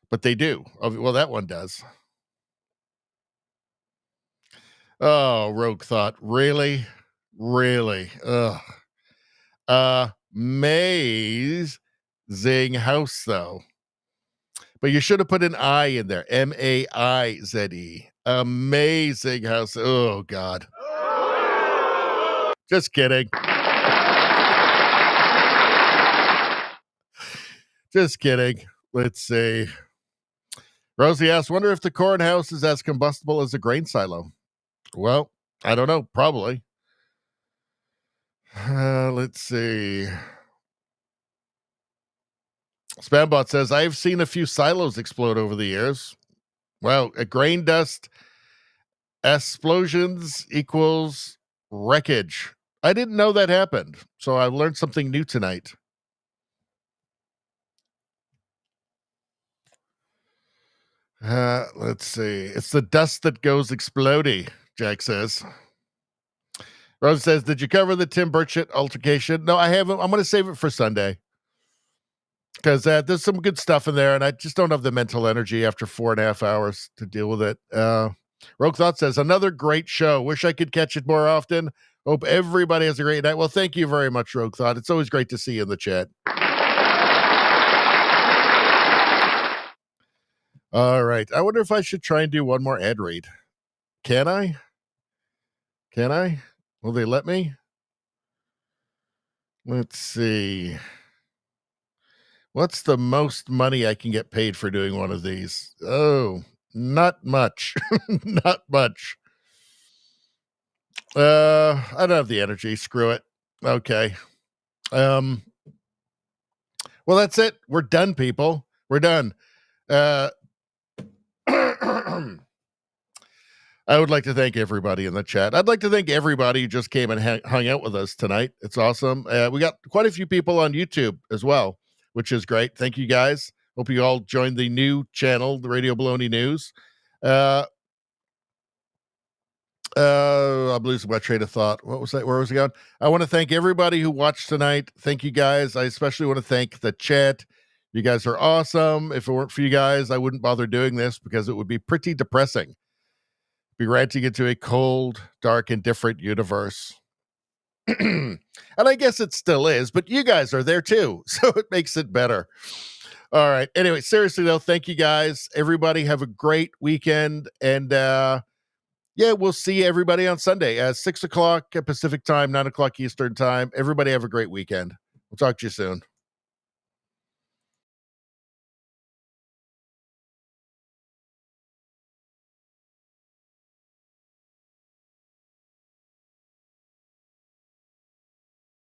[SPEAKER 3] But they do. Well, that one does. Oh, Rogue Thought. Really? Really? Ugh. Amazing house, though. But you should have put an I in there. M-A-I-Z-E. Amazing house. Oh, God. Just kidding. Just kidding. Let's see. Rosie asks, wonder if the corn house is as combustible as a grain silo. Well, I don't know. Probably. Let's see. Spambot says, I've seen a few silos explode over the years. Well, a grain dust explosions equals wreckage. I didn't know that happened, so I learned something new tonight. Let's see. It's the dust that goes explodey, Jack says. Rose says, did you cover the Tim Burchett altercation? No, I haven't. I'm going to save it for Sunday. Because there's some good stuff in there, and I just don't have the mental energy after 4.5 hours to deal with it. Rogue Thought says, another great show. Wish I could catch it more often. Hope everybody has a great night. Well, thank you very much, Rogue Thought. It's always great to see you in the chat. All right. I wonder if I should try and do one more ad read. Can I? Will they let me? Let's see. What's the most money I can get paid for doing one of these? Oh, Not much. Not much. I don't have the energy. Screw it. Okay. Well, that's it. We're done, people. We're done. I would like to thank everybody in the chat. I'd like to thank everybody who just came and hung out with us tonight. It's awesome. We got quite a few people on YouTube as well, which is great. Thank you, guys. Hope you all joined the new channel, the Radio Baloney News. I'm losing my train of thought. What was that? Where was it going? I want to thank everybody who watched tonight. Thank you, guys. I especially want to thank the chat. You guys are awesome. If it weren't for you guys, I wouldn't bother doing this because it would be pretty depressing. Be ranting into a cold, dark, and different universe. And I guess it still is, but you guys are there too, so it makes it better. All right. Anyway, seriously though, thank you guys. Everybody have a great weekend, and yeah, we'll see everybody on Sunday at 6 o'clock Pacific time, 9 o'clock Eastern time. Everybody have a great weekend. We'll talk to you soon.